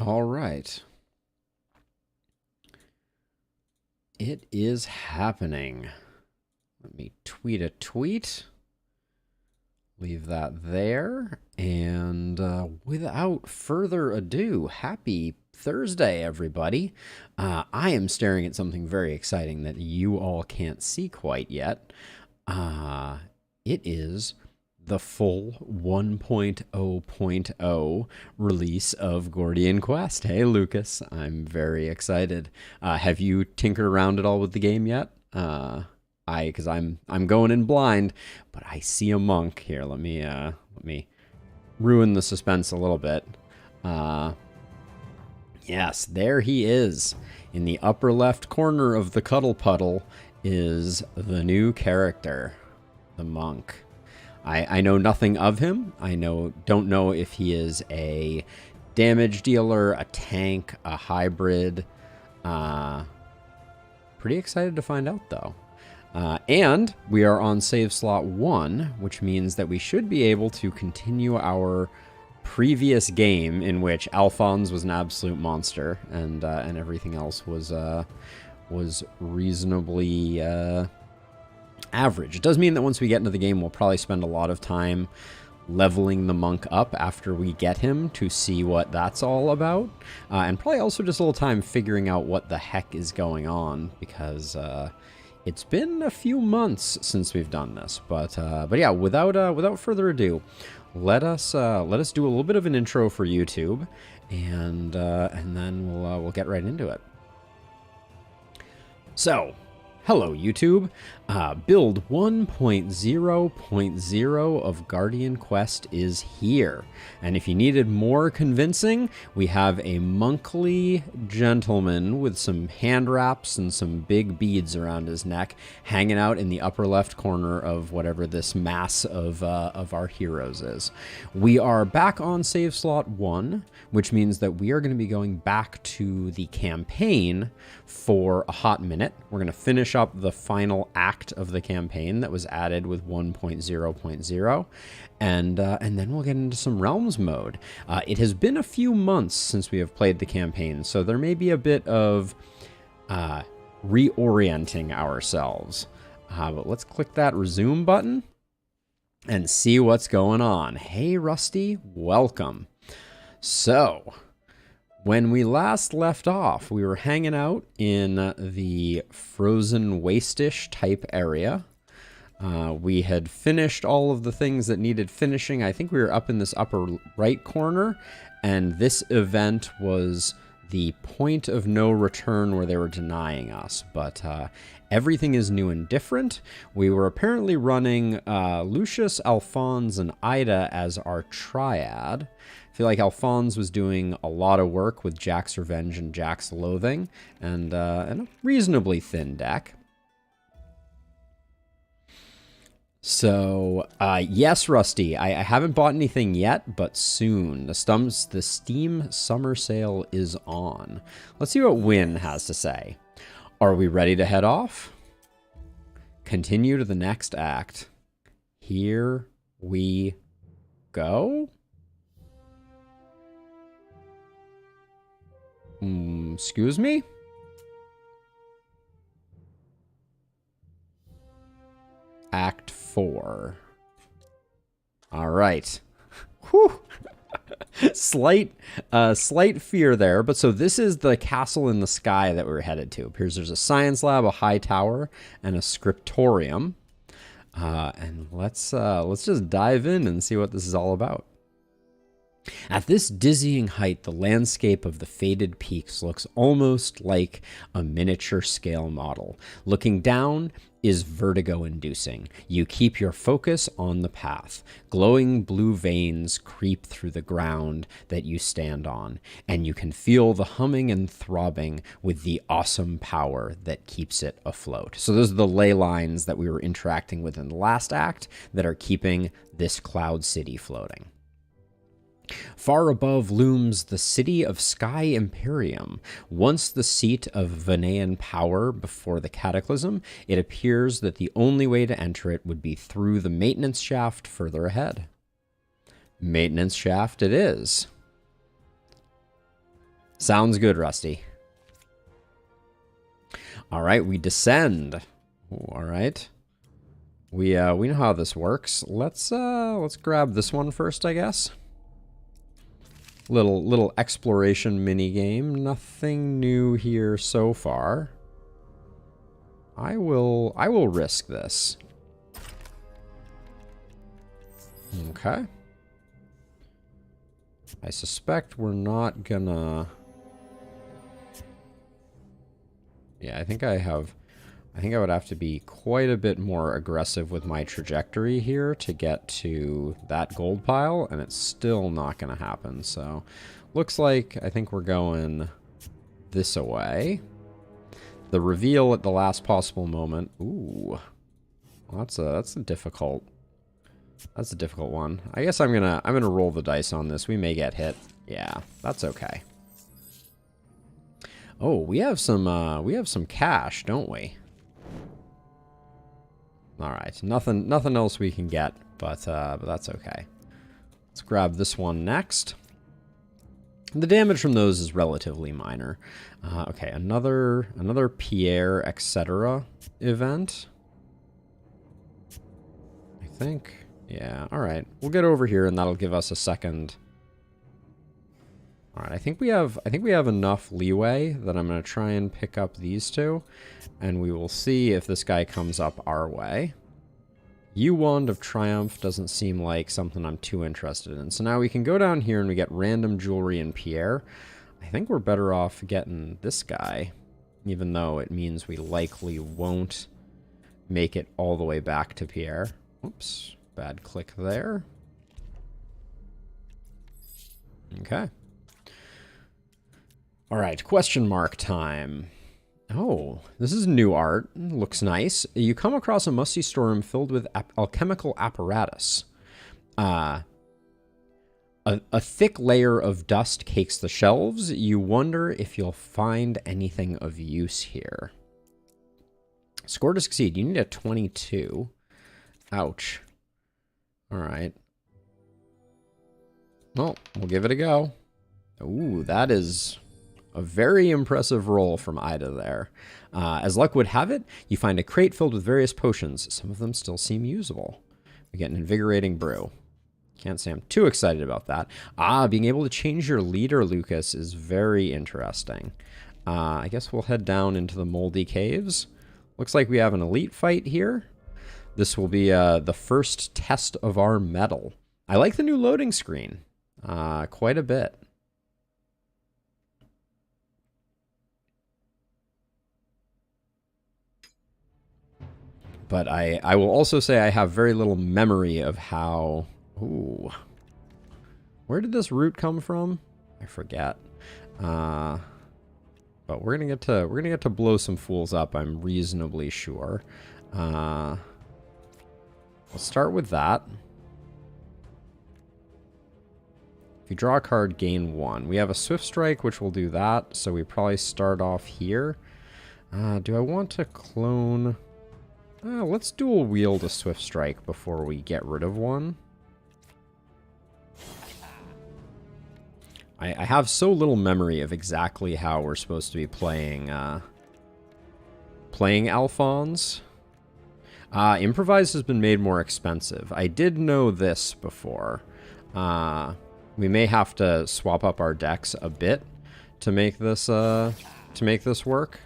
All right. It is happening. Let me tweet a tweet. Leave that there. And without further ado, happy Thursday, everybody. I am staring at something very exciting that you all can't see quite yet. It is the full 1.0.0 release of Gordian Quest. Hey, Lucas, I'm very excited. Have you tinkered around at all with the game yet? Because I'm going in blind, but I see a monk here. Let me ruin the suspense a little bit. Yes, there he is. In the upper left corner of the cuddle puddle is the new character, the monk. I know nothing of him. Don't know if he is a damage dealer, a tank, a hybrid. Pretty excited to find out, though. And we are on save slot 1, which means that we should be able to continue our previous game in which Alphonse was an absolute monster and everything else was reasonably average. It does mean that once we get into the game, we'll probably spend a lot of time leveling the monk up after we get him to see what that's all about. And probably also just a little time figuring out what the heck is going on, because it's been a few months since we've done this. But yeah, without further ado, let us do a little bit of an intro for YouTube, and then we'll get right into it. So, hello, YouTube. Build 1.0.0 of Gordian Quest is here. And if you needed more convincing, we have a monkly gentleman with some hand wraps and some big beads around his neck hanging out in the upper left corner of whatever this mass of our heroes is. We are back on save slot 1, which means that we are going to be going back to the campaign for a hot minute. We're going to finish up the final act of the campaign that was added with 1.0.0, and then we'll get into some realms mode. It has been a few months since we have played the campaign, so there may be a bit of reorienting ourselves. But let's click that resume button and see what's going on. Hey, Rusty, welcome. So, when we last left off, we were hanging out in the frozen waste-ish type area. We had finished all of the things that needed finishing. I think we were up in this upper right corner, and this event was the point of no return where they were denying us. But everything is new and different. We were apparently running Lucius, Alphonse, and Ida as our triad. I feel like Alphonse was doing a lot of work with Jack's Revenge and Jack's Loathing, and a reasonably thin deck. So, yes, Rusty, I haven't bought anything yet, but soon. The Steam Summer Sale is on. Let's see what Win has to say. Are we ready to head off? Continue to the next act. Here we go. Excuse me? Act 4. All right. Whew. Slight fear there, but so this is the castle in the sky that we're headed to. It appears there's a science lab, a high tower, and a scriptorium. And let's just dive in and see what this is all about. At this dizzying height, the landscape of the faded peaks looks almost like a miniature scale model. Looking down is vertigo-inducing. You keep your focus on the path. Glowing blue veins creep through the ground that you stand on, and you can feel the humming and throbbing with the awesome power that keeps it afloat. So those are the ley lines that we were interacting with in the last act that are keeping this cloud city floating. Far above looms the city of Sky Imperium. Once the seat of Venean power before the cataclysm, it appears that the only way to enter it would be through the maintenance shaft further ahead. Maintenance shaft it is. Sounds good, Rusty. All right, we descend. Ooh, all right. We know how this works. Let's grab this one first, I guess. Little exploration mini game. Nothing new here so far. I will risk this. Okay. I suspect we're not gonna... Yeah, I think I would have to be quite a bit more aggressive with my trajectory here to get to that gold pile, and it's still not going to happen. So, looks like I think we're going this away. The reveal at the last possible moment. Ooh, well, that's a difficult one. I guess I'm gonna roll the dice on this. We may get hit. Yeah, that's okay. Oh, we have some cash, don't we? All right, nothing else we can get, but that's okay. Let's grab this one next. The damage from those is relatively minor. Okay, another Pierre, etc. event. I think. Yeah. All right, we'll get over here, and that'll give us a second. All right, I think we have enough leeway that I'm going to try and pick up these two, and we will see if this guy comes up our way. Wand of Triumph doesn't seem like something I'm too interested in. So now we can go down here and we get random jewelry and Pierre. I think we're better off getting this guy, even though it means we likely won't make it all the way back to Pierre. Oops, bad click there. Okay. All right, question mark time. Oh, this is new art. Looks nice. You come across a musty storeroom filled with alchemical apparatus. A thick layer of dust cakes the shelves. You wonder if you'll find anything of use here. Score to succeed. You need a 22. Ouch. All right. Well, we'll give it a go. Ooh, that is a very impressive roll from Ida there. As luck would have it, you find a crate filled with various potions. Some of them still seem usable. We get an invigorating brew. Can't say I'm too excited about that. Being able to change your leader, Lucas, is very interesting. I guess we'll head down into the moldy caves. Looks like we have an elite fight here. This will be the first test of our mettle. I like the new loading screen quite a bit. But I will also say I have very little memory of how... Ooh. Where did this root come from? I forget. But we're gonna get to blow some fools up, I'm reasonably sure. Let's start with that. If you draw a card, gain 1. We have a Swift Strike, which will do that, so we probably start off here. Do I want to clone... let's dual wield a Swift Strike before we get rid of one. I have so little memory of exactly how we're supposed to be playing Alphonse. Improvise has been made more expensive. I did know this before. We may have to swap up our decks a bit to make this work.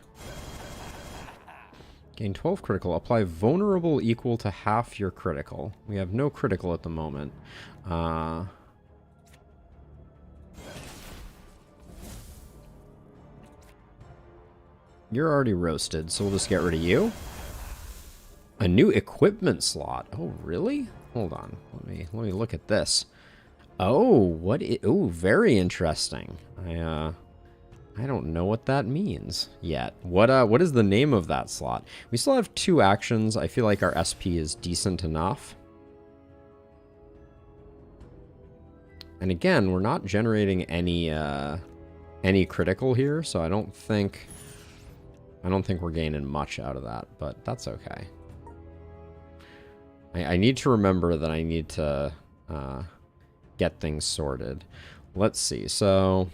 Gain 12 critical. Apply vulnerable equal to half your critical. We have no critical at the moment. You're already roasted, so we'll just get rid of you. A new equipment slot. Oh, really? Hold on. Let me look at this. Oh, oh, very interesting. I don't know what that means yet. What is the name of that slot? We still have 2 actions. I feel like our SP is decent enough. And again, we're not generating any critical here, so I don't think we're gaining much out of that, but that's okay. I need to remember that I need to get things sorted. Let's see. So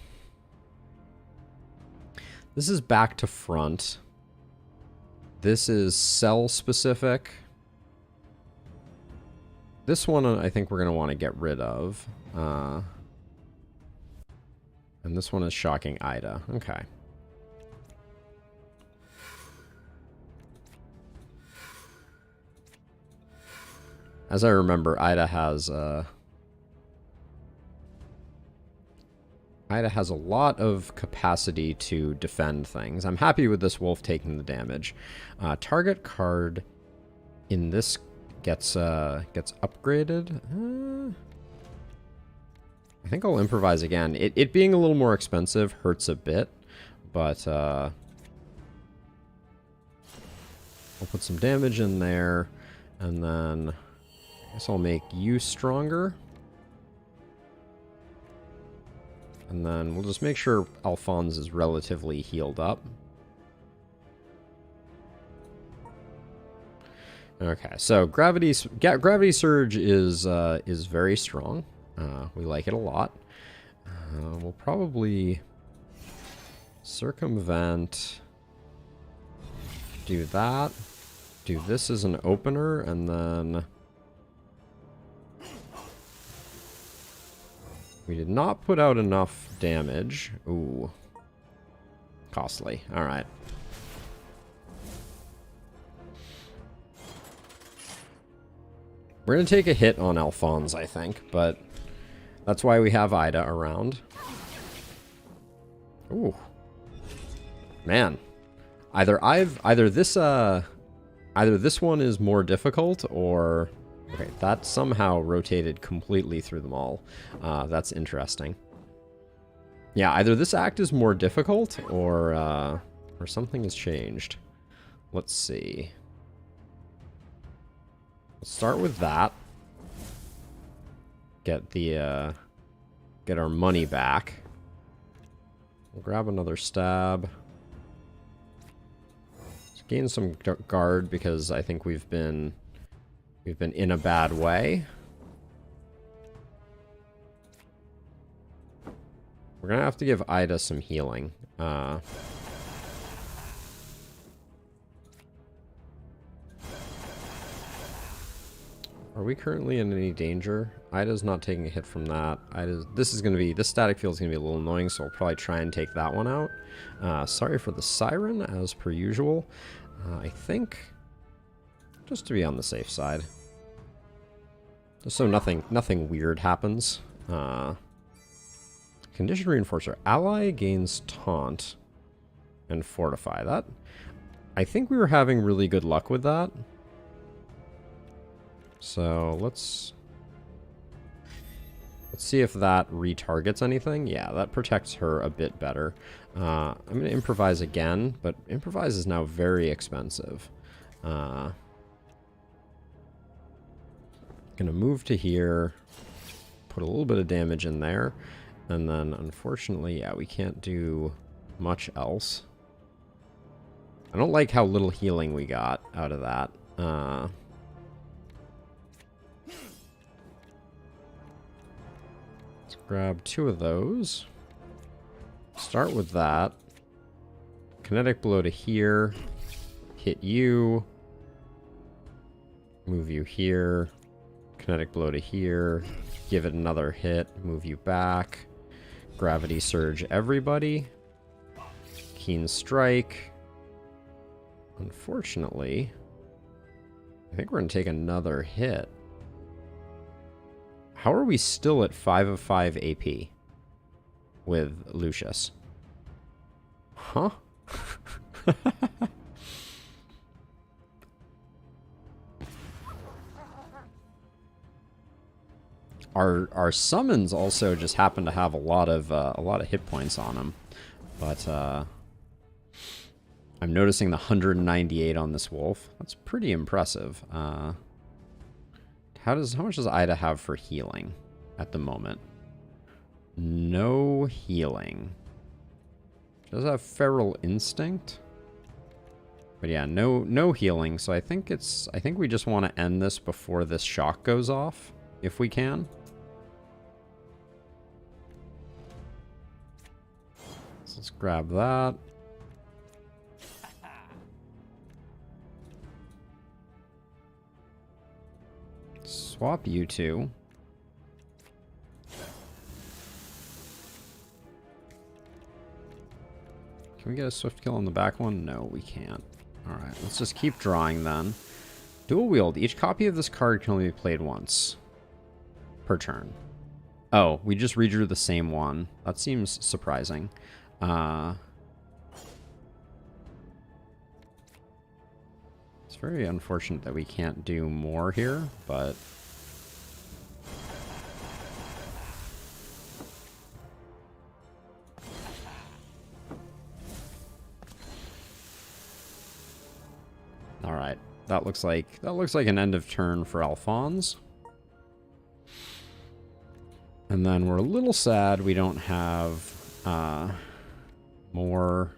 This is back to front. This is cell specific. This one I think we're going to want to get rid of. And this one is shocking Ida. Okay. As I remember, Ida has a lot of capacity to defend things. I'm happy with this wolf taking the damage. Target card in this gets upgraded. I think I'll improvise again. It being a little more expensive hurts a bit, but I'll put some damage in there, and then I guess I'll make you stronger. And then we'll just make sure Alphonse is relatively healed up. Okay, so gravity surge is very strong. We like it a lot. We'll probably circumvent, do that, do this as an opener, and then we did not put out enough damage. Ooh. Costly. Alright. We're going to take a hit on Alphonse, I think, but that's why we have Ida around. Ooh. Man. Either this one is more difficult, or okay, that somehow rotated completely through them all. That's interesting. Yeah, either this act is more difficult, or something has changed. Let's see. Let's start with that. Get our money back. We'll grab another stab. Let's gain some guard because I think we've been in a bad way. We're gonna have to give Ida some healing. Are we currently in any danger? Ida's not taking a hit from that. This static field is gonna be a little annoying, so I'll probably try and take that one out. Sorry for the siren, as per usual. I think, just to be on the safe side, just so nothing weird happens. Condition reinforcer. Ally gains taunt and fortify. That, I think we were having really good luck with that. So let's see if that retargets anything. Yeah, that protects her a bit better. I'm going to improvise again, but improvise is now very expensive. Going to move to here, put a little bit of damage in there, and then unfortunately, yeah, we can't do much else. I don't like how little healing we got out of that. Let's grab 2 of those. Start with that. Kinetic blow to here. Hit you. Move you here. Kinetic blow to here. Give it another hit. Move you back. Gravity surge everybody. Keen strike. Unfortunately, I think we're going to take another hit. How are we still at 5 of 5 AP with Lucius? Huh? Our summons also just happen to have a lot of hit points on them, but I'm noticing the 198 on this wolf. That's pretty impressive. How much does Ida have for healing at the moment? No healing. Does have feral instinct, but yeah, no healing. So I think we just want to end this before this shock goes off, if we can. So let's grab that. Swap you two. Can we get a swift kill on the back one? No, we can't. Alright, let's just keep drawing then. Dual wield. Each copy of this card can only be played once per turn. Oh, we just redrew the same one. That seems surprising. It's very unfortunate that we can't do more here, but... Alright, that looks like an end of turn for Alphonse. And then we're a little sad we don't have more.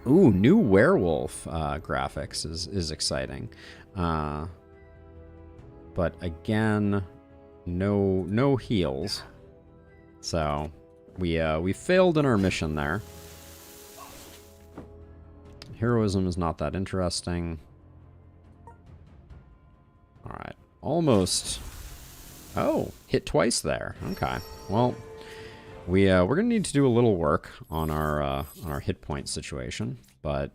Ooh, new werewolf graphics is exciting. But again, no heals. So we failed in our mission there. Heroism is not that interesting. All right, almost. Oh, hit twice there. Okay, well, we're gonna need to do a little work on our hit point situation, but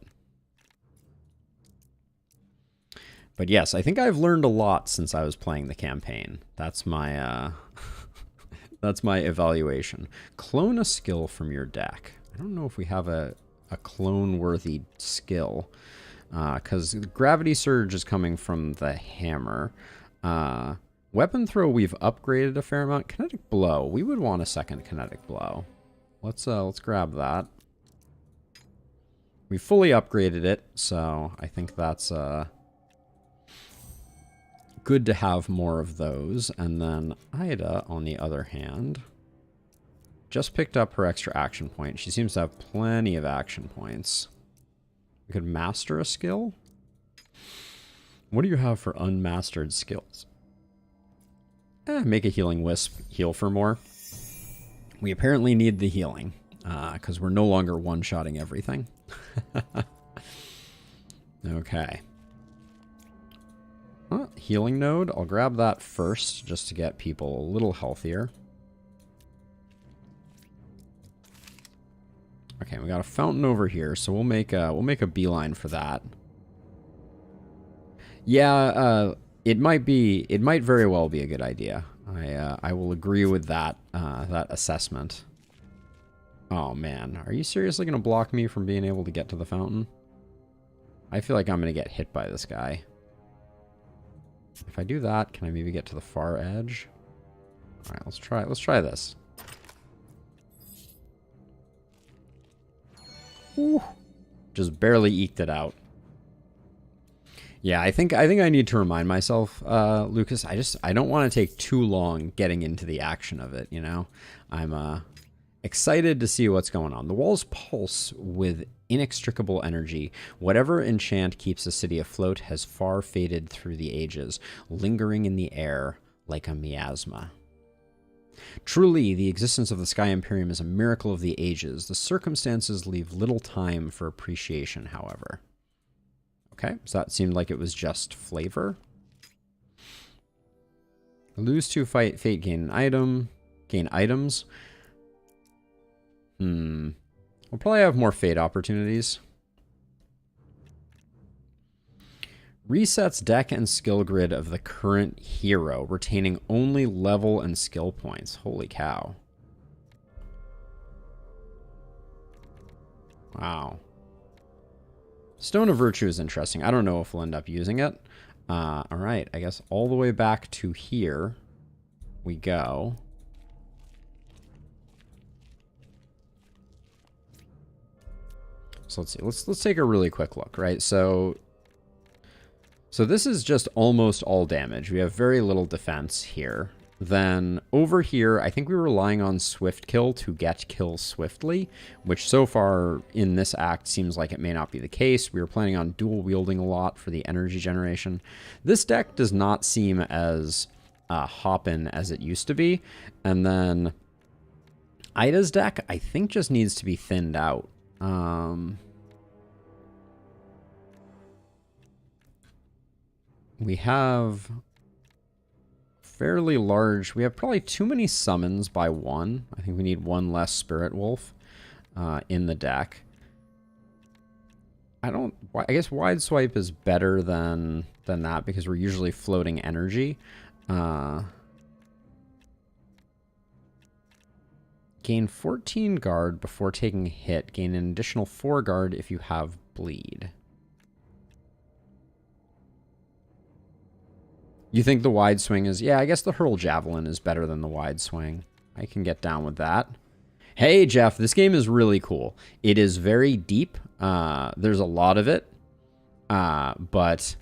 yes, I think I've learned a lot since I was playing the campaign. That's my that's my evaluation. Clone a skill from your deck. I don't know if we have a clone-worthy skill, because Gravity Surge is coming from the hammer. Weapon Throw we've upgraded a fair amount. Kinetic Blow, we would want a second Kinetic Blow. Let's grab that. We fully upgraded it, so I think that's good to have more of those. And then Ida, on the other hand, just picked up her extra action point. She seems to have plenty of action points. We could master a skill. What do you have for unmastered skills? Make a healing wisp. Heal for more. We apparently need the healing, because we're no longer one-shotting everything. Okay. Healing node. I'll grab that first, just to get people a little healthier. Okay, we got a fountain over here, so we'll make a beeline for that. Yeah, it might very well be a good idea. I will agree with that that assessment. Oh man, are you seriously gonna block me from being able to get to the fountain? I feel like I'm gonna get hit by this guy. If I do that, can I maybe get to the far edge? All right, let's try this. Ooh, just barely eked it out. Yeah, I think I need to remind myself, Lucas. I don't want to take too long getting into the action of it. You know, I'm excited to see what's going on. The walls pulse with inextricable energy. Whatever enchant keeps the city afloat has far faded through the ages, lingering in the air like a miasma. Truly, the existence of the Sky Imperium is a miracle of the ages. The circumstances leave little time for appreciation, however. Okay, so that seemed like it was just flavor. Lose 2 fight, fate, gain an item. Gain items. We'll probably have more fate opportunities. Resets deck and skill grid of the current hero, retaining only level and skill points. Holy cow. Wow. Stone of Virtue is interesting. I don't know if we'll end up using it. All right, I guess all the way back to here we go. So let's see. Let's take a really quick look, right? So this is just almost all damage. We have very little defense here. Then over here, I think we were relying on Swift Kill to get kills swiftly, which so far in this act seems like it may not be the case. We were planning on dual wielding a lot for the energy generation. This deck does not seem as hoppin' as it used to be. And then Ida's deck, I think, just needs to be thinned out. We have fairly large... We have probably too many summons by one. I think we need one less Spirit Wolf in the deck. I guess Wide Swipe is better than that because we're usually floating energy. Gain 14 guard before taking a hit. Gain an additional 4 guard if you have bleed. You think the wide swing is... Yeah, I guess the Hurl Javelin is better than the wide swing. I can get down with that. Hey, Jeff, this game is really cool. It is very deep. There's a lot of it. But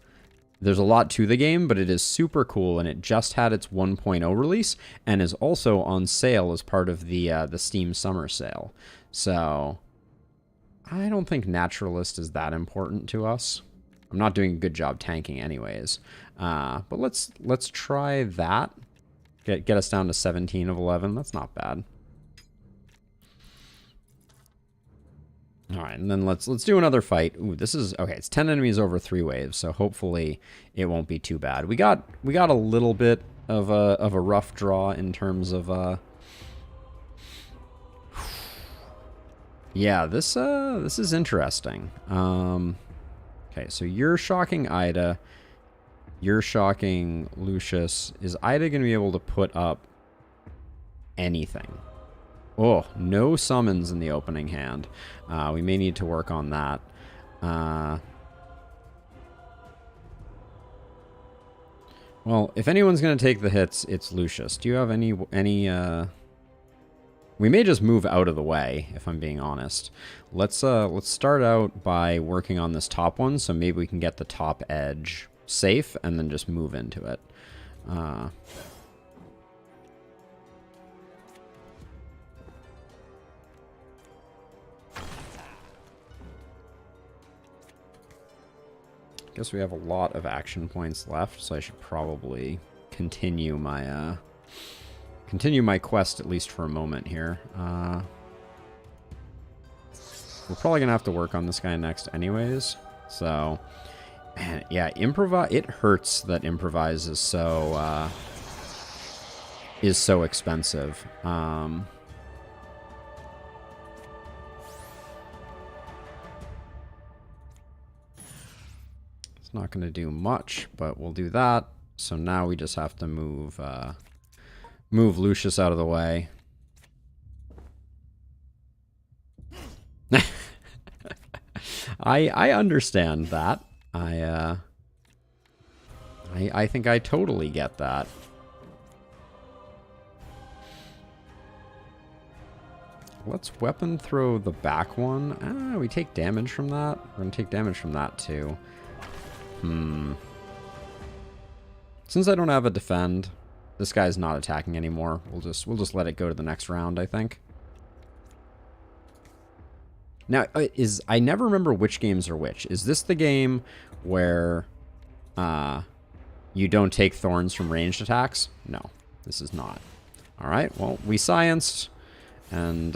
there's a lot to the game, but it is super cool, and it just had its 1.0 release and is also on sale as part of the Steam Summer Sale. So I don't think Naturalist is that important to us. I'm not doing a good job tanking anyways. But let's try that. Get us down to 17 of 11. That's not bad. All right, and then let's do another fight. Ooh, this is okay. It's 10 enemies over 3 waves, so hopefully it won't be too bad. We got a little bit of a rough draw in terms of yeah, this is interesting. Okay, so you're shocking Ida. You're shocking Lucius. Is Ida going to be able to put up anything? Oh, no summons in the opening hand. We may need to work on that. Well, if anyone's going to take the hits, it's Lucius. Do you have any... We may just move out of the way, if I'm being honest. Let's start out by working on this top one, so maybe we can get the top edge safe, and then just move into it. Guess we have a lot of action points left, so I should probably continue my quest at least for a moment here. We're probably gonna have to work on this guy next anyways. So, man, yeah, it hurts that improvise is so expensive. Not going to do much, but we'll do that. So now we just have to move Lucius out of the way. I understand that. I think I totally get that. Let's weapon throw the back one. We take damage from that. We're going to take damage from that too. Since I don't have a defend, this guy's not attacking anymore. We'll just let it go to the next round, I think. Now, I never remember which games are which. Is this the game where you don't take thorns from ranged attacks? No, this is not. All right. Well, we scienced, and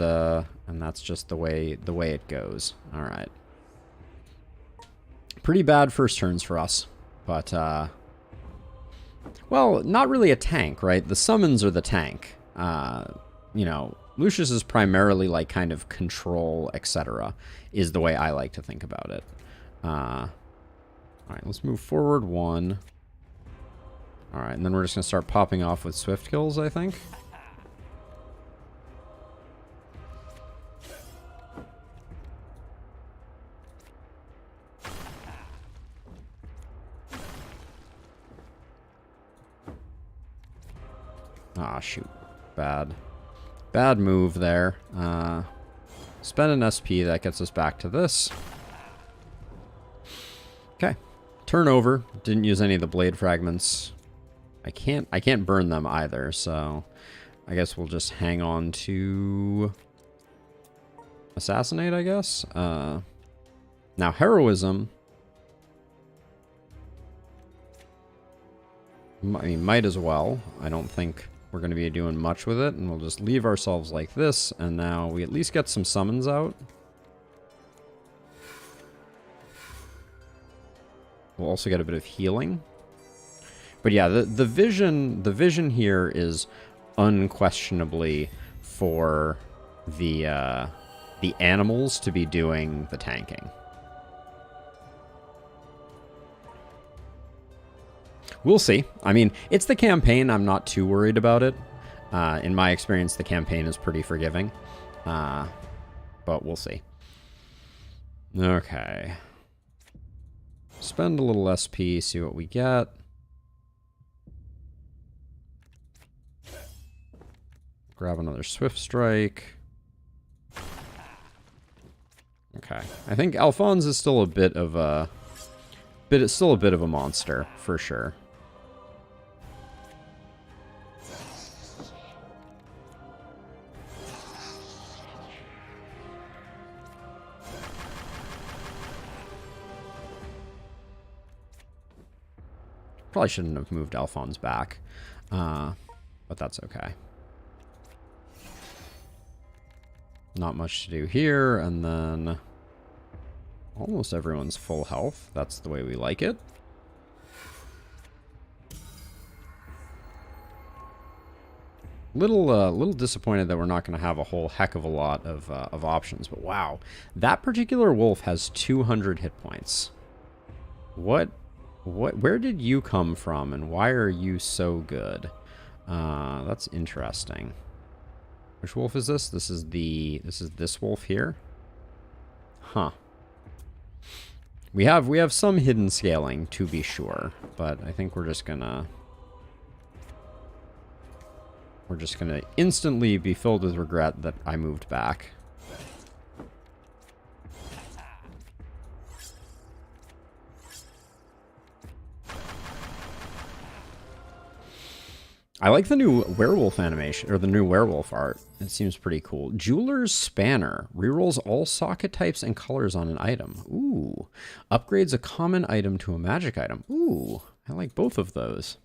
that's just the way it goes. All right. Pretty bad first turns for us, but, well, not really a tank, right? The summons are the tank. You know, Lucius is primarily like kind of control, etc., is the way I like to think about it. All right, let's move forward 1. All right, and then we're just going to start popping off with swift kills, I think. Ah, shoot. Bad move there. Spend an SP. That gets us back to this. Okay. Turnover. Didn't use any of the blade fragments. I can't burn them either, so I guess we'll just hang on to assassinate, I guess. Now, heroism. I mean, might as well. I don't think we're going to be doing much with it, and we'll just leave ourselves like this, and now we at least get some summons out. We'll also get a bit of healing. But yeah, the vision here is unquestionably for the animals to be doing the tanking. We'll see. I mean, it's the campaign. I'm not too worried about it. In my experience, the campaign is pretty forgiving. But we'll see. Okay. Spend a little SP, see what we get. Grab another Swift Strike. Okay. I think Alphonse is still a bit of a monster, for sure. Probably shouldn't have moved Alphonse back, but that's okay. Not much to do here, and then almost everyone's full health. That's the way we like it. Little disappointed that we're not going to have a whole heck of a lot of options, but wow, that particular wolf has 200 hit points. Where did you come from, and why are you so good? That's interesting. Which wolf is this? This is this wolf here. Huh. We have some hidden scaling, to be sure, but I think we're just gonna instantly be filled with regret that I moved back. I like the new werewolf animation, or the new werewolf art. It seems pretty cool. Jeweler's Spanner. Rerolls all socket types and colors on an item. Ooh. Upgrades a common item to a magic item. Ooh. I like both of those.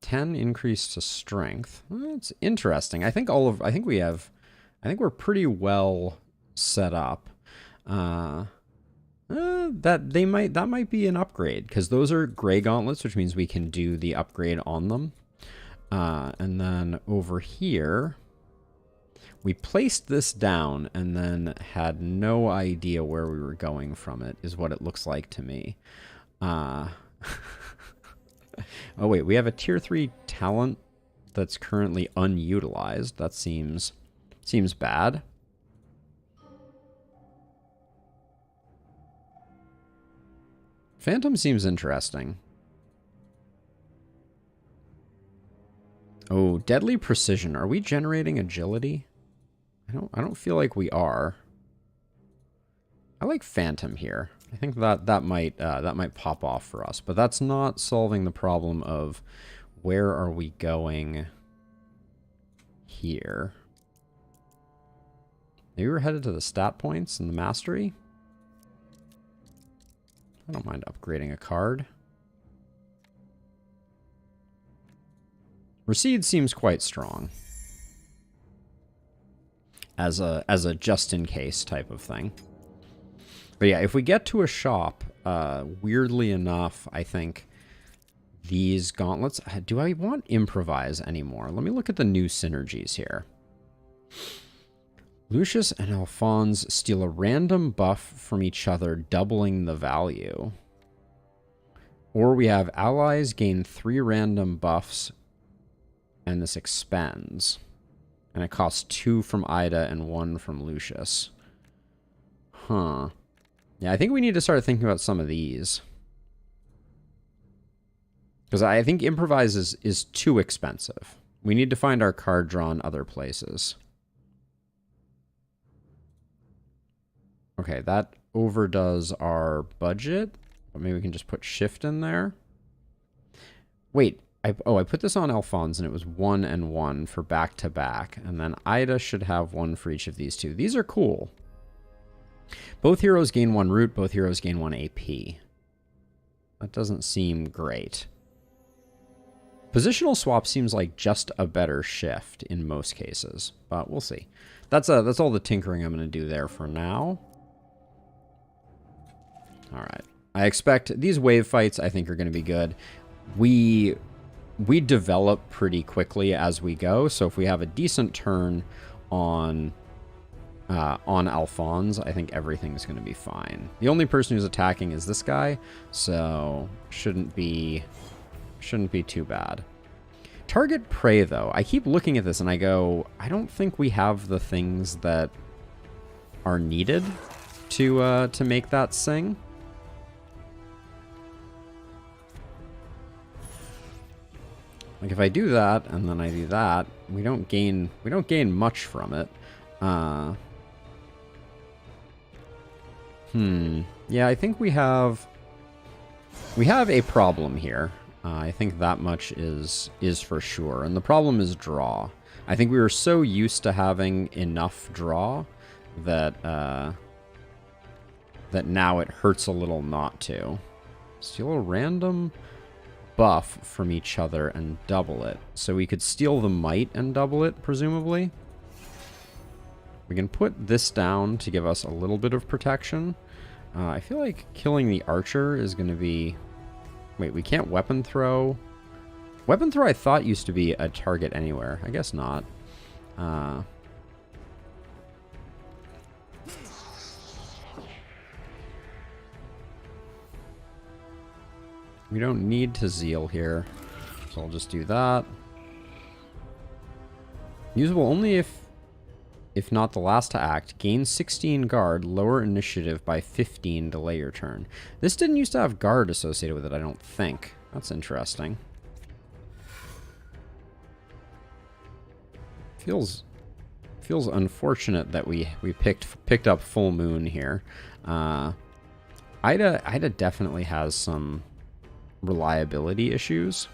10 increase to strength. That's interesting. I think we're pretty well set up. That might be an upgrade, because those are gray gauntlets, which means we can do the upgrade on them. And then over here, we placed this down and then had no idea where we were going from it, is what it looks like to me. Oh wait, we have a tier 3 talent that's currently unutilized. That seems bad. Phantom seems interesting. Oh, deadly precision. Are we generating agility? I don't feel like we are. I like Phantom here. I think that might pop off for us, but that's not solving the problem of where are we going here. Maybe we're headed to the stat points and the mastery. I don't mind upgrading a card. Recede seems quite strong as a just-in-case type of thing. But yeah, if we get to a shop, weirdly enough, I think these gauntlets... Do I want improvise anymore? Let me look at the new synergies here. Lucius and Alphonse steal a random buff from each other, doubling the value. Or we have allies gain 3 random buffs, and this expends. And it costs 2 from Ida and 1 from Lucius. Huh. Yeah, I think we need to start thinking about some of these. Because I think improvise is too expensive. We need to find our card draw in other places. Okay, that overdoes our budget. But maybe we can just put shift in there. Wait, I put this on Alphonse and it was 1 and 1 for back-to-back. And then Ida should have 1 for each of these two. These are cool. Both heroes gain 1 root, both heroes gain 1 AP. That doesn't seem great. Positional swap seems like just a better shift in most cases, but we'll see. That's all the tinkering I'm going to do there for now. All right. I expect these wave fights, I think, are going to be good. We develop pretty quickly as we go, so if we have a decent turn on Alphonse, I think everything's going to be fine. The only person who's attacking is this guy, so shouldn't be too bad. Target prey, though. I keep looking at this and I go, I don't think we have the things that are needed to make that sing. Like if I do that and then I do that, we don't gain much from it. Yeah, I think we have a problem here. I think that much is for sure. And the problem is draw. I think we were so used to having enough draw that that now it hurts a little not to. Steal a random buff from each other and double it. So we could steal the might and double it, presumably. We can put this down to give us a little bit of protection. I feel like killing the archer is going to be... Wait, we can't weapon throw? Weapon throw I thought used to be a target anywhere. I guess not. We don't need to zeal here, so I'll just do that. Usable only if not the last to act. Gain 16 guard, lower initiative by 15, delay your turn. This didn't used to have guard associated with it, I don't think. That's interesting. Feels unfortunate that we picked up full moon here. Ida definitely has some reliability issues.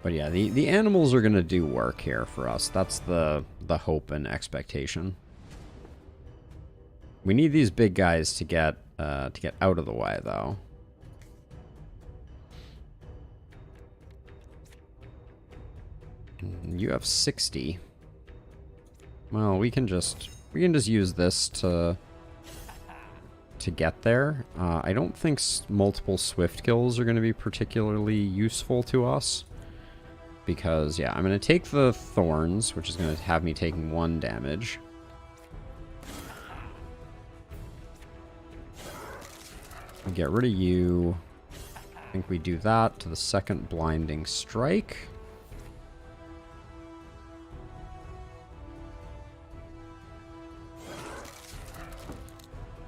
But yeah, the animals are going to do work here for us. That's the hope and expectation. We need these big guys to get out of the way, though. You have 60. Well, we can just use this to get there. I don't think multiple swift kills are going to be particularly useful to us. Because, yeah, I'm going to take the thorns, which is going to have me taking 1 damage. Get rid of you. I think we do that to the second blinding strike.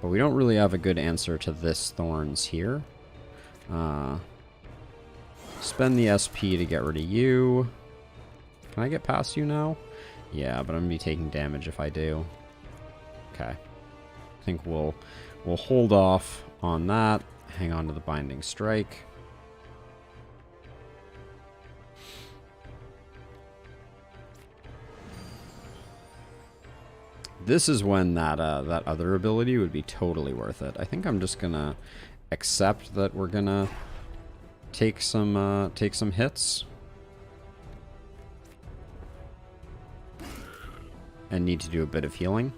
But we don't really have a good answer to this thorns here. Spend the SP to get rid of you. Can I get past you now? Yeah, but I'm going to be taking damage if I do. Okay. I think we'll hold off on that. Hang on to the binding strike. This is when that other ability would be totally worth it. I think I'm just going to accept that we're going to take some hits and need to do a bit of healing.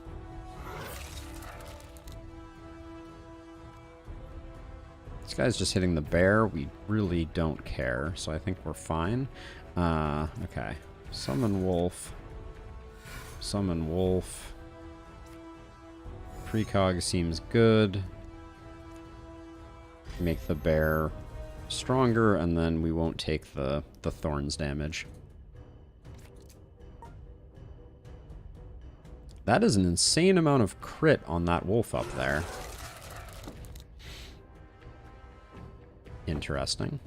This guy's just hitting the bear. We really don't care, so I think we're fine. Okay. Summon wolf. Summon wolf. Precog seems good. Make the bear stronger, and then we won't take the thorns damage. That is an insane amount of crit on that wolf up there. Interesting.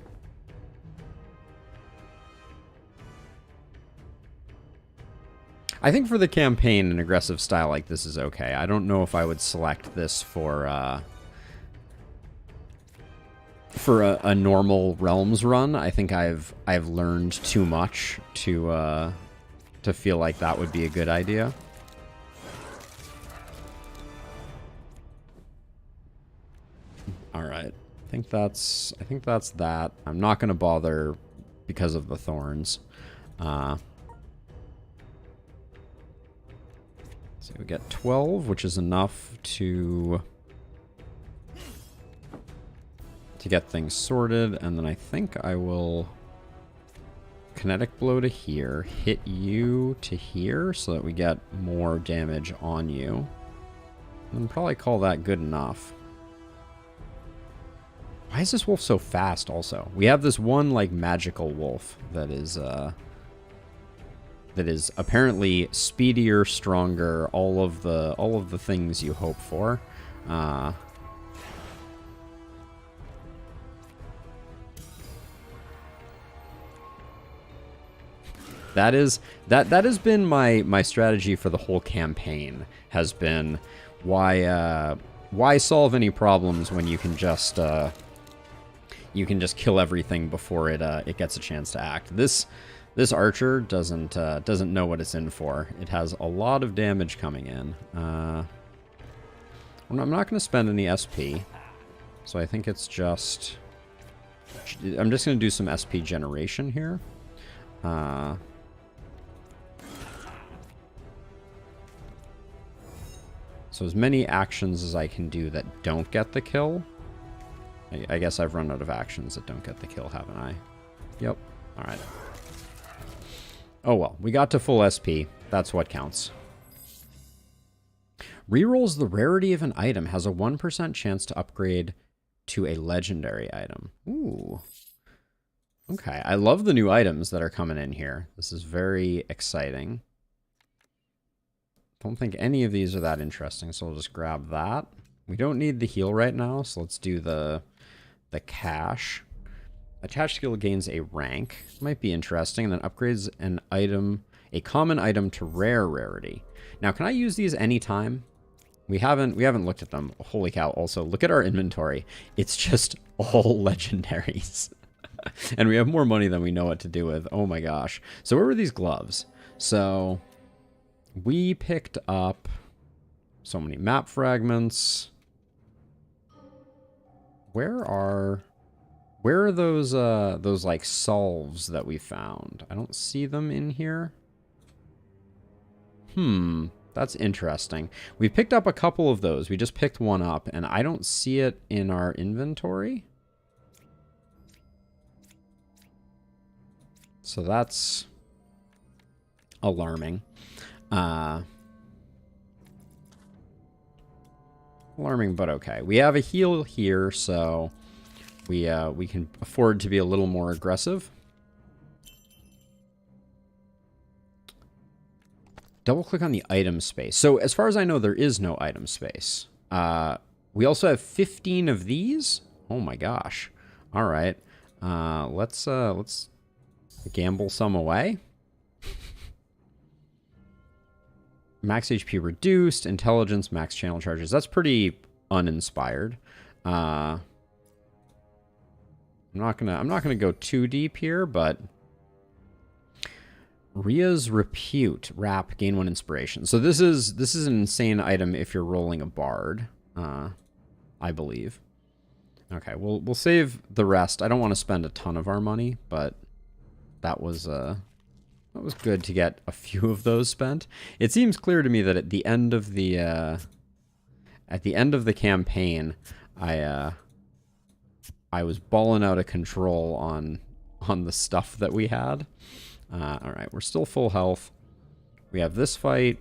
I think for the campaign, an aggressive style like this is okay. I don't know if I would select this for a normal Realms run. I think I've learned too much to feel like that would be a good idea. All right. I think that's that. I'm not going to bother because of the thorns. So we get 12, which is enough to get things sorted, and then I think I will kinetic blow to here, hit you to here so that we get more damage on you, and probably call that good enough. Why is this wolf so fast also? We have this one like magical wolf that is apparently speedier, stronger, all of the things you hope for. That has been my strategy for the whole campaign, has been why solve any problems when you can just kill everything before it gets a chance to act. This archer doesn't know what it's in for. It has a lot of damage coming in. I'm not going to spend any SP, so I think it's just I'm just going to do some SP generation here. So as many actions as I can do that don't get the kill. I guess I've run out of actions that don't get the kill, haven't I? Yep. All right. Oh well, we got to full SP. That's what counts. Rerolls the rarity of an item. Has a 1% chance to upgrade to a legendary item. Ooh. Okay, I love the new items that are coming in here. This is very exciting. Don't think any of these are that interesting, so we'll just grab that. We don't need the heal right now, so let's do the cash. Attached skill gains a rank. Might be interesting, and then upgrades an item, a common item to rare rarity. Now, can I use these anytime? We haven't looked at them. Holy cow. Also, look at our inventory. It's just all legendaries. And we have more money than we know what to do with. Oh my gosh. So where were these gloves? So we picked up so many map fragments. Where are those like salves that we found? I don't see them in here. That's interesting. We picked up a couple of those. We just picked one up and I don't see it in our inventory. So that's alarming. Alarming, but okay. We have a heal here, so we can afford to be a little more aggressive. Double click on the item space. So as far as I know, there is no item space. We also have 15 of these. Oh my gosh. All right. Let's gamble some away. Max HP reduced, intelligence, max channel charges. That's pretty uninspired. I'm not gonna go too deep here, but Ria's repute, rap, gain 1 inspiration. So this is an insane item if you're rolling a bard, I believe. Okay, we'll save the rest. I don't want to spend a ton of our money, but that was good to get a few of those spent. It seems clear to me that at the end of the campaign, I was balling out of control on the stuff that we had. All right, we're still full health. We have this fight.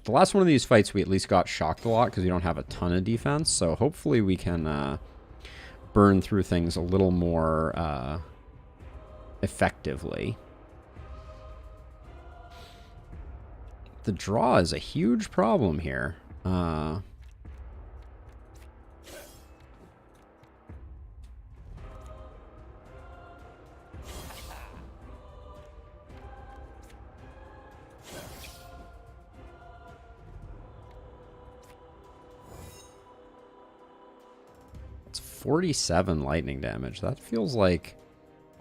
The last one of these fights, we at least got shocked a lot because we don't have a ton of defense. So hopefully we can burn through things a little more effectively. The draw is a huge problem here. It's 47 lightning damage. That feels like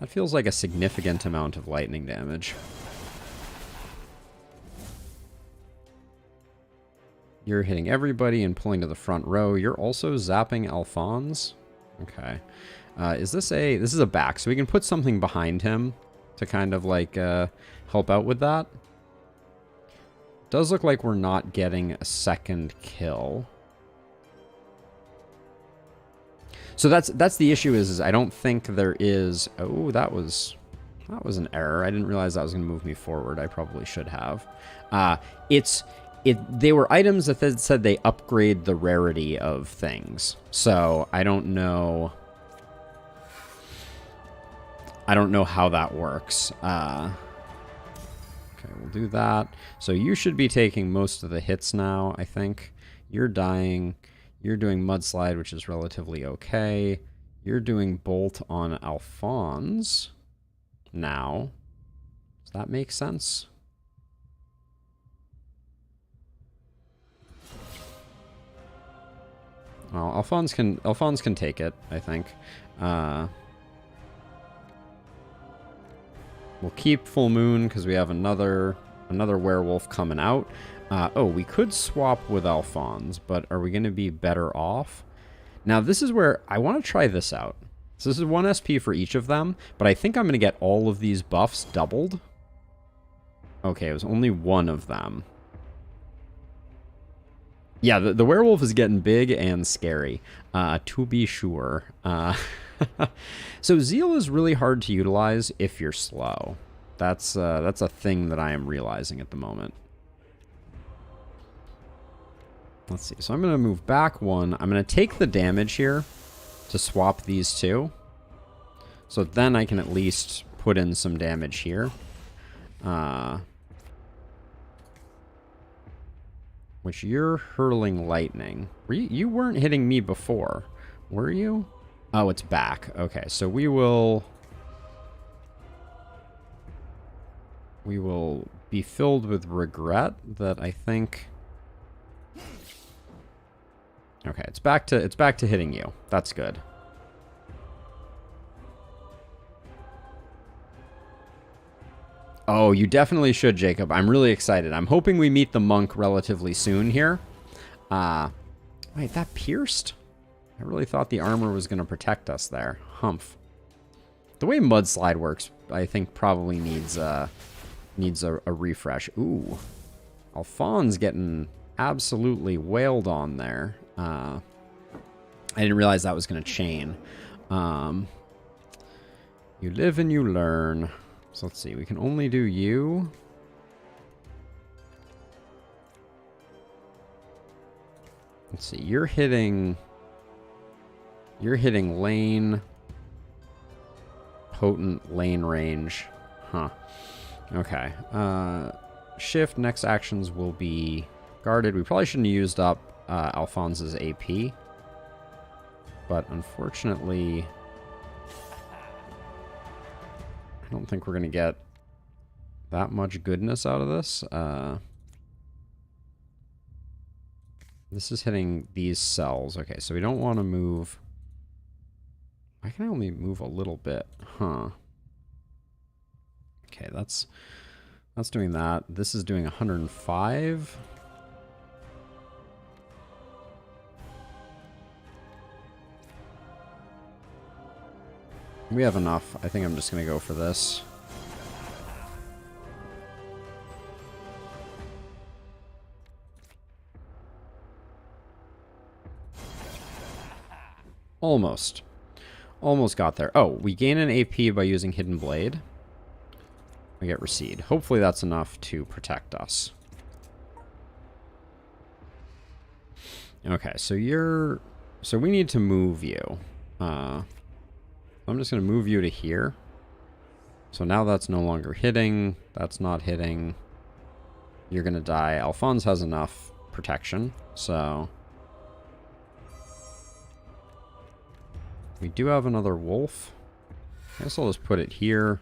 a significant amount of lightning damage. You're hitting everybody and pulling to the front row. You're also zapping Alphonse. Okay. This is a back, so we can put something behind him to kind of like help out with that. Does look like we're not getting a second kill. So that's the issue is I don't think there is... Oh, that was an error. I didn't realize that was going to move me forward. I probably should have. They were items that said they upgrade the rarity of things. So I don't know... I don't know how that works. Okay, we'll do that. So you should be taking most of the hits now, I think. You're dying. You're doing Mudslide, which is relatively okay. You're doing Bolt on Alphonse now. Does that make sense? Well, Alphonse can take it, I think. We'll keep Full Moon because we have another werewolf coming out. Oh, we could swap with Alphonse, but are we going to be better off? Now, this is where I want to try this out. So this is 1 SP for each of them, but I think I'm going to get all of these buffs doubled. Okay, it was only one of them. Yeah, the werewolf is getting big and scary, to be sure. So Zeal is really hard to utilize if you're slow. That's a thing that I am realizing at the moment. Let's see. So I'm going to move back one. I'm going to take the damage here to swap these two. So then I can at least put in some damage here. Which you're hurling lightning. You weren't hitting me before, were you? Oh, it's back. Okay, so we will be filled with regret that I think... Okay, it's back to hitting you. That's good. Oh, you definitely should, Jacob. I'm really excited. I'm hoping we meet the monk relatively soon here. Wait, that pierced? I really thought the armor was going to protect us there. Humph. The way Mudslide works, I think probably needs a refresh. Ooh. Alphonse getting absolutely wailed on there. I didn't realize that was going to chain. You live and you learn. So let's see. We can only do you. Let's see. You're hitting lane. Potent lane range. Huh. Okay. Shift. Next actions will be guarded. We probably shouldn't have used up Alphonse's AP. But unfortunately, I don't think we're going to get that much goodness out of this. This is hitting these cells. Okay, so we don't want to move. I can only move a little bit. Huh. Okay, that's doing that. This is doing 105. We have enough. I think I'm just going to go for this. Almost. Almost got there. Oh, we gain an AP by using Hidden Blade. We get Recede. Hopefully that's enough to protect us. Okay, so we need to move you. I'm just going to move you to here. So now that's no longer hitting. That's not hitting. You're going to die. Alphonse has enough protection, so... We do have another wolf. I guess I'll just put it here.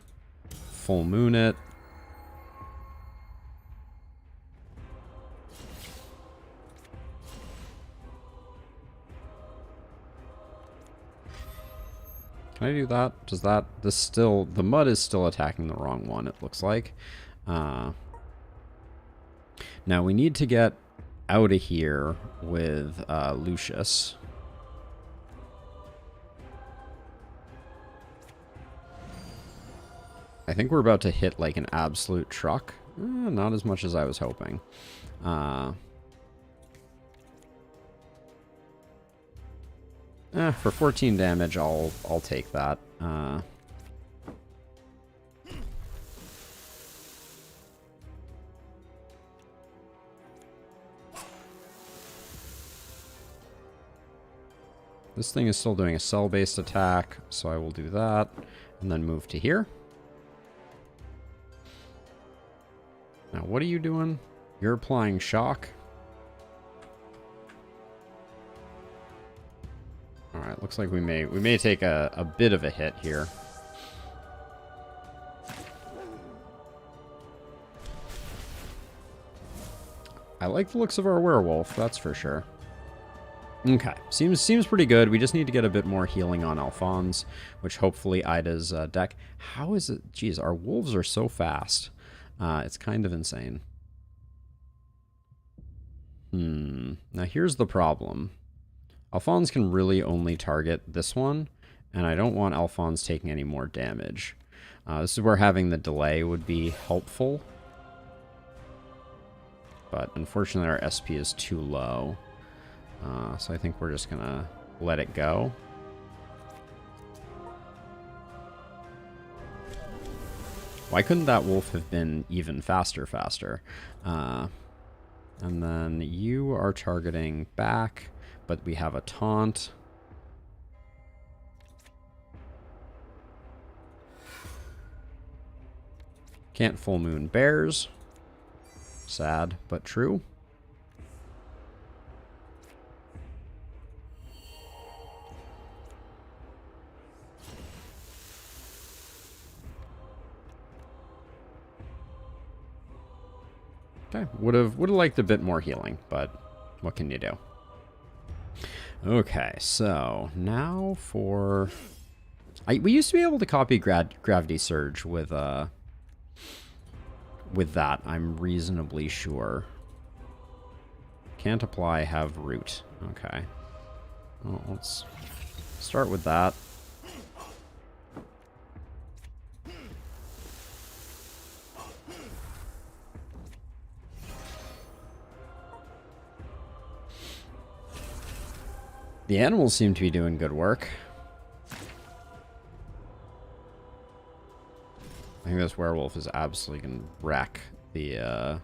Full moon it. Can I do that? Does that... This still... The mud is still attacking the wrong one, it looks like. Now, we need to get out of here with Lucius. I think we're about to hit like an absolute truck. Not as much as I was hoping. For 14 damage, I'll take that. This thing is still doing a cell-based attack, so I will do that, and then move to here. Now, what are you doing? You're applying shock. All right, looks like we may take a bit of a hit here. I like the looks of our werewolf, that's for sure. Okay, seems pretty good. We just need to get a bit more healing on Alphonse, which hopefully Ida's deck. How is it? Geez, our wolves are so fast. It's kind of insane. Now here's the problem. Alphonse can really only target this one, and I don't want Alphonse taking any more damage. This is where having the delay would be helpful. But unfortunately our SP is too low. So I think we're just gonna let it go. Why couldn't that wolf have been even faster? And then you are targeting back, but we have a taunt. Can't full moon bears. Sad, but true. Okay, would have liked a bit more healing, but what can you do? Okay, so now for... we used to be able to copy Gravity Surge with that, I'm reasonably sure. Can't apply, have root. Okay. Well, let's start with that. The animals seem to be doing good work. I think this werewolf is absolutely going to wreck the...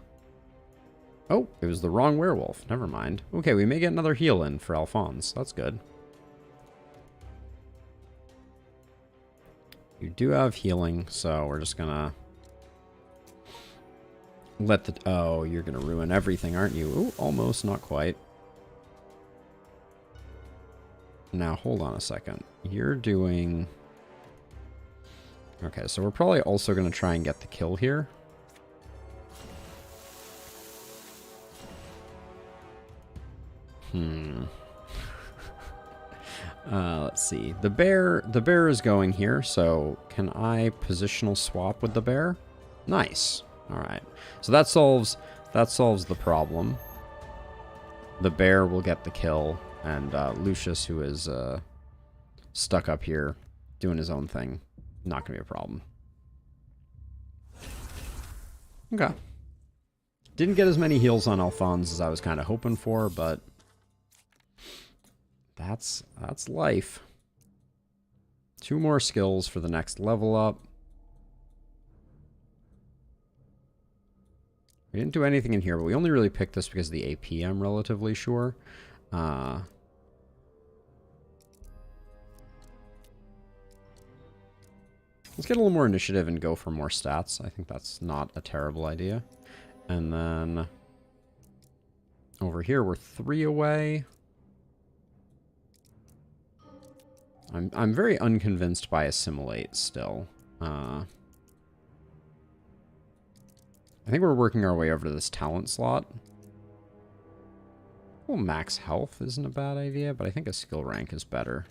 Oh, it was the wrong werewolf. Never mind. Okay, we may get another heal in for Alphonse. That's good. You do have healing, so we're just going to... let the... Oh, you're going to ruin everything, aren't you? Ooh, almost, not quite. Now, hold on a second. You're doing... Okay, so we're probably also going to try and get the kill here. Let's see. The bear is going here, so can I positional swap with the bear? Nice. All right. So that solves the problem. The bear will get the kill. And Lucius, who is stuck up here doing his own thing, not going to be a problem. Okay. Didn't get as many heals on Alphonse as I was kind of hoping for, but that's life. 2 more skills for the next level up. We didn't do anything in here, but we only really picked this because of the AP, I'm relatively sure. Let's get a little more initiative and go for more stats. I think that's not a terrible idea. And then over here, we're 3 away. I'm very unconvinced by Assimilate still. I think we're working our way over to this talent slot. Well, max health isn't a bad idea, but I think a skill rank is better.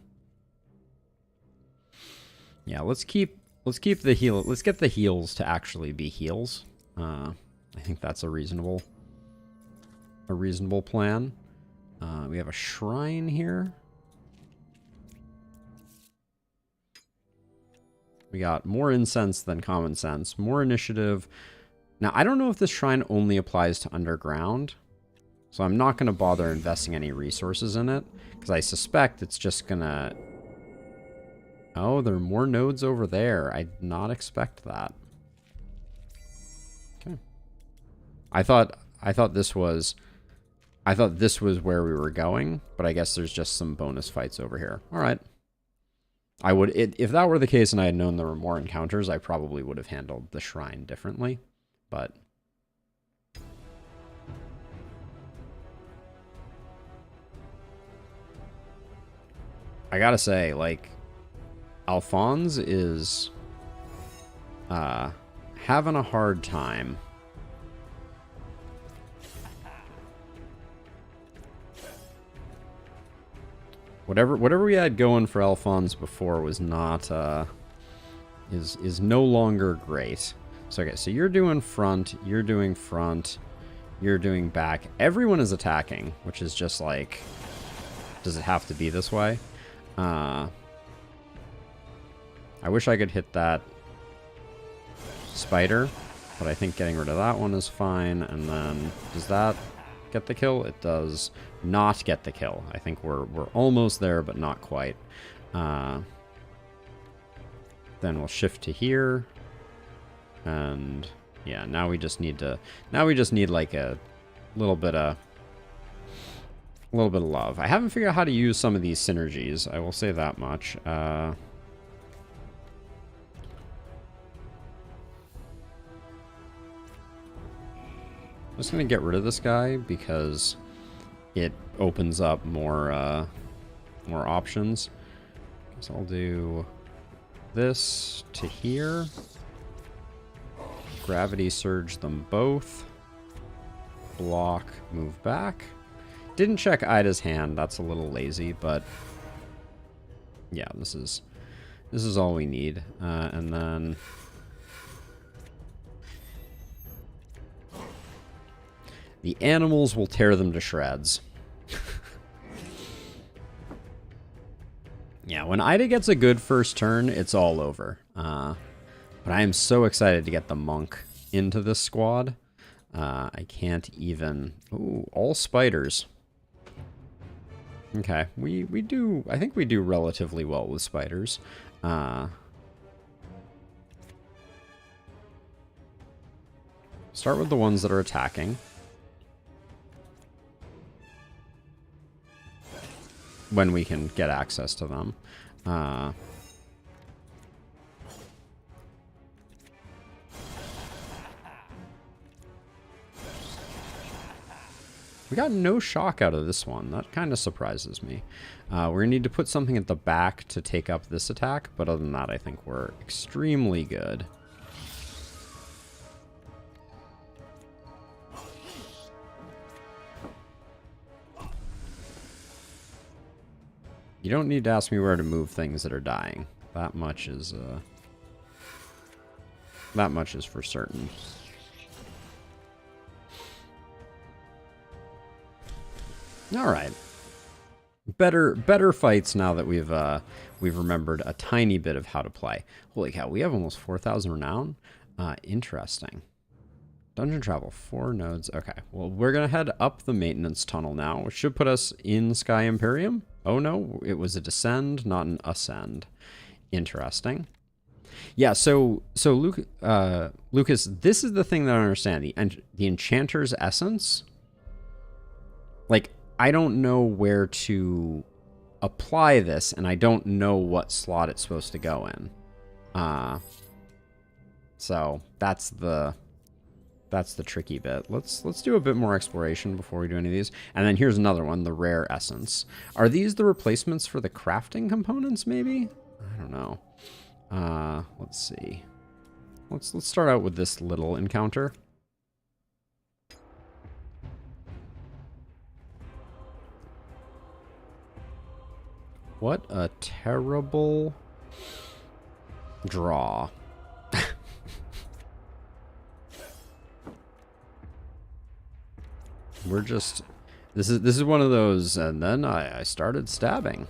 Yeah, let's keep the heal. Let's get the heals to actually be heals. I think that's a reasonable plan. We have a shrine here. We got more incense than common sense, more initiative. Now, I don't know if this shrine only applies to underground, so I'm not going to bother investing any resources in it, because I suspect it's just going to... Oh, there are more nodes over there. I did not expect that. Okay. I thought this was where we were going, but I guess there's just some bonus fights over here. All right. If that were the case and I had known there were more encounters, I probably would have handled the shrine differently, but... I gotta say, like, Alphonse is having a hard time. Whatever we had going for Alphonse before was not is no longer great. So okay, so you're doing front, you're doing back. Everyone is attacking, which is just like, does it have to be this way? I wish I could hit that spider, but I think getting rid of that one is fine. And then, does that get the kill? It does not get the kill. I think we're almost there, but not quite. Then we'll shift to here. And yeah, now we just need like a little bit of love. I haven't figured out how to use some of these synergies. I will say that much. I'm just gonna get rid of this guy because it opens up more options. So I'll do this to here. Gravity surge them both. Block, move back. Didn't check Ida's hand. That's a little lazy, but yeah, this is all we need. And then the animals will tear them to shreds. Yeah, when Ida gets a good first turn, it's all over. But I am so excited to get the monk into this squad. I can't even... Ooh, all spiders. Okay, I think we do relatively well with spiders. Start with the ones that are attacking. When we can get access to them. We got no shock out of this one. That kind of surprises me. We're going to need to put something at the back to take up this attack, but other than that, I think we're extremely good. You don't need to ask me where to move things that are dying. That much is for certain. All right. Better fights now that we've remembered a tiny bit of how to play. Holy cow, we have almost 4,000 renown. Interesting. Dungeon travel, 4 nodes. Okay, well, we're going to head up the maintenance tunnel now, which should put us in Sky Imperium. Oh, no, it was a descend, not an ascend. Interesting. Yeah, so Lucas, this is the thing that I don't understand. The Enchanter's Essence? Like, I don't know where to apply this, and I don't know what slot it's supposed to go in. So, that's the tricky bit. Let's do a bit more exploration before we do any of these. And then here's another one, the rare essence. Are these the replacements for the crafting components, maybe? I don't know. Let's see. Let's start out with this little encounter. What a terrible draw. We're just... This is one of those, and then I started stabbing.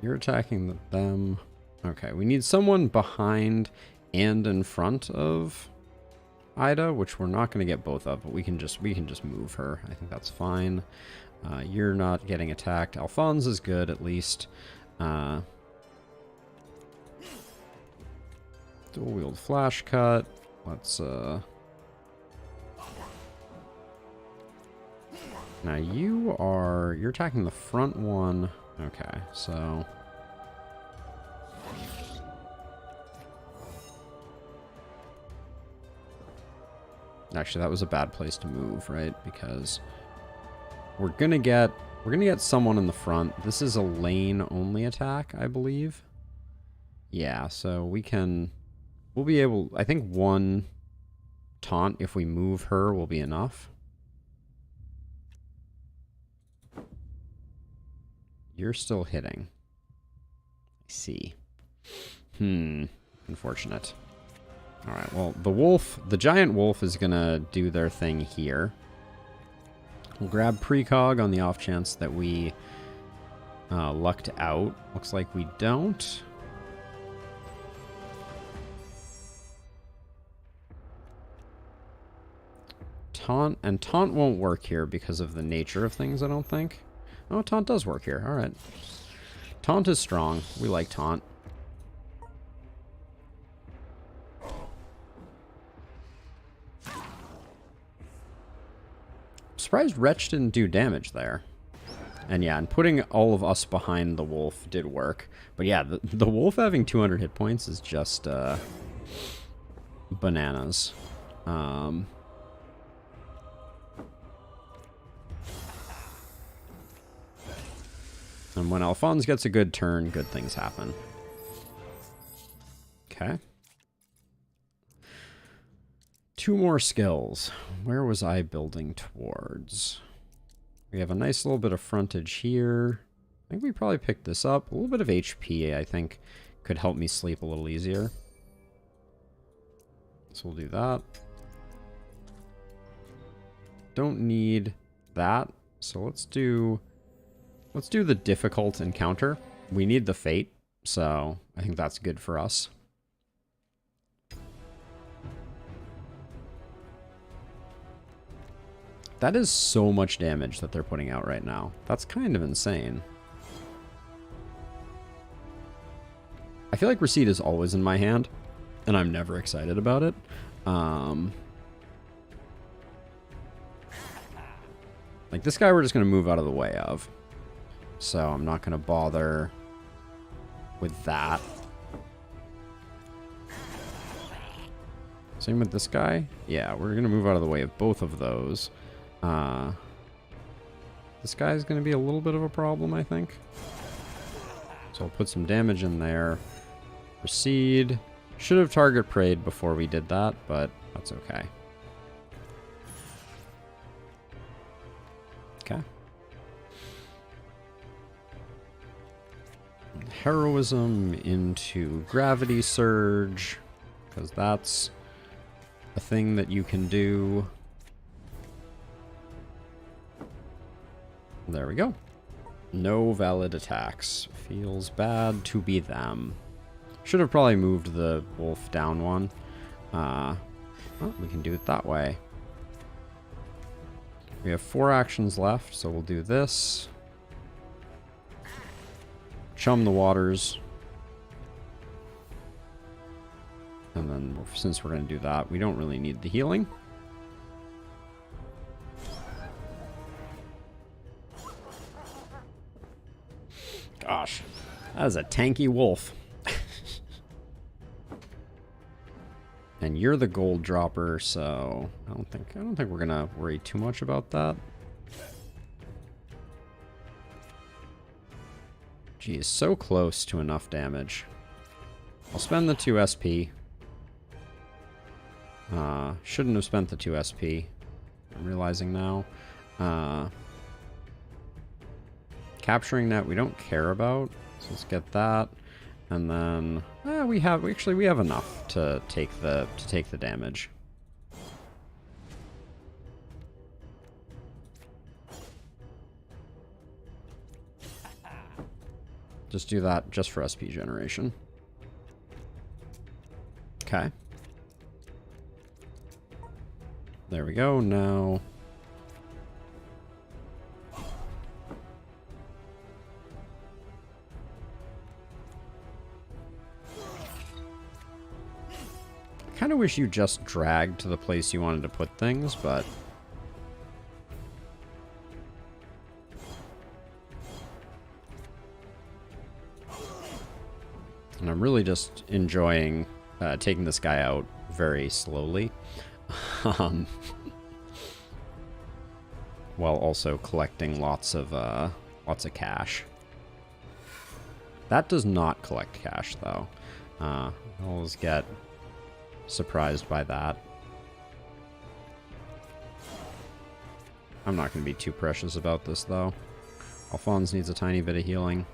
You're attacking them. Okay, we need someone behind and in front of Ida, which we're not going to get both of, but we can just move her. I think that's fine. You're not getting attacked. Alphonse is good, at least. Dual wield flash cut. Let's now you're attacking the front one. Okay, so actually that was a bad place to move, right? Because we're gonna get someone in the front. This is a lane only attack, I believe. Yeah, so we'll be able, I think one taunt if we move her will be enough. You're still hitting. I see. Unfortunate. All right, well, the giant wolf is gonna do their thing here. We'll grab precog on the off chance that we lucked out. Looks like we don't. Taunt, and taunt won't work here because of the nature of things, I don't think. Oh, taunt does work here. All right. Taunt is strong. We like taunt. Surprised Wretch didn't do damage there. And yeah, and putting all of us behind the wolf did work. But yeah, the wolf having 200 hit points is just bananas. And when Alphonse gets a good turn, good things happen. Okay. 2 more skills. Where was I building towards? We have a nice little bit of frontage here. I think we probably picked this up. A little bit of HP, I think, could help me sleep a little easier. So we'll do that. Don't need that. So let's do the difficult encounter. We need the fate, so I think that's good for us. That is so much damage that they're putting out right now. That's kind of insane. I feel like Receipt is always in my hand, and I'm never excited about it. Like this guy we're just going to move out of the way of. So I'm not going to bother with that. Same with this guy. Yeah, we're going to move out of the way of both of those. This guy's going to be a little bit of a problem, I think. So I'll put some damage in there. Proceed. Should have target prayed before we did that, but that's okay. Okay. Heroism into Gravity Surge, because that's a thing that you can do. There we go. No valid attacks. Feels bad to be them. Should have probably moved the wolf down one. Well, we can do it that way. We have 4 actions left, so we'll do this. Chum the waters. And then, since we're going to do that, we don't really need the healing. Gosh, that is a tanky wolf. And you're the gold dropper, so I don't think we're gonna worry too much about that. Geez, so close to enough damage. I'll spend the 2 SP. Shouldn't have spent the 2 SP. I'm realizing now. Capturing that we don't care about, so let's get that, and then we have enough to take the damage. Just do that just for SP generation. Okay. There we go. Now... I kind of wish you just dragged to the place you wanted to put things, but... And I'm really just enjoying taking this guy out very slowly. While also collecting lots of cash. That does not collect cash, though. I always get surprised by that. I'm not going to be too precious about this, though. Alphonse needs a tiny bit of healing.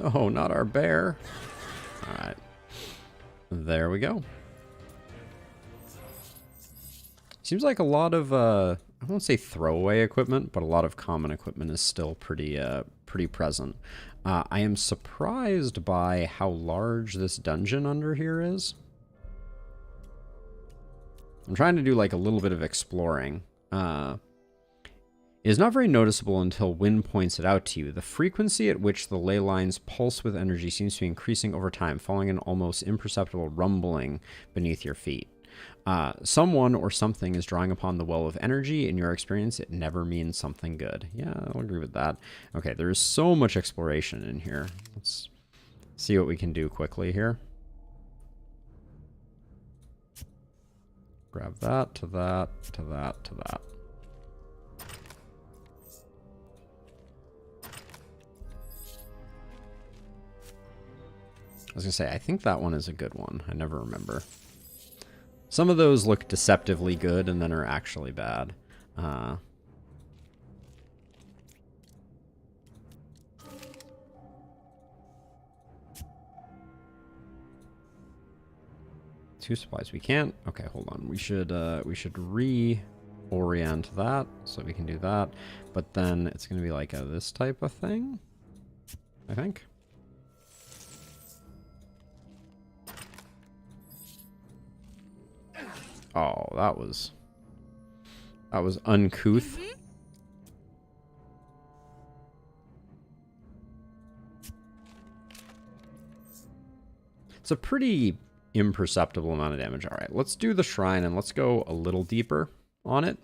Oh, not our bear. Alright. There we go. Seems like a lot of, I won't say throwaway equipment, but a lot of common equipment is still pretty present. I am surprised by how large this dungeon under here is. I'm trying to do like a little bit of exploring. It is not very noticeable until Wind points it out to you. The frequency at which the ley lines pulse with energy seems to be increasing over time, following an almost imperceptible rumbling beneath your feet. Someone or something is drawing upon the well of energy. In your experience, it never means something good. Yeah, I'll agree with that. Okay, there is so much exploration in here. Let's see what we can do quickly here. Grab that, to that, to that, to that. I was going to say, I think that one is a good one. I never remember. Some of those look deceptively good and then are actually bad. Two supplies. We can't. Okay, hold on. We should reorient that so we can do that. But then it's going to be like this type of thing, I think. Oh, that was uncouth. It's a pretty imperceptible amount of damage. All right, let's do the shrine and let's go a little deeper on it.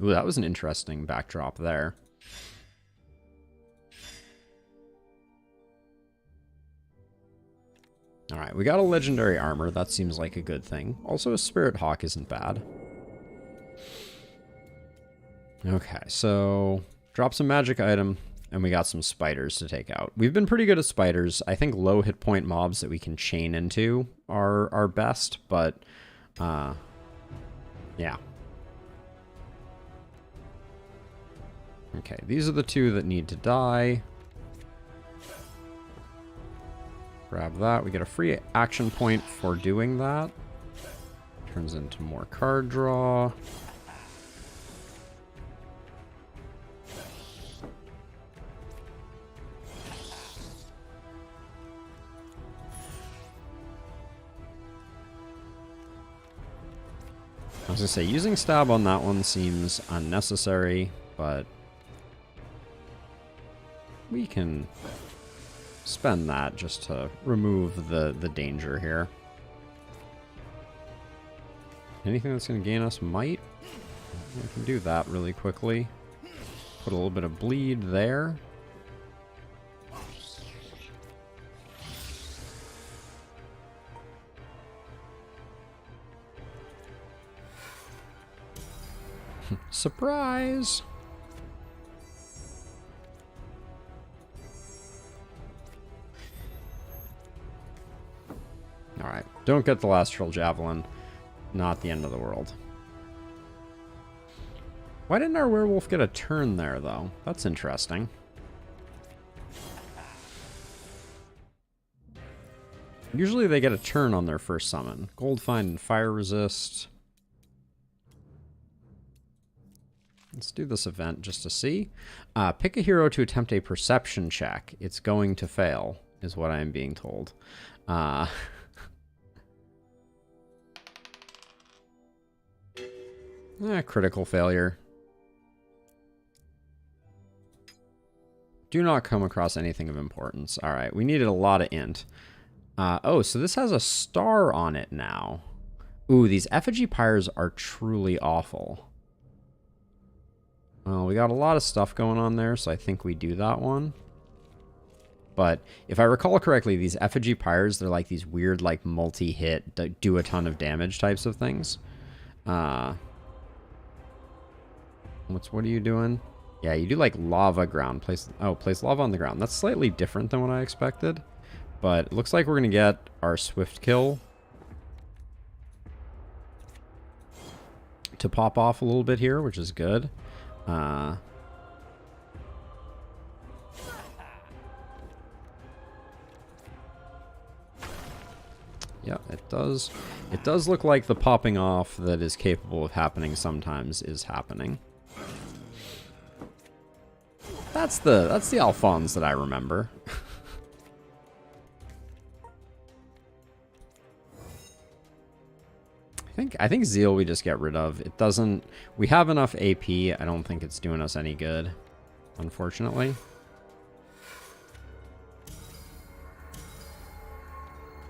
Ooh, that was an interesting backdrop there. Alright, we got a legendary armor. That seems like a good thing. Also, a spirit hawk isn't bad. Okay, so drop some magic item, and we got some spiders to take out. We've been pretty good at spiders. I think low hit point mobs that we can chain into are best, but yeah. Okay, these are the two that need to die. Grab that. We get a free action point for doing that. Turns into more card draw. I was going to say, using stab on that one seems unnecessary, but we can spend that just to remove the danger here. Anything that's going to gain us might. We can do that really quickly. Put a little bit of bleed there. Surprise! Alright, don't get the Lastral Javelin. Not the end of the world. Why didn't our werewolf get a turn there, though? That's interesting. Usually they get a turn on their first summon. Gold Find and Fire Resist. Let's do this event just to see. Pick a hero to attempt a perception check. It's going to fail, is what I am being told. Critical failure. Do not come across anything of importance. All right, we needed a lot of int. Oh, so this has a star on it now. Ooh, these effigy pyres are truly awful. Well, we got a lot of stuff going on there, so I think we do that one. But if I recall correctly, these effigy pyres, they're like these weird, like, multi-hit, do a ton of damage types of things. What are you doing? Yeah, you do like lava ground. Place lava on the ground. That's slightly different than what I expected. But it looks like we're going to get our swift kill to pop off a little bit here, which is good. Yeah, it does. It does look like the popping off that is capable of happening sometimes is happening. That's the Alphonse that I remember. I think Zeal we just get rid of. It doesn't... We have enough AP. I don't think it's doing us any good, unfortunately.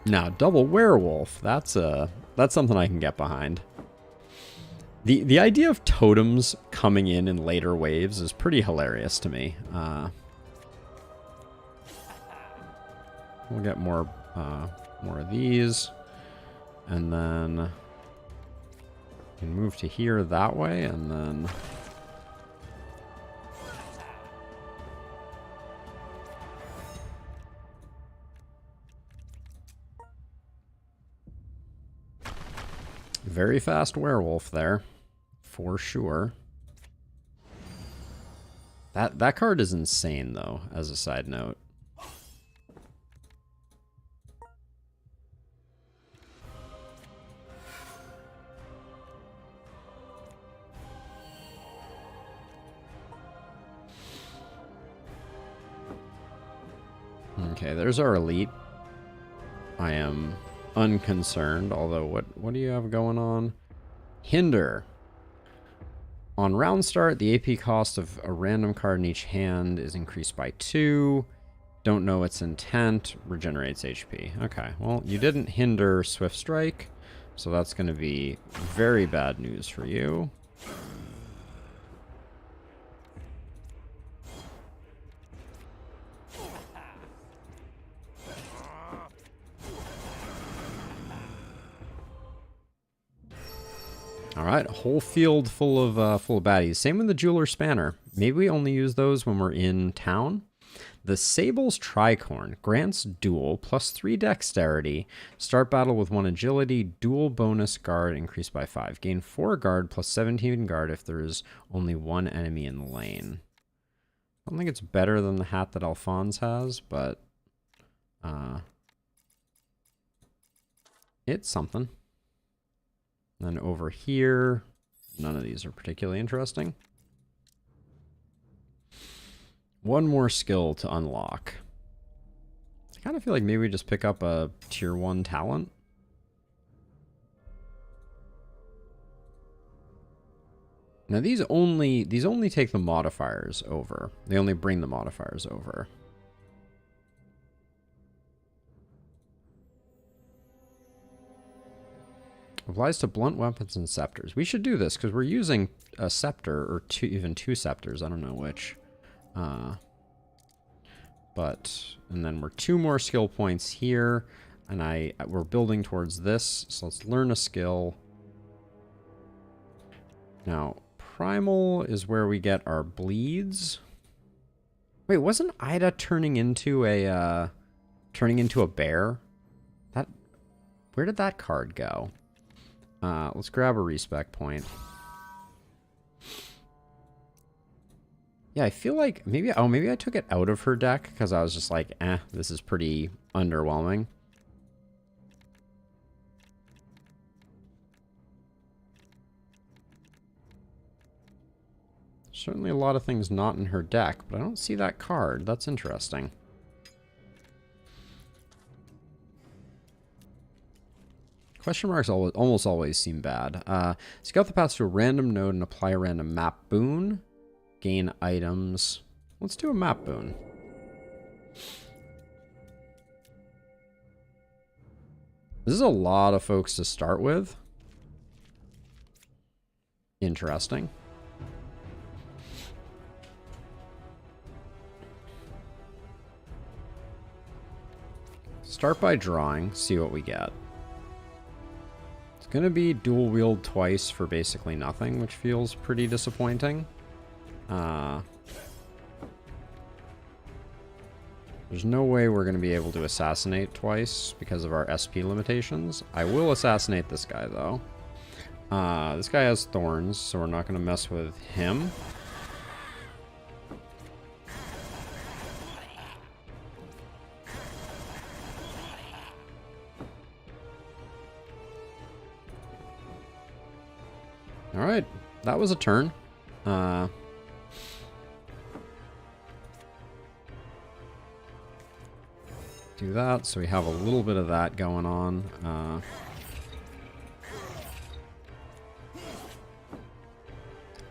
Now, double werewolf. That's something I can get behind. The idea of totems coming in later waves is pretty hilarious to me. We'll get more of these, and then we can move to here that way, and then very fast werewolf there, for sure. That card is insane, though, as a side note. Okay, there's our elite. I am unconcerned, although what do you have going on? Hinder. On round start, the AP cost of a random card in each hand is increased by 2. Don't know its intent. Regenerates HP. Okay, well, you didn't hinder Swift Strike, so that's going to be very bad news for you. All right, a whole field full of baddies. Same with the Jeweler Spanner. Maybe we only use those when we're in town. The Sable's Tricorn grants duel plus 3 dexterity. Start battle with 1 agility. Dual bonus guard increased by 5. Gain 4 guard plus 17 guard if there is only 1 enemy in the lane. I don't think it's better than the hat that Alphonse has, but it's something. Then over here, none of these are particularly interesting. One more skill to unlock. I kind of feel like maybe we just pick up a tier 1 talent. Now these only take the modifiers over. They only bring the modifiers over. Applies to blunt weapons and scepters. We should do this because we're using a scepter or even two scepters. I don't know which. And then we're 2 more skill points here, and we're building towards this. So let's learn a skill. Now, primal is where we get our bleeds. Wait, wasn't Ida turning into a bear? Where did that card go? Let's grab a respec point. Yeah, I feel like maybe I took it out of her deck because I was just like, this is pretty underwhelming. Certainly a lot of things not in her deck, but I don't see that card. That's interesting. Question marks almost always seem bad. Scout the path to a random node and apply a random map boon. Gain items. Let's do a map boon. This is a lot of folks to start with. Interesting. Start by drawing, see what we get. It's going to be dual wield twice for basically nothing, which feels pretty disappointing. There's no way we're going to be able to assassinate twice because of our SP limitations. I will assassinate this guy, though. This guy has thorns, so we're not going to mess with him. Alright, that was a turn. Do that, so we have a little bit of that going on.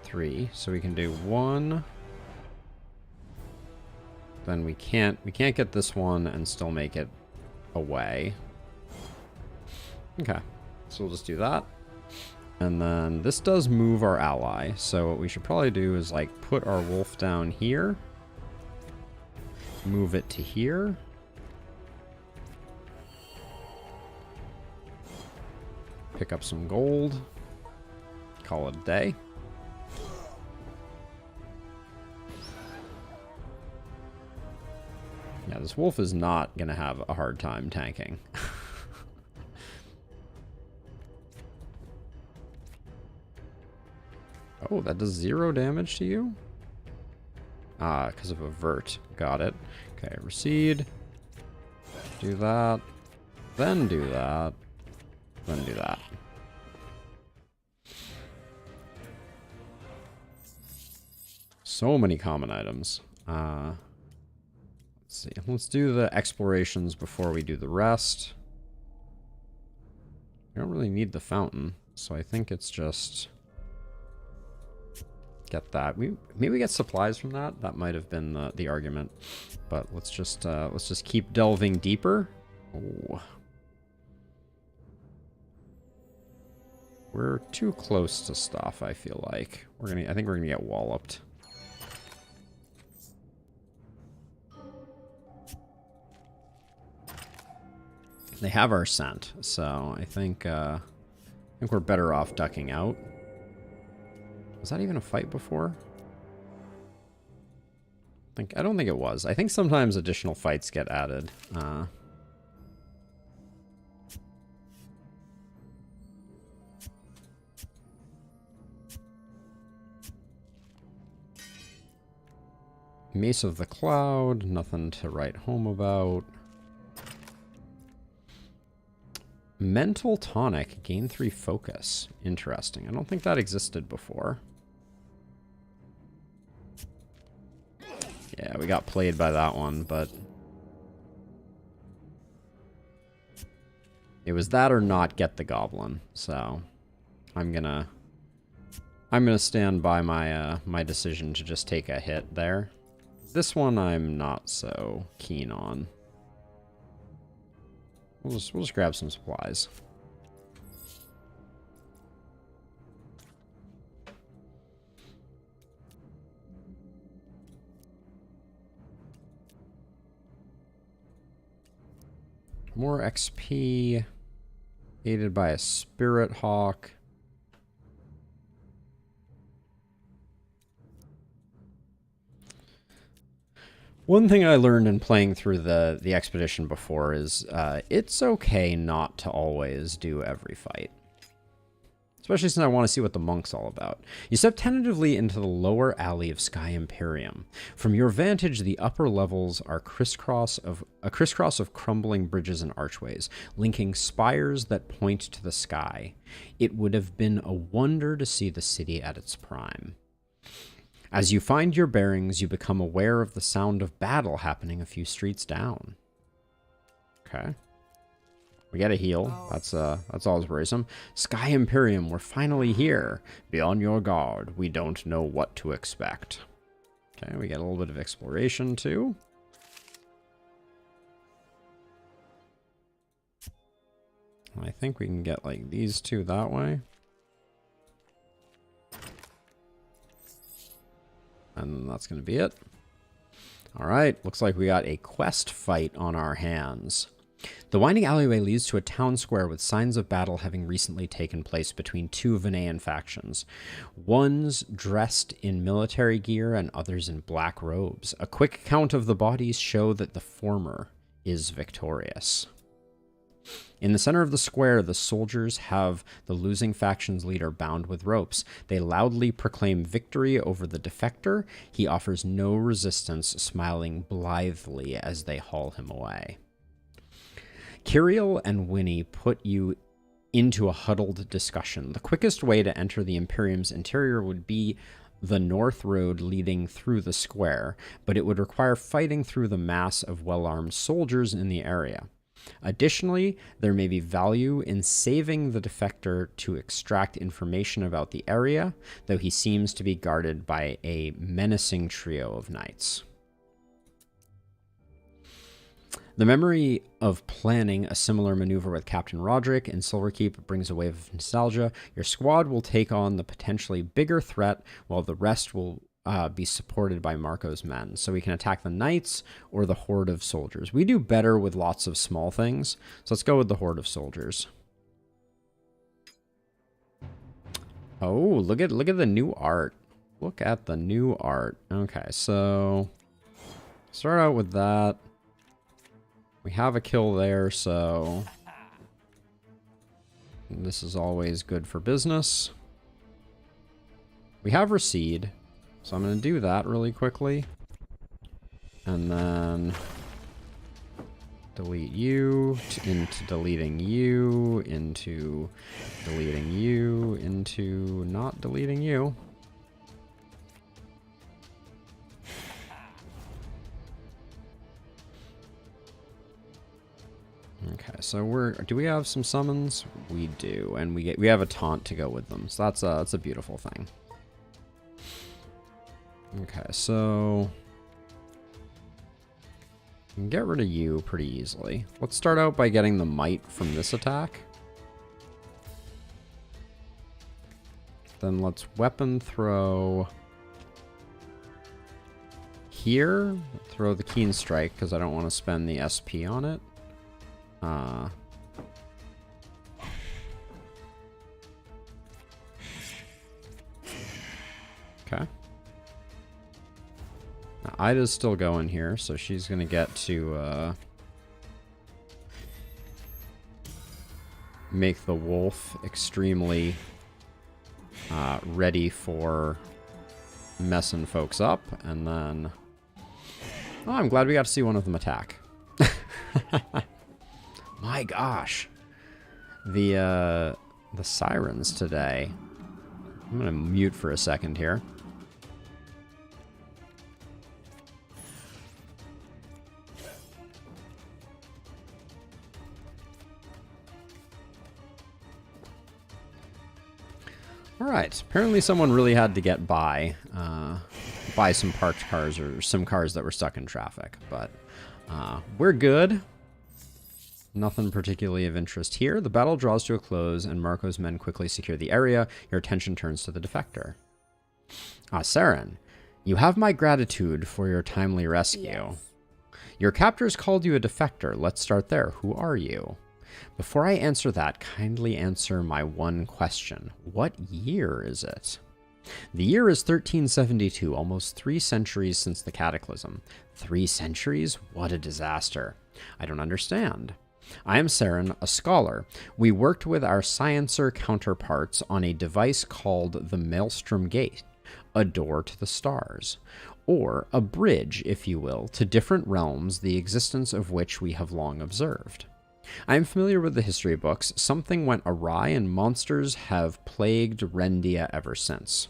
3, so we can do 1. Then we can't get this one and still make it away. Okay, so we'll just do that. And then this does move our ally, so what we should probably do is like put our wolf down here. Move it to here. Pick up some gold. Call it a day. Yeah, this wolf is not going to have a hard time tanking. Oh, that does 0 damage to you? Ah, because of avert. Got it. Okay, recede. Do that. Then do that. Then do that. So many common items. Let's see. Let's do the explorations before we do the rest. We don't really need the fountain, so I think it's just get that. Maybe we get supplies from that. That might have been the argument, but let's just keep delving deeper. Oh. We're too close to stuff, I feel like. I think we're gonna get walloped. They have our scent, so I think we're better off ducking out. Was that even a fight before? I don't think it was. I think sometimes additional fights get added. Mace of the Cloud, nothing to write home about. Mental Tonic, gain 3 focus. Interesting. I don't think that existed before. Yeah, we got played by that one, but it was that or not get the goblin. So I'm gonna stand by my my decision to just take a hit there. This one I'm not so keen on. We'll just grab some supplies. More XP, aided by a Spirit Hawk. One thing I learned in playing through the expedition before is it's okay not to always do every fight. Especially since I want to see what the monk's all about. You step tentatively into the lower alley of Sky Imperium. From your vantage, the upper levels are a crisscross of crumbling bridges and archways, linking spires that point to the sky. It would have been a wonder to see the city at its prime. As you find your bearings, you become aware of the sound of battle happening a few streets down. Okay. We get a heal. That's always worrisome. Sky Imperium, we're finally here. Be on your guard. We don't know what to expect. Okay, we get a little bit of exploration too. I think we can get like these two that way. And that's going to be it. All right, looks like we got a quest fight on our hands. The winding alleyway leads to a town square with signs of battle having recently taken place between two Venean factions. One's dressed in military gear and others in black robes. A quick count of the bodies show that the former is victorious. In the center of the square, the soldiers have the losing faction's leader bound with ropes. They loudly proclaim victory over the defector. He offers no resistance, smiling blithely as they haul him away. Kiriel and Winnie put you into a huddled discussion. The quickest way to enter the Imperium's interior would be the north road leading through the square, but it would require fighting through the mass of well-armed soldiers in the area. Additionally, there may be value in saving the defector to extract information about the area, though he seems to be guarded by a menacing trio of knights. The memory of planning a similar maneuver with Captain Roderick in Silverkeep brings a wave of nostalgia. Your squad will take on the potentially bigger threat, while the rest will be supported by Marco's men. So we can attack the knights or the horde of soldiers. We do better with lots of small things, so let's go with the horde of soldiers. Oh, look at the new art. Look at the new art. Okay, so start out with that. We have a kill there, so this is always good for business. We have Recede, so I'm going to do that really quickly. And then delete you, into deleting you, into deleting you, into not deleting you. Okay, so do we have some summons? We do, and we have a taunt to go with them, so that's a beautiful thing. Okay, so we can get rid of you pretty easily. Let's start out by getting the might from this attack. Then let's weapon throw here. Throw the Keen Strike because I don't want to spend the SP on it. Okay. Now, Ida's still going here, so she's going to get to make the wolf extremely ready for messing folks up, and then... Oh, I'm glad we got to see one of them attack. My gosh. The sirens today. I'm gonna mute for a second here. Alright, apparently someone really had to get by some parked cars or some cars that were stuck in traffic, but we're good. Nothing particularly of interest here. The battle draws to a close, and Marco's men quickly secure the area. Your attention turns to the defector. Saren, you have my gratitude for your timely rescue. Yes. Your captors called you a defector. Let's start there. Who are you? Before I answer that, kindly answer my one question. What year is it? The year is 1372, almost 3 centuries since the Cataclysm. 3 centuries? What a disaster. I don't understand. I am Saren, a scholar. We worked with our sciencer counterparts on a device called the Maelstrom Gate, a door to the stars, or a bridge, if you will, to different realms, the existence of which we have long observed. I am familiar with the history books. Something went awry and monsters have plagued Rendia ever since.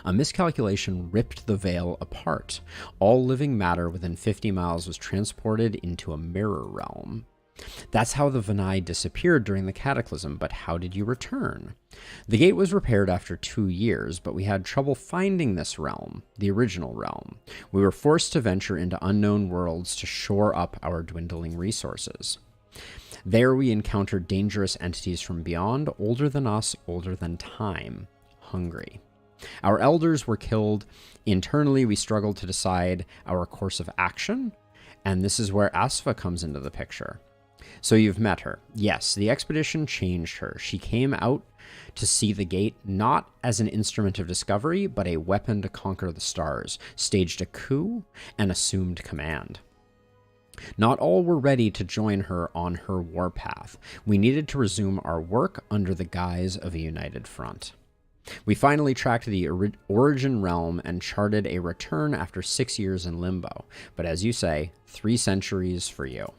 A miscalculation ripped the veil apart. All living matter within 50 miles was transported into a mirror realm. That's how the Vanai disappeared during the cataclysm, but how did you return? The gate was repaired after 2 years, but we had trouble finding this realm, the original realm. We were forced to venture into unknown worlds to shore up our dwindling resources. There we encountered dangerous entities from beyond, older than us, older than time, hungry. Our elders were killed. Internally, we struggled to decide our course of action, and this is where Asva comes into the picture. So you've met her. Yes, the expedition changed her. She came out to see the gate not as an instrument of discovery, but a weapon to conquer the stars, staged a coup, and assumed command. Not all were ready to join her on her warpath. We needed to resume our work under the guise of a united front. We finally tracked the origin realm and charted a return after 6 years in limbo. But as you say, 3 centuries for you.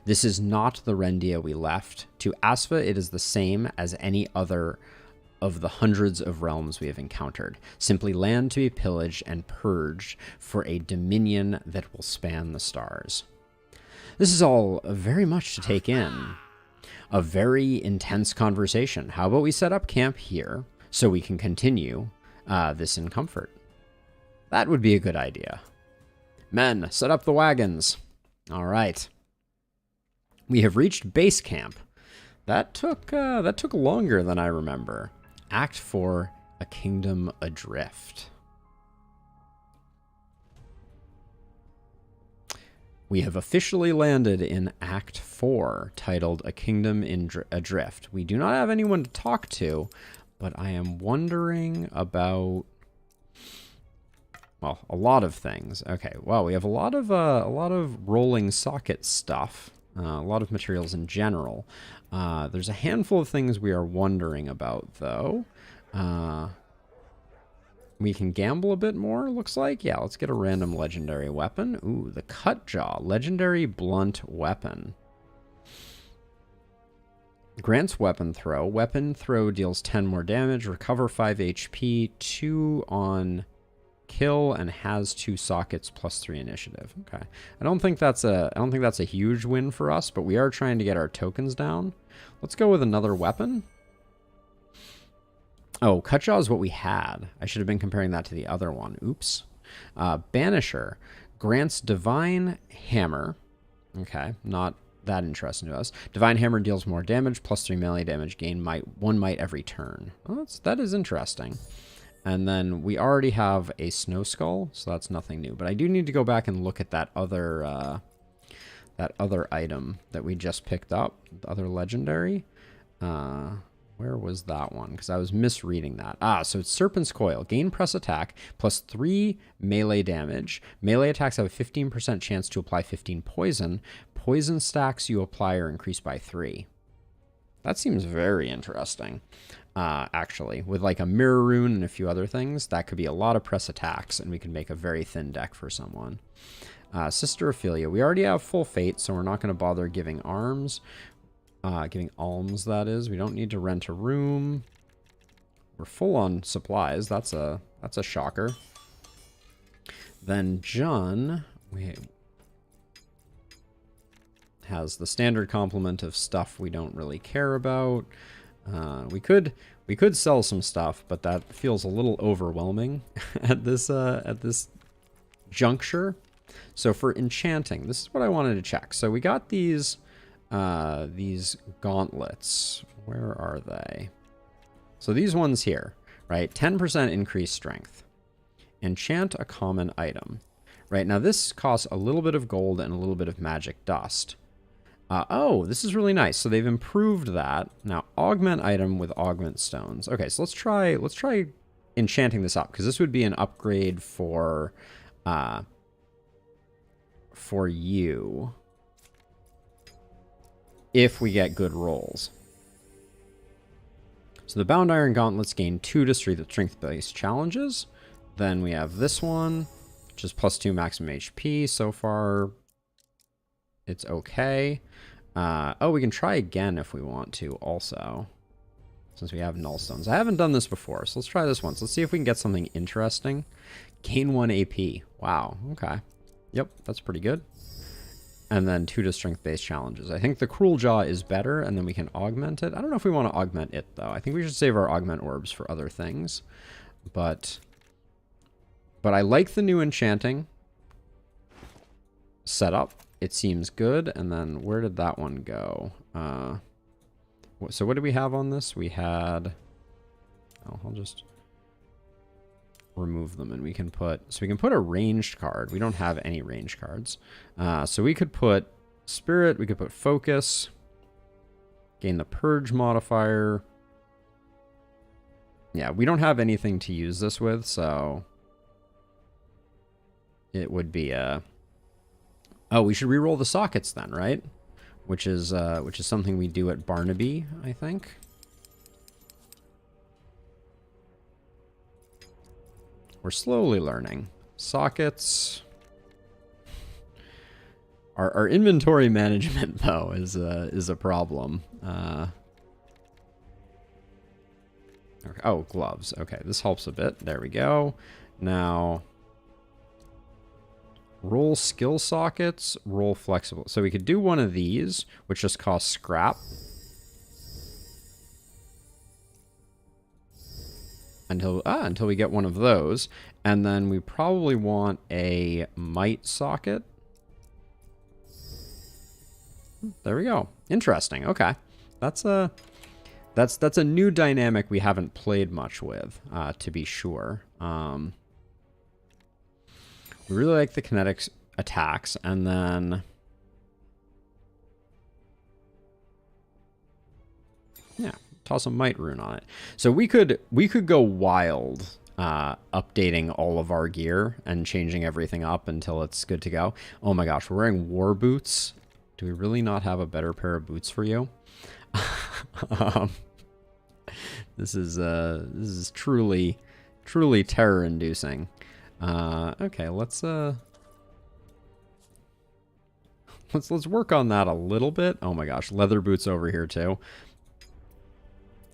This is not the Rendia we left. To Asva, it is the same as any other of the hundreds of realms we have encountered. Simply land to be pillaged and purged for a dominion that will span the stars. This is all very much to take in. A very intense conversation. How about we set up camp here so we can continue this in comfort? That would be a good idea. Men, set up the wagons. All right. We have reached base camp. That took longer than I remember. Act 4, A Kingdom Adrift. We have officially landed in Act 4, titled A Kingdom Adrift. We do not have anyone to talk to, but I am wondering about, well, a lot of things. Okay, well, we have a lot of rolling socket stuff. A lot of materials in general. There's a handful of things we are wondering about, though. We can gamble a bit more, looks like. Yeah, let's get a random legendary weapon. Ooh, the Cut Jaw. Legendary blunt weapon. Grants weapon throw. Weapon throw deals 10 more damage. Recover 5 HP. 2 on kill, and has 2 sockets plus 3 initiative. Okay. I don't think that's a huge win for us, but we are trying to get our tokens down. Let's go with another weapon. Oh, Cutjaw is what we had. I should have been comparing that to the other one. Oops. Banisher grants Divine Hammer. Okay, not that interesting to us. Divine Hammer deals more damage, plus 3 melee damage, gain one might every turn. Well, that is interesting. And then we already have a Snow Skull, so that's nothing new. But I do need to go back and look at that other item that we just picked up, the other legendary. Where was that one? Because I was misreading that. So it's Serpent's Coil. Gain press attack plus 3 melee damage. Melee attacks have a 15% chance to apply 15 poison. Poison stacks you apply are increased by 3. That seems very interesting. Actually, with like a mirror rune and a few other things, that could be a lot of press attacks, and we can make a very thin deck for someone. Sister Ophelia, we already have full fate, so we're not going to bother giving alms, that is. We don't need to rent a room. We're full on supplies. That's a shocker. Then John, has the standard complement of stuff we don't really care about. We could sell some stuff, but that feels a little overwhelming at this juncture. So for enchanting, this is what I wanted to check. So we got these gauntlets. Where are they? So these ones here, right? 10% increased strength. Enchant a common item. Right, now this costs a little bit of gold and a little bit of magic dust. Oh, this is really nice. So they've improved that. Now augment item with augment stones. Okay, so let's try enchanting this up, because this would be an upgrade for you if we get good rolls. So the bound iron gauntlets gain 2 to strength-based challenges. Then we have this one, which is plus 2 maximum HP. So far, it's okay. Oh, we can try again if we want to also. since we have null stones. I haven't done this before, so let's try this once. Let's see if we can get something interesting. Gain 1 AP. Wow, okay. Yep, that's pretty good. And then 2 to strength-based challenges. I think the Cruel Jaw is better, and then we can augment it. I don't know if we want to augment it, though. I think we should save our augment orbs for other things. But I like the new enchanting setup. It seems good. And then where did that one go? So what did we have on this? We had... Oh, I'll just remove them, and we can put... So we can put a ranged card. We don't have any ranged cards. So we could put Spirit. We could put Focus. Gain the Purge modifier. Yeah, we don't have anything to use this with, so... It would be a... Oh, we should reroll the sockets then, right? Which is something we do at Barnaby, I think. We're slowly learning. Sockets. Our inventory management, though, is a problem. Okay. Oh, gloves. Okay, this helps a bit. There we go. Now, roll skill sockets, roll flexible. So we could do one of these, which just costs scrap. Until we get one of those. And then we probably want a might socket. There we go. Interesting. Okay. That's a new dynamic we haven't played much with, to be sure. We really like the kinetics attacks, and then... Yeah, toss a might rune on it. So we could go wild, updating all of our gear and changing everything up until it's good to go. Oh my gosh, we're wearing war boots. Do we really not have a better pair of boots for you? This is truly terror-inducing. Okay, let's work on that a little bit. Oh my gosh, leather boots over here too.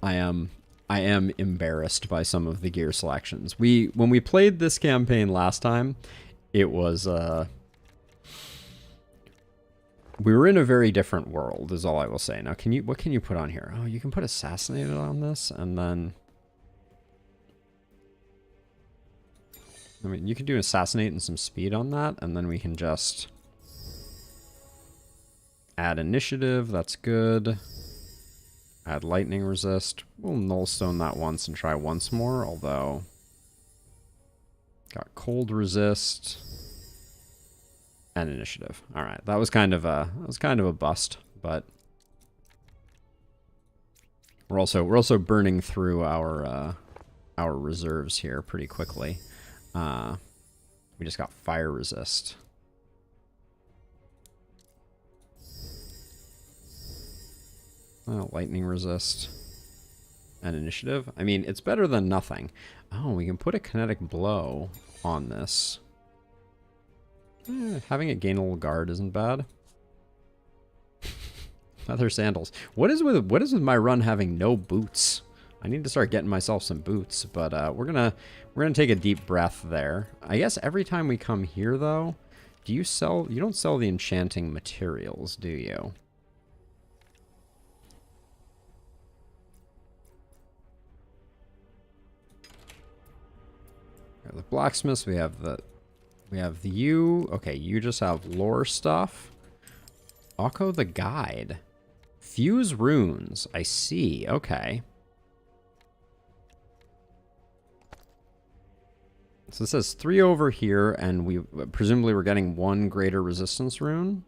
I am embarrassed by some of the gear selections. When we played this campaign last time, it was we were in a very different world, is all I will say. Now, what can you put on here? Oh, you can put Assassinated on this, and then... I mean, you can do Assassinate and some speed on that, and then we can just... Add Initiative, that's good. Add Lightning Resist. We'll Nullstone that once and try once more, although... Got Cold Resist... and Initiative. All right, that was kind of a bust, but we're also burning through our reserves here pretty quickly. We just got Fire Resist. Lightning Resist and Initiative. I mean, it's better than nothing. Oh, we can put a Kinetic Blow on this. Having it gain a little guard isn't bad. Leather sandals. What is with my run having no boots? I need to start getting myself some boots, but we're gonna take a deep breath there. I guess every time we come here though, you don't sell the enchanting materials, do you? The blacksmiths, we have you. Okay, you just have lore stuff. Akko the Guide. Fuse runes. I see. Okay. So this says 3 over here, and presumably we're getting 1 greater resistance rune.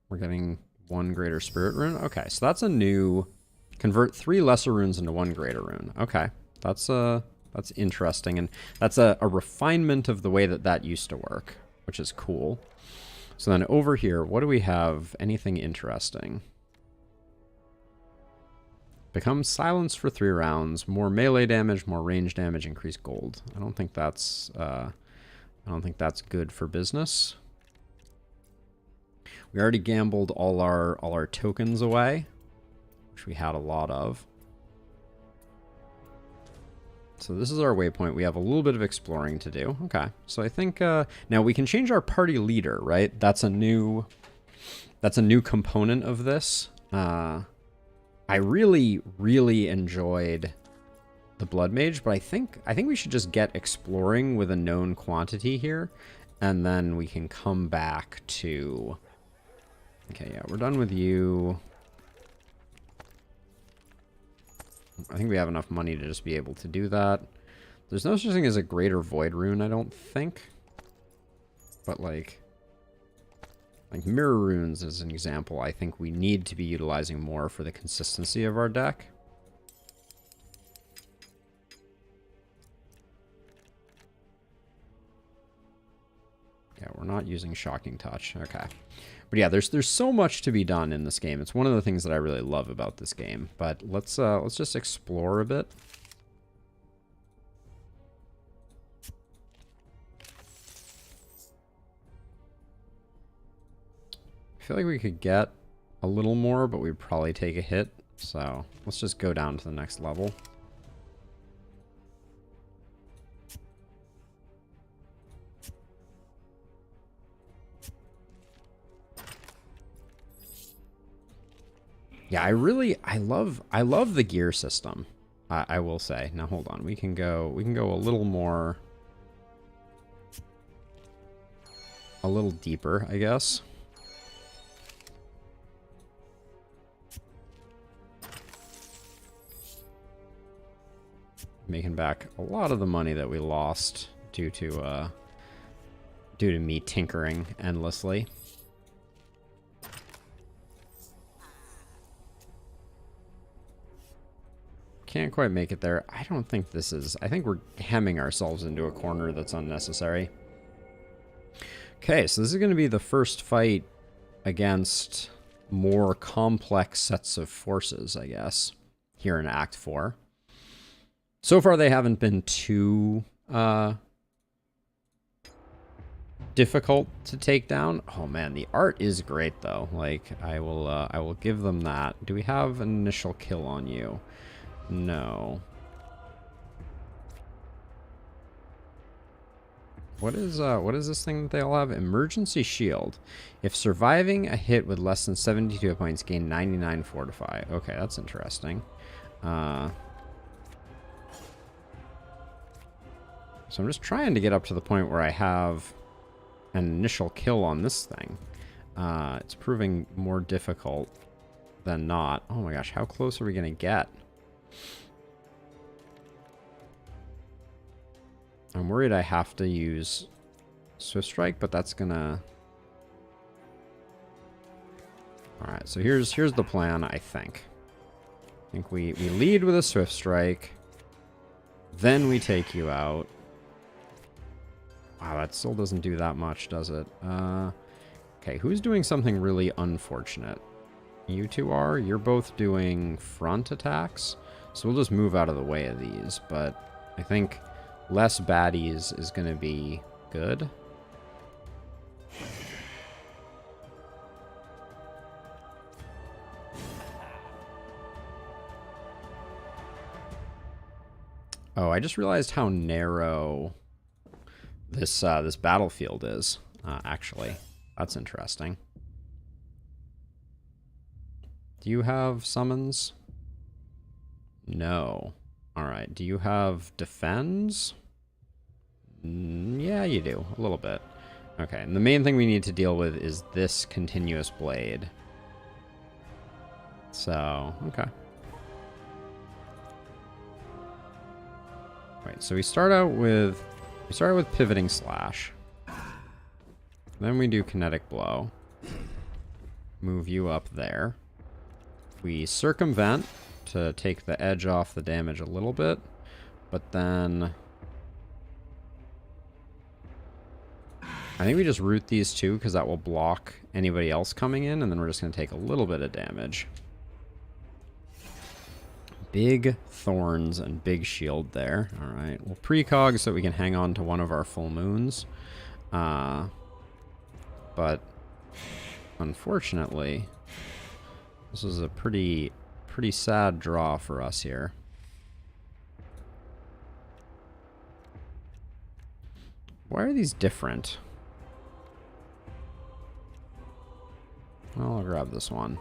We're getting 1 greater spirit rune. Okay, so that's a new... Convert 3 lesser runes into 1 greater rune. Okay, that's interesting, and that's a refinement of the way that used to work, which is cool. So then over here, what do we have? Anything interesting? Become silenced for 3 rounds. More melee damage, more range damage, increase gold. I don't think that's good for business. We already gambled all our tokens away, which we had a lot of. So this is our waypoint. We have a little bit of exploring to do. Okay, so I think now we can change our party leader, right? That's a new component of this. I really enjoyed the Blood Mage, but I think we should just get exploring with a known quantity here, and then we can come back to. Okay, yeah, we're done with you. I think we have enough money to just be able to do that. There's no such thing as a greater void rune, I don't think. But like mirror runes as an example, I think we need to be utilizing more for the consistency of our deck. Yeah, we're not using Shocking Touch. Okay. But yeah, there's so much to be done in this game. It's one of the things that I really love about this game. But let's just explore a bit. I feel like we could get a little more, but we'd probably take a hit. So let's just go down to the next level. Yeah, I love the gear system. I will say. Now hold on, we can go a little more, a little deeper, I guess. Making back a lot of the money that we lost due to me tinkering endlessly. Can't quite make it there. I don't think this is. I think we're hemming ourselves into a corner that's unnecessary. Okay, so this is going to be the first fight against more complex sets of forces, I guess, here in Act 4. So far, they haven't been too difficult to take down. Oh man, the art is great though. Like, I will give them that. Do we have an initial kill on you? No. What is this thing that they all have? Emergency shield. If surviving a hit with less than 72 hit points, gain 99 fortify. Okay, that's interesting. So I'm just trying to get up to the point where I have an initial kill on this thing. It's proving more difficult than not. Oh my gosh, how close are we gonna get? I'm worried I have to use Swift Strike, but that's gonna... Alright, so here's the plan, I think. I think we lead with a Swift Strike, then we take you out. Wow, that still doesn't do that much, does it? Okay, who's doing something really unfortunate? You two are? You're both doing front attacks? So we'll just move out of the way of these, but I think less baddies is going to be good. Oh, I just realized how narrow this this battlefield is, actually. That's interesting. Do you have summons? No. Alright, do you have defends? Yeah, you do. A little bit. Okay, and the main thing we need to deal with is this continuous blade. So, okay. Right, so we start out with pivoting slash. Then we do kinetic blow. Move you up there. We circumvent to take the edge off the damage a little bit, but then I think we just root these two because that will block anybody else coming in, and then we're just going to take a little bit of damage. Big thorns and big shield there. All right, we'll precog so we can hang on to one of our full moons. But unfortunately, this is a pretty sad draw for us here. Why are these different? Well, I'll grab this one.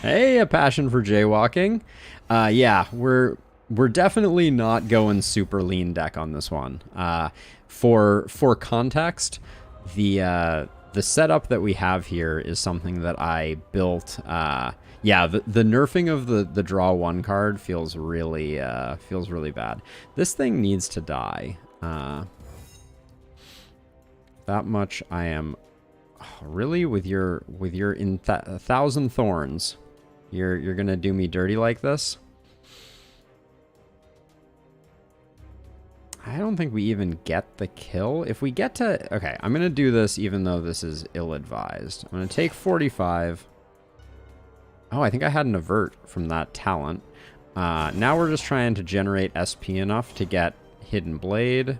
Hey, a passion for jaywalking. Yeah, we're definitely not going super lean deck on this one. For context, the setup that we have here is something that I built. Yeah, the nerfing of the draw one card feels really bad. This thing needs to die. That much I am. Oh, really, with your 1,000 thorns, you're gonna do me dirty like this? I don't think we even get the kill. If we get to... Okay, I'm going to do this even though this is ill-advised. I'm going to take 45. Oh, I think I had an avert from that talent. Now we're just trying to generate SP enough to get Hidden Blade.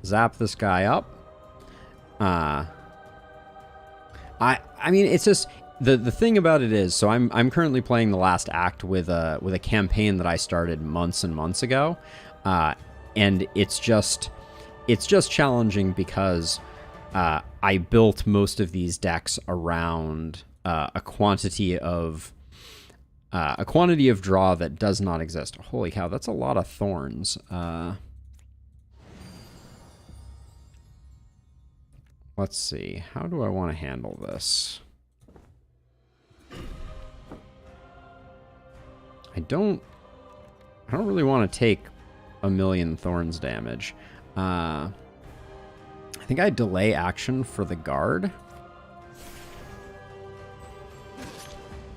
Zap this guy up. I mean, it's just... The thing about it is, so I'm currently playing the last act with a campaign that I started months and months ago, and it's just challenging because I built most of these decks around a quantity of draw that does not exist. Holy cow, that's a lot of thorns. Let's see, how do I want to handle this? I don't really want to take 1,000,000 thorns damage. I think I delay action for the guard.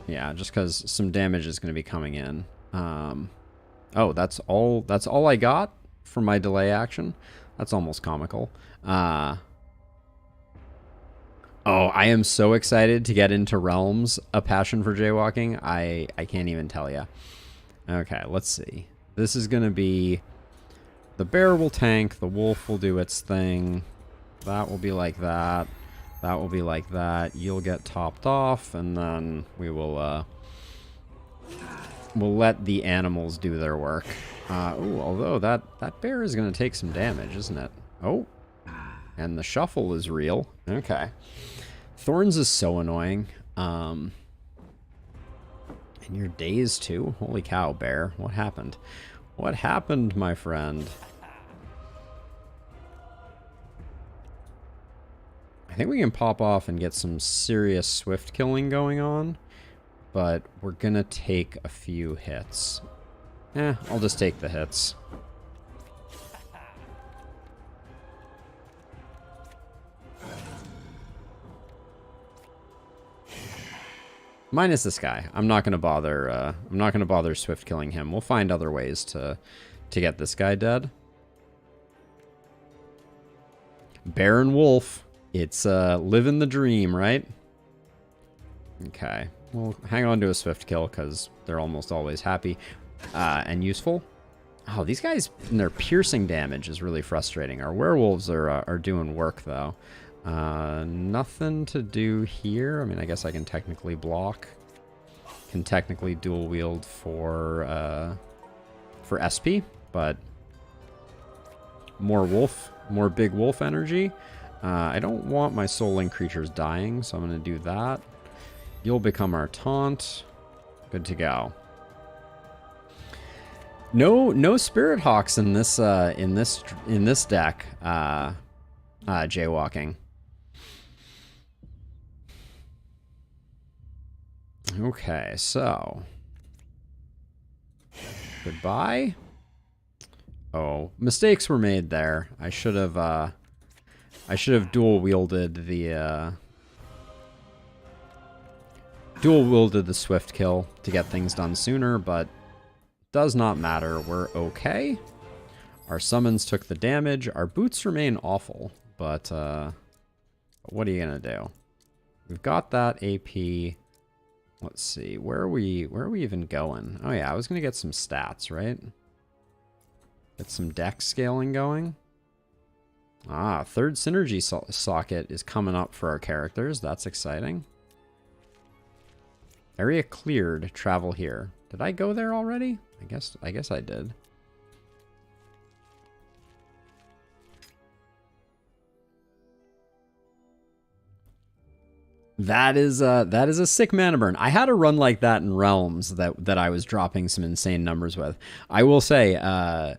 Yeah, just because some damage is going to be coming in. Oh, that's all I got for my delay action. That's almost comical. Oh, I am so excited to get into Realms, a passion for jaywalking. I can't even tell you. Okay, let's see. This is going to be... The bear will tank, the wolf will do its thing. That will be like that. That will be like that. You'll get topped off, and then we will... we'll let the animals do their work. Ooh, although that bear is going to take some damage, isn't it? Oh, and the shuffle is real. Okay. Thorns is so annoying. And your days too? Holy cow, bear. What happened? What happened, my friend? I think we can pop off and get some serious swift killing going on. But we're gonna take a few hits. I'll just take the hits. Minus this guy. I'm not gonna bother. I'm not gonna bother swift killing him. We'll find other ways to get this guy dead. Bear and wolf. It's living the dream, right? Okay. We'll hang on to a swift kill because they're almost always happy and useful. Oh, these guys and their piercing damage is really frustrating. Our werewolves are doing work though. Nothing to do here. I mean, I guess I can technically block. Can technically dual wield for SP, but more wolf, more big wolf energy. I don't want my soul link creatures dying, so I'm going to do that. You'll become our taunt. Good to go. No spirit hawks in this deck. Jaywalking. Okay, so goodbye. Oh, mistakes were made there. I should have dual wielded the swift kill to get things done sooner, but does not matter. We're okay. Our summons took the damage. Our boots remain awful, but what are you gonna do? We've got that AP. Let's see, where are we even going? Oh yeah, I was gonna get some stats, right? Get some deck scaling going. Ah, third synergy socket is coming up for our characters. That's exciting. Area cleared. Travel here. Did I go there already? I guess I did. That is a sick mana burn. I had a run like that in Realms that I was dropping some insane numbers with. I will say,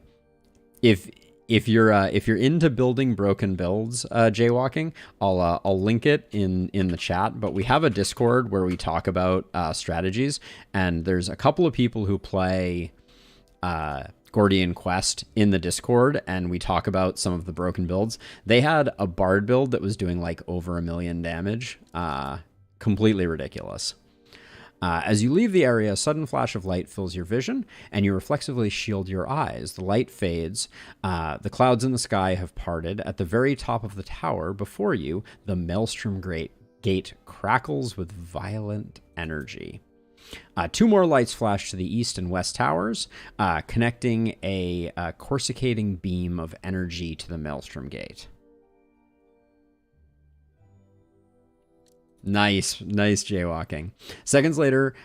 if you're into building broken builds, jaywalking, I'll link it in the chat. But we have a Discord where we talk about strategies, and there's a couple of people who play Gordian Quest in the Discord, and we talk about some of the broken builds. They had a Bard build that was doing like over 1 million damage. Completely ridiculous. As you leave the area, a sudden flash of light fills your vision, and you reflexively shield your eyes. The light fades. The clouds in the sky have parted. At the very top of the tower before you, the Maelstrom Gate crackles with violent energy. 2 more lights flash to the east and west towers, connecting a coruscating beam of energy to the Maelstrom Gate. Nice jaywalking. Seconds later,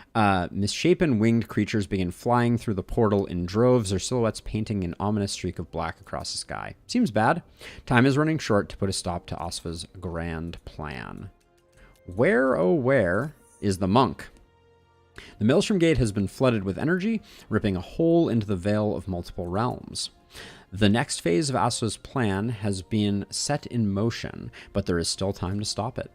misshapen winged creatures begin flying through the portal in droves, their silhouettes painting an ominous streak of black across the sky. Seems bad. Time is running short to put a stop to Osva's grand plan. Where, oh where, is the monk? The Maelstrom Gate has been flooded with energy, ripping a hole into the veil of multiple realms. The next phase of Osva's plan has been set in motion, but there is still time to stop it.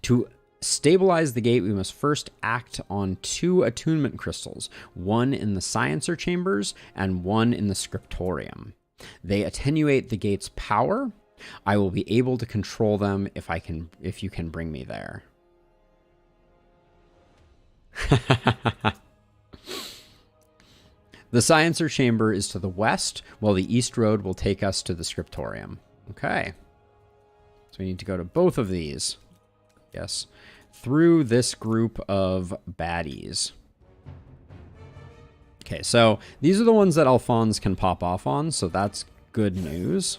To stabilize the gate, we must first act on 2 attunement crystals, one in the Sciencer chambers and one in the Scriptorium. They attenuate the gate's power. I will be able to control them if you can bring me there. The Sciencer chamber is to the west, while the east road will take us to the Scriptorium. Okay. So we need to go to both of these. Yes. Through this group of baddies. Okay, so these are the ones that Alphonse can pop off on, so that's good news.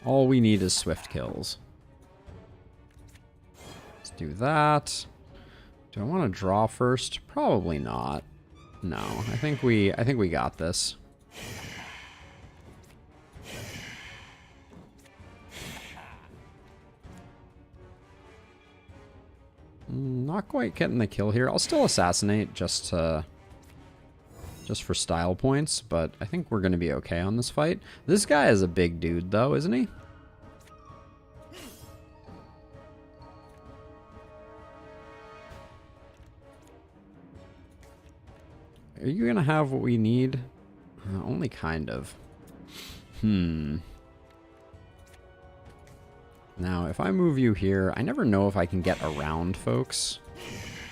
All we need is swift kills. Let's do that. Do I want to draw first? Probably not. No, I think we got this. Not quite getting the kill here. I'll still assassinate just for style points, but I think we're going to be okay on this fight. This guy is a big dude, though, isn't he? Are you going to have what we need? Only kind of. Now, if I move you here, I never know if I can get around folks.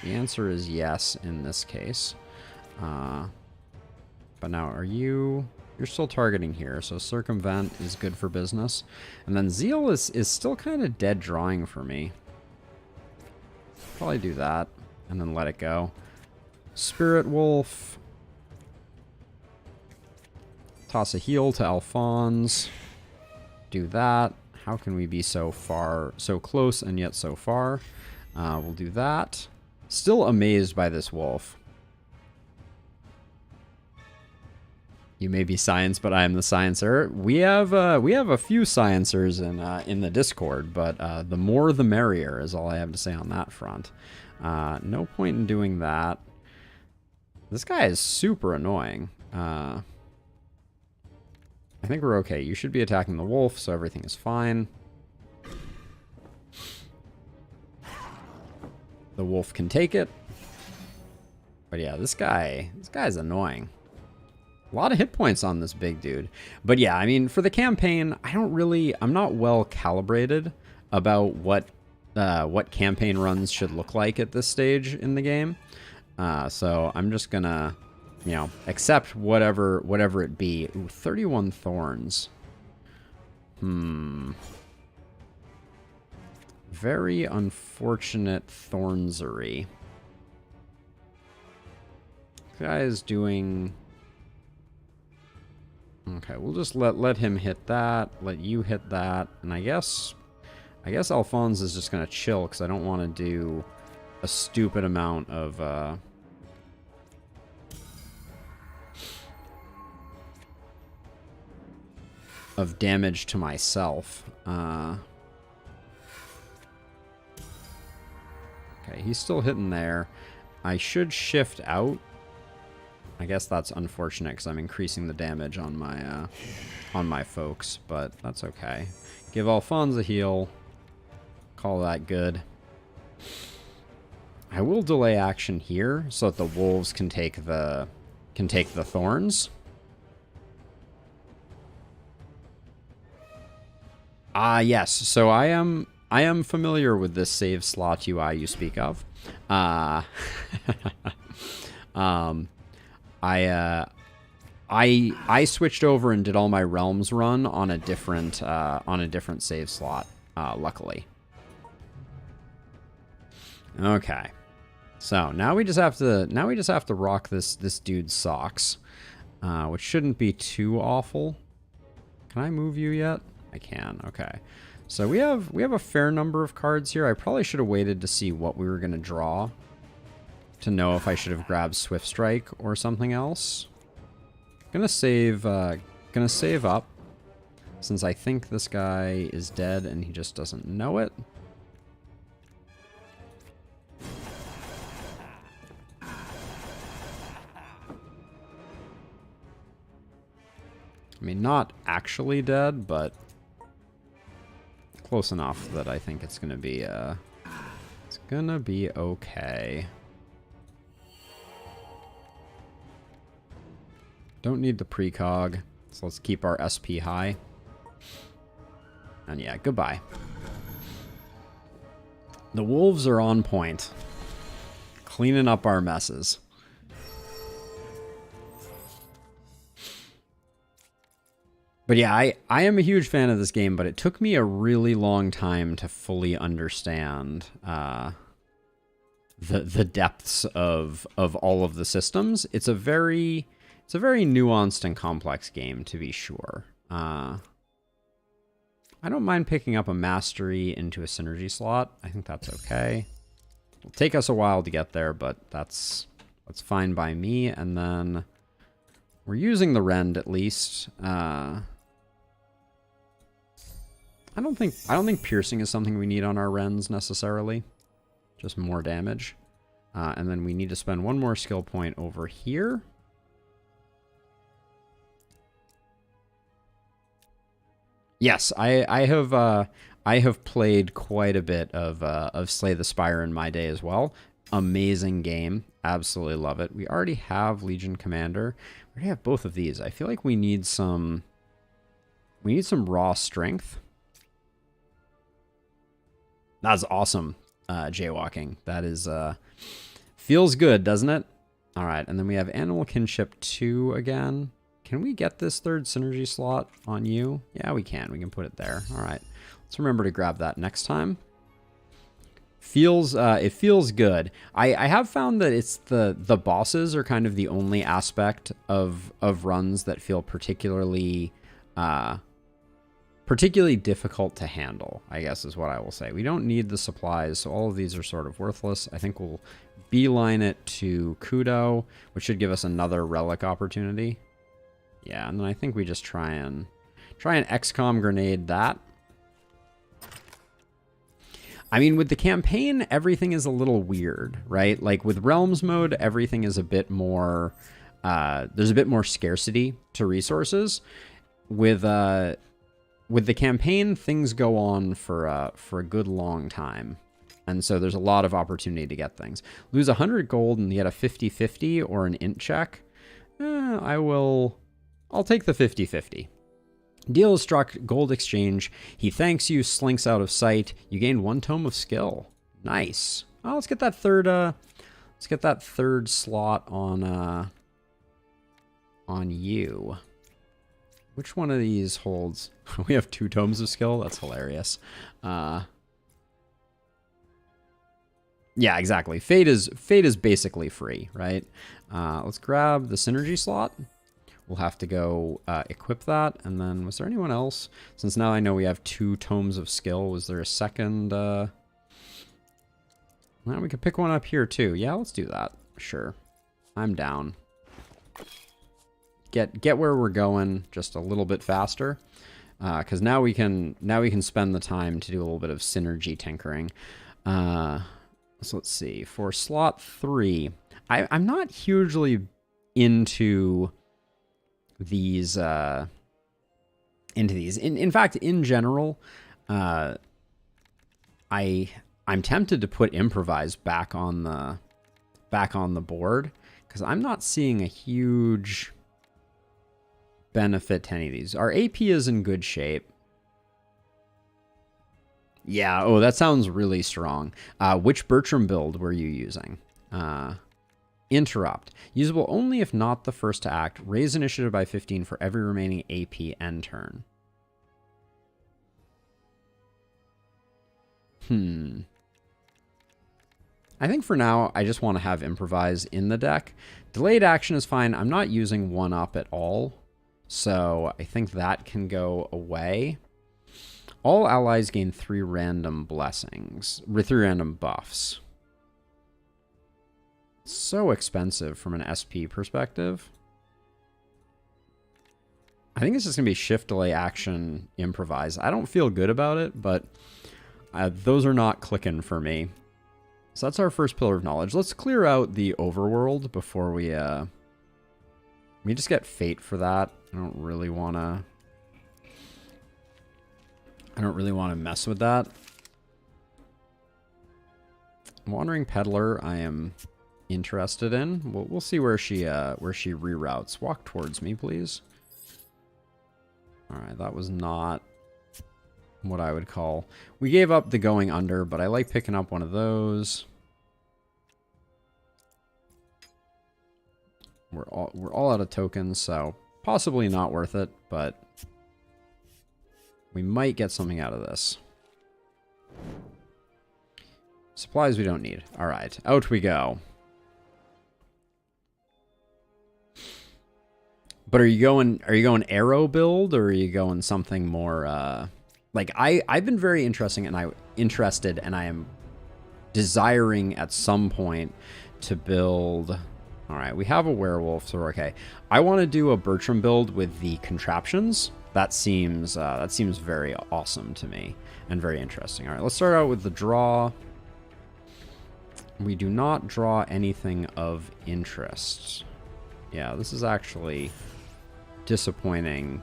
The answer is yes in this case. But now, you're still targeting here, so circumvent is good for business. And then Zeal is still kind of dead drawing for me. Probably do that, and then let it go. Spirit Wolf. Toss a heal to Alphonse. Do that. How can we be so close and yet so far? We'll do that. Still amazed by this wolf. You may be science, but I am the sciencer. We have a few sciencers in the Discord, but the more the merrier is all I have to say on that front. No point in doing that. This guy is super annoying. I think we're okay. You should be attacking the wolf, so everything is fine. The wolf can take it. But yeah, this guy's annoying. A lot of hit points on this big dude. But yeah, I mean, for the campaign, I'm not well calibrated about what campaign runs should look like at this stage in the game. So I'm just gonna, accept whatever it be. Ooh, 31 thorns. Very unfortunate thornsery. This guy is doing Okay, we'll just let him hit that, let you hit that, and I guess Alphonse is just gonna chill because I don't want to do a stupid amount of damage to myself. Okay, he's still hitting there. I should shift out. I guess that's unfortunate because I'm increasing the damage on my folks, but that's okay. Give Alphonse a heal. Call that good. I will delay action here so that the wolves can take the thorns. Yes. So I am familiar with this save slot UI you speak of. I switched over and did all my realms run on a different save slot. Luckily. Okay. So now we just have to rock this dude's socks, which shouldn't be too awful. Can I move you yet? I can. Okay. So we have a fair number of cards here. I probably should have waited to see what we were going to draw to know if I should have grabbed Swift Strike or something else. Gonna save up since I think this guy is dead and he just doesn't know it. I mean, not actually dead, but close enough that I think it's gonna be okay. Don't need the precog, so let's keep our SP high. And yeah, goodbye. The wolves are on point, cleaning up our messes. But yeah, I am a huge fan of this game, but it took me a really long time to fully understand the depths of all of the systems. It's a very nuanced and complex game, to be sure. I don't mind picking up a mastery into a synergy slot. I think that's okay. It'll take us a while to get there, but that's fine by me. And then we're using the rend at least. I don't think piercing is something we need on our rends necessarily. Just more damage. And then we need to spend one more skill point over here. Yes, I have played quite a bit of Slay the Spire in my day as well. Amazing game. Absolutely love it. We already have Legion Commander. We already have both of these. I feel like we need some raw strength. That's awesome, jaywalking. That is, feels good, doesn't it? All right, and then we have Animal Kinship 2 again. Can we get this third synergy slot on you? Yeah, we can. We can put it there. All right, let's remember to grab that next time. It feels good. I have found that it's the bosses are kind of the only aspect of runs that feel particularly difficult to handle, I guess is what I will say. We don't need the supplies, so all of these are sort of worthless. I think we'll beeline it to Kudo, which should give us another relic opportunity. Yeah, and then I think we just try and XCOM grenade that. I mean, with the campaign, everything is a little weird, right? Like with Realms mode, everything is a bit more, there's a bit more scarcity to resources. With the campaign, things go on for a good long time. And so there's a lot of opportunity to get things. Lose 100 gold and get a 50-50 or an int check. I'll take the 50-50. Deal is struck, gold exchange. He thanks you, slinks out of sight. You gain 1 tome of skill. Nice. Oh, let's get that third slot on you. Which one of these holds? We have 2 tomes of skill. That's hilarious. Yeah, exactly. Fate is basically free, right? Let's grab the synergy slot. we'll have to go equip that. And then was there anyone else? Since now I know we have 2 tomes of skill, was there a second? Well, we could pick one up here too. Yeah, let's do that. Sure. I'm down. Get where we're going just a little bit faster. Because now we can spend the time to do a little bit of synergy tinkering. So let's see. For slot 3, I'm not hugely into these. In fact, in general, I'm tempted to put improvise back on the board because I'm not seeing a huge benefit to any of these. Our AP is in good shape. Yeah, oh, that sounds really strong. Which Bertram build were you using? Interrupt. Usable only if not the first to act. Raise initiative by 15 for every remaining AP end turn. I think for now, I just want to have improvise in the deck. Delayed action is fine. I'm not using 1-up at all. So I think that can go away. All allies gain 3 random blessings, 3 random buffs. So expensive from an SP perspective. I think it's just going to be shift, delay, action, improvise. I don't feel good about it, but those are not clicking for me. So that's our first pillar of knowledge. Let's clear out the overworld before we just get fate for that. I don't really want to mess with that. Wandering Peddler, I am interested in. We'll see where she reroutes. Walk towards me, please. All right, that was not what I would call. We gave up the going under, but I like picking up one of those. We're all out of tokens, so possibly not worth it, but we might get something out of this. Supplies we don't need. All right, out we go. But are you going arrow build, or are you going something more like I've been very interested and I am desiring at some point to build. All right, we have a werewolf, so we're okay. I want to do a Bertram build with the contraptions. That seems very awesome to me and very interesting. All right, let's start out with the draw. We do not draw anything of interest. Yeah, this is actually disappointing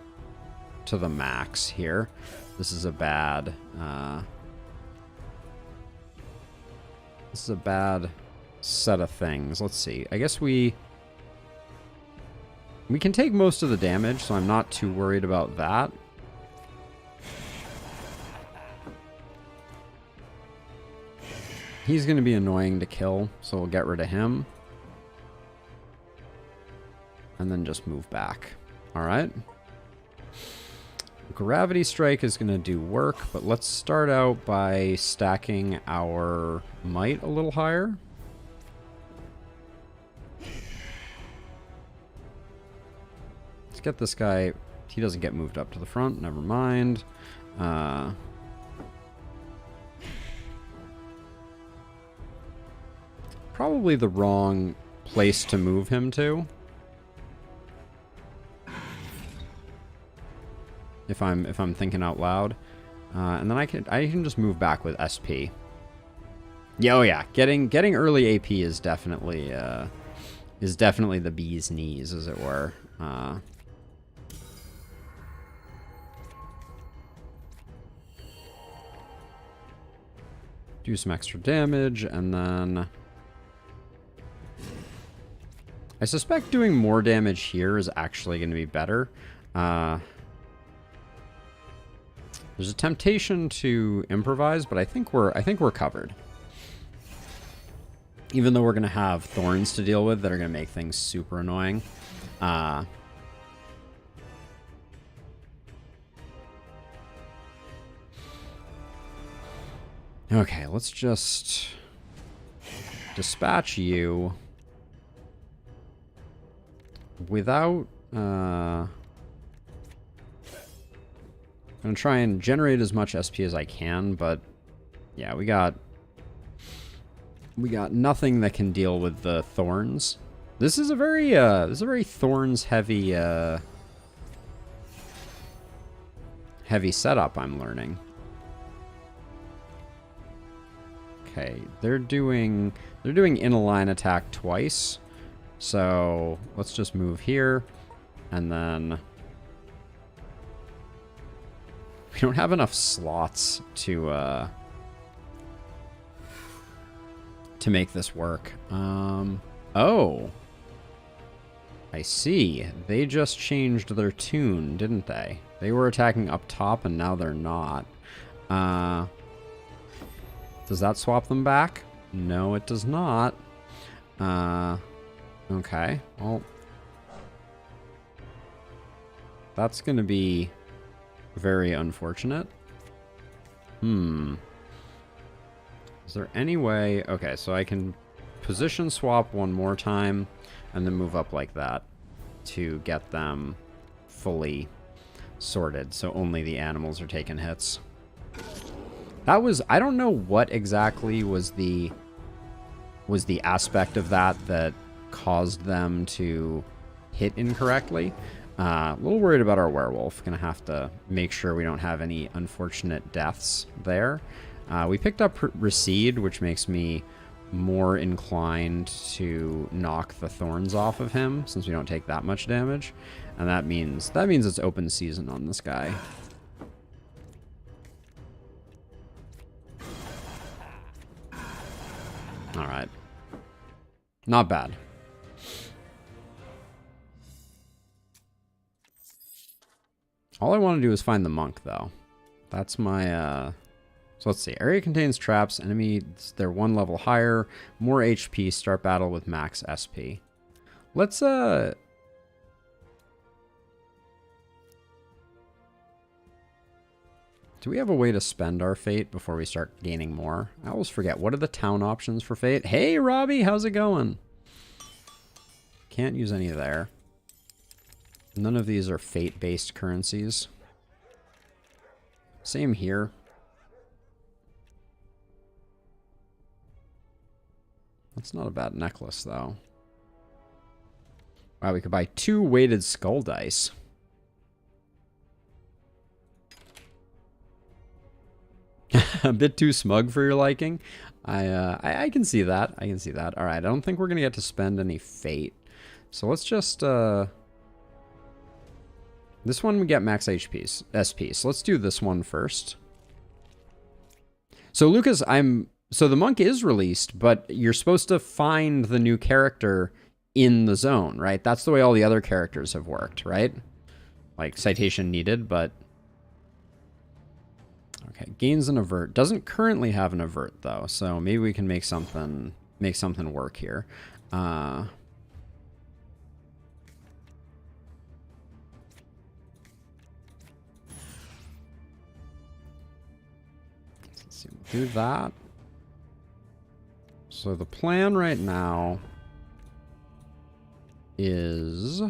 to the max here. This is a bad set of things. Let's see. I guess we can take most of the damage, so I'm not too worried about that. He's going to be annoying to kill, so we'll get rid of him. And then just move back. All right. Gravity Strike is going to do work, but let's start out by stacking our might a little higher. Let's get this guy. He doesn't get moved up to the front. Never mind. Probably the wrong place to move him to. If I'm thinking out loud. And then I can just move back with SP. Yeah, oh yeah. Getting early AP is definitely the bee's knees, as it were. Do some extra damage, and then I suspect doing more damage here is actually going to be better. There's a temptation to improvise, but I think we're covered. Even though we're going to have thorns to deal with that are going to make things super annoying. Okay, let's just dispatch you without I'm gonna try and generate as much SP as I can, but yeah, we got nothing that can deal with the thorns. This is a very thorns heavy heavy setup, I'm learning. Okay, they're doing in a line attack twice. So let's just move here, and then we don't have enough slots to make this work. Oh, I see. They just changed their tune, didn't they? They were attacking up top, and now they're not. Does that swap them back? No, it does not. Okay. Well, that's going to be very unfortunate. Is there any way... Okay, so I can position swap one more time and then move up like that to get them fully sorted, so only the animals are taking hits. That was... I don't know what exactly was the aspect of that caused them to hit incorrectly. A little worried about our werewolf. Gonna have to make sure we don't have any unfortunate deaths there. We picked up Recede, which makes me more inclined to knock the thorns off of him, since we don't take that much damage. And that means it's open season on this guy. Alright. Not bad. All I want to do is find the monk, though. That's my, So let's see. Area contains traps. Enemies, they're one level higher. More HP. Start battle with max SP. Let's, Do we have a way to spend our fate before we start gaining more? I always forget. What are the town options for fate? Hey, Robbie, how's it going? Can't use any there. None of these are fate-based currencies. Same here. That's not a bad necklace, though. Wow, we could buy 2 weighted skull dice. A bit too smug for your liking. I can see that. I can see that. All right, I don't think we're gonna get to spend any fate. So let's just this one we get max HPs, SP. So let's do this one first. So Lucas, so the monk is released, but you're supposed to find the new character in the zone, right? That's the way all the other characters have worked, right? Like citation needed, but okay, gains an avert. Doesn't currently have an avert though, so maybe we can make something work here. Let's see, we'll do that. So the plan right now is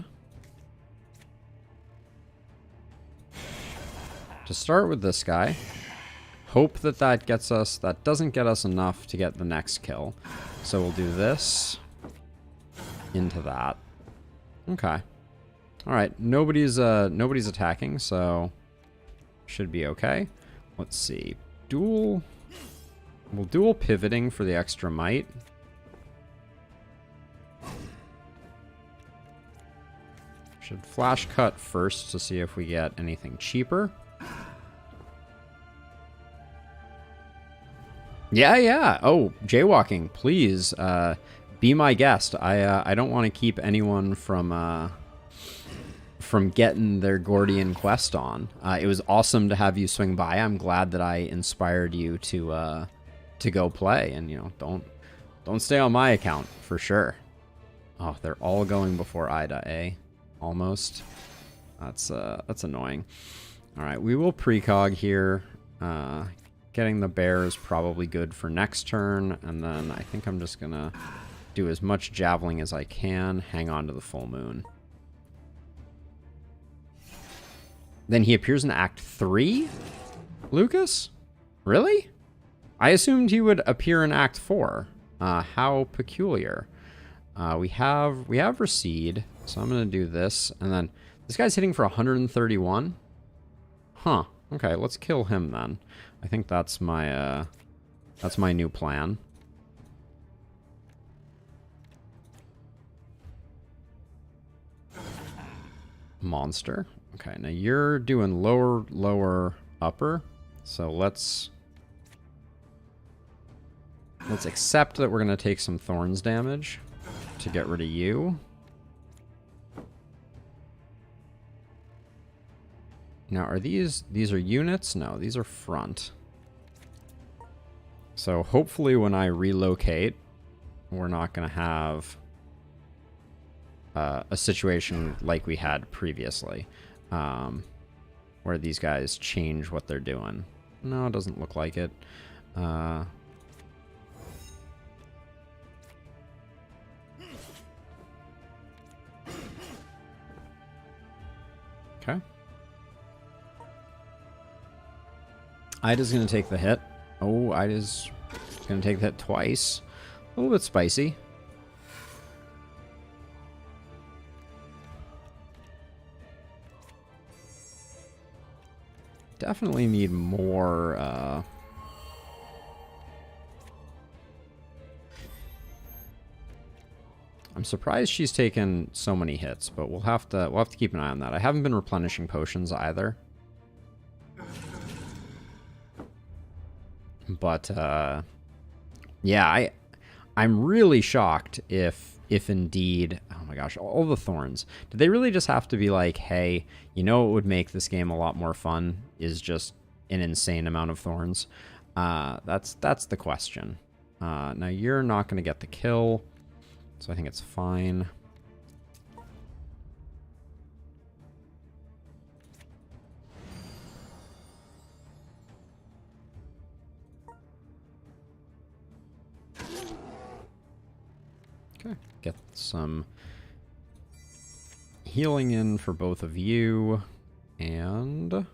to start with this guy. Hope that gets us... That doesn't get us enough to get the next kill. So we'll do this into that. Okay. Alright, nobody's attacking, so should be okay. Let's see. We'll dual pivoting for the extra might. Should flash cut first to see if we get anything cheaper. Yeah. Oh, jaywalking, please be my guest. I don't want to keep anyone from getting their Gordian quest on. It was awesome to have you swing by. I'm glad that I inspired you to go play, and you know, don't stay on my account for sure. Oh, they're all going before Ida, eh? Almost. That's annoying. All right, we will precog here. Getting the bear is probably good for next turn, and then I think I'm just gonna do as much javelin as I can. Hang on to the full moon. Then he appears in Act 3? Lucas? Really? I assumed he would appear in Act 4. How peculiar. We have Recede, so I'm going to do this. And then this guy's hitting for 131. Huh. Okay, let's kill him then. I think that's my new plan. Monster. Okay, now you're doing lower, lower, upper. So let's accept that we're going to take some thorns damage to get rid of you. Now, are these are units? No, these are front. So hopefully when I relocate, we're not going to have a situation like we had previously, where these guys change what they're doing. No, it doesn't look like it. Okay. Ida's going to take the hit. Oh, Ida's going to take that twice. A little bit spicy. Definitely need more, I'm surprised she's taken so many hits, but we'll have to keep an eye on that. I haven't been replenishing potions either. But yeah, I'm really shocked if indeed, oh my gosh, all the thorns. Did they really just have to be like, hey, you know what would make this game a lot more fun is just an insane amount of thorns? That's the question. Now you're not going to get the kill, so I think it's fine. Okay, get some healing in for both of you, and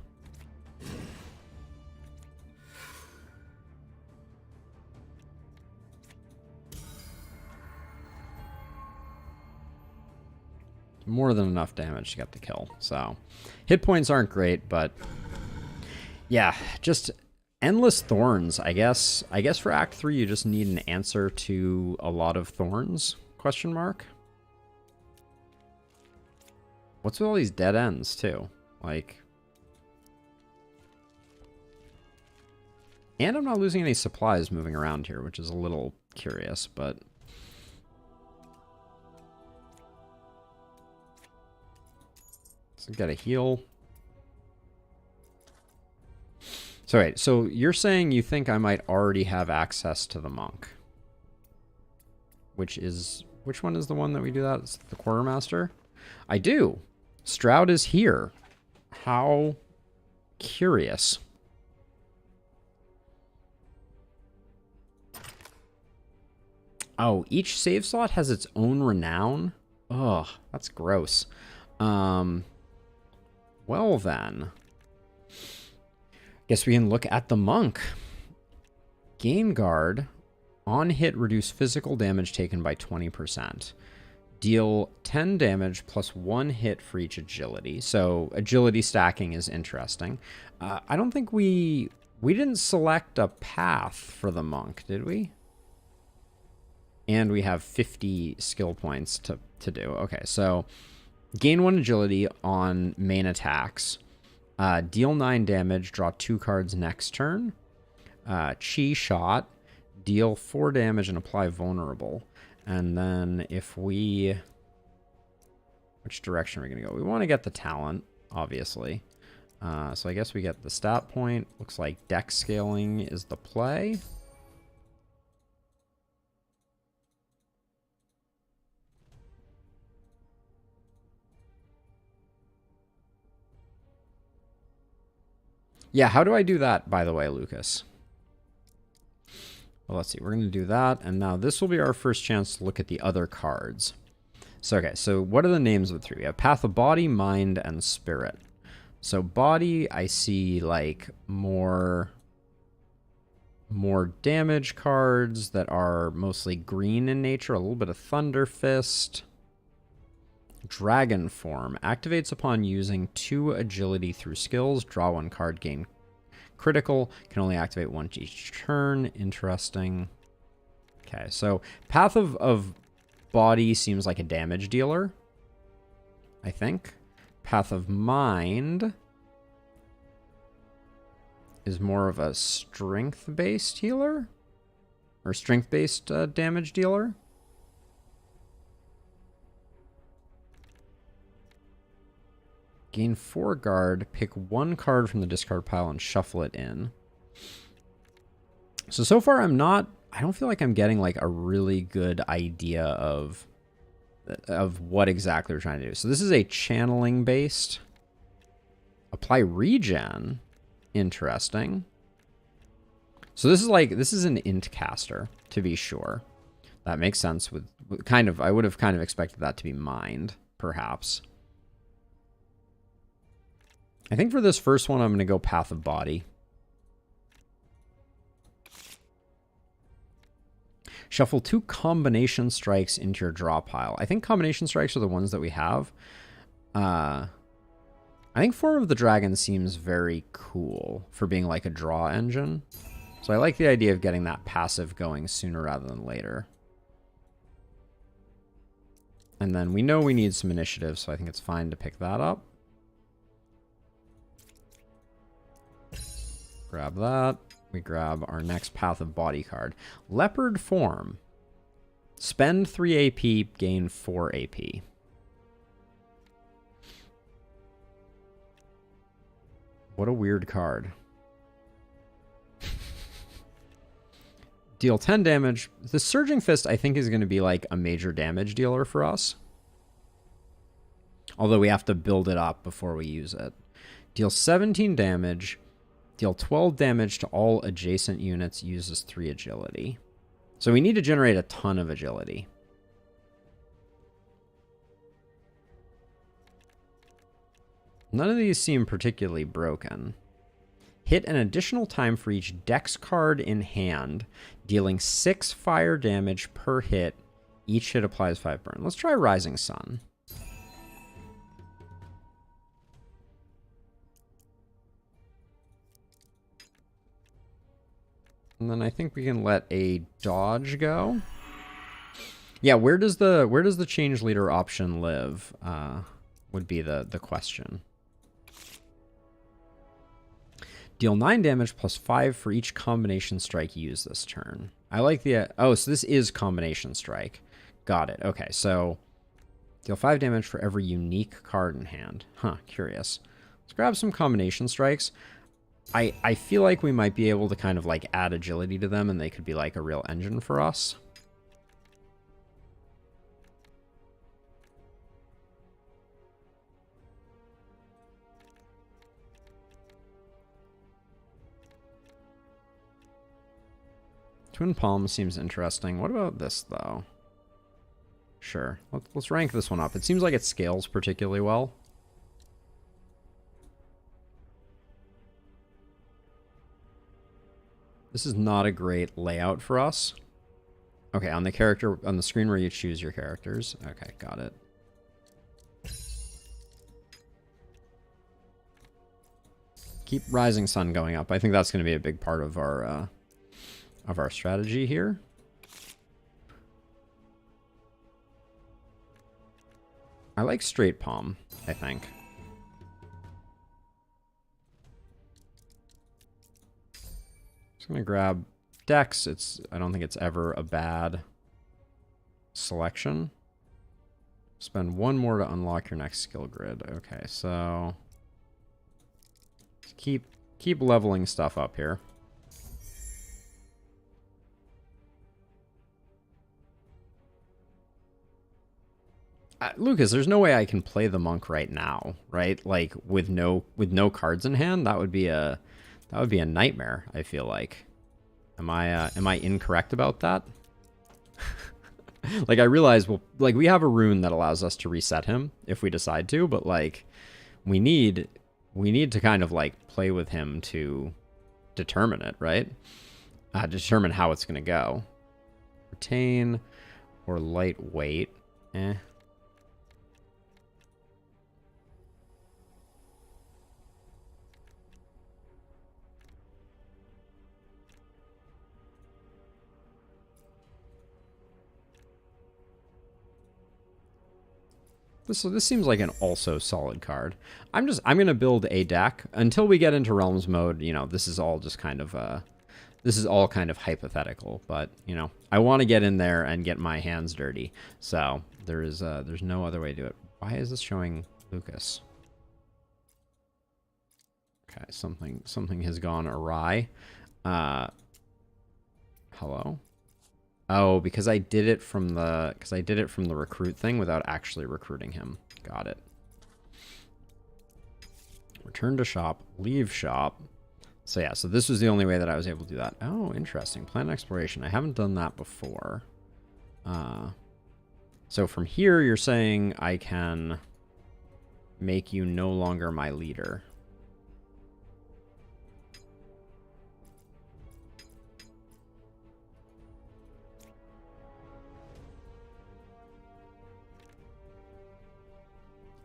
more than enough damage to get the kill. So hit points aren't great, but yeah, just endless thorns. I guess for Act 3 you just need an answer to a lot of thorns? Question mark. What's with all these dead ends too? Like, and I'm not losing any supplies moving around here, which is a little curious, but so got to heal. So wait, so you're saying you think I might already have access to the monk? Which one is the one that we do that? It's the quartermaster? I do. Stroud is here. How curious. Oh, each save slot has its own renown? Ugh, that's gross. Well then. Guess we can look at the monk. Gain guard. On hit, reduce physical damage taken by 20%. Deal 10 damage plus 1 hit for each agility. So agility stacking is interesting. I don't think we didn't select a path for the monk, did we? And we have 50 skill points to do. Okay, so gain 1 agility on main attacks. Deal 9 damage, draw 2 cards next turn. Chi shot. Deal 4 damage and apply vulnerable. And then if we... Which direction are we going to go? We want to get the talent, obviously. So I guess we get the stat point. Looks like dex scaling is the play. Yeah, how do I do that, by the way, Lucas? Well, let's see. We're going to do that. And now this will be our first chance to look at the other cards. So, okay. So what are the names of the 3? We have Path of Body, Mind, and Spirit. So body, I see like more damage cards that are mostly green in nature. A little bit of Thunder Fist. Dragon form activates upon using 2 agility through skills. Draw 1 card, gain critical. Can only activate 1 each turn. Interesting. Okay, so Path of Body seems like a damage dealer, I think. Path of Mind is more of a strength-based healer? Or strength-based damage dealer? Gain 4 guard, pick 1 card from the discard pile and shuffle it in. So far I don't feel like I'm getting like a really good idea of what exactly we're trying to do. So this is a channeling based. Apply regen. Interesting. So this is an int caster, to be sure. That makes sense with kind of, I would have kind of expected that to be mined, perhaps. I think for this first one, I'm going to go Path of Body. Shuffle 2 combination strikes into your draw pile. I think combination strikes are the ones that we have. I think Form of the Dragon seems very cool for being like a draw engine. So I like the idea of getting that passive going sooner rather than later. And then we know we need some initiative, so I think it's fine to pick that up. Grab that. We grab our next Path of Body card. Leopard form. Spend 3 AP, gain 4 AP. What a weird card. Deal 10 damage. The Surging Fist, I think, is going to be like a major damage dealer for us. Although we have to build it up before we use it. Deal 17 damage. Deal 12 damage to all adjacent units. Uses 3 agility. So we need to generate a ton of agility. None of these seem particularly broken. Hit an additional time for each dex card in hand, dealing 6 fire damage per hit. Each hit applies 5 burn. Let's try Rising Sun. And then I think we can let a dodge go. Yeah, where does the change leader option live? Would be the question. Deal 9 damage plus 5 for each combination strike used this turn. I like the... oh, so this is combination strike. Got it. Okay, so... deal 5 damage for every unique card in hand. Huh, curious. Let's grab some combination strikes. I feel like we might be able to kind of like add agility to them and they could be like a real engine for us. Twin Palm seems interesting. What about this, though? Sure. Let's rank this one up. It seems like it scales particularly well. This is not a great layout for us. Okay, on the screen where you choose your characters. Okay, got it. Keep Rising Sun going up. I think that's going to be a big part of our strategy here. I like Straight Palm, I think. Just gonna grab Dex. I don't think it's ever a bad selection. Spend 1 more to unlock your next skill grid. Okay, so keep leveling stuff up here. Lucas, there's no way I can play the monk right now, right? Like with no cards in hand, that would be a nightmare, I feel like. Am I incorrect about that? Like I realize we have a rune that allows us to reset him if we decide to, but like we need we need to kind of like play with him to determine it, right? Determine how it's going to go. Retain or lightweight. Eh. This seems like an also solid card. I'm gonna build a deck until we get into Realms mode. You know, this is all just kind of this is all kind of hypothetical, but you know, I want to get in there and get my hands dirty. So there's no other way to do it. Why is this showing Lucas? Okay, something has gone awry. Hello. Oh, because I did it from the recruit thing without actually recruiting him. Got it. Return to shop, leave shop. So yeah, so this was the only way that I was able to do that. Oh, interesting. Plan exploration. I haven't done that before. So from here, you're saying I can make you no longer my leader.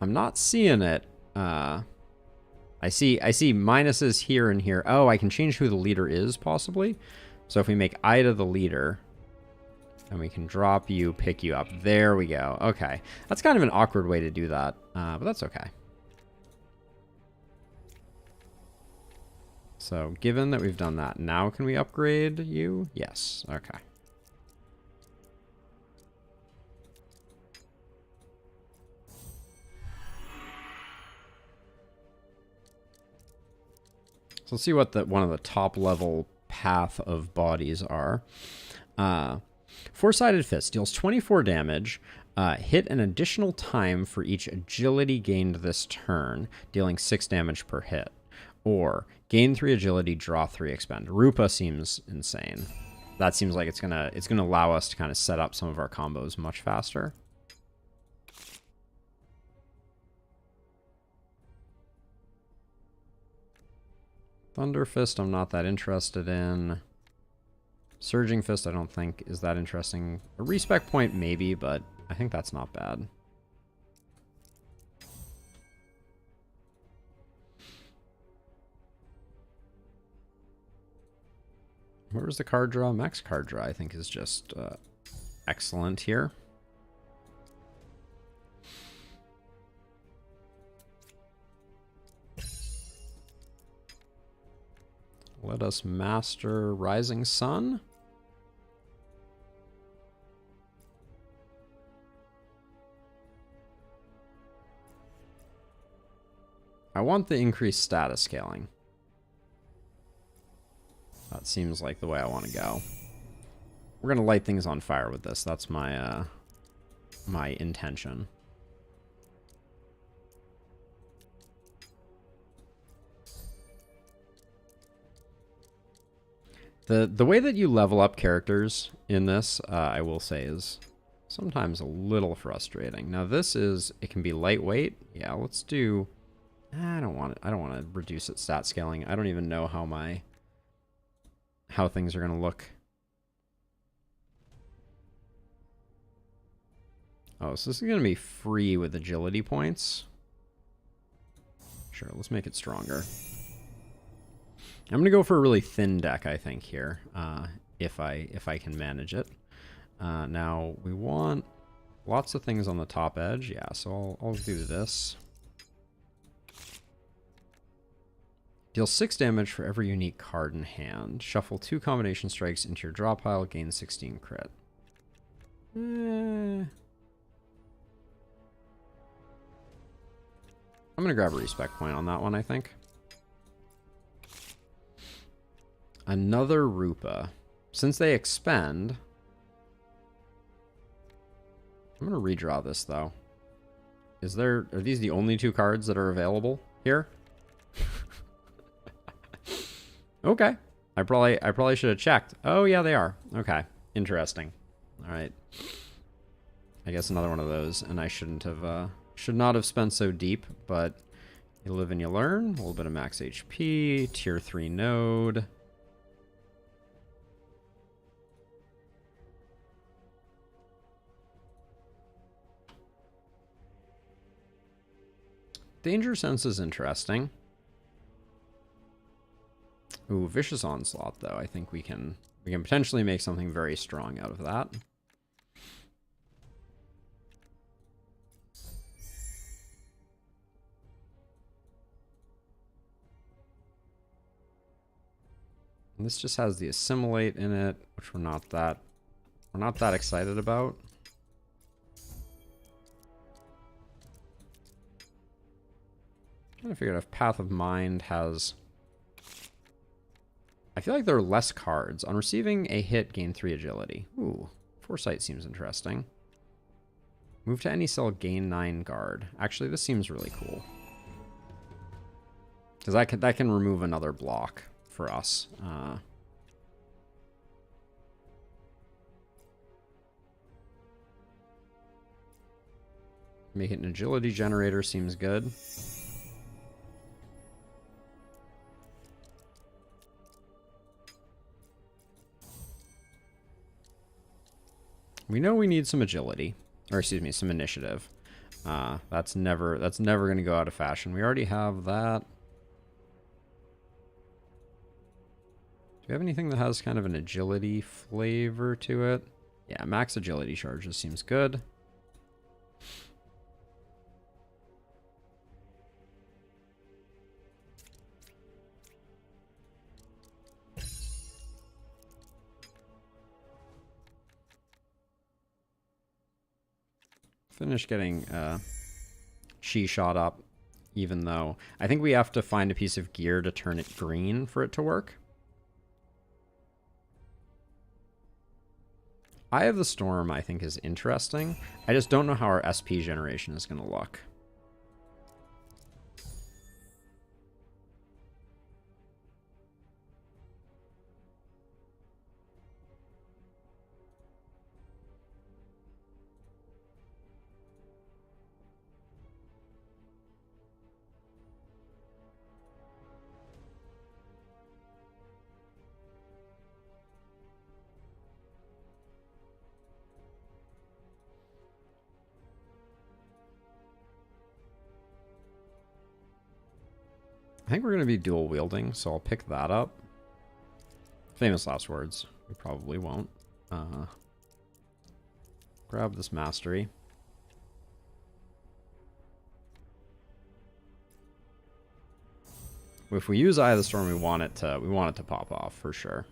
I'm not seeing it. I see minuses here and here. Oh, I can change who the leader is, possibly. So if we make Ida the leader, and we can drop you, pick you up. There we go. Okay. That's kind of an awkward way to do that, but that's okay. So given that we've done that, now can we upgrade you? Yes. Okay. So let's see what one of the top level path of bodies are. Four-sided fist deals 24 damage. Hit an additional time for each agility gained this turn, dealing 6 damage per hit. Or gain 3 agility, draw 3, expend. Rupa seems insane. That seems like it's gonna allow us to kind of set up some of our combos much faster. Thunder Fist, I'm not that interested in. Surging Fist, I don't think is that interesting. A respec point, maybe, but I think that's not bad. Where was the card draw? Max card draw, I think, is just excellent here. Let us master Rising Sun. I want the increased status scaling. That seems like the way I want to go. We're going to light things on fire with this. That's my my intention. The way that you level up characters in this, I will say, is sometimes a little frustrating. Now this is, it can be lightweight. Yeah, let's do, I don't want to reduce its stat scaling. I don't even know how things are going to look. Oh, so this is going to be free with agility points. Sure, let's make it stronger. I'm gonna go for a really thin deck, I think, here, if I can manage it. Now we want lots of things on the top edge, yeah. So I'll do this. Deal 6 damage for every unique card in hand. Shuffle 2 combination strikes into your draw pile. Gain 16 crit. I'm gonna grab a respec point on that one, I think. Another Rupa. Since they expend, I'm going to redraw this, though. Are these the only 2 cards that are available here? Okay. I probably should have checked. Oh, yeah, they are. Okay. Interesting. All right. I guess another one of those, and I should not have spent so deep, but You live and you learn. A little bit of max HP. Tier 3 node. Danger sense is interesting. Ooh, vicious onslaught though. I think we can potentially make something very strong out of that. And this just has the assimilate in it, which we're not that excited about. Trying to figure out if Path of Mind has... I feel like there are less cards. On receiving a hit, gain 3 agility. Ooh, Foresight seems interesting. Move to any cell, gain 9 guard. Actually, this seems really cool. Because that can remove another block for us. Make it an agility generator seems good. We know we need some agility, or excuse me, some initiative. That's never going to go out of fashion. We already have that. Do we have anything that has kind of an agility flavor to it? Yeah, max agility charges seems good. Finish getting She shot up, even though I think we have to find a piece of gear to turn it green for it to work. Eye of the Storm, I think, is interesting. I just don't know how our SP generation is going to look. I think we're going to be dual wielding, so I'll pick that up. Famous last words. We probably won't. Grab this mastery. If we use Eye of the Storm, we want it to pop off for sure.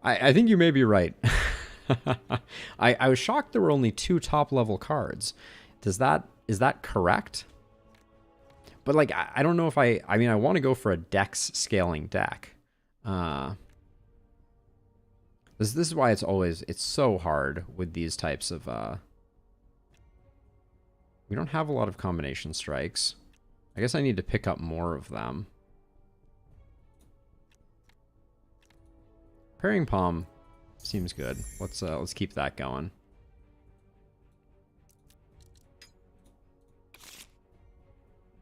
I think you may be right. I was shocked there were only 2 top level cards. Is that correct? But like I don't know if I mean I want to go for a dex scaling deck. This is why it's so hard with these types of we don't have a lot of combination strikes. I guess I need to pick up more of them. Parrying Palm seems good. Let's keep that going.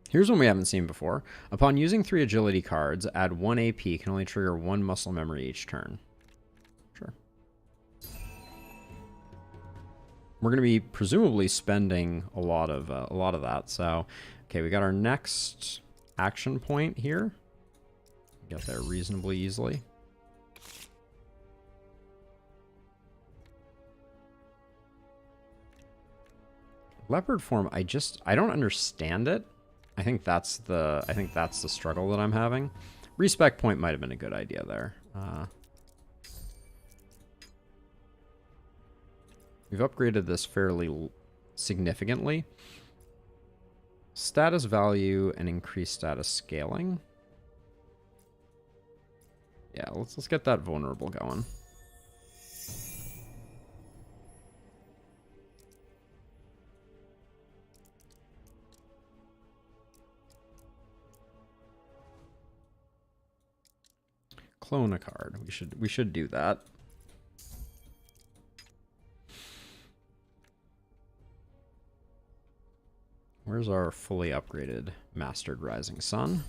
Here's one we haven't seen before. Upon using 3 agility cards, add 1 AP, can only trigger 1 muscle memory each turn. Sure. We're going to be presumably spending a lot of that. So, okay, we got our next action point here. Get there reasonably easily. Leopard form, I don't understand it. I think that's the struggle that I'm having. Respec point might have been a good idea there. We've upgraded this fairly significantly. Status value and increased status scaling. Yeah, let's get that vulnerable going. clone a card. We should do that. Where's our fully upgraded Mastered Rising Sun?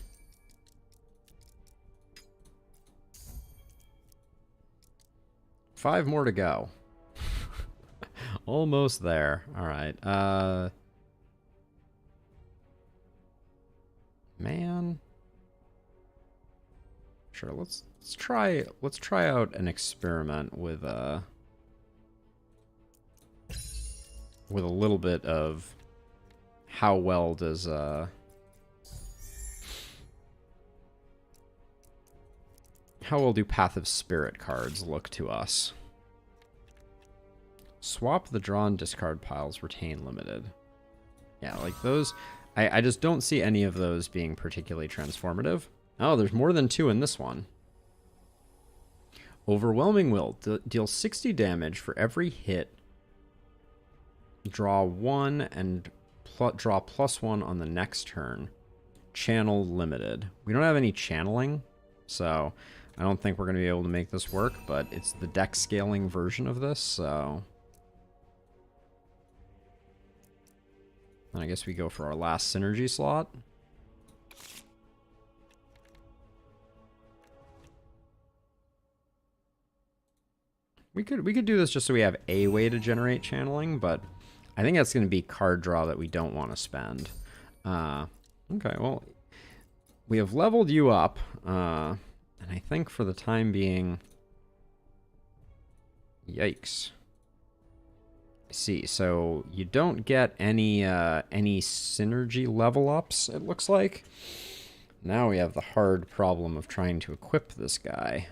Five more to go. Almost there. All right. Man. Sure, let's try out an experiment with a little bit of how well does how well do Path of Spirit cards look to us? Swap the drawn discard piles, retain limited. Yeah, like those, I just don't see any of those being particularly transformative. Oh, there's more than two in this one. Overwhelming Will. Deal 60 damage for every hit. Draw one and draw +1 on the next turn. Channel limited. We don't have any channeling, so I don't think we're going to be able to make this work, but it's the deck scaling version of this, so... And I guess we go for our last synergy slot. We could do this just so we have a way to generate channeling, but I think that's going to be card draw that we don't want to spend. Okay, well, we have leveled you up, and I think for the time being... Yikes. I see, so you don't get any synergy level ups, it looks like. Now we have the hard problem of trying to equip this guy.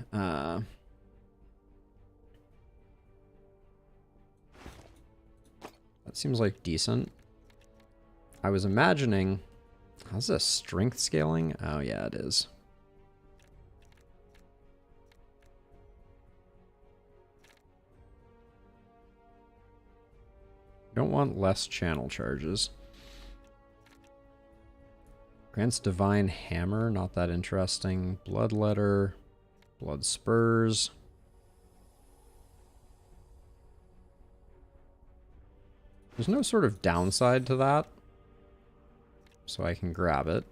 That seems like decent. I was imagining... How's this? Strength scaling? Oh, yeah, it is. Don't want less channel charges. Grants Divine Hammer, not that interesting. Bloodletter, Blood Spurs. There's no sort of downside to that, so I can grab it.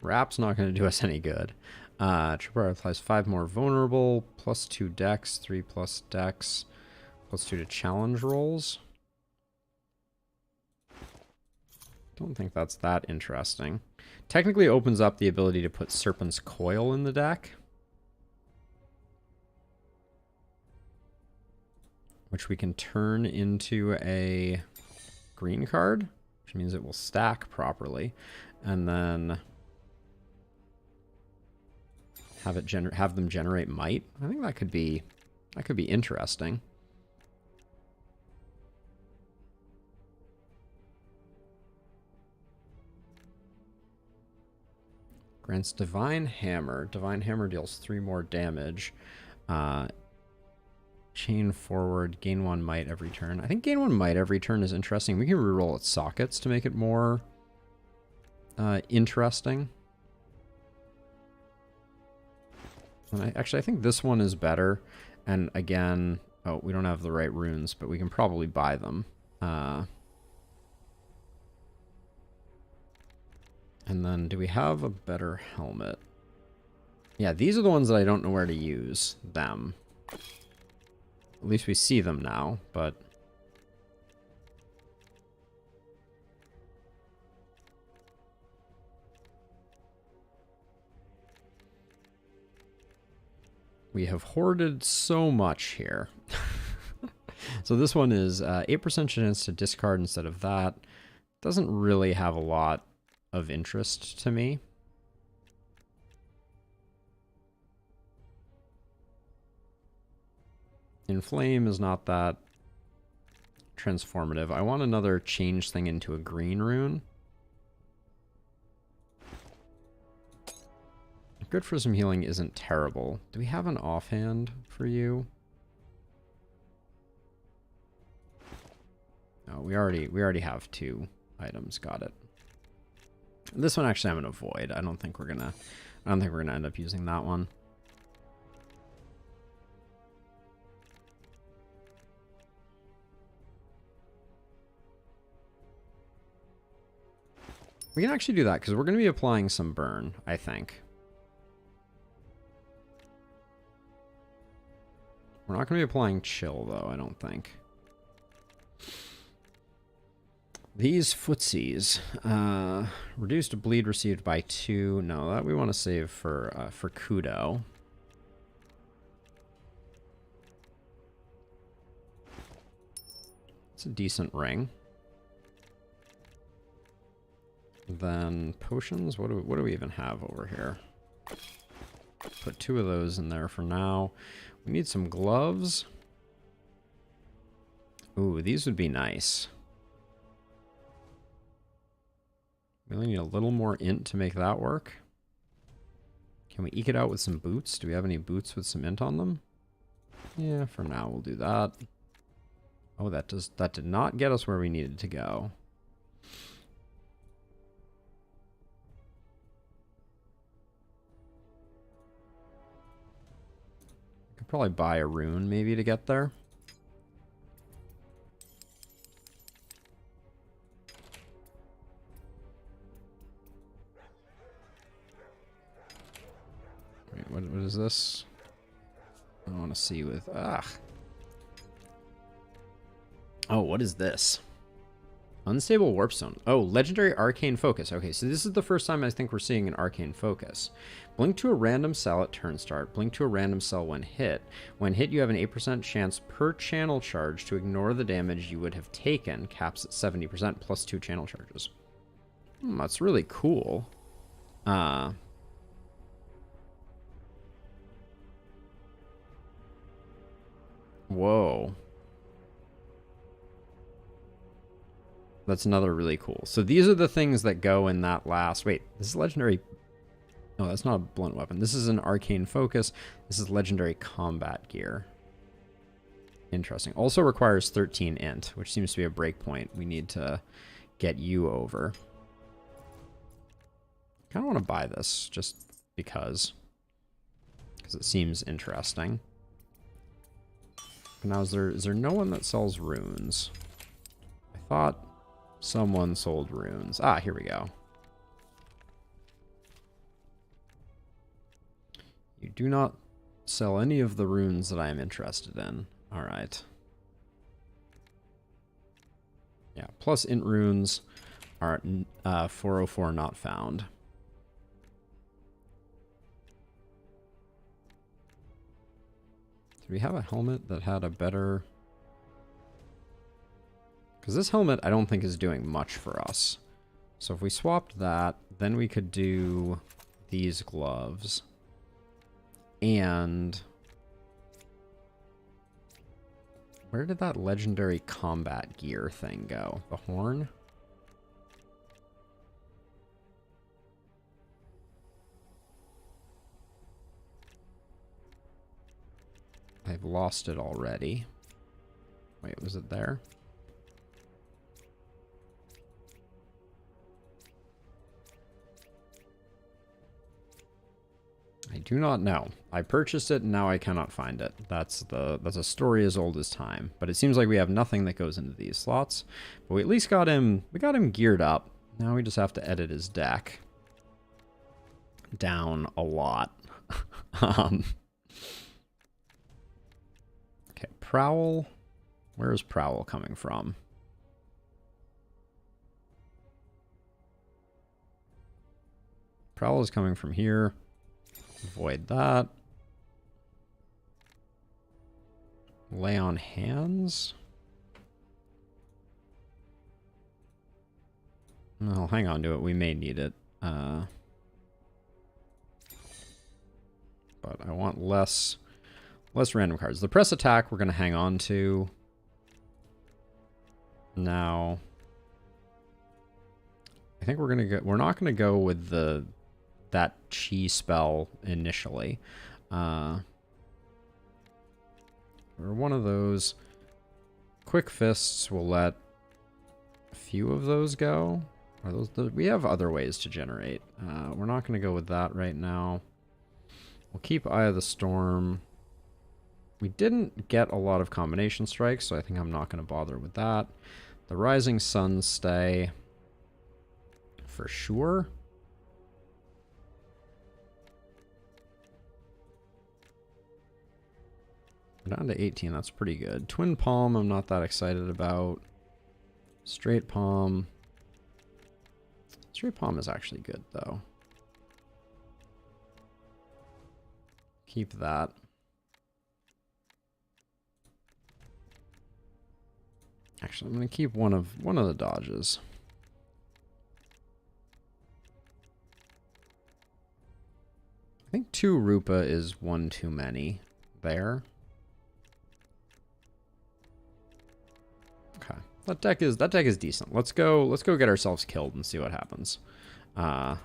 Wrap's not going to do us any good. Trooper applies 5 more vulnerable, +2 dex, 3+ dex, +2 to challenge rolls. Don't think that's that interesting. Technically opens up the ability to put Serpent's Coil in the deck, which we can turn into a green card, which means it will stack properly, and then have them generate might. I think that could be interesting. Grants Divine Hammer. Divine Hammer deals 3 more damage. Chain forward, gain 1 might every turn. I think gain 1 might every turn is interesting. We can reroll its sockets to make it more interesting. And I think this one is better. And again, oh, we don't have the right runes, but we can probably buy them. And then, do we have a better helmet? Yeah, these are the ones that I don't know where to use them. At least we see them now, but... We have hoarded so much here. So this one is 8% chance to discard instead of that. Doesn't really have a lot of interest to me. Inflame is not that transformative. I want another change thing into a green rune. Good for some healing isn't terrible. Do we have an offhand for you? Oh, we already have 2 items. Got it. This one actually I'm gonna avoid. I don't think we're gonna end up using that one. We can actually do that because we're going to be applying some burn, I think. We're not going to be applying chill, though, I don't think. These footsies. Reduced bleed received by 2. No, that we want to save for Kudo. It's a decent ring. Then potions, what do we even have over here? Put 2 of those in there for now. We need some gloves. Ooh, these would be nice. We only need a little more int to make that work. Can we eke it out with some boots? Do we have any boots with some int on them? Yeah, for now we'll do that. Oh, that did not get us where we needed to go. Probably buy a rune maybe to get there. Wait, what is this? I want to see with Oh, what is this? Unstable warpstone. Oh, legendary arcane focus. Okay, so this is the first time I think we're seeing an arcane focus. Blink to a random cell at turn start. Blink to a random cell when hit. When hit, you have an 8% chance per channel charge to ignore the damage you would have taken. Caps at 70% plus 2 channel charges. That's really cool. Whoa. That's another really cool. So these are the things that go in that last... Wait, this is legendary... No, that's not a blunt weapon. This is an arcane focus. This is legendary combat gear. Interesting. Also requires 13 int, which seems to be a breakpoint. We need to get you over. I kind of want to buy this just because it seems interesting. Now, is there no one that sells runes? I thought someone sold runes. Ah, here we go. You do not sell any of the runes that I am interested in. All right. Yeah, plus int runes are 404 not found. Do we have a helmet that had a better... Because this helmet I don't think is doing much for us. So if we swapped that, then we could do these gloves. And... where did that legendary combat gear thing go? The horn? I've lost it already. Wait, was it there? I do not know. I purchased it and now I cannot find it. That's a story as old as time. But it seems like we have nothing that goes into these slots. But we at least got him geared up. Now we just have to edit his deck down a lot. Okay, Prowl. Where is Prowl coming from? Prowl is coming from here. Avoid that. Lay on hands. Well, hang on to it. We may need it. But I want less random cards. The press attack we're going to hang on to. Now, I think we're not going to go with that chi spell initially. Or one of those quick fists will let few of those go? Are those we have other ways to generate. We're not going to go with that right now. We'll keep Eye of the Storm. We didn't get a lot of combination strikes, so I think I'm not going to bother with that. The Rising Suns stay for sure. We're down to 18, that's pretty good. Twin Palm, I'm not that excited about. Straight Palm. Straight Palm is actually good, though. Keep that. Actually, I'm going to keep one of the dodges. I think 2 Rupa is 1 too many there. Okay. That deck is decent. Let's go get ourselves killed and see what happens. I'm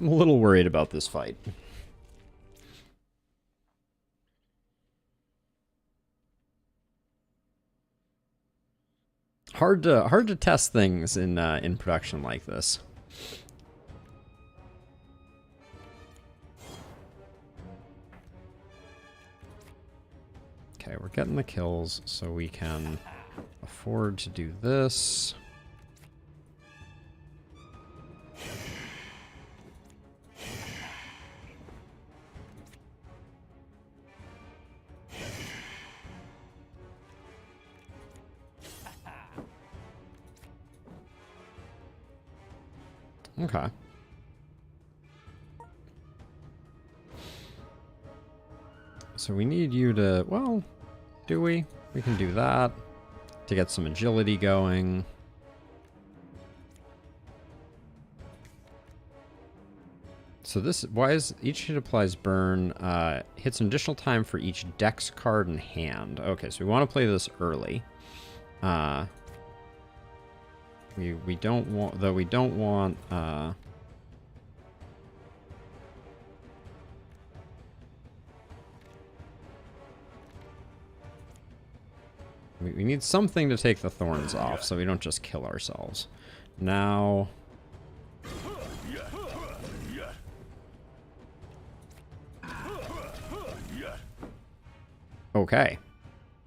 a little worried about this fight. Hard to test things in production like this. Okay, we're getting the kills, so we can afford to do this. Okay. So we need you to, well, do we? We can do that to get some agility going. So this, why is each hit applies burn, hits an additional time for each dex card in hand. Okay, so we want to play this early. We don't want, though we don't want, we need something to take the thorns off so we don't just kill ourselves. Now, okay.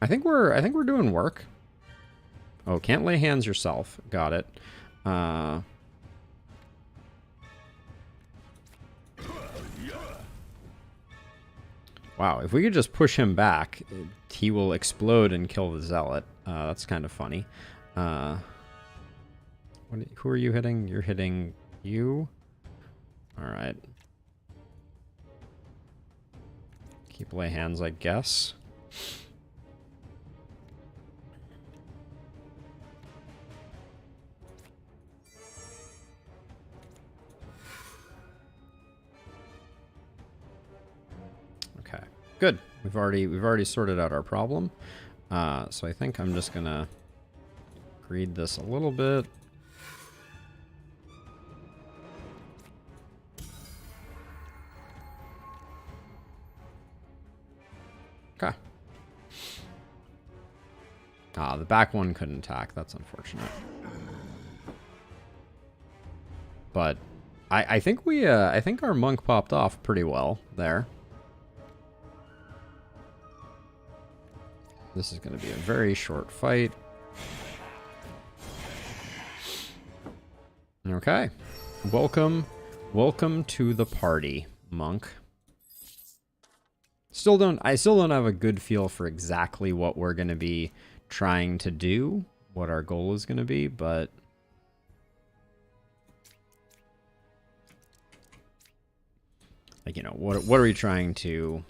I think we're doing work. Oh, can't lay hands yourself. Got it. Wow, if we could just push him back, he will explode and kill the zealot. That's kind of funny. Who are you hitting? You're hitting you? Alright. Keep lay hands, I guess. Okay, good. We've already sorted out our problem. So I think I'm just gonna greed this a little bit. Okay. Ah, the back one couldn't attack. That's unfortunate. But I think I think our monk popped off pretty well there. This is going to be a very short fight. Okay. Welcome to the party, monk. I still don't have a good feel for exactly what we're going to be trying to do, what our goal is going to be, but like, you know, what are we trying to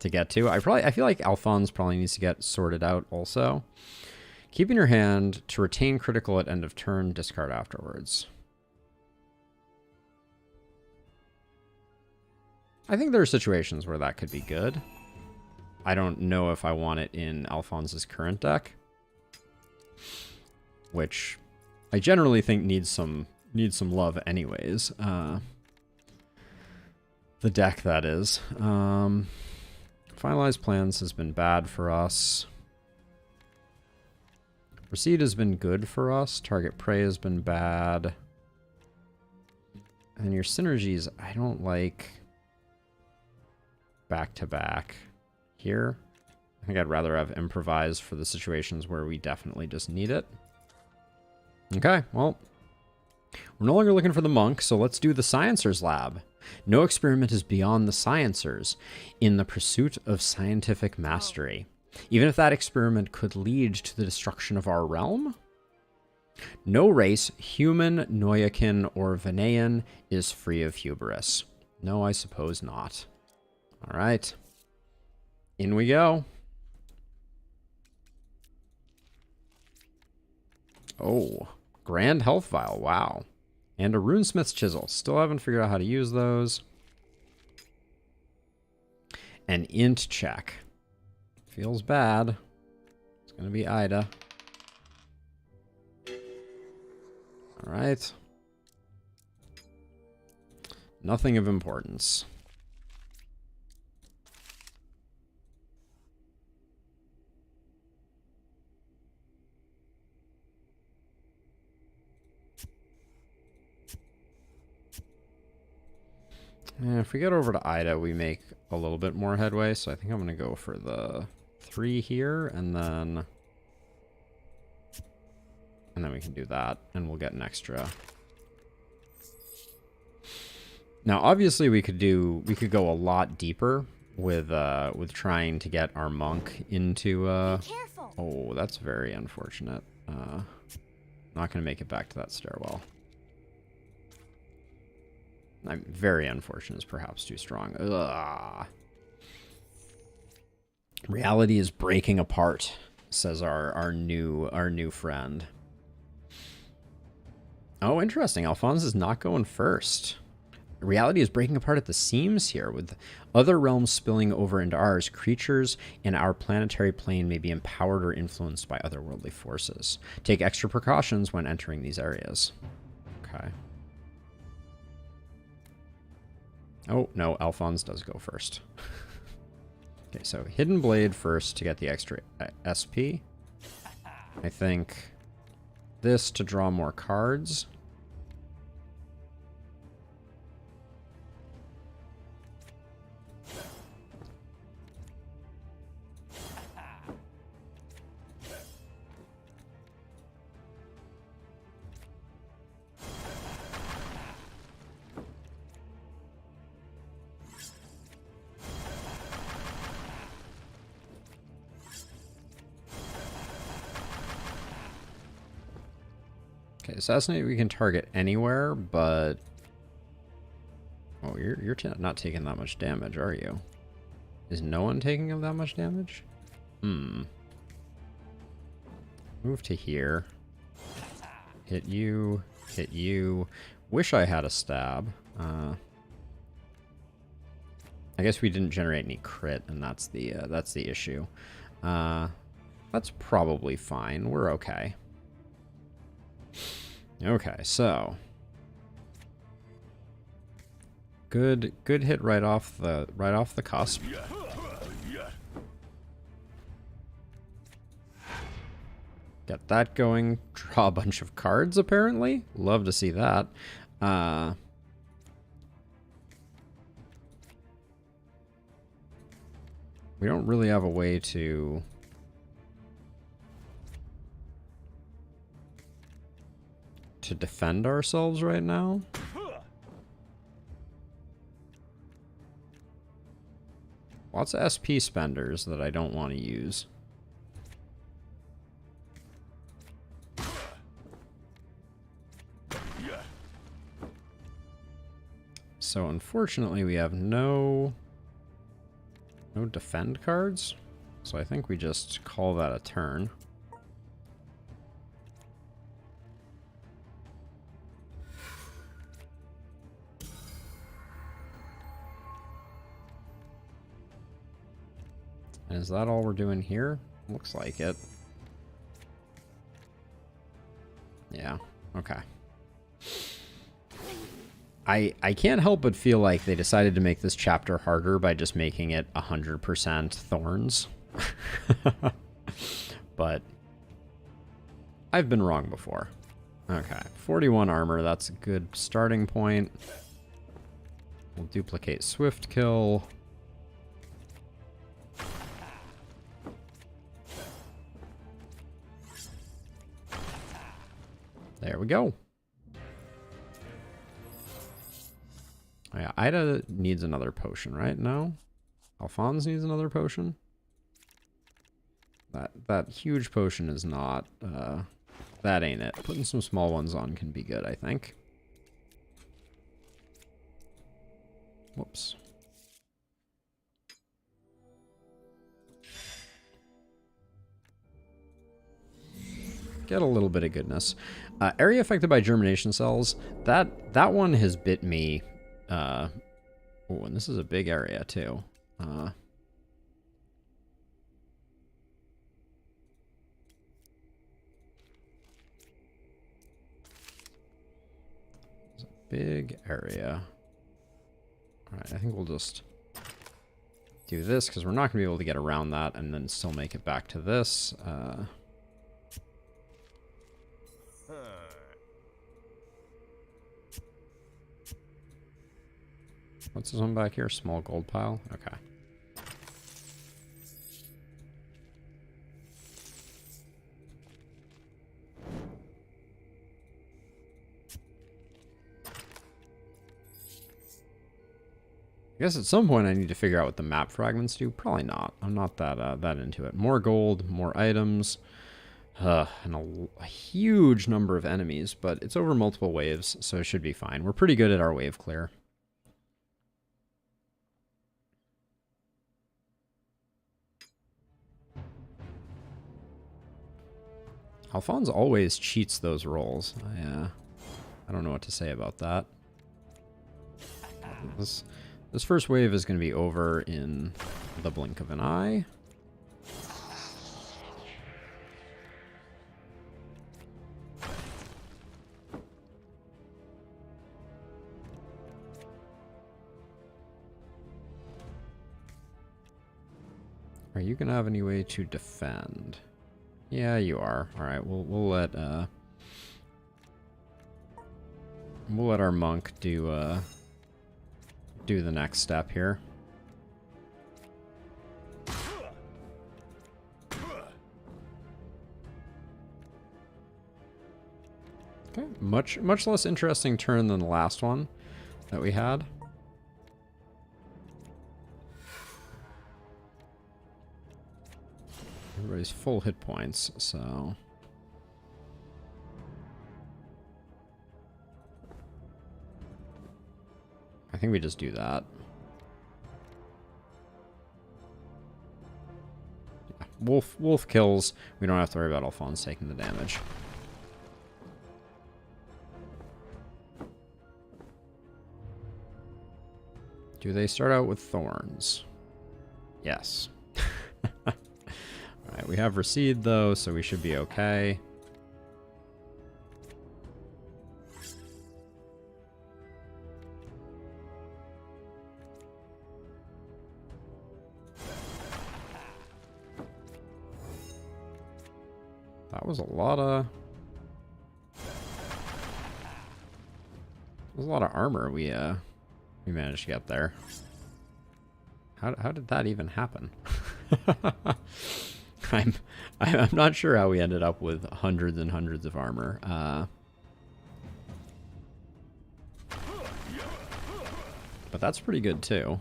get to? I feel like Alphonse probably needs to get sorted out also. Keep in your hand to retain critical at end of turn, discard afterwards. I think there are situations where that could be good. I don't know if I want it in Alphonse's current deck, which I generally think needs some love anyways. The deck, that is. Finalized plans has been bad for us. Recede has been good for us. Target prey has been bad. And your synergies, I don't like back to back here. I think I'd rather have improvise for the situations where we definitely just need it. Okay, well, we're no longer looking for the monk, so let's do the Sciencer's Lab. No experiment is beyond the Sciencers in the pursuit of scientific mastery. Even if that experiment could lead to the destruction of our realm? No race, human, Noyakin, or Venean, is free of hubris. No, I suppose not. All right. In we go. Oh, Grand Health Vial. Wow. And a Runesmith's Chisel. Still haven't figured out how to use those. An int check. Feels bad. It's going to be Ida. All right. Nothing of importance. And if we get over to Ida, we make a little bit more headway. So I think I'm going to go for the 3 here, and then we can do that, and we'll get an extra. Now, obviously, we could go a lot deeper with trying to get our monk into. Oh, that's very unfortunate. Not going to make it back to that stairwell. I'm very unfortunate is perhaps too strong. Ugh. Reality is breaking apart, says our new friend. Oh, interesting. Alphonse is not going first. Reality is breaking apart at the seams here, with other realms spilling over into ours. Creatures in our planetary plane may be empowered or influenced by otherworldly forces. Take extra precautions when entering these areas. Okay. Oh, no, Alphonse does go first. Okay, so Hidden Blade first to get the extra SP. I think this to draw more cards. Okay, Assassinate we can target anywhere, but... Oh, you're not taking that much damage, are you? Is no one taking that much damage? Hmm. Move to here. Hit you. Hit you. Wish I had a stab. I guess we didn't generate any crit, and that's the issue. That's probably fine. We're okay. Okay, so good hit right off the cusp. Get that going. Draw a bunch of cards, apparently. Love to see that. We don't really have a way to... defend ourselves right now. Lots of SP spenders that I don't want to use. So unfortunately we have no defend cards. So I think we just call that a turn. And is that all we're doing here? Looks like it. Yeah, okay. I can't help but feel like they decided to make this chapter harder by just making it 100% thorns. But I've been wrong before. Okay, 41 armor, that's a good starting point. We'll duplicate Swift Kill. There we go. Oh yeah, Ida needs another potion, right? No? Alphonse needs another potion? That huge potion is not, that ain't it. Putting some small ones on can be good, I think. Whoops. Get a little bit of goodness. Area affected by germination cells. That one has bit me. Oh, and this is a big area too. It's a big area. All right, I think we'll just do this because we're not going to be able to get around that and then still make it back to this. What's this one back here? Small gold pile? Okay. I guess at some point I need to figure out what the map fragments do. Probably not. I'm not that into it. More gold, more items, and a huge number of enemies, but it's over multiple waves, so it should be fine. We're pretty good at our wave clear. Alphonse always cheats those rolls. I don't know what to say about that. This first wave is going to be over in the blink of an eye. Are you going to have any way to defend? Yeah, you are. All right, we'll let our monk do the next step here. Okay, much less interesting turn than the last one that we had. Everybody's full hit points, so I think we just do that. Yeah, wolf kills. We don't have to worry about Alphonse taking the damage. Do they start out with thorns? Yes. Alright, we have Recede though, so we should be okay. That was a lot of... That was a lot of armor we managed to get there. How did that even happen? I'm not sure how we ended up with hundreds and hundreds of armor. But that's pretty good too.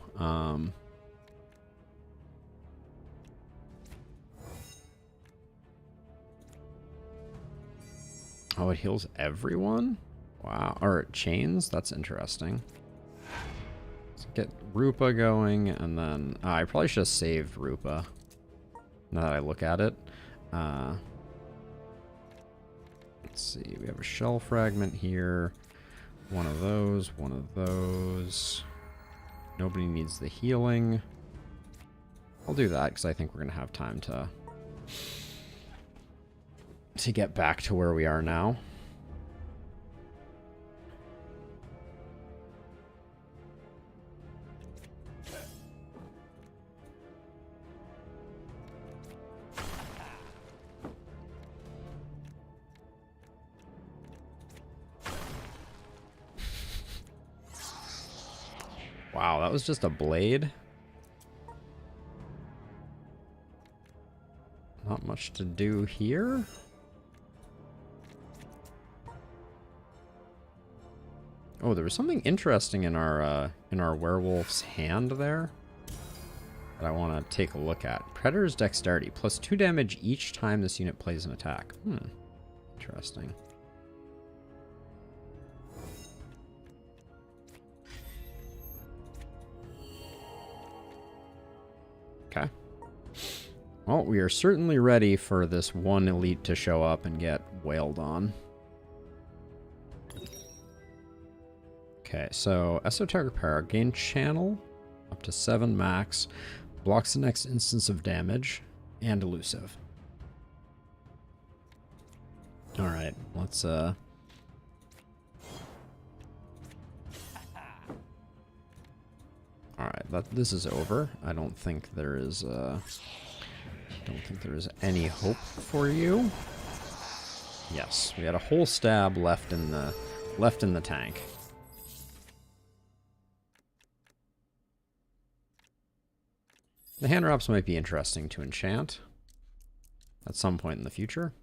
Oh, it heals everyone? Wow. Or it chains? That's interesting. Let's get Rupa going, and then... I probably should have saved Rupa. Now that I look at it. Let's see. We have a shell fragment here. One of those. One of those. Nobody needs the healing. I'll do that, because I think we're going to have time to get back to where we are now. that was just a blade. Not much to do here. Oh, there was something interesting in our werewolf's hand there that I want to take a look at. Predator's dexterity, plus 2 damage each time this unit plays an attack. Interesting. Okay. Well, we are certainly ready for this one elite to show up and get wailed on. Okay, so Esoteric Power, gain channel up to 7 max, blocks the next instance of damage, and elusive. Alright, let's Alright, this is over. I don't think there is any hope for you. Yes, we had a whole stab left in the tank. The hand wraps might be interesting to enchant at some point in the future.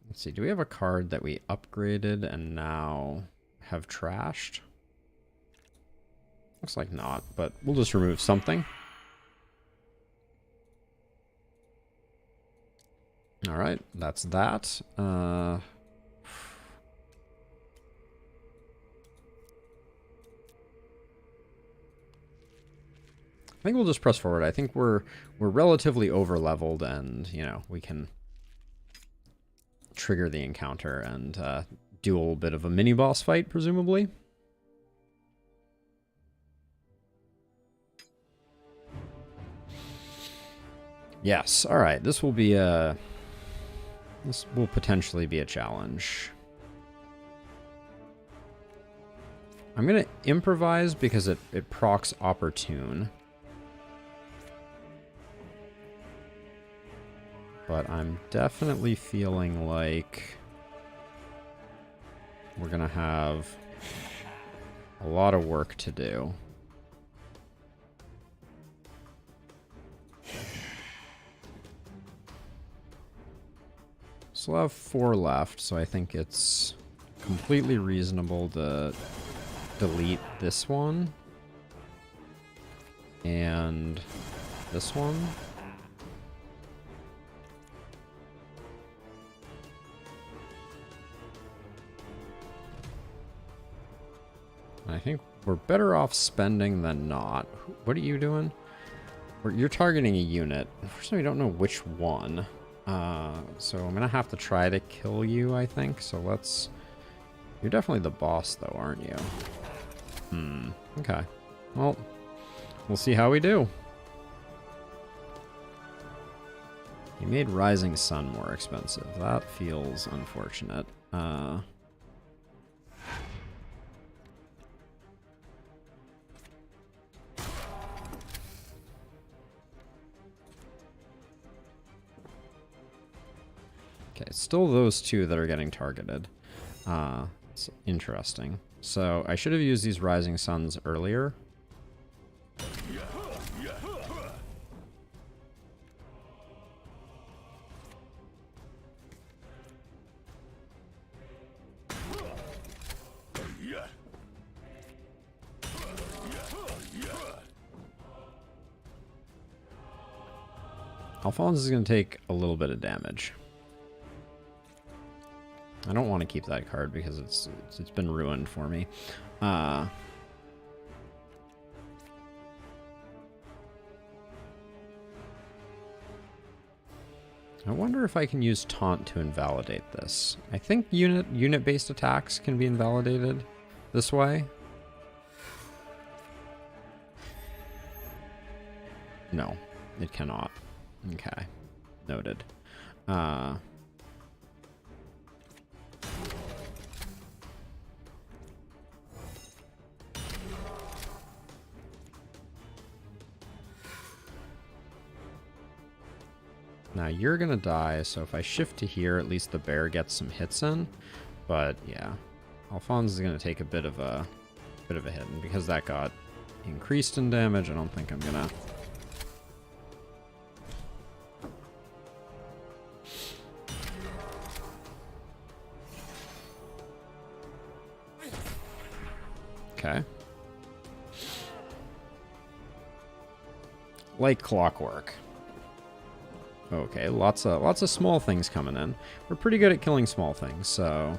Let's see, do we have a card that we upgraded and now have trashed? Looks like not, but we'll just remove something. Alright, that's that. I think we'll just press forward. I think we're relatively over leveled, and you know, we can trigger the encounter and do a little bit of a mini boss fight, presumably. Yes. All right. This will potentially be a challenge. I'm gonna improvise because it procs opportune. But I'm definitely feeling like we're gonna have a lot of work to do. Still have 4 left, so I think it's completely reasonable to delete this one and this one. I think we're better off spending than not. What are you doing? You're targeting a unit. Unfortunately, we don't know which one. So I'm gonna have to try to kill you, I think. So let's... You're definitely the boss, though, aren't you? Okay. Well, we'll see how we do. You made Rising Sun more expensive. That feels unfortunate. Okay, still those 2 that are getting targeted. It's interesting. So I should have used these Rising Suns earlier. Alphonse is going to take a little bit of damage. I don't want to keep that card because it's been ruined for me. I wonder if I can use Taunt to invalidate this. I think unit-based attacks can be invalidated this way. No, it cannot. Okay, noted. Now you're gonna die, so if I shift to here, at least the bear gets some hits in. But yeah, Alphonse is going to take a bit of a hit, and because that got increased in damage, I don't think I'm gonna. Okay. Like clockwork. Okay, lots of small things coming in. We're pretty good at killing small things, so.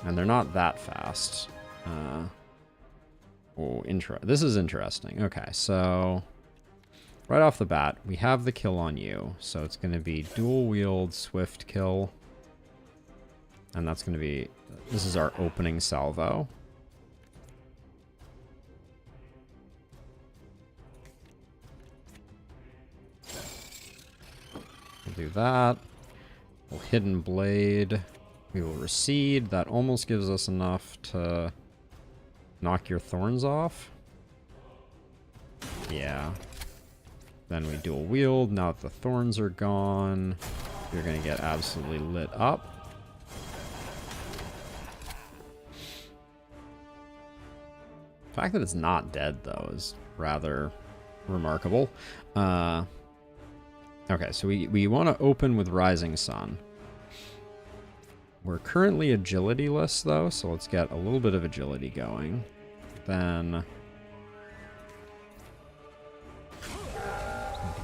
And they're not that fast. This is interesting. Okay, so right off the bat, we have the kill on you. So it's going to be dual wield, swift kill. And that's going to be, this is our opening salvo. We'll do that. We'll hidden blade. We will recede. That almost gives us enough to knock your thorns off. Yeah. Then we dual wield. Now that the thorns are gone, you're going to get absolutely lit up. The fact that it's not dead, though, is rather remarkable. Okay, so we want to open with Rising Sun. We're currently agility-less, though, so let's get a little bit of agility going. Then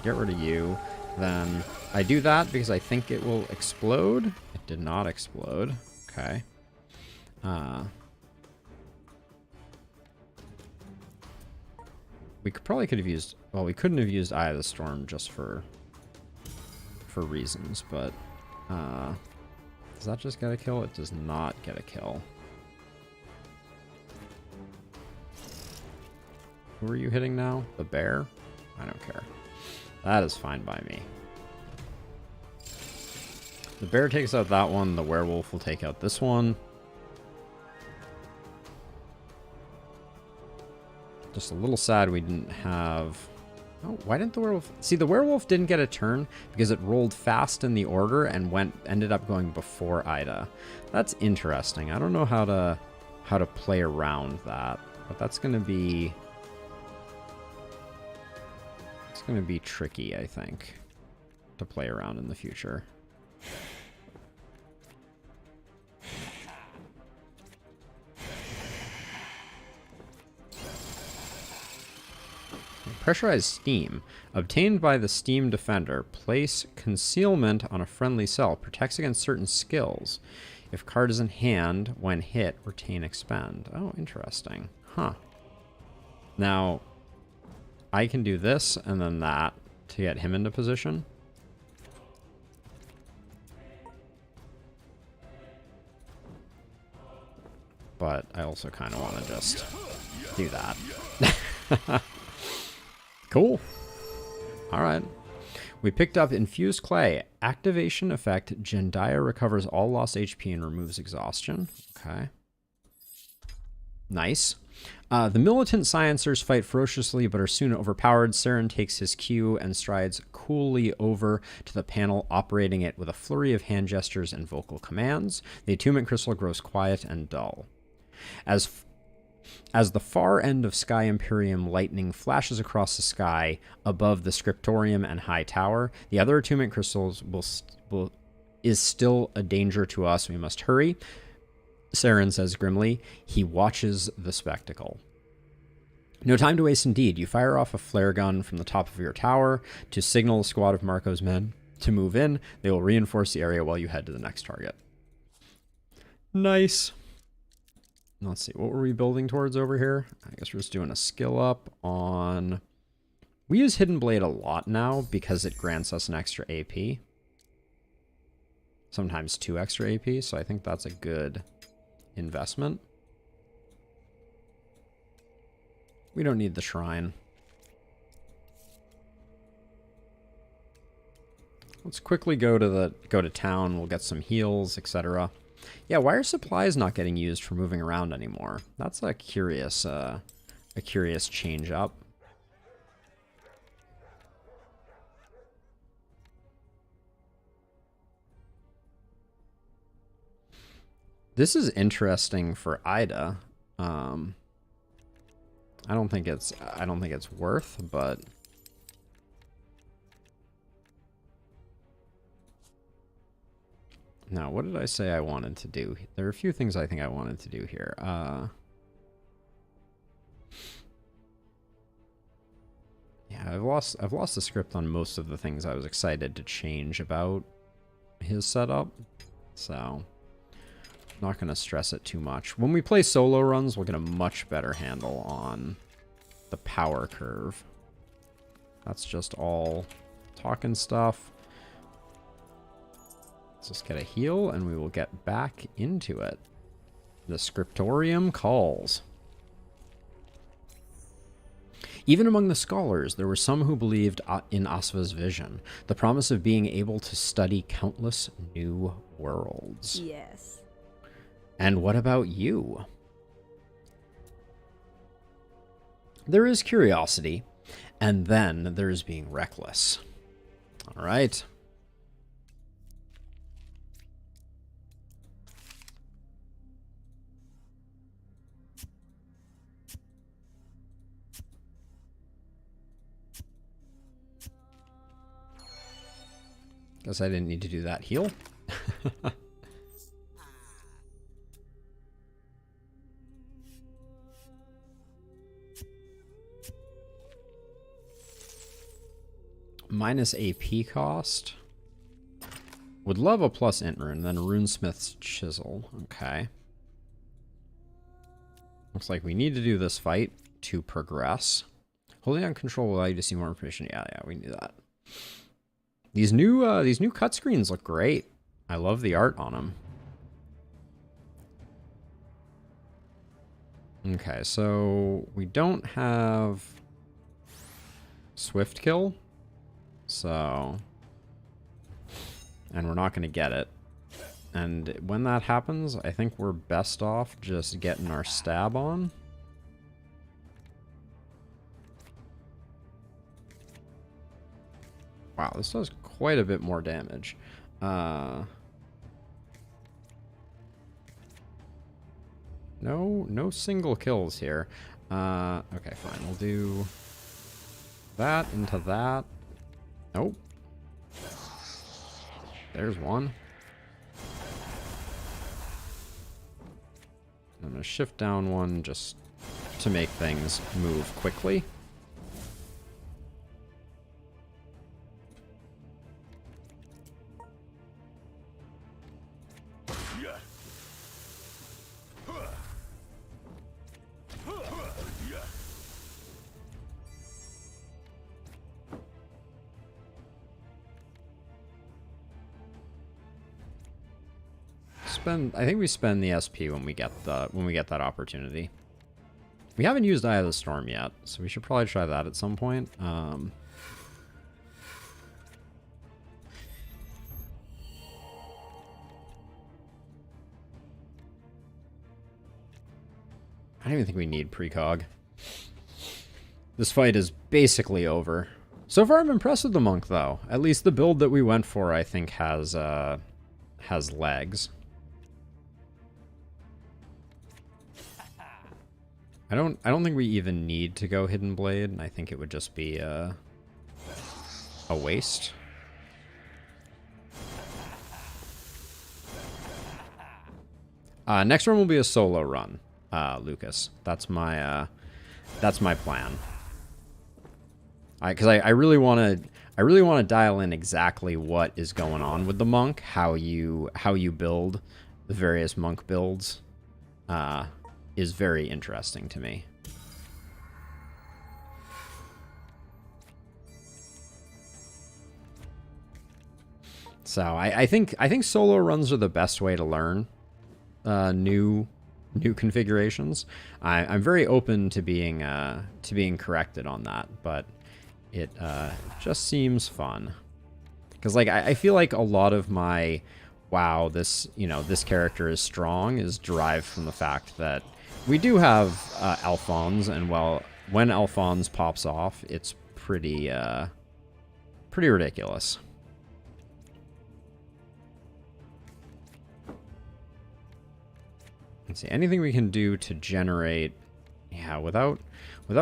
get rid of you. Then I do that because I think it will explode. It did not explode. Okay. We probably could have used... Well, we couldn't have used Eye of the Storm just for reasons, but... does that just get a kill? It does not get a kill. Who are you hitting now? The bear? I don't care. That is fine by me. The bear takes out that one. The werewolf will take out this one. Just a little sad we didn't have... Oh, why didn't the werewolf... See, the werewolf didn't get a turn because it rolled fast in the order and ended up going before Ida. That's interesting. I don't know how to play around that, but that's going to be... It's going to be tricky, I think, to play around in the future. Pressurized steam. Obtained by the steam defender. Place concealment on a friendly cell. Protects against certain skills. If card is in hand, when hit, retain expend. Oh, interesting. Huh. Now, I can do this and then that to get him into position. But I also kind of want to just do that. Cool. Alright. We picked up Infused Clay. Activation effect. Jendaya recovers all lost HP and removes exhaustion. Okay. Nice. The militant sciencers fight ferociously but are soon overpowered. Saren takes his cue and strides coolly over to the panel, operating it with a flurry of hand gestures and vocal commands. The attunement crystal grows quiet and dull. As the far end of Sky Imperium lightning flashes across the sky above the scriptorium and high tower, the other attunement crystals is still a danger to us. We must hurry. Saren says grimly. He watches the spectacle. No time to waste indeed. You fire off a flare gun from the top of your tower to signal a squad of Marco's men to move in. They will reinforce the area while you head to the next target. Nice. Let's see, what were we building towards over here? I guess we're just doing a skill up on... We use Hidden Blade a lot now because it grants us an extra AP. Sometimes 2 extra AP, so I think that's a good investment. We don't need the shrine. Let's quickly go to town. We'll get some heals, etc. Yeah, why are supplies not getting used for moving around anymore? That's a curious change up. This is interesting for Ida. I don't think it's worth, but now what did I say I wanted to do? There are a few things I think I wanted to do here. Yeah, I've lost the script on most of the things I was excited to change about his setup, so not going to stress it too much. When we play solo runs, we'll get a much better handle on the power curve. That's just all talking stuff. Let's just get a heal, and we will get back into it. The scriptorium calls. Even among the scholars, there were some who believed in Asva's vision, the promise of being able to study countless new worlds. Yes. And what about you? There is curiosity, and then there is being reckless. All right. Guess I didn't need to do that heal. Minus AP cost. Would love a plus int rune, then Runesmith's Chisel. Okay. Looks like we need to do this fight to progress. Holding on control will allow you to see more information. Yeah, we need that. These new cut screens look great. I love the art on them. Okay, so we don't have Swift Kill. So, and we're not going to get it. And when that happens, I think we're best off just getting our stab on. Wow, this does quite a bit more damage. No single kills here. Okay, fine. We'll do that into that. Nope. There's one. I'm going to shift down one just to make things move quickly. I think we spend the SP when we get that opportunity. We haven't used Eye of the Storm yet, so we should probably try that at some point. I don't even think we need precog. This fight is basically over. So far, I'm impressed with the monk, though. At least the build that we went for, I think, has legs. I don't think we even need to go Hidden Blade. I think it would just be a waste. Next run will be a solo run, Lucas. That's my plan. Because I really want to dial in exactly what is going on with the monk, how you build the various monk builds. Is very interesting to me. So I think solo runs are the best way to learn new configurations. I'm very open to being corrected on that, but it just seems fun. Because like I feel like a lot of my wow, this character is strong is derived from the fact that we do have Alphonse, and when Alphonse pops off, it's pretty ridiculous. Let's see, anything we can do to generate... Yeah, without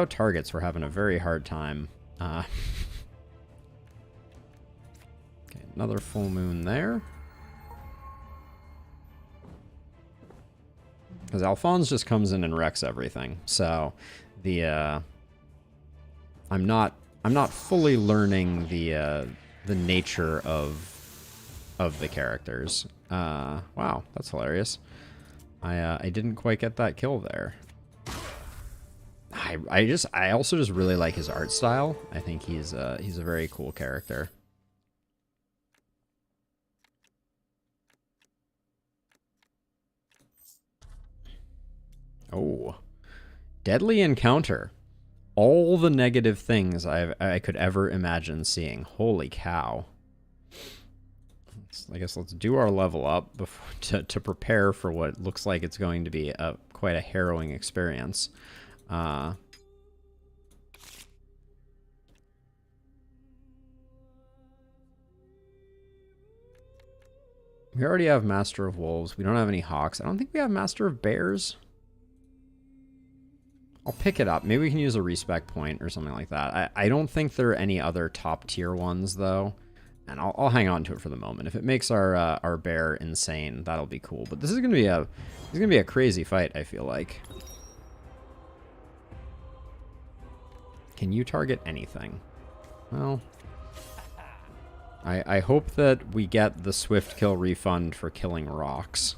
targets, we're having a very hard time. Okay, another full moon there. Because Alphonse just comes in and wrecks everything. So the I'm not fully learning the nature of the characters. Wow, that's hilarious. I didn't quite get that kill there. I also just really like his art style. I think he's a very cool character. Oh, deadly encounter. All the negative things I could ever imagine seeing. Holy cow. I guess let's do our level up before, to prepare for what looks like it's going to be quite a harrowing experience. We already have Master of Wolves. We don't have any Hawks. I don't think we have Master of Bears. I'll pick it up. Maybe we can use a respec point or something like that. I don't think there are any other top tier ones though. And I'll hang on to it for the moment. If it makes our bear insane, that'll be cool. But this is gonna be a crazy fight, I feel like. Can you target anything? Well, I hope that we get the swift kill refund for killing rocks.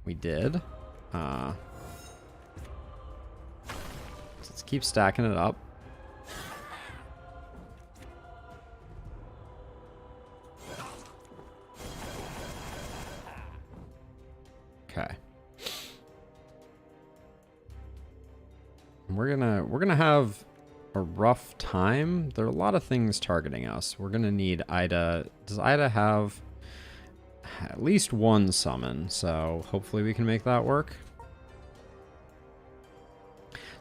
We did. Let's keep stacking it up. Okay. We're gonna have a rough time. There are a lot of things targeting us. We're gonna need Ida. Does Ida have at least one summon? So hopefully we can make that work.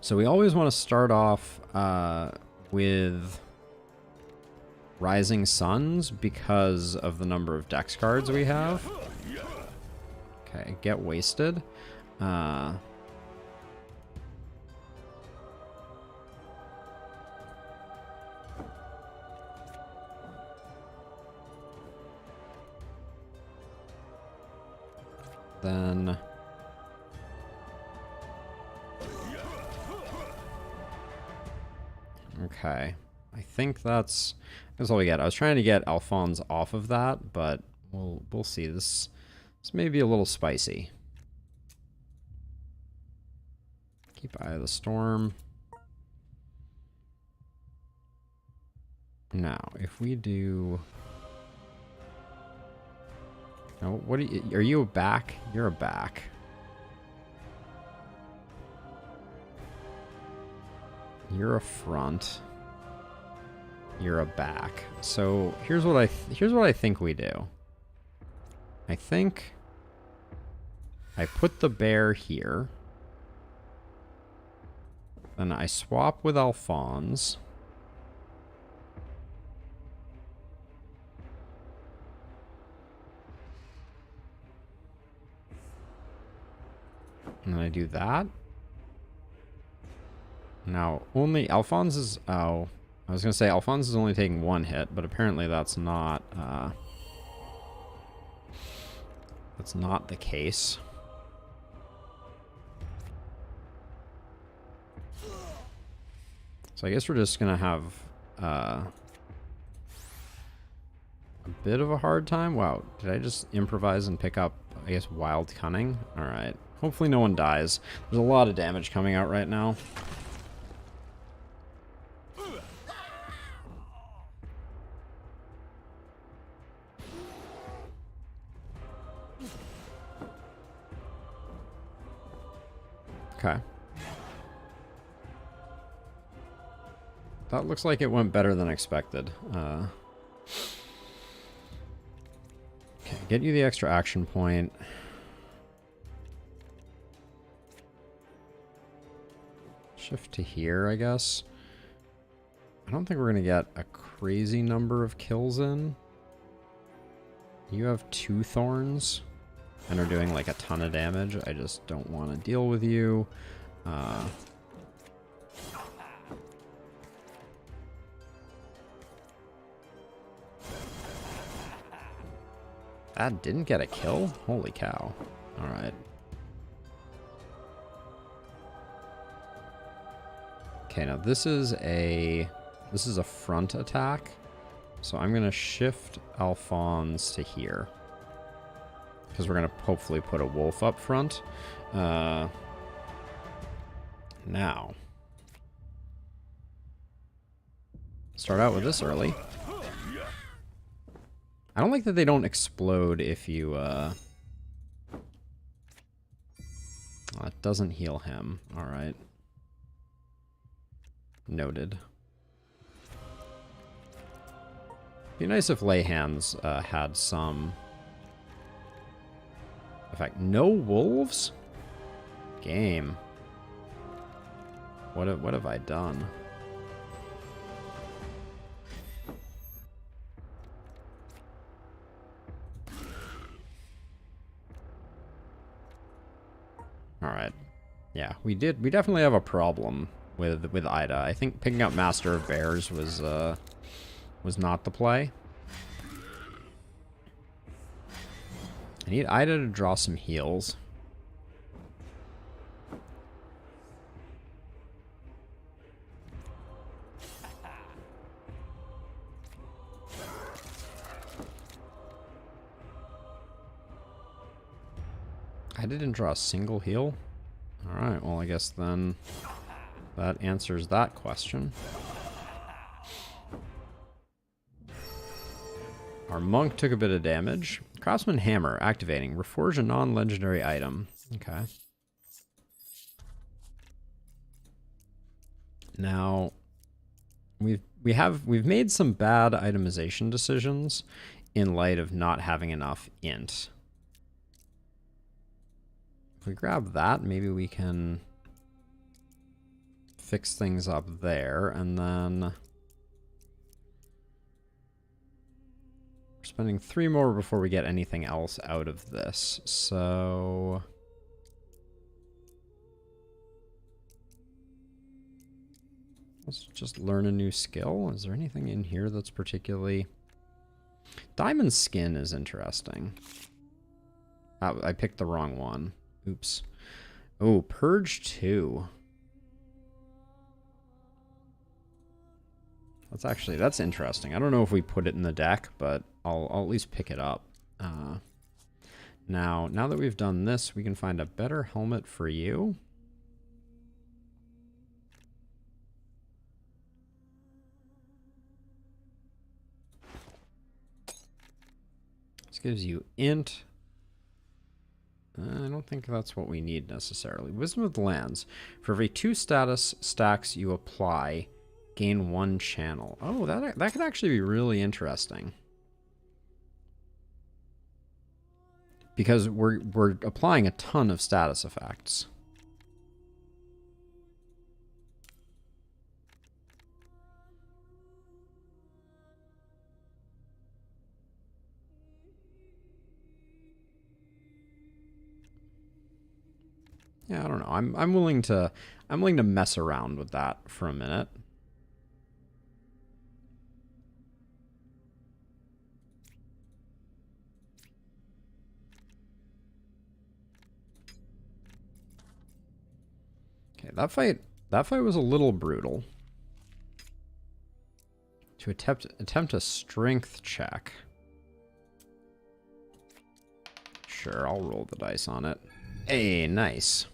So we always want to start off with Rising Suns because of the number of dex cards we have. Okay, get wasted. Then okay, I think that's all we get. I was trying to get Alphonse off of that, but we'll see. This may be a little spicy. Keep Eye of the Storm. Now, if we do. No, what are you a back? You're a back. You're a front. You're a back. So here's what I think we do. I think I put the bear here. Then I swap with Alphonse. And then I do that. Now, only Alphonse is... Oh, I was going to say Alphonse is only taking one hit, but apparently that's not the case. So I guess we're just going to have a bit of a hard time. Wow, did I just improvise and pick up, I guess, Wild Cunning? All right. Hopefully no one dies. There's a lot of damage coming out right now. Okay. That looks like it went better than expected. Okay, get you the extra action point. Shift to here, I guess. I don't think we're going to get a crazy number of kills in. You have 2 thorns and are doing like a ton of damage. I just don't want to deal with you. That didn't get a kill? Holy cow. Alright. Okay, now this is a front attack. So I'm gonna shift Alphonse to here. Because we're gonna hopefully put a wolf up front. Now. Start out with this early. I don't like that they don't explode if you, it doesn't heal him. Alright. Noted. Be nice if lay hands had some effect. No wolves? Game. What have I done? Alright. Yeah, we definitely have a problem with Ida. I think picking up Master of Bears was not the play. I need Ida to draw some heals. I didn't draw a single heal. Alright, well I guess then that answers that question. Our monk took a bit of damage. Craftsman Hammer activating. Reforge a non-legendary item. Okay. Now we've made some bad itemization decisions in light of not having enough int. If we grab that, maybe we can fix things up there, and then we're spending 3 more before we get anything else out of this. So let's just learn a new skill. Is there anything in here that's particularly... Diamond Skin is interesting. I picked the wrong one. Oops. Oh, Purge 2. That's interesting. I don't know if we put it in the deck, but I'll at least pick it up. Now that we've done this, we can find a better helmet for you. This gives you int. I don't think that's what we need necessarily. Wisdom of the Lands. For every 2 status stacks you apply, gain 1 channel. Oh, that could actually be really interesting. Because we're applying a ton of status effects. Yeah, I don't know. I'm willing to mess around with that for a minute. Okay, that fight was a little brutal. To attempt a strength check. Sure, I'll roll the dice on it. Hey, nice.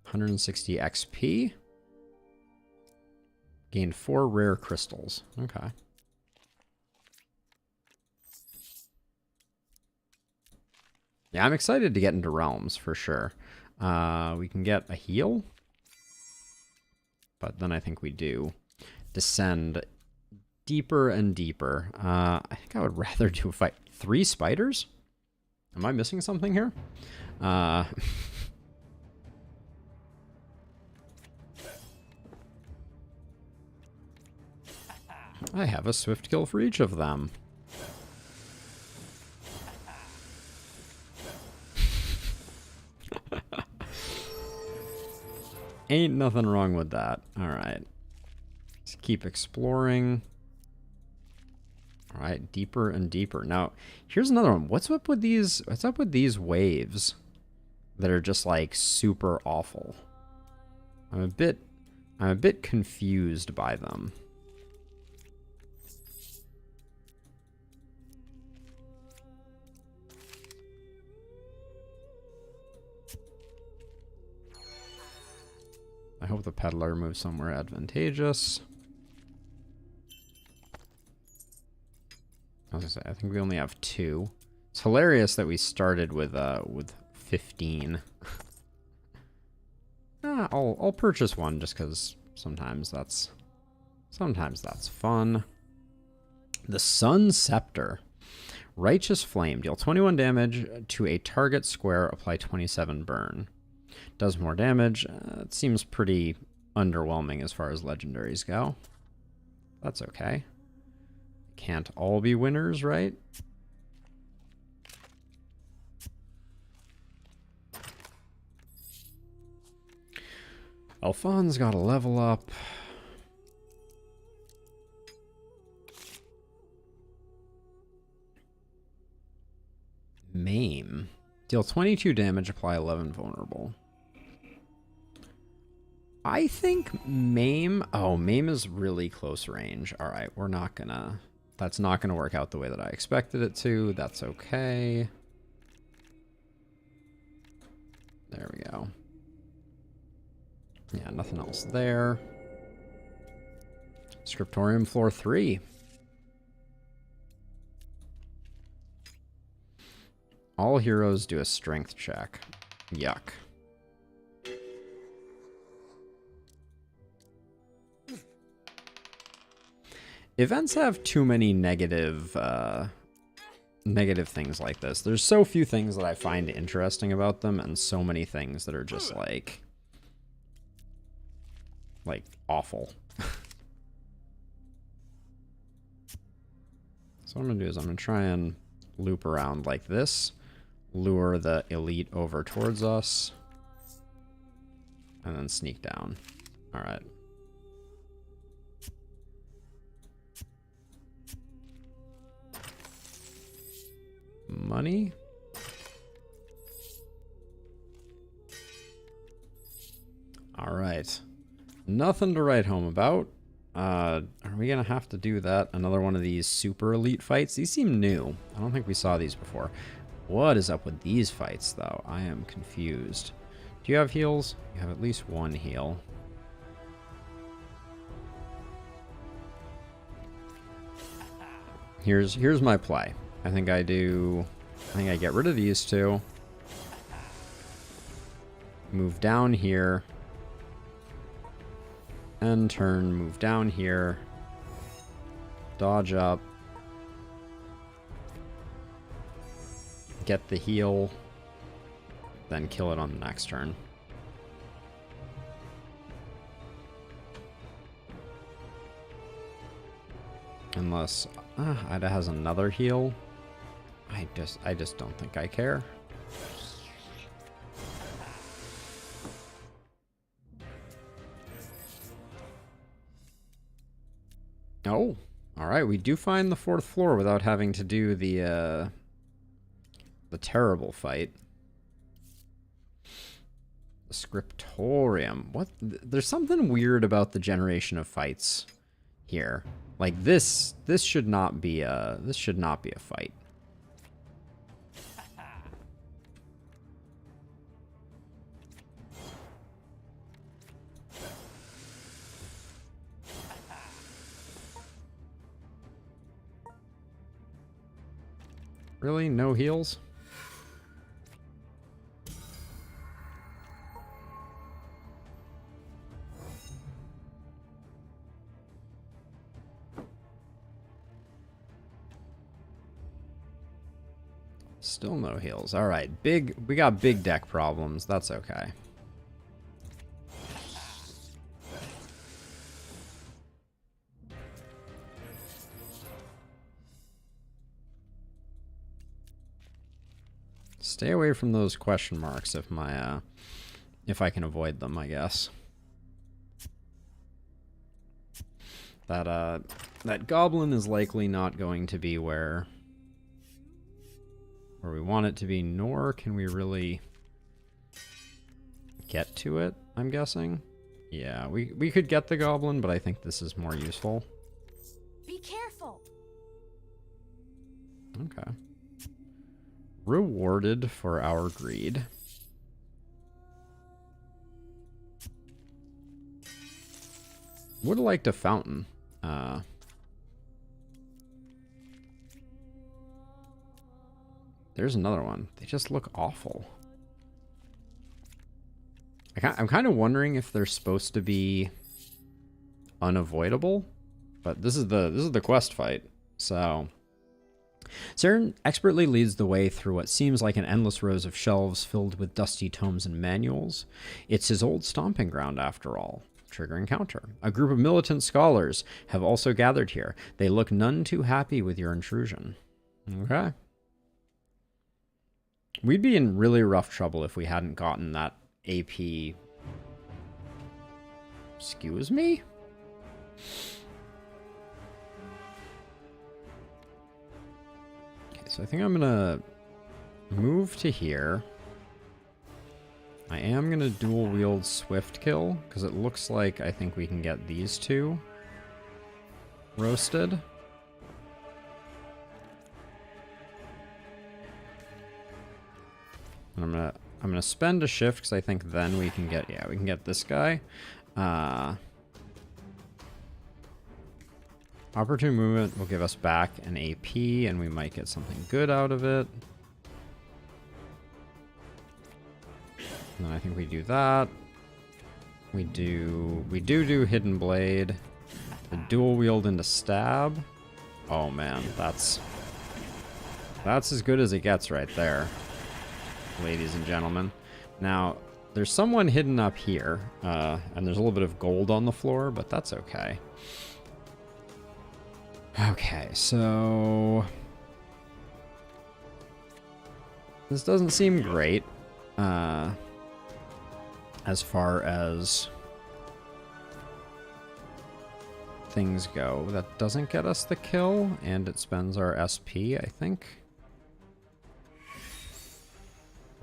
160 XP. Gained 4 rare crystals. Okay. Yeah, I'm excited to get into realms for sure. We can get a heal. But then I think we do descend deeper and deeper. I think I would rather do a fight. 3 spiders? Am I missing something here? I have a swift kill for each of them. Ain't nothing wrong with that. All right. Let's keep exploring. All right, deeper and deeper. Now, here's another one. What's up with these waves that are just like super awful? I'm a bit confused by them. I hope the peddler moves somewhere advantageous. I was gonna say, I think we only have 2. It's hilarious that we started with 15. I'll purchase one just because sometimes that's fun. The Sun Scepter. Righteous Flame. Deal 21 damage to a target square. Apply 27 burn. Does more damage. It seems pretty underwhelming as far as legendaries go. That's okay. Can't all be winners, right? Alphonse got a level up. Maim. Deal 22 damage, apply 11 vulnerable. I think Maim... Oh, Maim is really close range. Alright, we're not gonna... That's not gonna work out the way that I expected it to. That's okay. There we go. Yeah, nothing else there. Scriptorium floor 3. All heroes do a strength check. Yuck. Events have too many negative things like this. There's so few things that I find interesting about them, and so many things that are just like awful. So what I'm gonna do is I'm gonna try and loop around like this, lure the elite over towards us, and then sneak down. All right. Money. All right. Nothing to write home about. Are we gonna have to do that? Another one of these super elite fights? These seem new. I don't think we saw these before. What is up with these fights, though? I am confused. Do you have heals? You have at least one heal. Here's my play. I think I get rid of these two. Move down here. End turn, move down here. Dodge up. Get the heal. Then kill it on the next turn. Unless Ida has another heal. I just don't think I care. Oh, all right. We do find the 4th floor without having to do the terrible fight. The scriptorium. What? There's something weird about the generation of fights here. Like this should not be a fight. Really? No heals? Still no heals. All right, we got big deck problems. That's okay. Stay away from those question marks if I can avoid them, I guess. That goblin is likely not going to be where we want it to be, nor can we really get to it, I'm guessing. Yeah, we could get the goblin, but I think this is more useful. Be careful. Okay. Rewarded for our greed. Would have liked a fountain. There's another one. They just look awful. I'm kind of wondering if they're supposed to be unavoidable, but this is the quest fight. So Saren expertly leads the way through what seems like an endless rows of shelves filled with dusty tomes and manuals. It's his old stomping ground, after all. Trigger encounter. A group of militant scholars have also gathered here. They look none too happy with your intrusion. Okay. We'd be in really rough trouble if we hadn't gotten that AP. Excuse me? Okay, so I think I'm gonna move to here. I am gonna dual wield Swift Kill, because it looks like I think we can get these two roasted. And I'm gonna spend a shift because I think then we can get this guy. Opportune movement will give us back an AP, and we might get something good out of it. And then I think we do that. We do Hidden Blade. The dual wield into stab. Oh man, that's as good as it gets right there, ladies and gentlemen. Now, there's someone hidden up here, and there's a little bit of gold on the floor, but that's okay. Okay, so this doesn't seem great, as far as things go. That doesn't get us the kill, and it spends our SP, I think.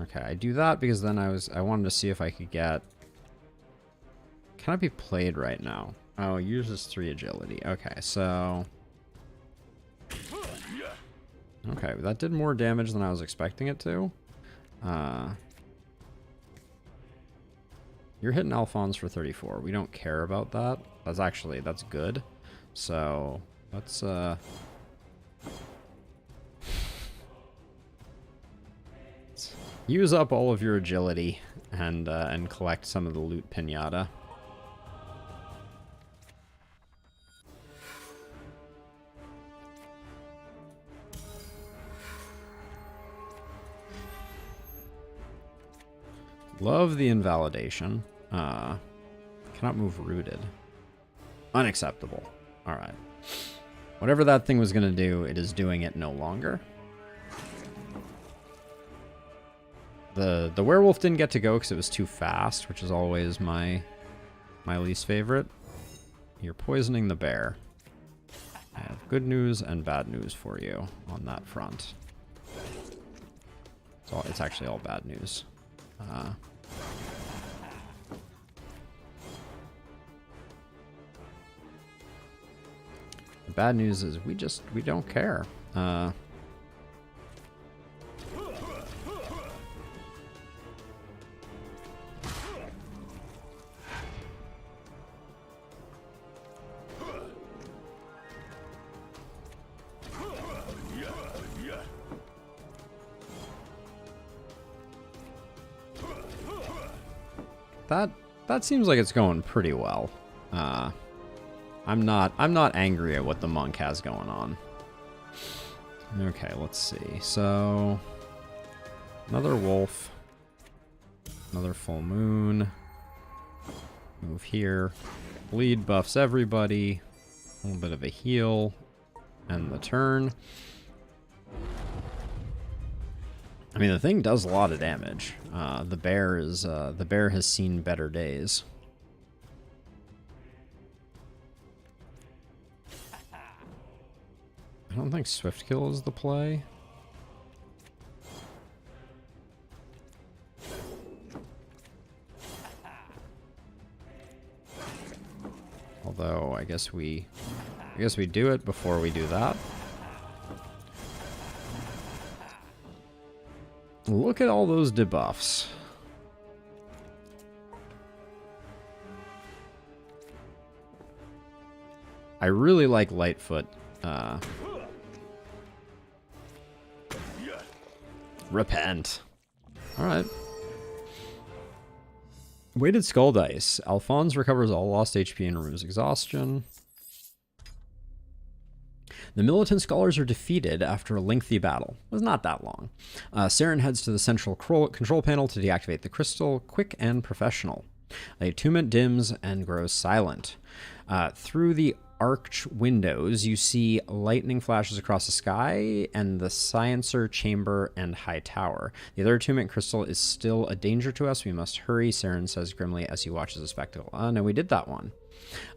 Okay, I do that because then I wanted to see if I could get... Can I be played right now? Oh, uses 3 agility. Okay, so... Okay, that did more damage than I was expecting it to. You're hitting Alphonse for 34. We don't care about that. That's good. So, let's use up all of your agility and collect some of the loot pinata. Love the invalidation. Cannot move rooted. Unacceptable. Alright. Whatever that thing was going to do, it is doing it no longer. The werewolf didn't get to go because it was too fast, which is always my least favorite. You're poisoning the bear. I have good news and bad news for you on that front. It's actually all bad news. The bad news is we don't care. That seems like it's going pretty well. I'm not angry at what the monk has going on. Okay, let's see. So another wolf, another full moon. Move here. Bleed buffs everybody. A little bit of a heal, and the turn. I mean, the thing does a lot of damage. The bear has seen better days. don't think Swift Kill is the play. Although I guess we do it before we do that. Look at all those debuffs. I really like Lightfoot. Repent. Alright. Weighted Skull Dice. Alphonse recovers all lost HP and removes exhaustion. The Militant Scholars are defeated after a lengthy battle. It was not that long. Saren heads to the central control panel to deactivate the crystal. Quick and professional. The attunement dims and grows silent. Through the arched windows, you see lightning flashes across the sky and the Sciencer chamber and high tower. The other attunement crystal is still a danger to us. We must hurry, Saren says grimly as he watches the spectacle. No, we did that one.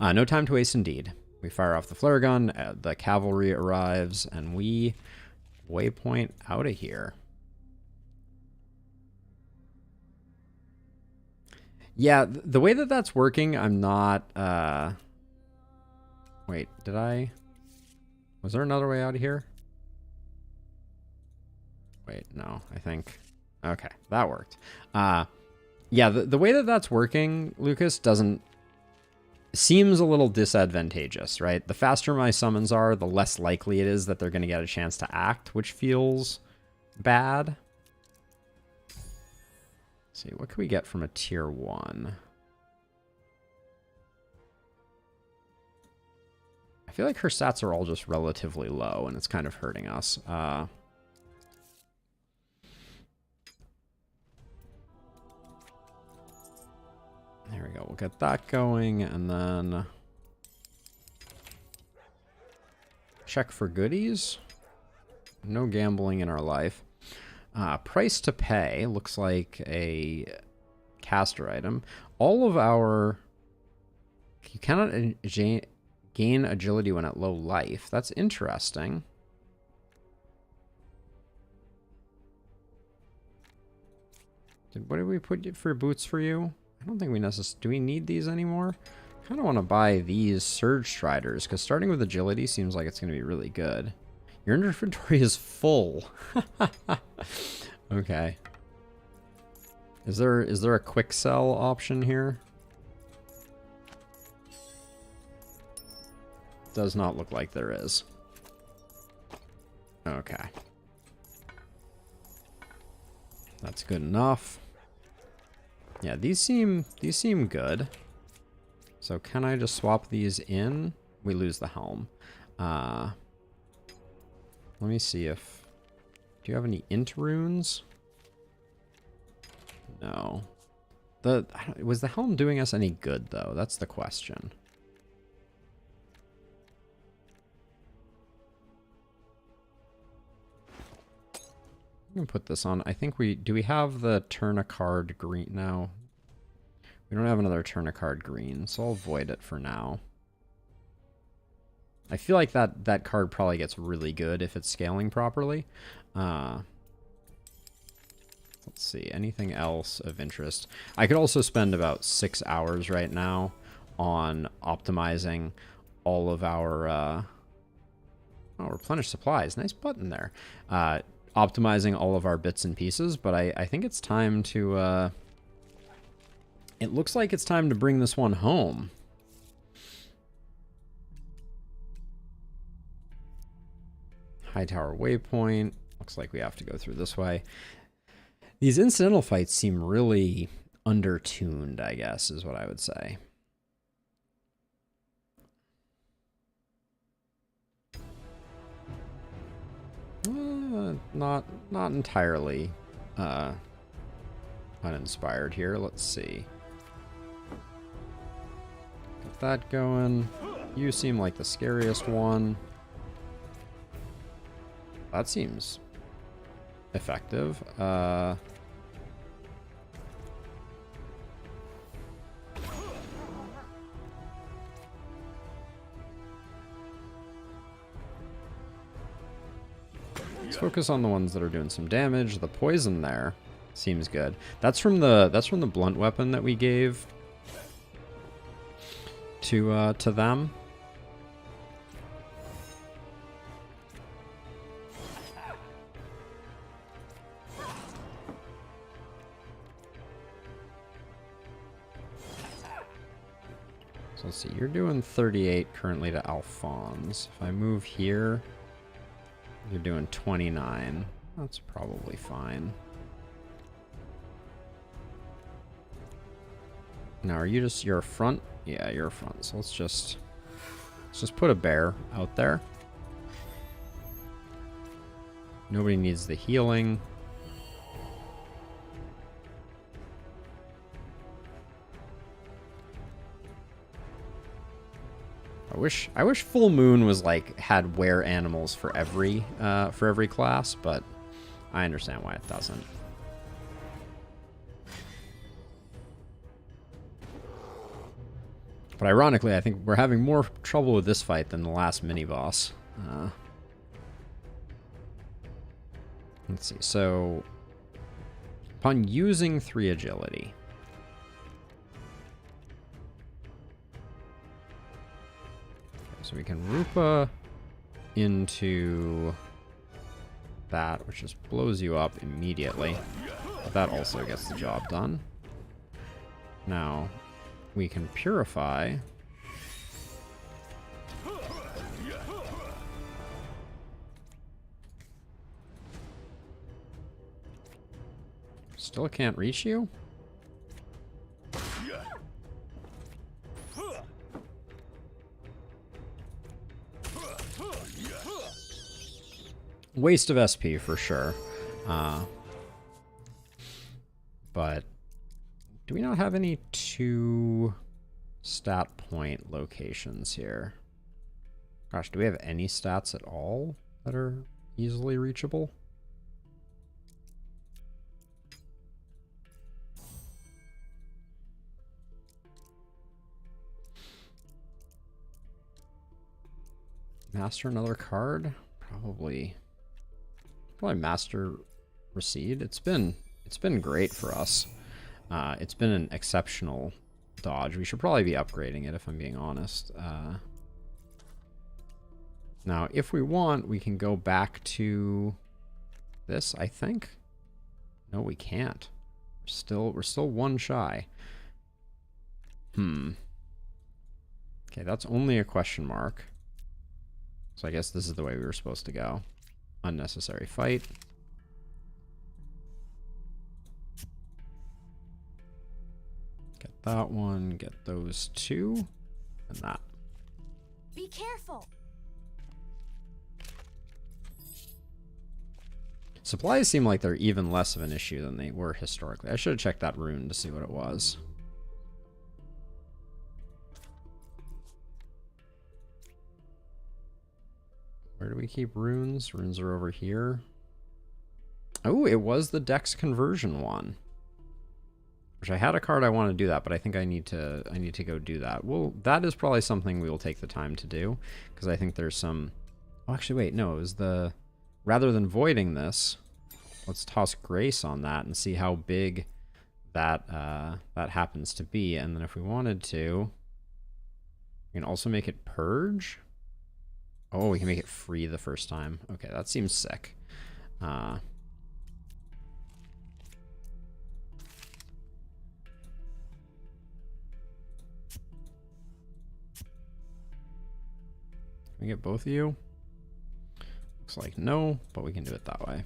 No time to waste indeed. We fire off the flare gun, the cavalry arrives, and we waypoint out of here. Yeah, the way that that's working, I'm not... Wait, did I... Was there another way out of here? Wait, no, I think... Okay, that worked. Yeah, the way that that's working, Lucas, doesn't... Seems a little disadvantageous, right? The faster my summons are, the less likely it is that they're going to get a chance to act, which feels bad. Let's see, what can we get from a tier 1? I feel like her stats are all just relatively low, and it's kind of hurting us. There we go. We'll get that going, and then check for goodies. No gambling in our life. Price to pay looks like a caster item. All of our... You cannot gain agility when at low life. That's interesting. What did we put for boots for you? I don't think we necessarily... Do we need these anymore? I kind of want to buy these Surge Striders, because starting with agility seems like it's going to be really good. Your inventory is full. Okay. Is there a quick sell option here? Does not look like there is. Okay. That's good enough. Yeah, these seem good. So can I just swap these in? We lose the helm. Let me see if... Do you have any int runes? No. Was the helm doing us any good, though? That's the question. I'm gonna put this on. I think do we have the turn a card green now? We don't have another turn a card green, so I'll void it for now. I feel like that card probably gets really good if it's scaling properly. Let's see, anything else of interest? I could also spend about 6 hours right now on optimizing all of our oh, replenish supplies. Nice button there. Optimizing all of our bits and pieces, but I think it's time to... It looks like it's time to bring this one home. High Tower Waypoint. Looks like we have to go through this way. These incidental fights seem really undertuned, I guess, is what I would say. Not entirely uninspired here. Let's see. Get that going. You seem like the scariest one. That seems effective. focus on the ones that are doing some damage. The poison there seems good. That's from the blunt weapon that we gave to them. So let's see, you're doing 38 currently to Alphonse. If I move here, you're doing 29. That's probably fine. Now, are you just, you're a front? Yeah, you're a front. So let's just put a bear out there. Nobody needs the healing. I wish Full Moon was like had were animals for every class, but I understand why it doesn't. But ironically, I think we're having more trouble with this fight than the last mini boss. Let's see. So, upon using 3 agility. So we can Rupa into that, which just blows you up immediately. But that also gets the job done. Now, we can Purify. Still can't reach you? Waste of SP for sure. But do we not have any 2 stat point locations here? Gosh, do we have any stats at all that are easily reachable? Master another card? Probably master Recede. It's been great for us. It's been an exceptional dodge. We should probably be upgrading it if I'm being honest. Now, if we want, we can go back to this, I think. No, we can't. We're still 1 shy. Okay, that's only a question mark. So I guess this is the way we were supposed to go. Unnecessary fight. Get that one, get those 2, and that. Be careful. Supplies seem like they're even less of an issue than they were historically. I should have checked that rune to see what it was. Where do we keep runes? Runes are over here. Oh, it was the Dex conversion one. Which I had a card I want to do that, but I think I need to go do that. Well, that is probably something we will take the time to do, because I think there's some. Oh, actually, wait, no, it was the rather than voiding this, let's toss Grace on that and see how big that that happens to be, and then if we wanted to, we can also make it Purge. Oh, we can make it free the first time. Okay, that seems sick. Can we get both of you? Looks like no, but we can do it that way.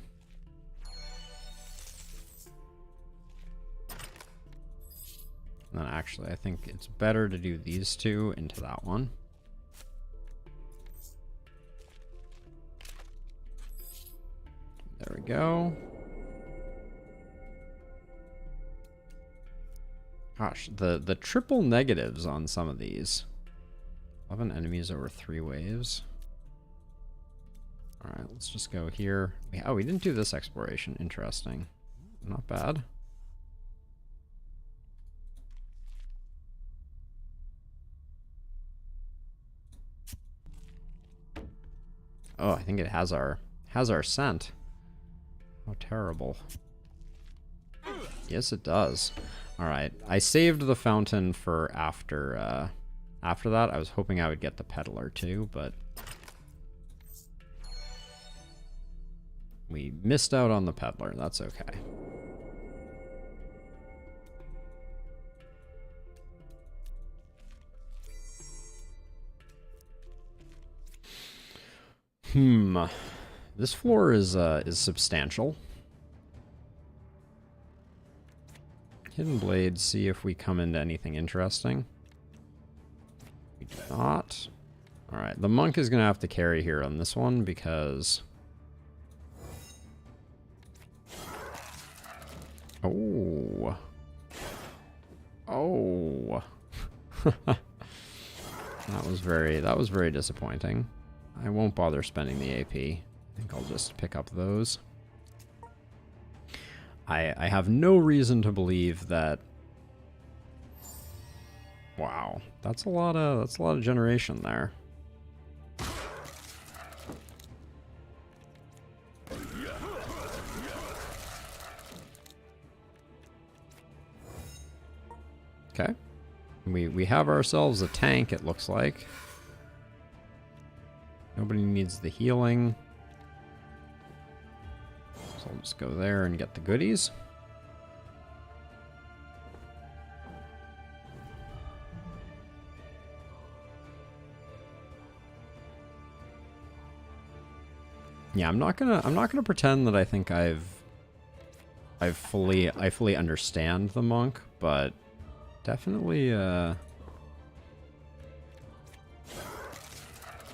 And then actually, I think it's better to do these 2 into that one. There we go. Gosh, the triple negatives on some of these. 11 enemies over 3 waves. Alright, let's just go here. Oh, we didn't do this exploration. Interesting. Not bad. Oh, I think it has our scent. How terrible. Yes, it does. Alright, I saved the fountain for after that. I was hoping I would get the peddler too, but we missed out on the peddler. That's okay. This floor is substantial. Hidden blades, see if we come into anything interesting. We do not. Alright, the monk is going to have to carry here on this one because... Oh. Oh. That was very disappointing. I won't bother spending the AP. I think I'll just pick up those. I have no reason to believe that. Wow, that's a lot of generation there. Okay. We have ourselves a tank, it looks like. Nobody needs the healing. So I'll just go there and get the goodies. Yeah, I'm not gonna pretend that I think I fully understand the monk, but definitely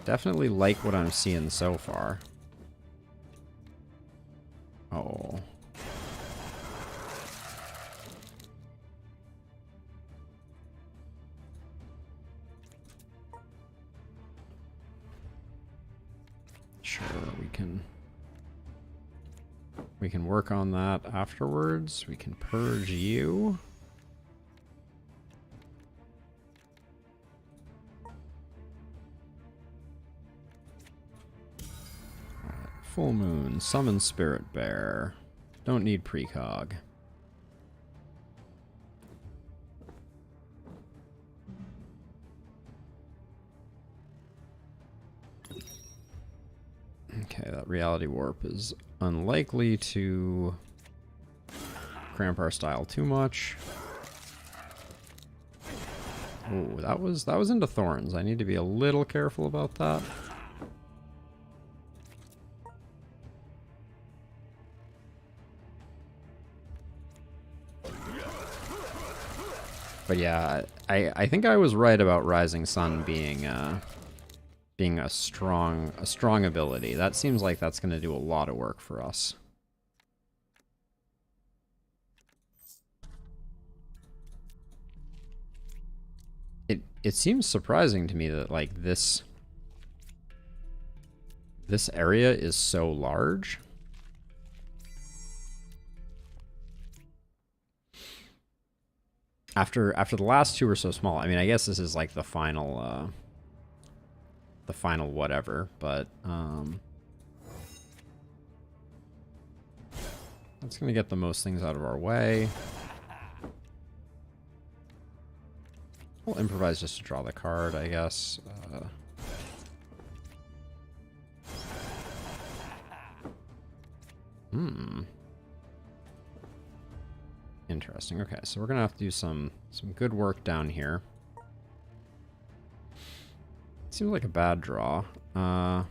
definitely like what I'm seeing so far. Oh. Sure, we can work on that afterwards. We can purge you. Full moon, summon spirit bear. Don't need precog. Okay, that reality warp is unlikely to cramp our style too much. Oh, that was into thorns. I need to be a little careful about that. But yeah, I think I was right about Rising Sun being a strong ability. That seems like that's going to do a lot of work for us. It seems surprising to me that like this area is so large. After the last two were so small, I mean, I guess this is like the final whatever, but that's gonna get the most things out of our way. We'll improvise just to draw the card, I guess. Interesting. Okay, so we're gonna have to do some good work down here. Seems like a bad draw. Oh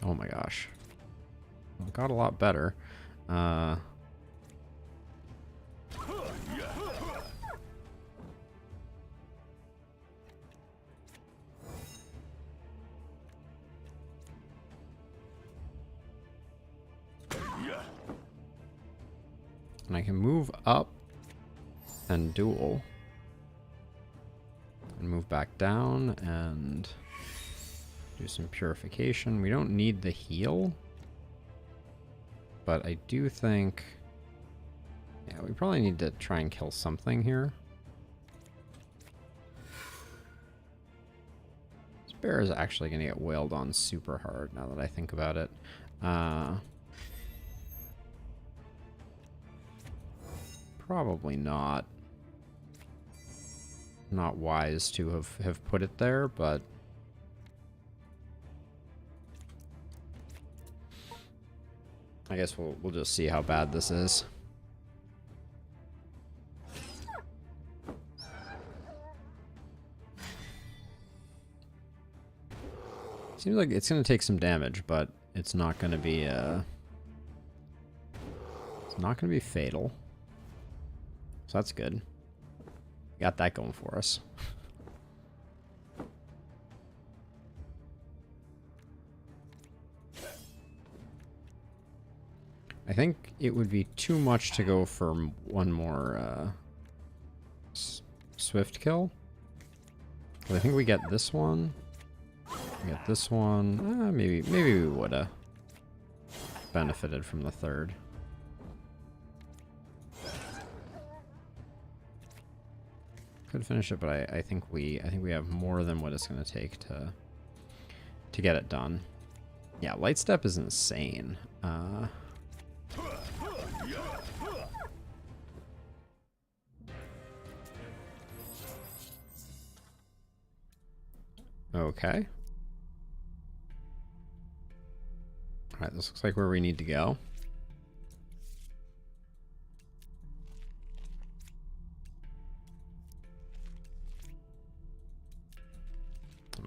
my gosh. Well, it got a lot better. And I can move up and duel. And move back down and do some purification. We don't need the heal. But I do think... yeah, we probably need to try and kill something here. This bear is actually going to get wailed on super hard now that I think about it. Probably not. Not wise to have put it there, but I guess we'll just see how bad this is. Seems like it's going to take some damage, but it's not going to be it's not going to be fatal. So that's good. Got that going for us. I think it would be too much to go for one more swift kill. I think we get this one. We get this one. Maybe we would have benefited from the third. Could finish it, but I think we have more than what it's going to take to get it done. Yeah, light step is insane. Okay. All right, this looks like where we need to go.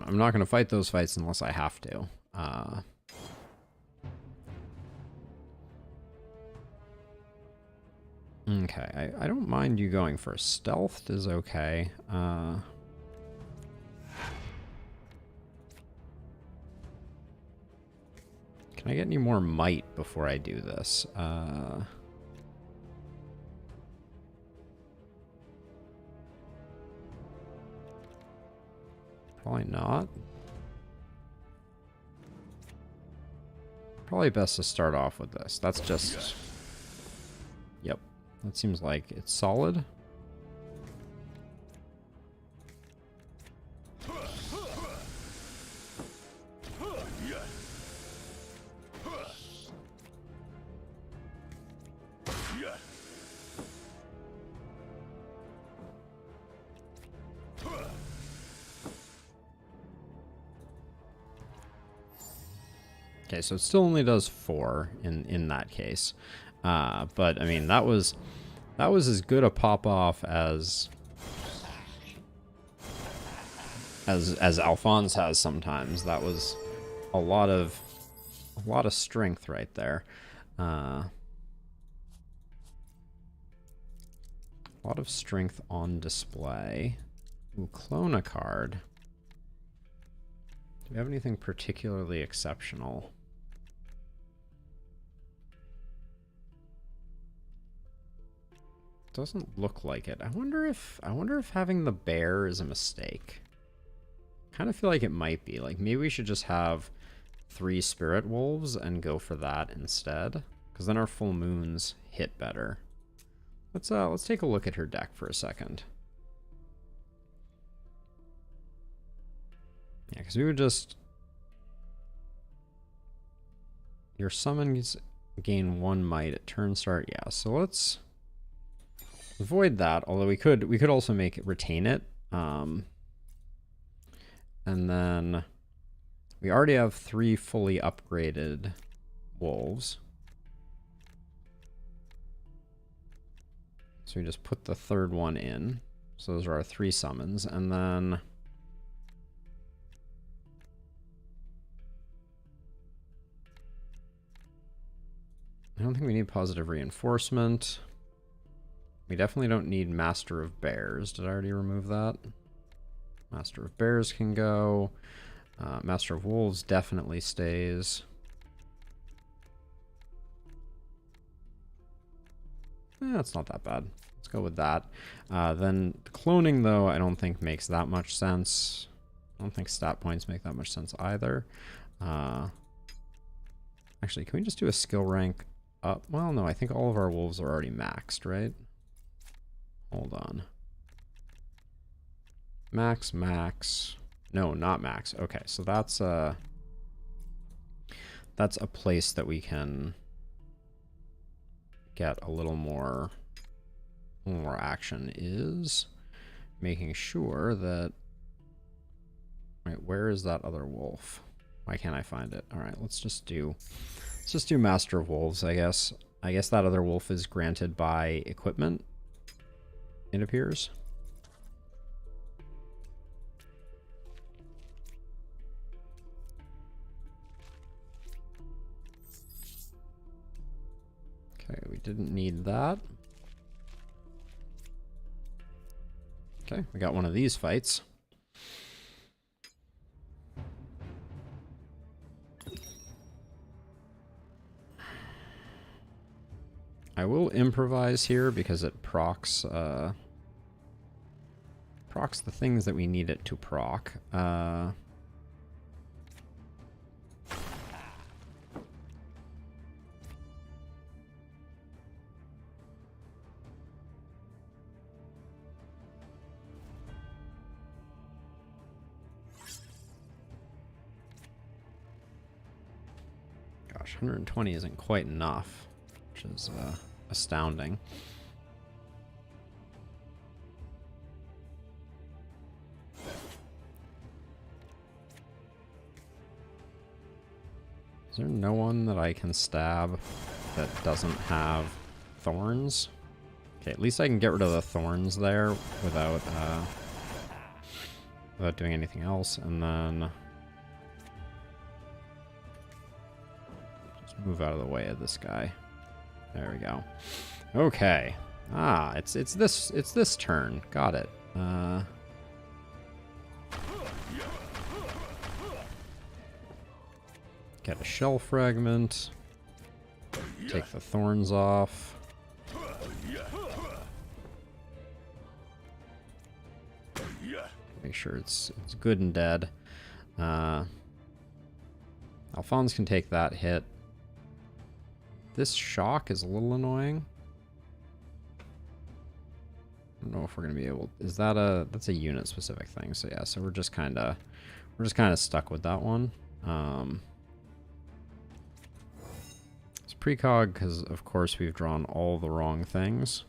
I'm not going to fight those fights unless I have to. Okay, I don't mind you going first. Stealth is okay. Can I get any more might before I do this? Probably not. Probably best to start off with this. That's just... Yep. That seems like it's solid. Okay, so it still only does 4 in that case, but I mean that was as good a pop off as Alphonse has sometimes. That was a lot of strength right there. A lot of strength on display. Ooh, clone a card. Do we have anything particularly exceptional? Doesn't look like it. I wonder if having the bear is a mistake. Kind of feel like it might be. Like maybe we should just have 3 spirit wolves and go for that instead, because then our full moons hit better. Let's take a look at her deck for a second. Yeah, because we would just... Your summons gain 1 might at turn start. Yeah, so let's avoid that. Although we could also make it retain it. And then we already have 3 fully upgraded wolves. So we just put the 3rd one in. So those are our 3 summons. And then... I don't think we need positive reinforcement. We definitely don't need Master of Bears. Did I already remove that? Master of Bears can go. Master of Wolves definitely stays. That's not that bad. Let's go with that. Then the cloning, though, I don't think makes that much sense. I don't think stat points make that much sense either. Actually, can we just do a skill rank up? Well, no, I think all of our wolves are already maxed, right? Hold on. Max. No, not max. Okay, so that's that's a place that we can get a little more action, is making sure that... Right, where is that other wolf? Why can't I find it? All right, let's just do Master of Wolves, I guess. I guess that other wolf is granted by equipment, it appears. Okay, we didn't need that. Okay, we got one of these fights. I will improvise here because it procs the things that we need it to proc. Gosh, 120 isn't quite enough, which is astounding. Is there no one that I can stab that doesn't have thorns? Okay, at least I can get rid of the thorns there without doing anything else, and then just move out of the way of this guy. There we go. Okay. Ah, it's this turn. Got it. Get a shell fragment. Take the thorns off. Make sure it's good and dead. Alphonse can take that hit. This shock is a little annoying. I don't know if we're gonna be able. Is that that's a unit specific thing? So yeah, so we're just kind of stuck with that one. It's precog because of course we've drawn all the wrong things.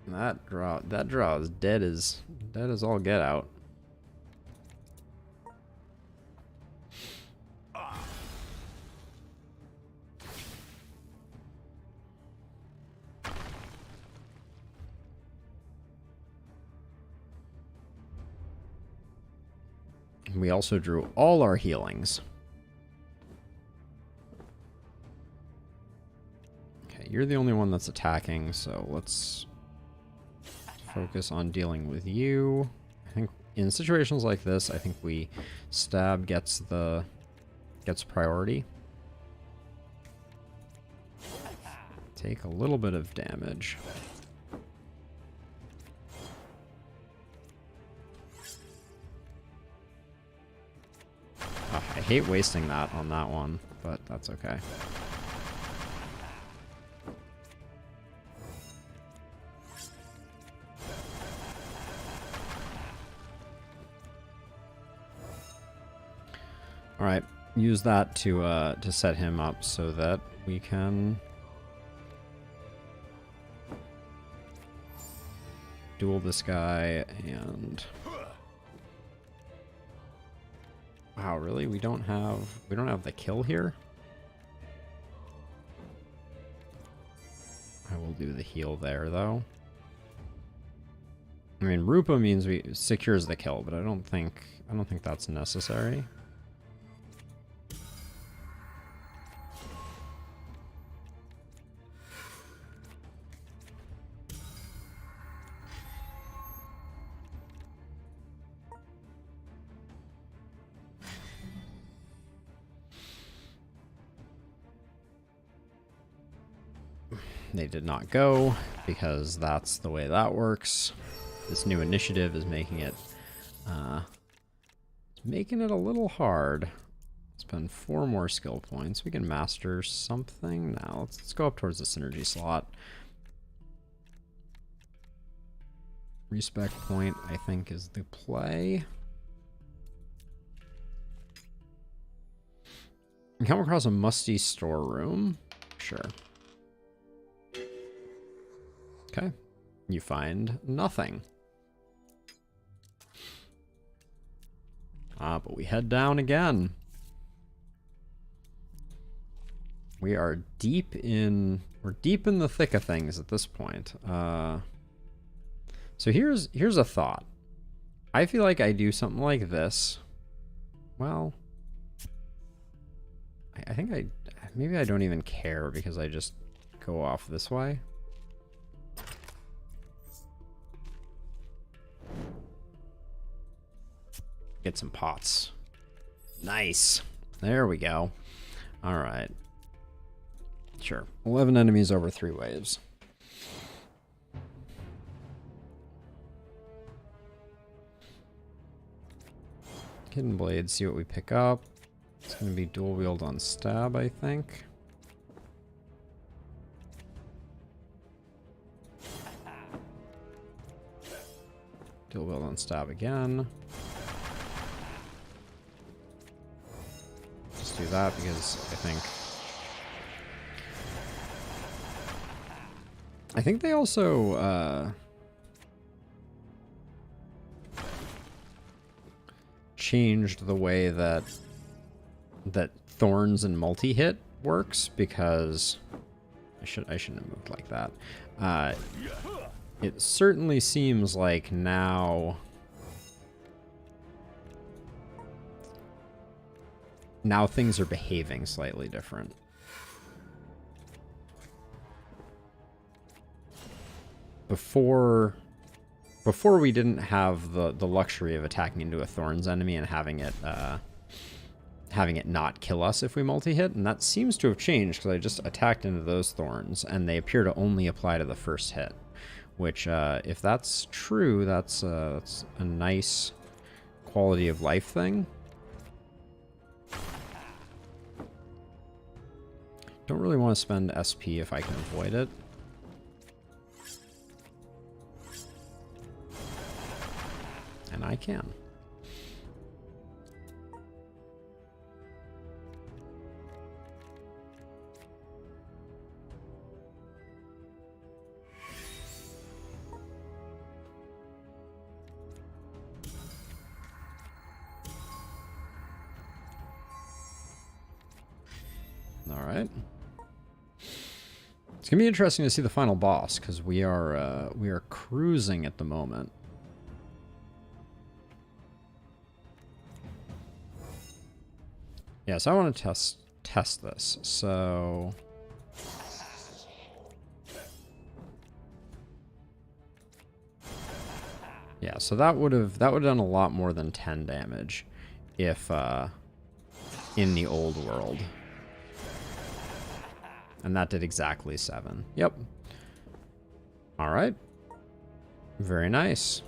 That draw is dead as all get out. We also drew all our healings. Okay, you're the only one that's attacking, so let's focus on dealing with you. I think in situations like this, I think we stab gets priority. Take a little bit of damage. I hate wasting that on that one, but that's okay. All right, use that to set him up so that we can duel this guy and... Wow, really? We don't have the kill here? I will do the heal there though. I mean, Rupa means we secures the kill, but I don't think that's necessary. They did not go, because that's the way that works. This new initiative is making it a little hard. Spend 4 more skill points. We can master something now. Let's go up towards the synergy slot. Respec point, I think, is the play. You come across a musty storeroom. Sure. Okay. You find nothing. But we head down again. We're deep in the thick of things at this point. So here's a thought. I feel like I do something like this. Well, I think maybe I don't even care because I just go off this way. Get some pots. Nice. There we go. All right. Sure. 11 enemies over 3 waves. Hidden blade, see what we pick up. It's going to be dual wield on stab, I think. Dual wield on stab again. Just do that because I think they also changed the way that thorns and multi-hit works, because I shouldn't have moved like that. It certainly seems like now things are behaving slightly different. Before we didn't have the luxury of attacking into a thorns enemy and having it not kill us if we multi-hit, and that seems to have changed because I just attacked into those thorns and they appear to only apply to the first hit, which if that's true, that's a nice quality of life thing. Don't really want to spend SP if I can avoid it. And I can. All right. It's gonna be interesting to see the final boss because we are cruising at the moment. Yeah, so I want to test this. So yeah, so that would have done a lot more than 10 damage if in the old world. And that did exactly 7. Yep. All right. Very nice.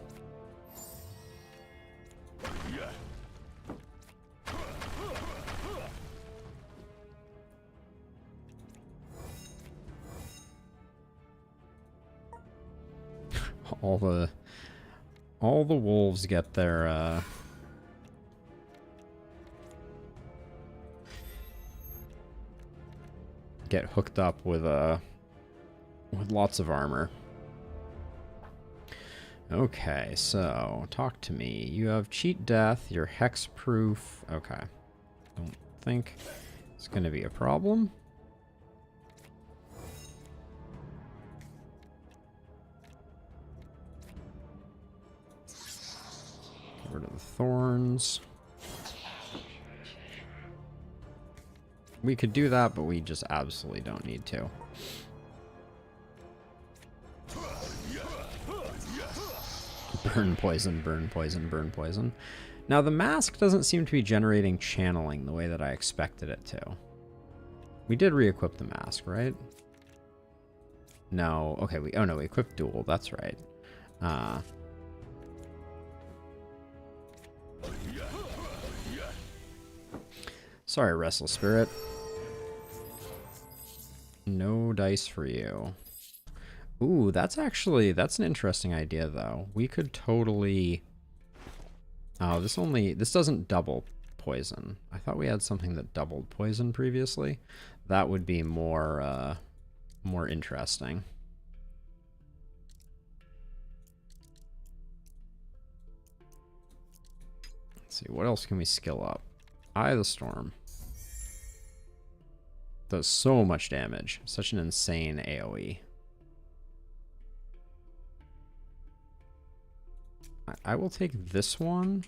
All the wolves get their get hooked up with lots of armor. Okay, so talk to me. You have cheat death, you're hex proof. Okay. Don't think it's gonna be a problem. Get rid of the thorns. We could do that, but we just absolutely don't need to. Burn poison, burn poison, burn poison. Now the mask doesn't seem to be generating channeling the way that I expected it to. We did re-equip the mask, right? No. Okay, we equipped dual, that's right. Sorry, Restless Spirit. No dice for you. Ooh, that's an interesting idea, though. We could totally... Oh, this doesn't double poison. I thought we had something that doubled poison previously. That would be more interesting. Let's see, what else can we skill up? Eye of the Storm. Does so much damage. Such an insane AoE. I will take this one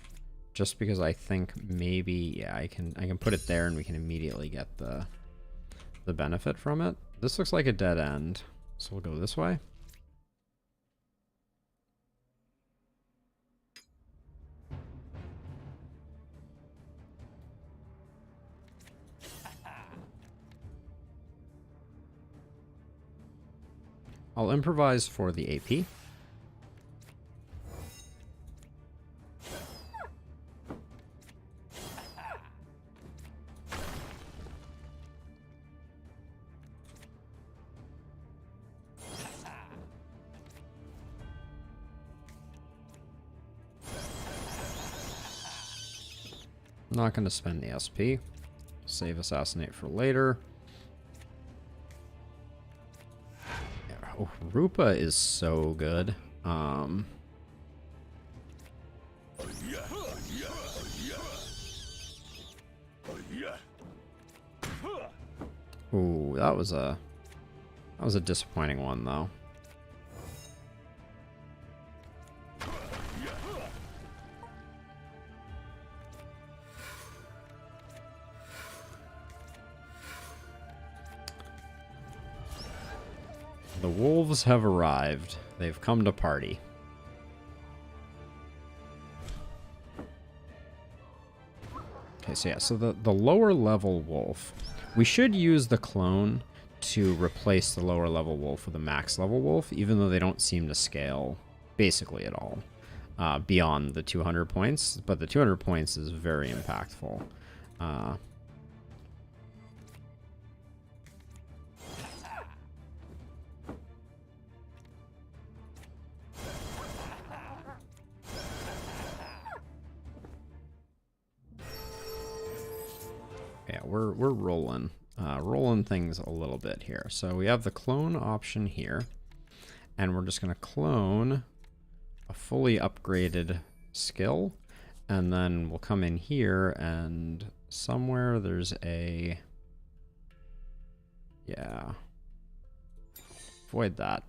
just because I think maybe, yeah, I can put it there and we can immediately get the benefit from it. This looks like a dead end, so we'll go this way. I'll improvise for the AP. Not going to spend the SP. Save Assassinate for later. Oh, Rupa is so good. Ooh, that was a disappointing one though. The wolves have arrived. They've come to party. Okay, so yeah, so the lower level wolf, we should use the clone to replace the lower level wolf with a max level wolf, even though they don't seem to scale basically at all beyond the 200 points, but the 200 points is very impactful. Yeah, we're rolling things a little bit here. So we have the clone option here, and we're just going to clone a fully upgraded skill, and then we'll come in here and somewhere there's a, yeah, avoid that.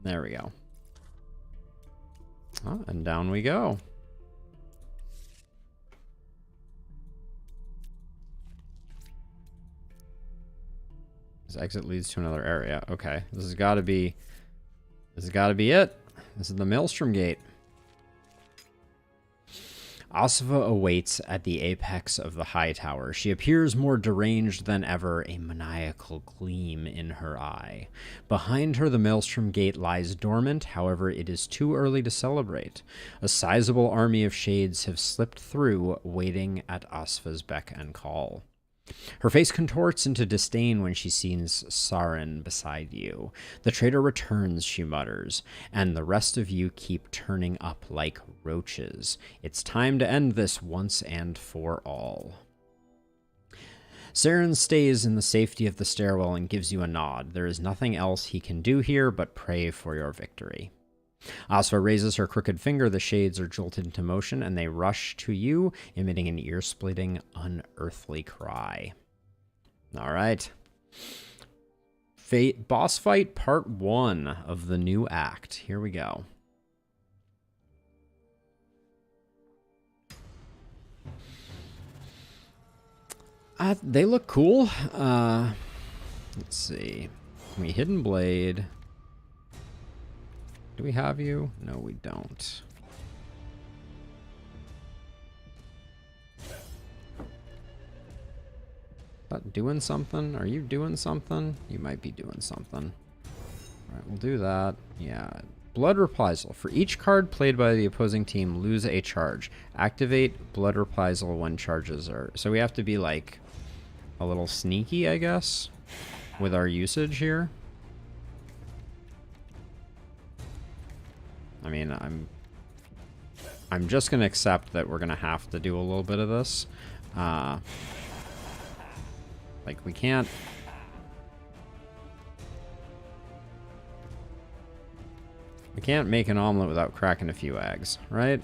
There we go. Oh, and down we go. This exit leads to another area. Okay, this has got to be it. This is the Maelstrom Gate. Asava awaits at the apex of the high tower. She appears more deranged than ever, a maniacal gleam in her eye. Behind her, the Maelstrom Gate lies dormant, however, it is too early to celebrate. A sizable army of shades have slipped through, waiting at Asava's beck and call. Her face contorts into disdain when she sees Saren beside you. The traitor returns, she mutters, and the rest of you keep turning up like roaches. It's time to end this once and for all. Saren stays in the safety of the stairwell and gives you a nod. There is nothing else he can do here but pray for your victory. Asava raises her crooked finger, the shades are jolted into motion, and they rush to you, emitting an ear-splitting, unearthly cry. All right. Boss fight part 1 of the new act. Here we go. They look cool. Let's see. Hidden Blade. Do we have you? No, we don't. That doing something? Are you doing something? You might be doing something. All right, we'll do that. Yeah. Blood Reprisal. For each card played by the opposing team, lose a charge. Activate Blood Reprisal when charges are... So we have to be, like, a little sneaky, I guess, with our usage here. I mean, I'm just going to accept that we're going to have to do a little bit of this. Like, we can't... We can't make an omelet without cracking a few eggs, right?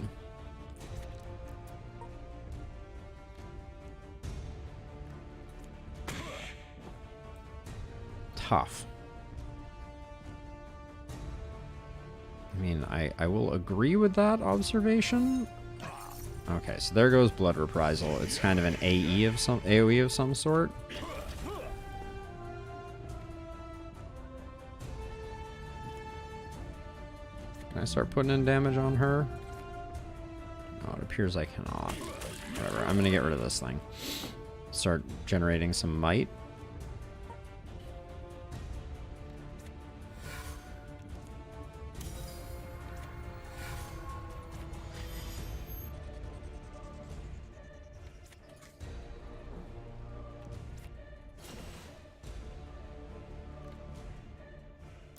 Tough. I mean, I will agree with that observation. Okay, so there goes Blood Reprisal. It's kind of an AoE of some sort. Can I start putting in damage on her? Oh, it appears I cannot. Whatever, I'm gonna get rid of this thing. Start generating some might.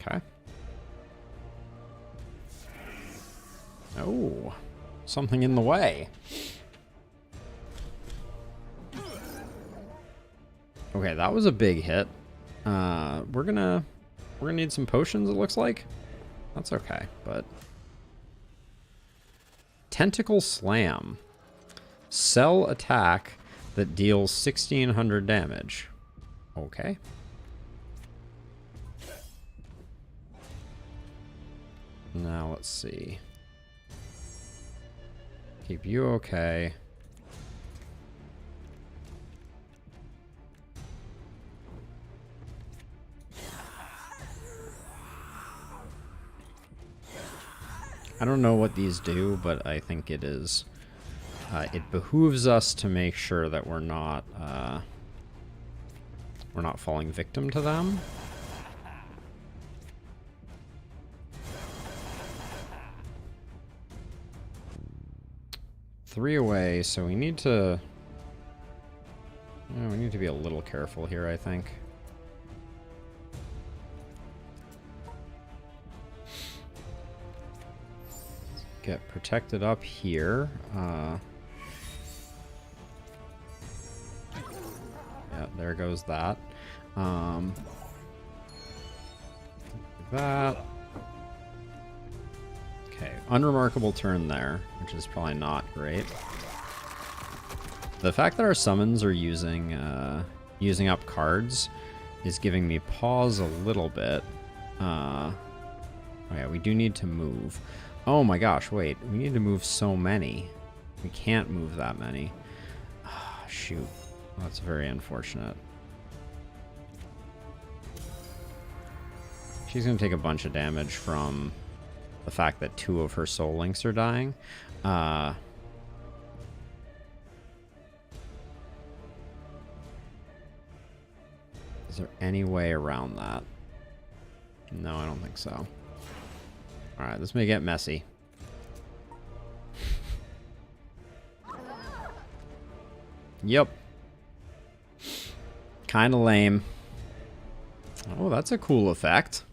Okay. Oh, something in the way. Okay, that was a big hit. We're gonna need some potions, it looks like. That's okay, but Tentacle Slam. Cell attack that deals 1600 damage. Okay. Now let's see. Keep you okay. I don't know what these do, but I think it is. It behooves us to make sure that we're not falling victim to them. 3 away, so we need to... we need to be a little careful here, I think. Get protected up here. Yeah, there goes that. That. Okay, unremarkable turn there, which is probably not great. The fact that our summons are using up cards is giving me pause a little bit. Oh yeah, we do need to move. Oh my gosh, wait, we need to move so many. We can't move that many. Ah, shoot, that's very unfortunate. She's gonna take a bunch of damage from the fact that 2 of her soul links are dying. Is there any way around that? No, I don't think so. Alright, this may get messy. Yep. Kinda lame. Oh, that's a cool effect.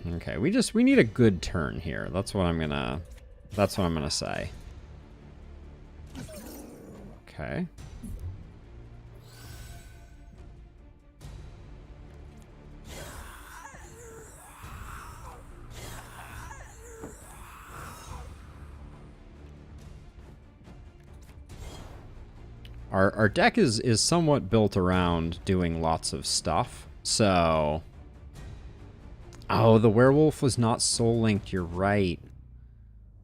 Okay, we need a good turn here. That's what I'm gonna say. Okay. Our deck is somewhat built around doing lots of stuff, so... Oh, the werewolf was not soul linked, you're right.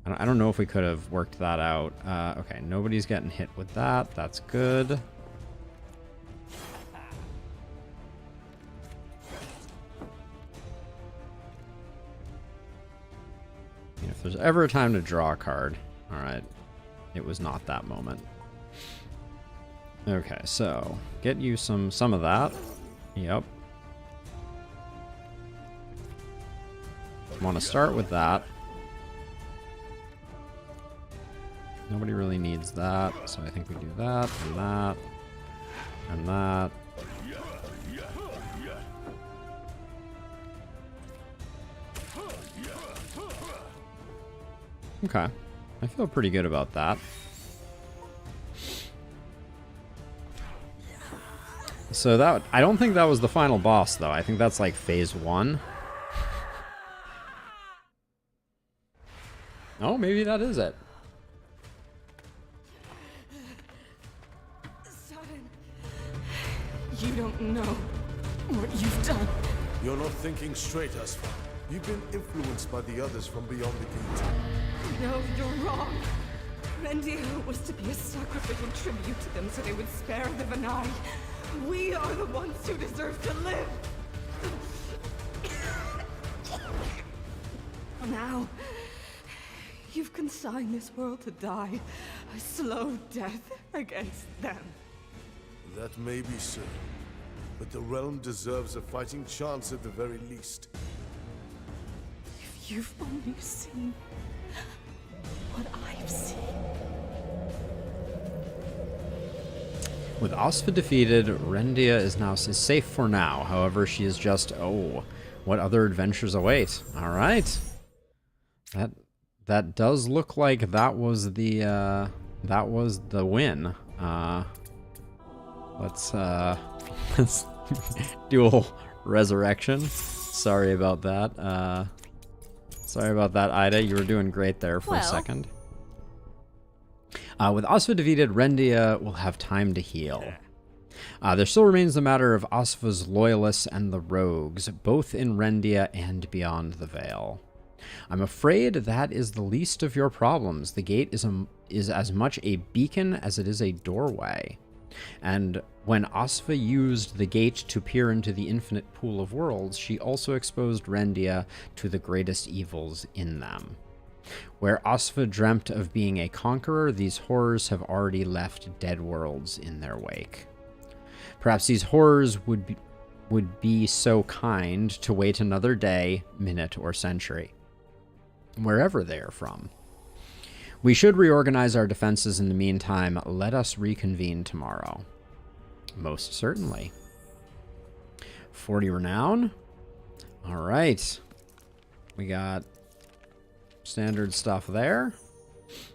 I don't know if we could have worked that out. Okay, nobody's getting hit with that. That's good. If there's ever a time to draw a card, alright, it was not that moment. Okay, so get you some of that. Yep. Want to start with that. Nobody really needs that, so I think we do that and that. And that. Okay. I feel pretty good about that. So that, I don't think that was the final boss, though. I think that's like phase 1. Oh, maybe that is it. Sudden, you don't know what you've done. You're not thinking straight, Asfa. You've been influenced by the others from beyond the gate. No, you're wrong. Rendia was to be a sacrificial tribute to them so they would spare the Vanai. We are the ones who deserve to live. Now, you've consigned this world to die a slow death against them. That may be so, but the realm deserves a fighting chance at the very least. If you've only seen what I've seen. With Asfa defeated, Rendia is now safe for now. However, she is just, oh, what other adventures await? All right. That does look like that was the win. Let's let's dual resurrection. Sorry about that. Sorry about that, Ida. You were doing great there for a second. With Asfa defeated, Rendia will have time to heal. There still remains the matter of Asfa's loyalists and the rogues, both in Rendia and beyond the Veil. I'm afraid that is the least of your problems. The gate is as much a beacon as it is a doorway. And when Asfa used the gate to peer into the infinite pool of worlds, she also exposed Rendia to the greatest evils in them. Where Asfa dreamt of being a conqueror, these horrors have already left dead worlds in their wake. Perhaps these horrors would be so kind to wait another day, minute, or century, wherever they are from. We should reorganize our defenses in the meantime. Let us reconvene tomorrow. Most certainly. 40 renown. All right. We got standard stuff there.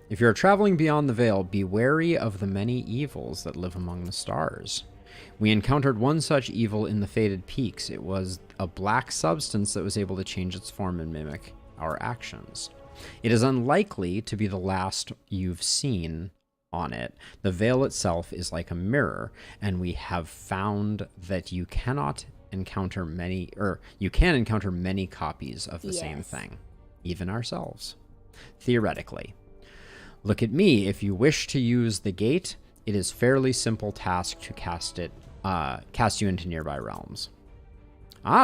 If you're traveling beyond the Veil, be wary of the many evils that live among the stars. We encountered one such evil in the Faded Peaks. It was a black substance that was able to change its form and mimic our actions. It is unlikely to be the last you've seen on it. The Veil itself is like a mirror, and we have found that you cannot encounter many, or you can encounter many copies of the same thing. Even ourselves, theoretically. Look at me. If you wish to use the gate, it is fairly simple task to cast you into nearby realms.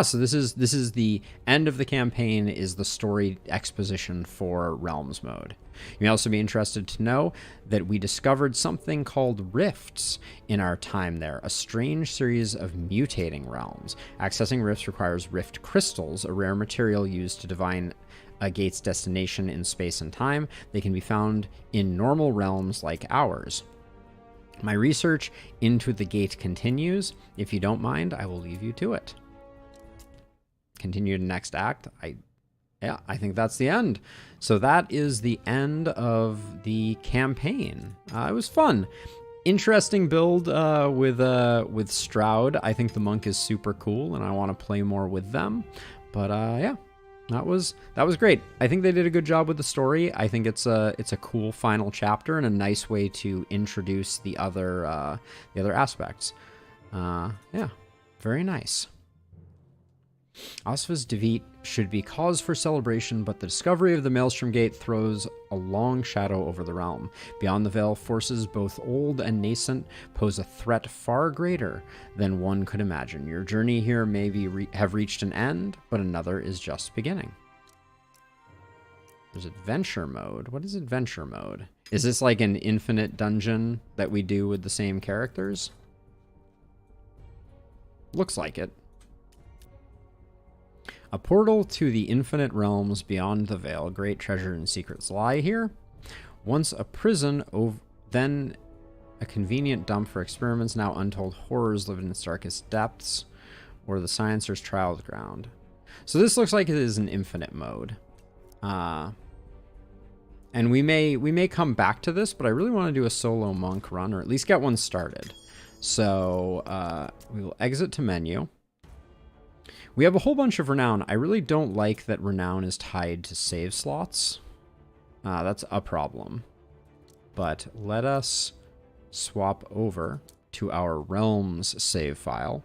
So this is the end of the campaign, is the story exposition for Realms mode. You may also be interested to know that we discovered something called rifts in our time there, a strange series of mutating realms. Accessing rifts requires rift crystals, a rare material used to divine a gate's destination in space and time. They can be found in normal realms like ours. My research into the gate continues. If you don't mind, I will leave you to it. Continue to next act. I think that's the end. So that is the end of the campaign. It was fun. Interesting build with Stroud. I think the monk is super cool, and I want to play more with them. But yeah, that was great. I think they did a good job with the story. I think it's a cool final chapter and a nice way to introduce the other aspects. Yeah, very nice. Asfa's defeat should be cause for celebration, but the discovery of the Maelstrom Gate throws a long shadow over the realm. Beyond the Veil, forces both old and nascent pose a threat far greater than one could imagine. Your journey here may have reached an end, but another is just beginning. There's adventure mode. What is adventure mode? Is this like an infinite dungeon that we do with the same characters? Looks like it. A portal to the infinite realms beyond the Veil. Great treasure and secrets lie here. Once a prison, then a convenient dump for experiments. Now untold horrors live in its darkest depths, or the sciencer's trial ground. So this looks like it is an infinite mode. And we may come back to this, but I really want to do a solo monk run, or at least get one started. So we will exit to menu. We have a whole bunch of renown. I really don't like that renown is tied to save slots. That's a problem. But let us swap over to our realms save file.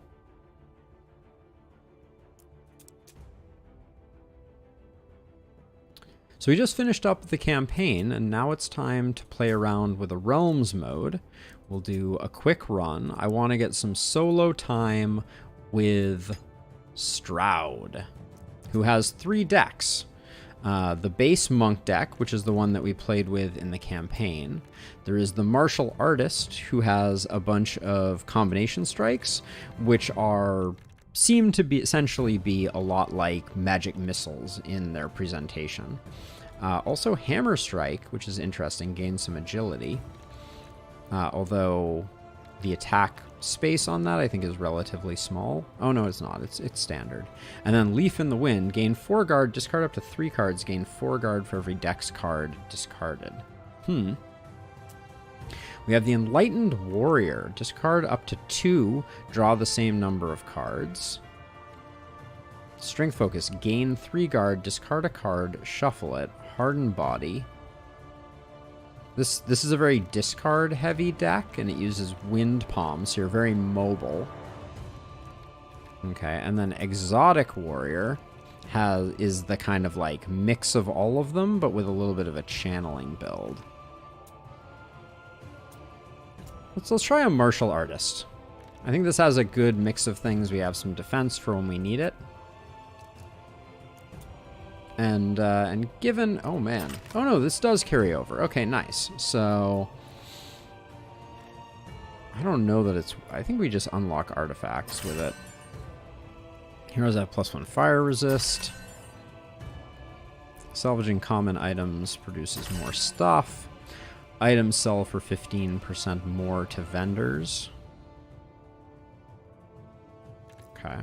So we just finished up the campaign, and now it's time to play around with a realms mode. We'll do a quick run. I want to get some solo time with Stroud, who has 3 decks. The base monk deck, which is the one that we played with in the campaign. There is the martial artist, who has a bunch of combination strikes, which seem to be essentially be a lot like magic missiles in their presentation. Also hammer strike, which is interesting, gains some agility. Although the attack space on that I think is relatively small. Oh no, it's not. It's standard. And then Leaf in the Wind, gain 4 guard, discard up to 3 cards, gain 4 guard for every dex card discarded. We have the Enlightened Warrior, discard up to 2, draw the same number of cards. Strength Focus, gain 3 guard, discard a card, shuffle it, harden body. This is a very discard heavy deck, and it uses Wind Palm, so you're very mobile. Okay, and then Exotic Warrior is the kind of like mix of all of them, but with a little bit of a channeling build. Let's try a Martial Artist. I think this has a good mix of things. We have some defense for when we need it. And given, oh man, oh no, this does carry over. Okay, nice. So I don't know that it's, I think we just unlock artifacts with it. Heroes have +1 fire resist. Salvaging common items produces more stuff. Items sell for 15% more to vendors. Okay.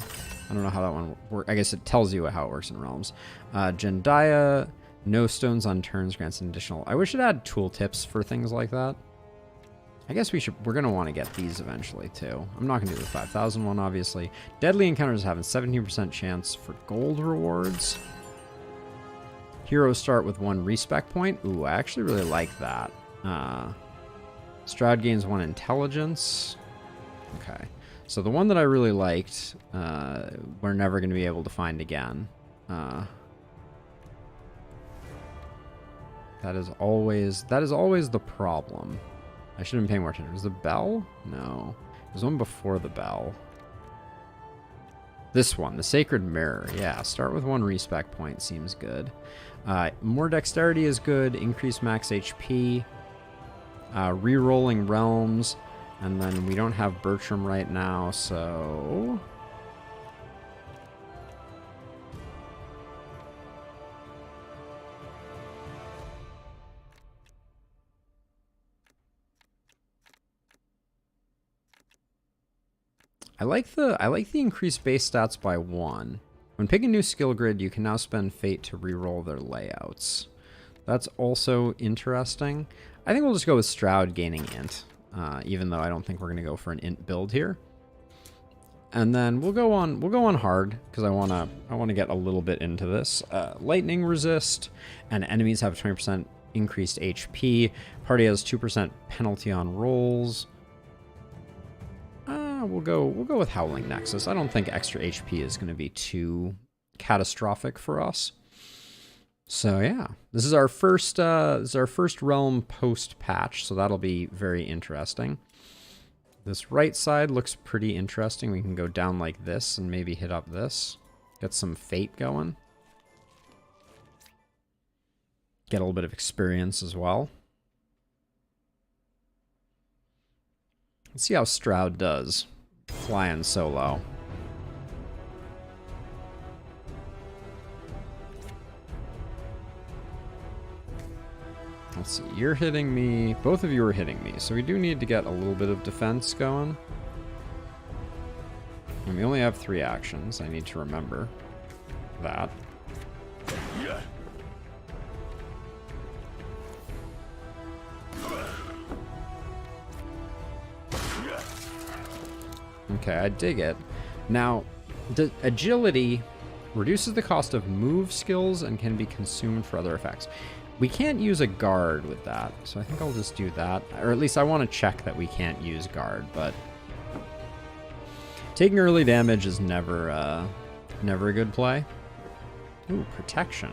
I don't know how that one works. I guess it tells you how it works in Realms. Jendaya, no stones on turns grants an additional. I wish it had tooltips for things like that. I guess we're going to want to get these eventually too. I'm not going to do the 5,000 one, obviously. Deadly Encounters have a 17% chance for gold rewards. Heroes start with 1 respec point. Ooh, I actually really like that. Stroud gains 1 intelligence. Okay. So the one that I really liked, we're never going to be able to find again. That is always the problem. I should have been paying more attention. Was the bell? No. There's one before the bell. This one, the Sacred Mirror. Yeah, start with 1 respec point seems good. More dexterity is good. Increase max HP. Rerolling realms. And then we don't have Bertram right now, so... I like the increased base stats by 1. When picking new skill grid, you can now spend Fate to reroll their layouts. That's also interesting. I think we'll just go with Stroud gaining Int. Even though I don't think we're going to go for an int build here. And then we'll go on hard because I want to get a little bit into this. Lightning resist, and enemies have 20% increased HP. Party has 2% penalty on rolls. We'll go with Howling Nexus. I don't think extra HP is going to be too catastrophic for us. So yeah, this is our first realm post patch, so that'll be very interesting. This right side looks pretty interesting. We can go down like this and maybe hit up this. Get some Fate going. Get a little bit of experience as well. Let's see how Stroud does flying solo. Let's see. You're hitting me. Both of you are hitting me. So we do need to get a little bit of defense going. And we only have 3 actions. I need to remember that. Okay, I dig it. Now, the agility reduces the cost of move skills and can be consumed for other effects. We can't use a guard with that, so I think I'll just do that. Or at least I want to check that we can't use guard, but taking early damage is never never a good play. Ooh, protection.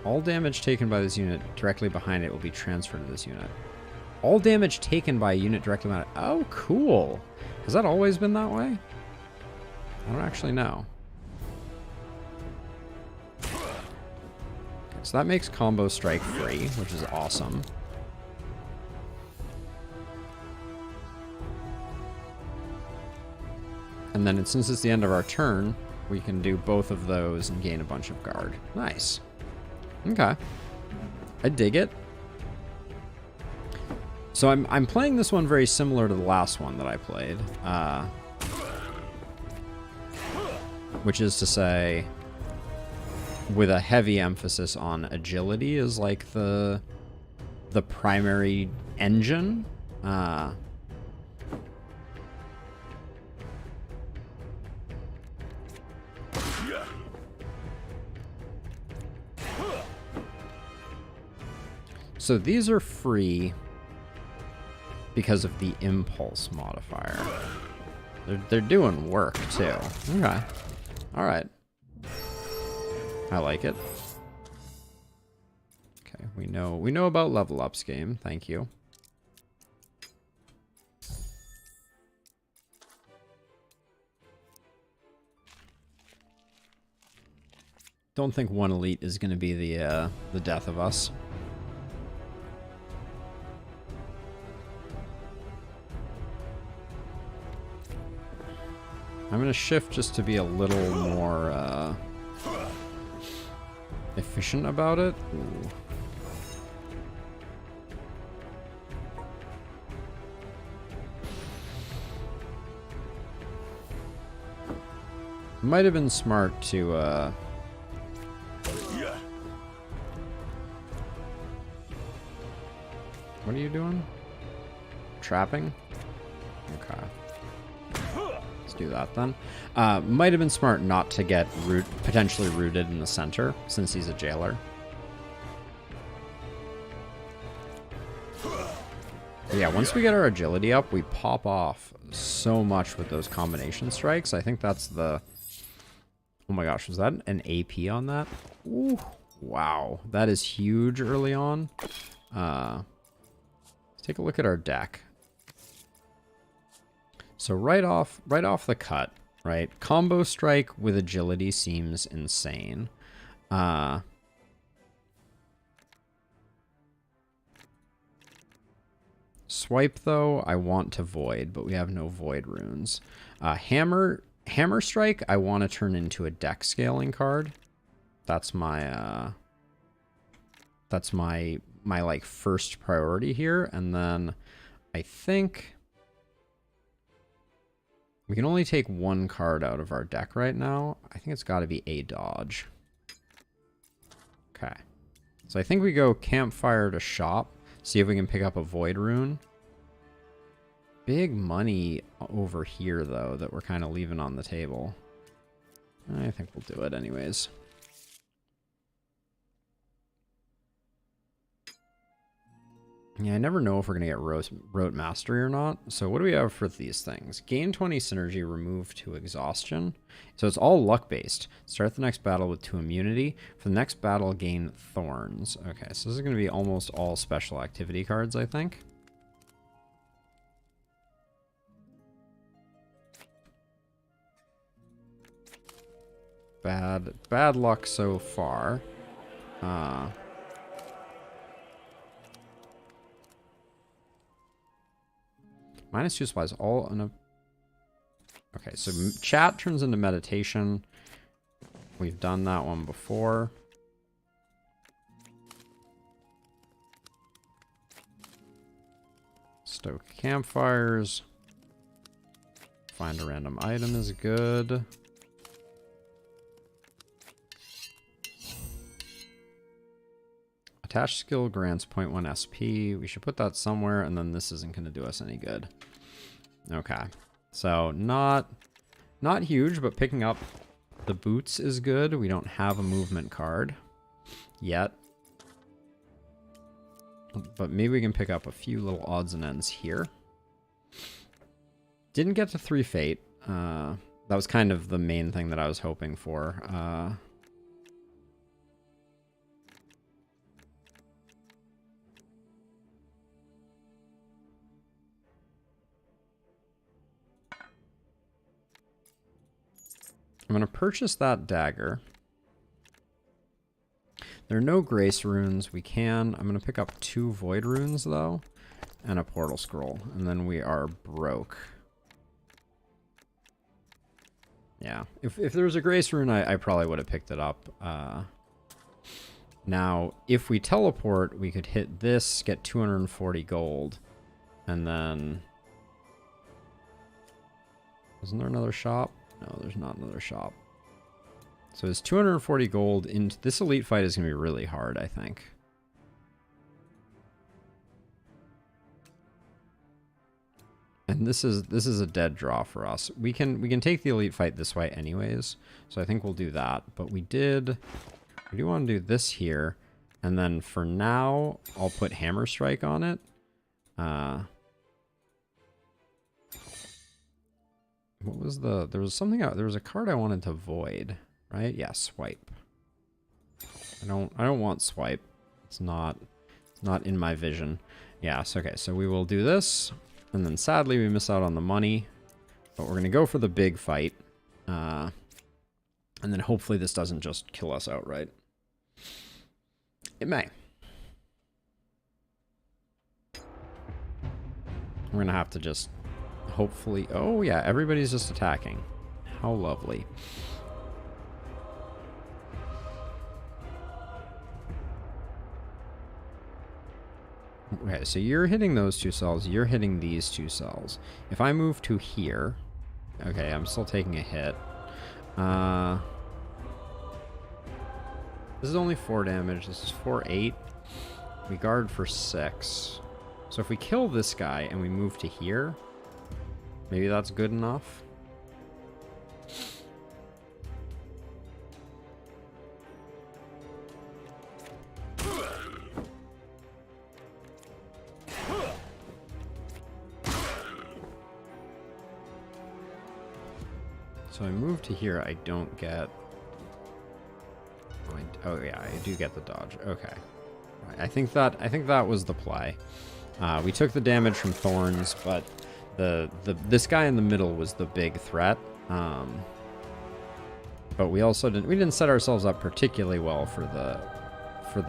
All damage taken by this unit directly behind it will be transferred to this unit. All damage taken by a unit directly behind it. Oh, cool. Has that always been that way? I don't actually know. Okay, so that makes combo strike free, which is awesome. And then since it's the end of our turn, we can do both of those and gain a bunch of guard. Nice. Okay. I dig it. So I'm playing this one very similar to the last one that I played. Which is to say, with a heavy emphasis on agility is like the primary engine. So these are free because of the impulse modifier. They're doing work too. Okay. All right. I like it. Okay, we know about level ups game. Thank you. Don't think one elite is going to be the death of us. I'm going to shift just to be a little more efficient about it. Ooh. Might have been smart to what are you doing? Trapping? Okay. Let's do that then. Might have been smart not to get potentially rooted in the center, since he's a jailer. But yeah, once we get our agility up, we pop off so much with those combination strikes. I think that's the... Oh my gosh, was that an AP on that? Ooh, wow, that is huge early on. Let's take a look at our deck. So right off the cut, right? Combo strike with agility seems insane. Swipe though, I want to void, but we have no void runes. Hammer strike, I want to turn into a deck scaling card. That's my like first priority here, and then I think we can only take one card out of our deck right now. I think it's got to be a dodge. Okay. So I think we go campfire to shop. See if we can pick up a void rune. Big money over here, though, that we're kind of leaving on the table. I think we'll do it anyways. Yeah, I never know if we're going to get rote mastery or not. So what do we have for these things? Gain 20 synergy, remove 2 exhaustion. So it's all luck based. Start the next battle with 2 immunity. For the next battle, gain thorns. Okay, so this is going to be almost all special activity cards, I think. Bad luck so far. -2 supplies all in a... Okay, so chat turns into meditation. We've done that one before. Stoke campfires. Find a random item is good. Attached skill grants 0.1 SP. We should put that somewhere, and then this isn't going to do us any good. Okay. So, not huge, but picking up the boots is good. We don't have a movement card yet. But maybe we can pick up a few little odds and ends here. Didn't get to 3 fate. That was kind of the main thing that I was hoping for. I'm going to purchase that dagger. There are no grace runes. I'm going to pick up 2 void runes, though, and a portal scroll. And then we are broke. Yeah. If there was a grace rune, I probably would have picked it up. Now, if we teleport, we could hit this, get 240 gold, and then... Isn't there another shop? No, there's not another shop. So it's 240 gold into this elite fight is going to be really hard, I think. And this is a dead draw for us. We can take the elite fight this way anyways, so I think we'll do that. But we do want to do this here, and then for now I'll put Hammer Strike on it. What was there was something out, there was a card I wanted to void, right? Yeah, swipe. I don't want swipe. It's not in my vision. Yeah, so okay, so we will do this, and then sadly we miss out on the money, but we're gonna go for the big fight. And then hopefully this doesn't just kill us outright. It may. We're gonna have to just hopefully... Oh, yeah, everybody's just attacking. How lovely. Okay, so you're hitting those 2 cells. You're hitting these 2 cells. If I move to here... Okay, I'm still taking a hit. This is only 4 damage. This is 8. We guard for 6. So if we kill this guy and we move to here... Maybe that's good enough. So I move to here, I don't get... Oh yeah, I do get the dodge. Okay. Right. I think that was the play. We took the damage from thorns, but this guy in the middle was the big threat. But we also didn't set ourselves up particularly well for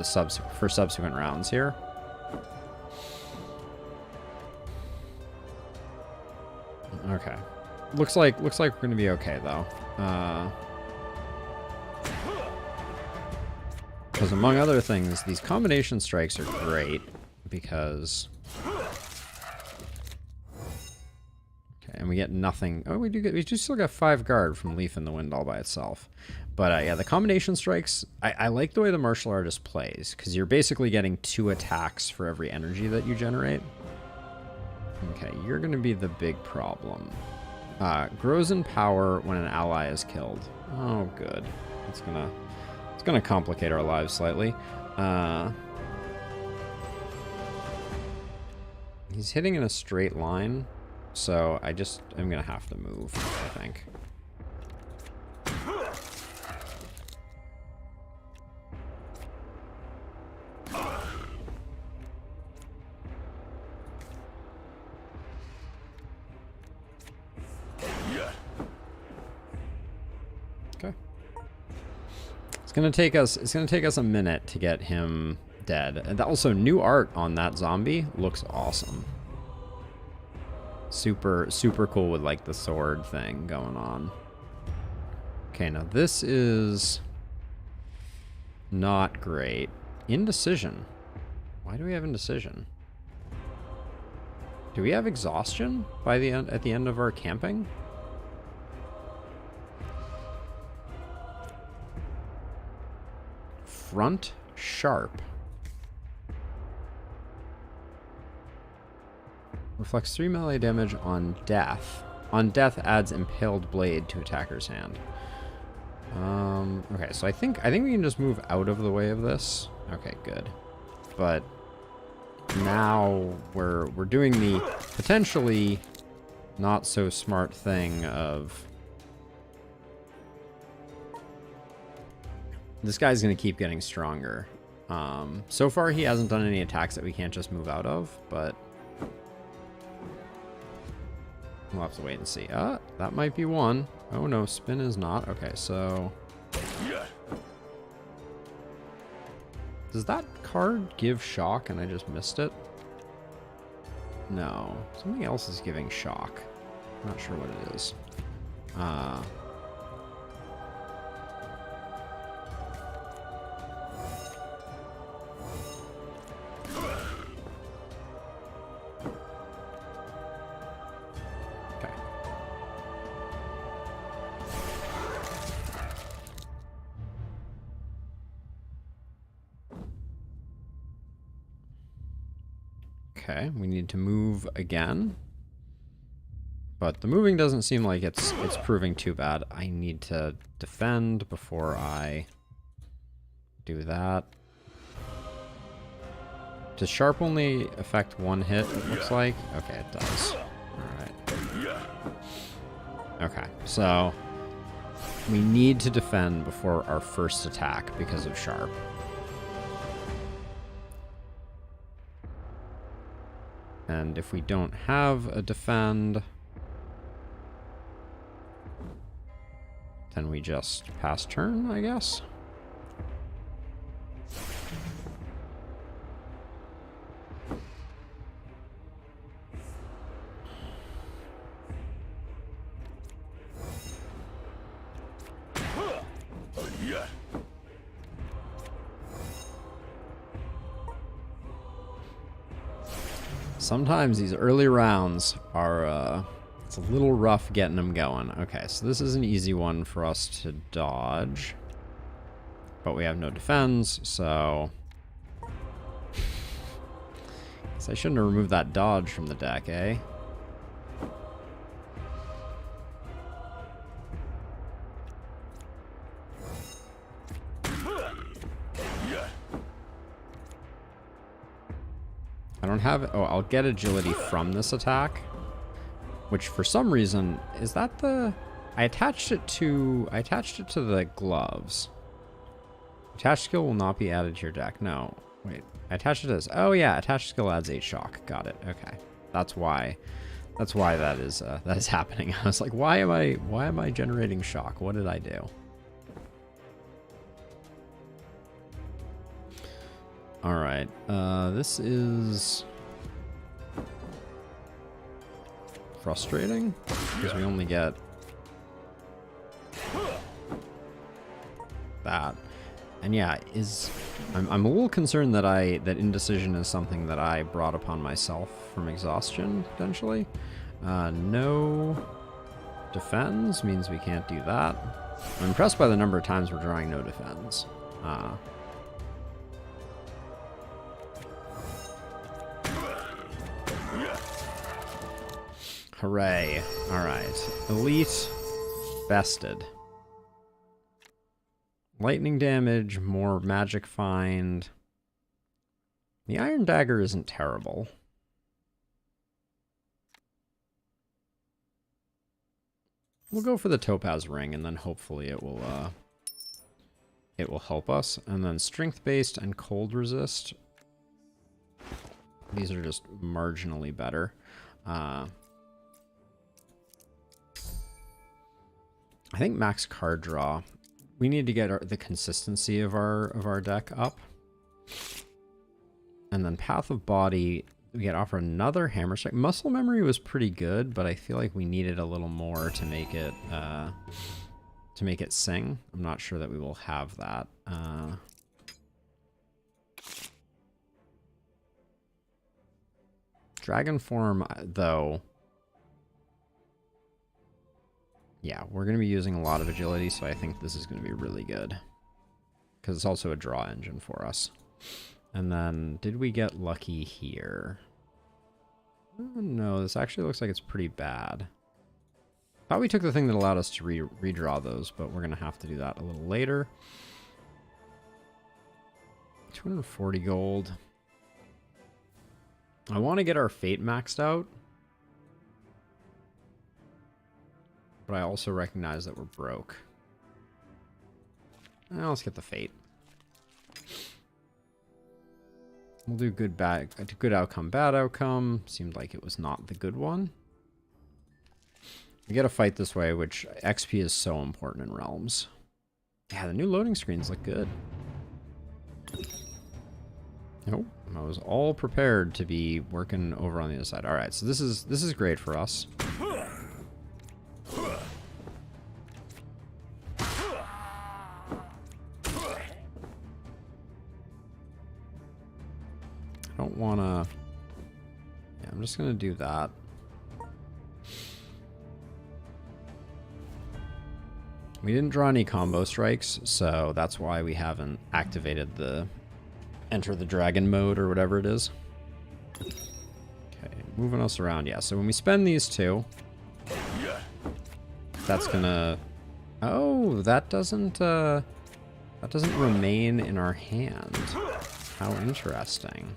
subsequent rounds here. Okay. Looks like we're gonna be okay though. Because among other things, these combination strikes are great because... Okay, and we get nothing. Oh, we do still got 5 guard from Leaf in the Wind all by itself. But yeah, the combination strikes, I like the way the martial artist plays, because you're basically getting 2 attacks for every energy that you generate. Okay, you're going to be the big problem. Grows in power when an ally is killed. Oh, good. It's gonna complicate our lives slightly. He's hitting in a straight line, so I'm gonna have to move, I think. Okay. It's gonna take us a minute to get him dead. And also, new art on that zombie looks awesome. Super cool with like the sword thing going on. Okay, now this is not great. Indecision. Why do we have indecision? Do we have exhaustion by the end, at the end of our camping? Front sharp. Reflects 3 melee damage on death. On death, adds impaled blade to attacker's hand. Okay, so I think we can just move out of the way of this. Okay, good. But now we're doing the potentially not so smart thing of this guy's gonna keep getting stronger. So far he hasn't done any attacks that we can't just move out of, but we'll have to wait and see. That might be one. Oh no, spin is not. Okay, so does that card give shock and I just missed it? No, something else is giving shock. I'm not sure what it is. Okay, we need to move again. But the moving doesn't seem like it's proving too bad. I need to defend before I do that. Does sharp only affect one hit, it looks like? Okay, it does. Alright. Okay, so we need to defend before our first attack because of sharp. And if we don't have a defend, then we just pass turn, I guess. Sometimes these early rounds are, it's a little rough getting them going. Okay, so this is an easy one for us to dodge. But we have no defense, so guess I shouldn't have removed that dodge from the deck, eh? I don't have, oh, I'll get agility from this attack, which for some reason, is that the, I attached it to the gloves. Attached skill will not be added to your deck. No, wait, I attached it to this. Oh yeah, attached skill adds 8 shock. Got it. Okay, that's why that is happening. I was like, why am I generating shock? What did I do? All right, this is frustrating because we only get that, and yeah, I'm a little concerned that that indecision is something that I brought upon myself from exhaustion potentially. No defends means we can't do that. I'm impressed by the number of times we're drawing no defends. Hooray. Alright. Elite. Bested. Lightning damage, more magic find. The Iron Dagger isn't terrible. We'll go for the Topaz Ring, and then hopefully it will help us. And then Strength-based and Cold Resist. These are just marginally better. I think max card draw. We need to get the consistency of our deck up. And then Path of Body, we get offer another Hammer Strike. Muscle Memory was pretty good, but I feel like we needed a little more to make it sing. I'm not sure that we will have that. Dragon form, though. Yeah, we're going to be using a lot of agility, so I think this is going to be really good. Because it's also a draw engine for us. And then, did we get lucky here? Oh, no, this actually looks like it's pretty bad. Thought we took the thing that allowed us to redraw those, but we're going to have to do that a little later. 240 gold. I want to get our fate maxed out. But I also recognize that we're broke. Let's get the fate. We'll do good outcome, bad outcome. Seemed like it was not the good one. We get a fight this way, which XP is so important in Realms. Yeah, the new loading screens look good. Nope, I was all prepared to be working over on the other side. All right, so this is great for us. I don't want to... Yeah, I'm just going to do that. We didn't draw any combo strikes, so that's why we haven't activated the enter the dragon mode or whatever it is. Okay, moving us around. Yeah, so when we spend these two, that's gonna... Oh, that doesn't remain in our hand. How interesting.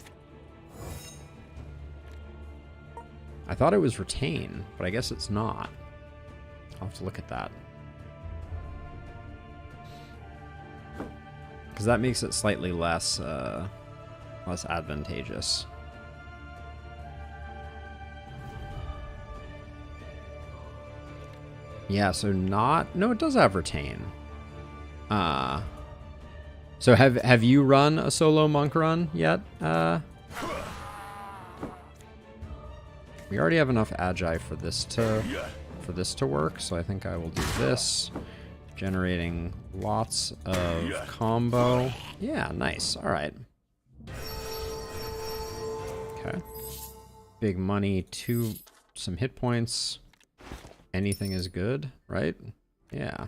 I thought it was retain, but I guess it's not. I'll have to look at that. Because that makes it slightly less advantageous. Yeah, so not... No, it does have retain. So have you run a solo monk run yet? We already have enough agi for this to work, so I think I will do this. Generating lots of combo. Yeah, nice. All right. Okay. Big money, some hit points. Anything is good, right? Yeah.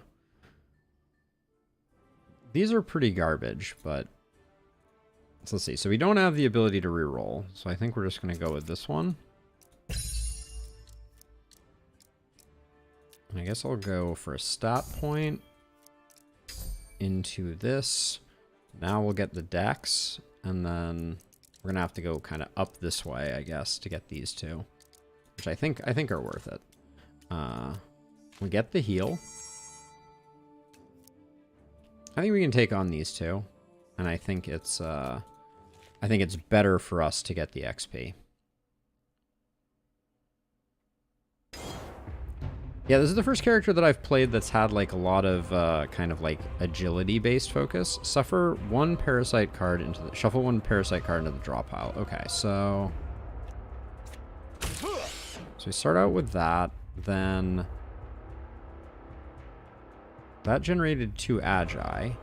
These are pretty garbage, but so let's see. So we don't have the ability to reroll, so I think we're just going to go with this one. And I guess I'll go for a stat point into this. Now we'll get the dex, and then we're gonna have to go kind of up this way, I guess, to get these two, which I think are worth it. We get the heal. I think we can take on these two, and I think it's better for us to get the XP. Yeah, this is the first character that I've played that's had like a lot of kind of like agility-based focus. Shuffle one parasite card into the draw pile. Okay, so we start out with that. Then that generated 2 agi.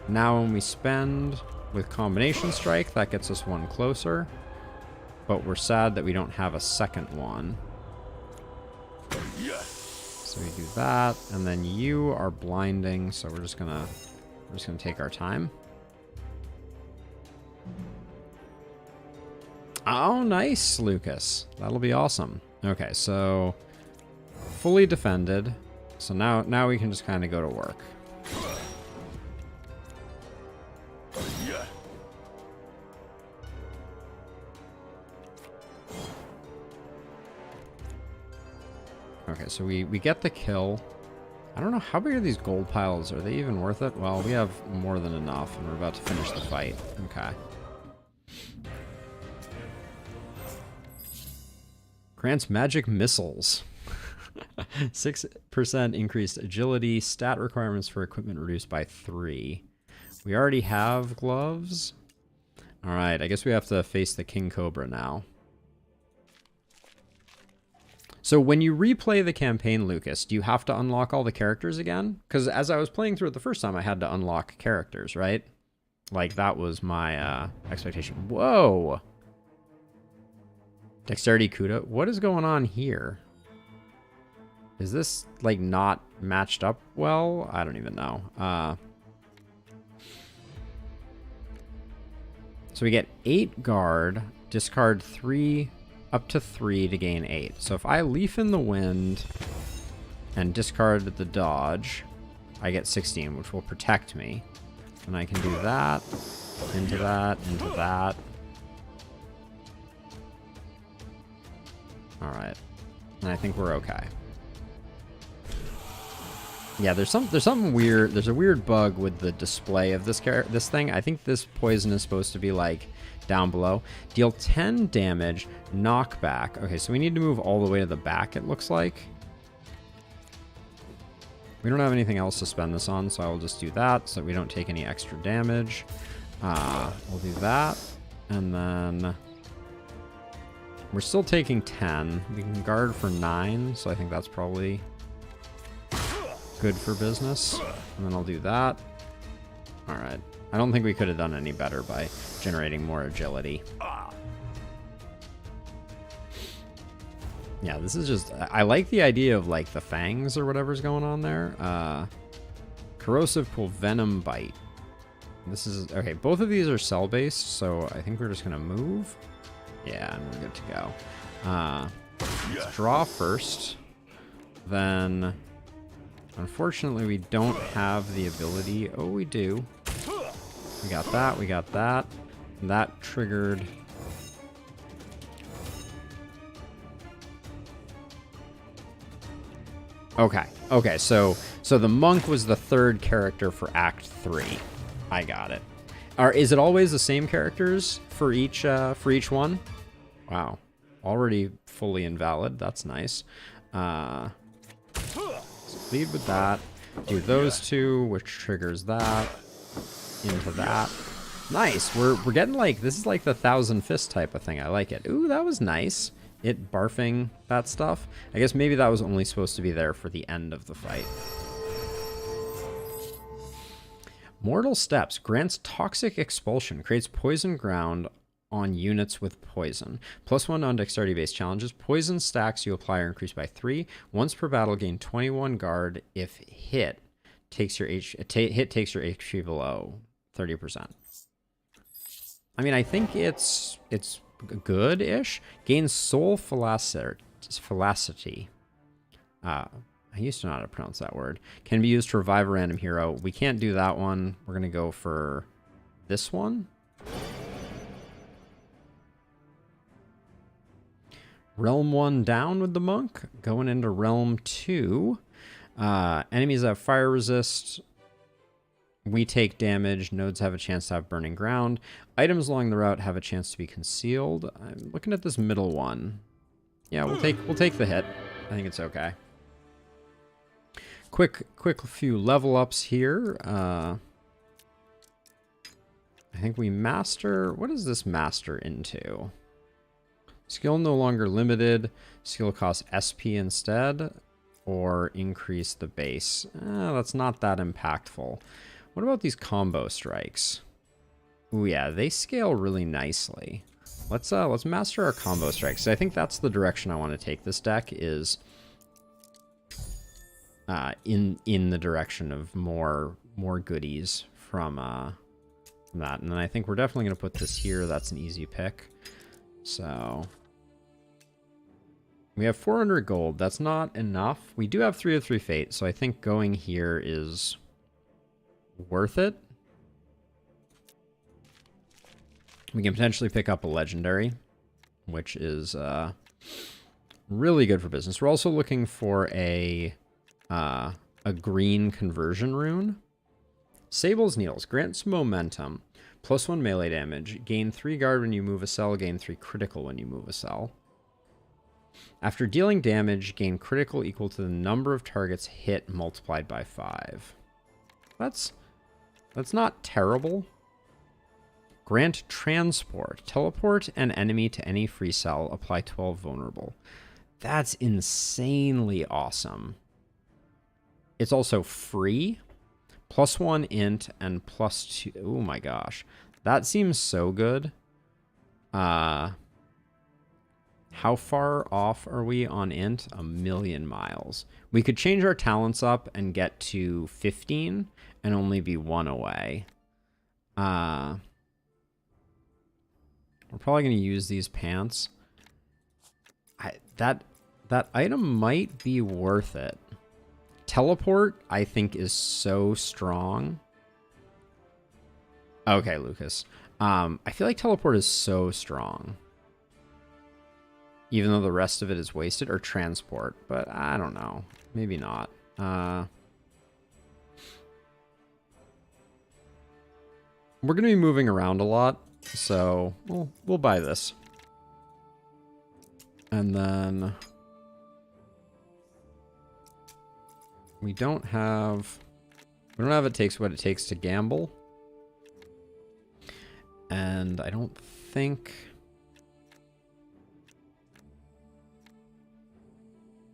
Now when we spend with combination strike, that gets us one closer. But we're sad that we don't have a second one. So we do that, and then you are blinding, so we're just gonna take our time. Oh, nice, Lucas. That'll be awesome. Okay, so fully defended. So now we can just kind of go to work. Okay, so we get the kill. I don't know, how big are these gold piles? Are they even worth it? Well, we have more than enough, and we're about to finish the fight. Okay. Grants magic missiles. 6% increased agility. Stat requirements for equipment reduced by 3. We already have gloves. Alright, I guess we have to face the King Cobra now. So when you replay the campaign, Lucas, do you have to unlock all the characters again? Because as I was playing through it the first time, I had to unlock characters, right? Like, that was my expectation. Whoa! Dexterity Kuda. What is going on here? Is this, like, not matched up well? I don't even know. So we get 8 guard, discard 3, up to 3 to gain 8. So if I Leaf in the Wind and discard the dodge, I get 16, which will protect me. And I can do that, into that, into that. Alright. And I think we're okay. Yeah, there's something weird. There's a weird bug with the display of this thing. I think this poison is supposed to be like down below. Deal 10 damage, knockback. Okay, so we need to move all the way to the back, it looks like. We don't have anything else to spend this on, so I will just do that so that we don't take any extra damage. We'll do that. And then we're still taking 10. We can guard for 9, so I think that's probably good for business. And then I'll do that. All right. I don't think we could have done any better by generating more agility. Yeah, this is just... I like the idea of, like, the fangs or whatever's going on there. Corrosive Pool, Venom Bite. This is... Okay, both of these are cell-based, so I think we're just going to move. Yeah, and we're good to go. Let's draw first. Then... Unfortunately, we don't have the ability. Oh, we do. We got that. We got that. And that triggered... Okay. Okay, so the monk was the 3rd character for Act 3. I got it. Is it always the same characters for each one? Wow. Already fully invalid. That's nice. Lead with that. Do those 2, which triggers that. Into that. Nice. We're getting like, this is like the 1,000 Fist type of thing. I like it. Ooh, that was nice. It barfing that stuff. I guess maybe that was only supposed to be there for the end of the fight. Mortal Steps grants toxic expulsion. Creates poison ground on units with poison. +1 on dexterity-based challenges. Poison stacks you apply are increased by 3. Once per battle, gain 21 guard. If hit takes your HP below 30%. I mean, I think it's good-ish. Gains soul philosophy. I used to know how to pronounce that word. Can be used to revive a random hero. We can't do that one. We're gonna go for this one. Realm 1 down with the monk. Going into Realm 2. Enemies that have fire resist. We take damage. Nodes have a chance to have burning ground. Items along the route have a chance to be concealed. I'm looking at this middle one. Yeah, we'll take the hit. I think it's okay. Quick few level ups here. I think we master... What does this master into? Skill no longer limited. Skill costs SP instead. Or increase the base. That's not that impactful. What about these combo strikes? Ooh, yeah, they scale really nicely. Let's master our combo strikes. I think that's the direction I want to take this deck, is in the direction of more goodies from that. And then I think we're definitely going to put this here. That's an easy pick. So we have 400 gold. That's not enough. We do have 3 of 3 fate, so I think going here is worth it. We can potentially pick up a legendary, which is really good for business. We're also looking for a green conversion rune. Sable's Needles grants momentum, +1 melee damage, gain 3 guard when you move a cell, gain 3 critical when you move a cell. After dealing damage, gain critical equal to the number of targets hit multiplied by 5. That's not terrible. Grant transport. Teleport an enemy to any free cell. Apply 12 vulnerable. That's insanely awesome. It's also free. +1 int and +2. Oh my gosh. That seems so good. How How far off are we on int? 1,000,000 miles. We could change our talents up and get to 15 and only be 1 away. We're probably going to use these pants. That item might be worth it. Teleport, I think, is so strong. Okay, Lucas. I feel like teleport is so strong. Even though the rest of it is wasted. Or transport. But I don't know. Maybe not. We're going to be moving around a lot. So we'll buy this. And then we don't have it takes what it takes to gamble. And I don't think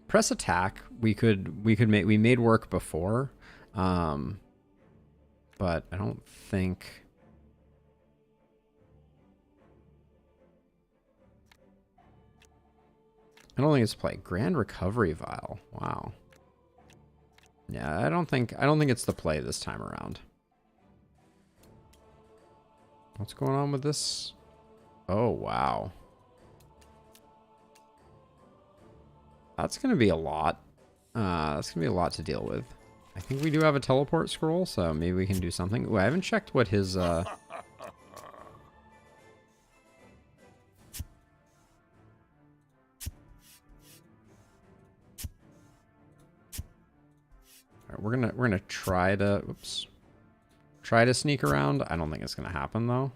press attack we made work before. But I don't think it's play. Grand Recovery Vial. Wow. Yeah, I don't think it's the play this time around. What's going on with this? Oh, wow. That's going to be a lot. That's going to be a lot to deal with. I think we do have a teleport scroll, so maybe we can do something. Ooh, I haven't checked what his... We're gonna try to sneak around. I don't think it's gonna happen though.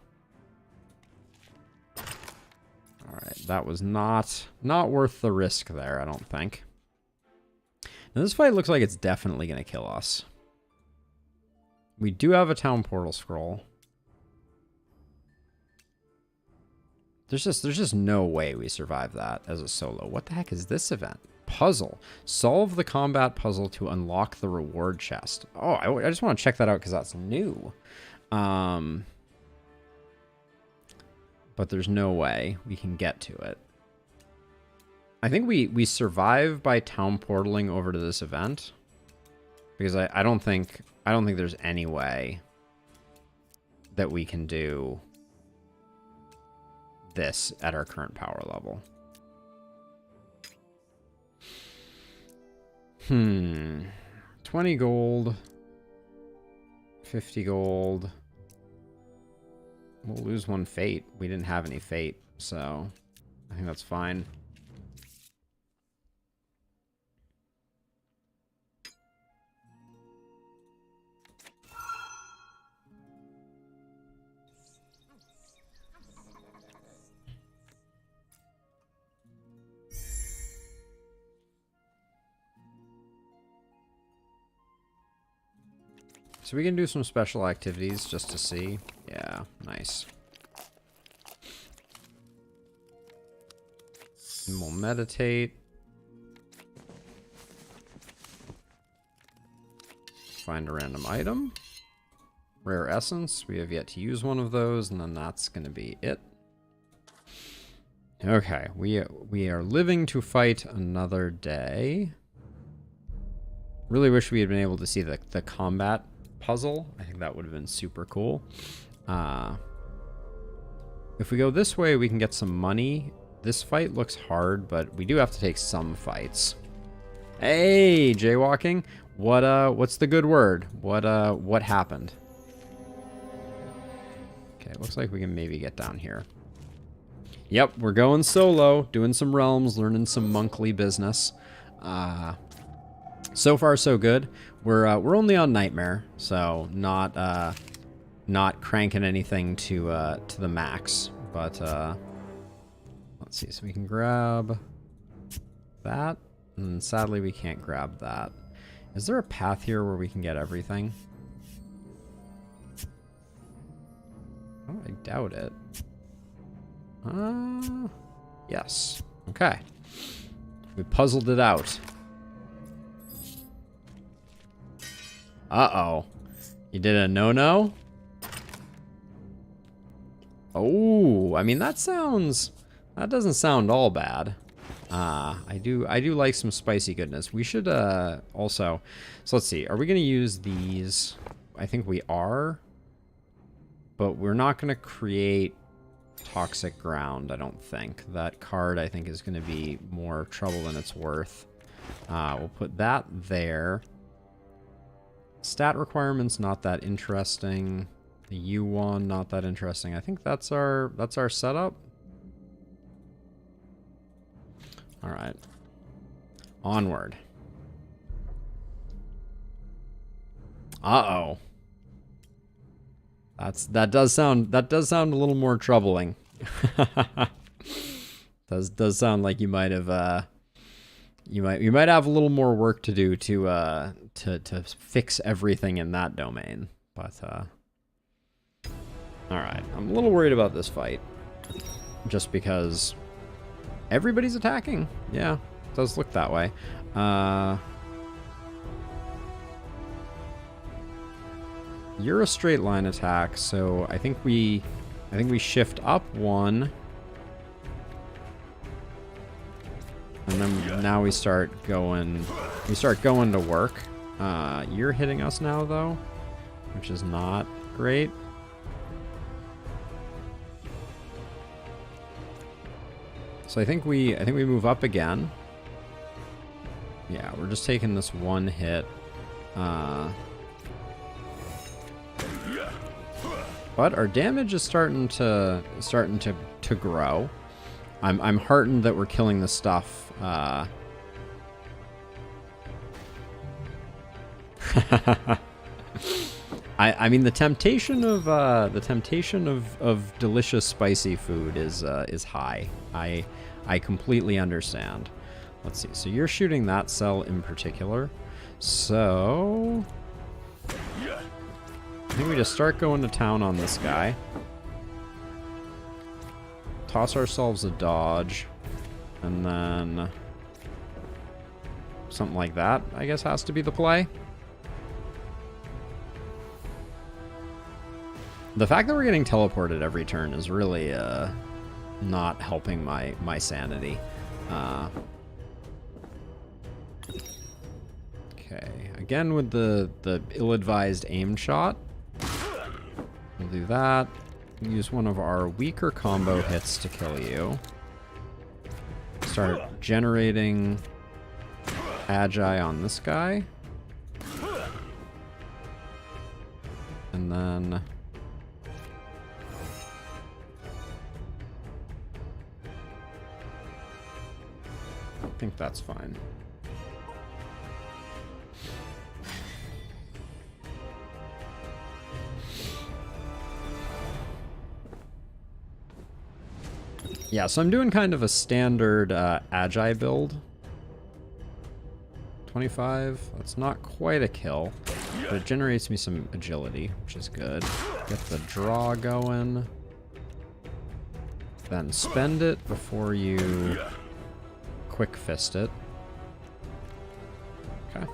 All right, that was not worth the risk there. I don't think. Now this fight looks like it's definitely gonna kill us. We do have a town portal scroll. There's just no way we survive that as a solo. What the heck is this event? Puzzle. Solve the combat puzzle to unlock the reward chest. Oh, I just want to check that out because that's new. But there's no way we can get to it. I think we survive by town portaling over to this event. Because I don't think there's any way that we can do this at our current power level. 20 gold. 50 gold. We'll lose 1 fate. We didn't have any fate, so I think that's fine. So we can do some special activities just to see. Yeah, nice. And we'll meditate. Find a random item. Rare essence. We have yet to use one of those, and then that's going to be it. Okay, we are living to fight another day. Really wish we had been able to see the combat puzzle. I think that would have been super cool. If we go this way, we can get some money. This fight looks hard, but we do have to take some fights. Hey, jaywalking. What's the good word? What happened? Okay, looks like we can maybe get down here. Yep, we're going solo, doing some realms, learning some monkly business. So far, so good. We're only on Nightmare, so not cranking anything to the max. But let's see. So we can grab that, and sadly we can't grab that. Is there a path here where we can get everything? Oh, I doubt it. Yes. Okay. We puzzled it out. Uh-oh. You did a no-no? Oh, I mean, that sounds That doesn't sound all bad. I do like some spicy goodness. We should also, so let's see, are we gonna use these? I think we are, but we're not gonna create toxic ground, I don't think. That card I think is gonna be more trouble than it's worth. We'll put that there. Stat requirements not that interesting. The U1 not that interesting. I think that's our setup. All right. Onward. Uh-oh. That does sound a little more troubling. does sound like you might have you might have a little more work to do to fix everything in that domain. But all right, I'm a little worried about this fight, just because everybody's attacking. Yeah, it does look that way. You're a straight line attack, so I think we shift up one. And then now we start going to work. You're hitting us now though, which is not great. So I think we move up again. Yeah, we're just taking this one hit. But our damage is starting to grow. I'm heartened that we're killing the stuff. I mean the temptation of delicious spicy food is high. I completely understand. Let's see. So you're shooting that cell in particular. So I think we just start going to town on this guy. Toss ourselves a dodge, and then something like that, I guess, has to be the play. The fact that we're getting teleported every turn is really not helping my sanity. Okay, again with the ill-advised aim shot. We'll do that. Use one of our weaker combo hits to kill you. Start generating Agi on this guy. And then I think that's fine. Yeah, so I'm doing kind of a standard Agi build. 25, that's not quite a kill, but it generates me some agility, which is good. Get the draw going. Then spend it before you quick fist it. Okay.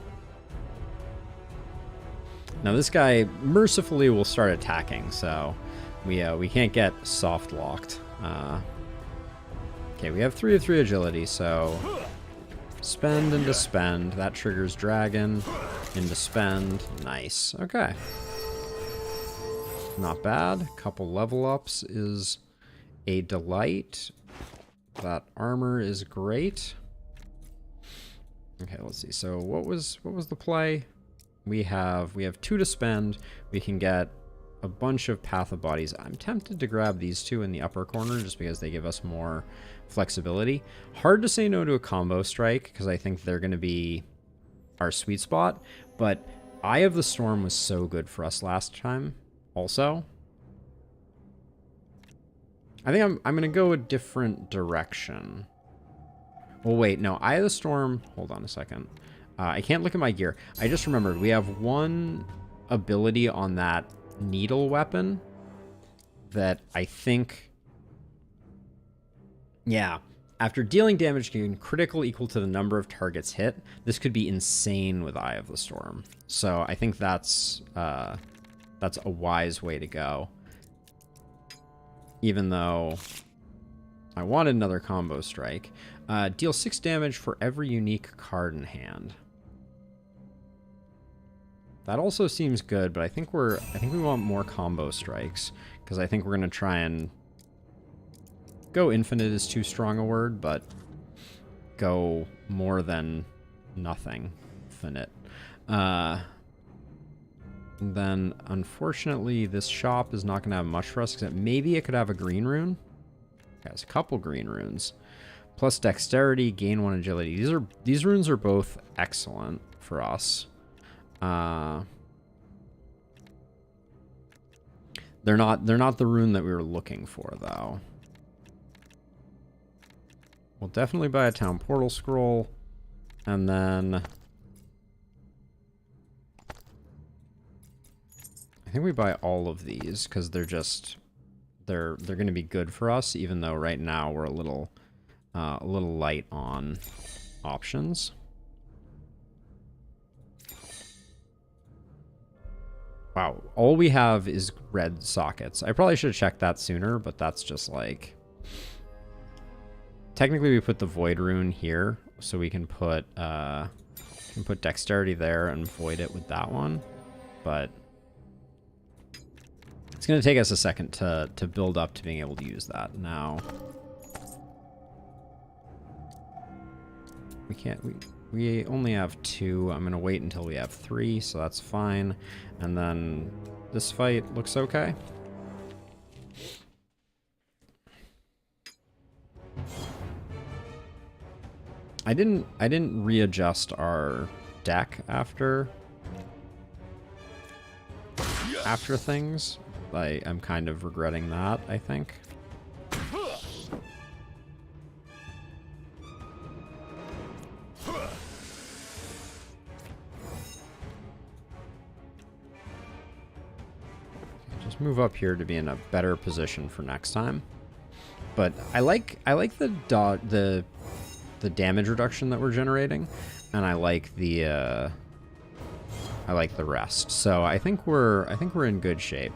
Now this guy mercifully will start attacking, so we can't get soft locked. Okay, we have 3 of 3 agility, so spend into spend. That triggers dragon. Into spend. Nice. Okay. Not bad. Couple level ups is a delight. That armor is great. Okay, let's see. So what was the play? We have 2 to spend. We can get a bunch of Path of Bodies. I'm tempted to grab these 2 in the upper corner just because they give us more flexibility. Hard to say no to a combo strike because I think they're going to be our sweet spot, but Eye of the Storm was so good for us last time also. I think I'm going to go a different direction. Well, wait, no, Eye of the Storm, hold on a second. I can't look at my gear. I just remembered we have one ability on that needle weapon that I think, yeah, after dealing damage gain critical equal to the number of targets hit, this could be insane with Eye of the Storm. So I think that's a wise way to go. Even though I wanted another combo strike. Deal 6 damage for every unique card in hand. That also seems good, but I think we want more combo strikes, because I think we're gonna try and go infinite is too strong a word, but go more than nothing infinite. Then, unfortunately, this shop is not going to have much for us, except maybe it could have a green rune. It has a couple green runes. Plus dexterity, gain 1 agility. These runes are both excellent for us. They're not the rune that we were looking for, though. We'll definitely buy a town portal scroll, and then I think we buy all of these because they're going to be good for us, even though right now we're a little light on options. Wow, all we have is red sockets. I probably should have checked that sooner, but that's just like... Technically, we put the void rune here, so we can put dexterity there and void it with that one, but it's going to take us a second to build up to being able to use that. Now, we can't. We only have 2. I'm going to wait until we have 3, so that's fine. And then this fight looks okay. I didn't readjust our deck after things. I'm kind of regretting that, I think. Just move up here to be in a better position for next time. But I like the damage reduction that we're generating, and I like the rest. So I think we're in good shape.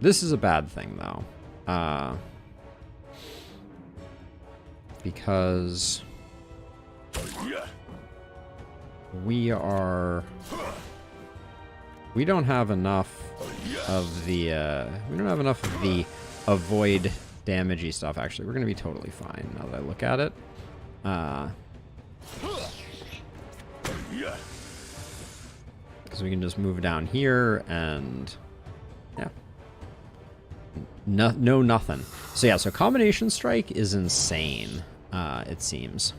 This is a bad thing though, because we don't have enough of the avoid damagey stuff. Actually, we're gonna be totally fine now that I look at it. Because we can just move down here and yeah, no nothing. So yeah, so combination strike is insane. It seems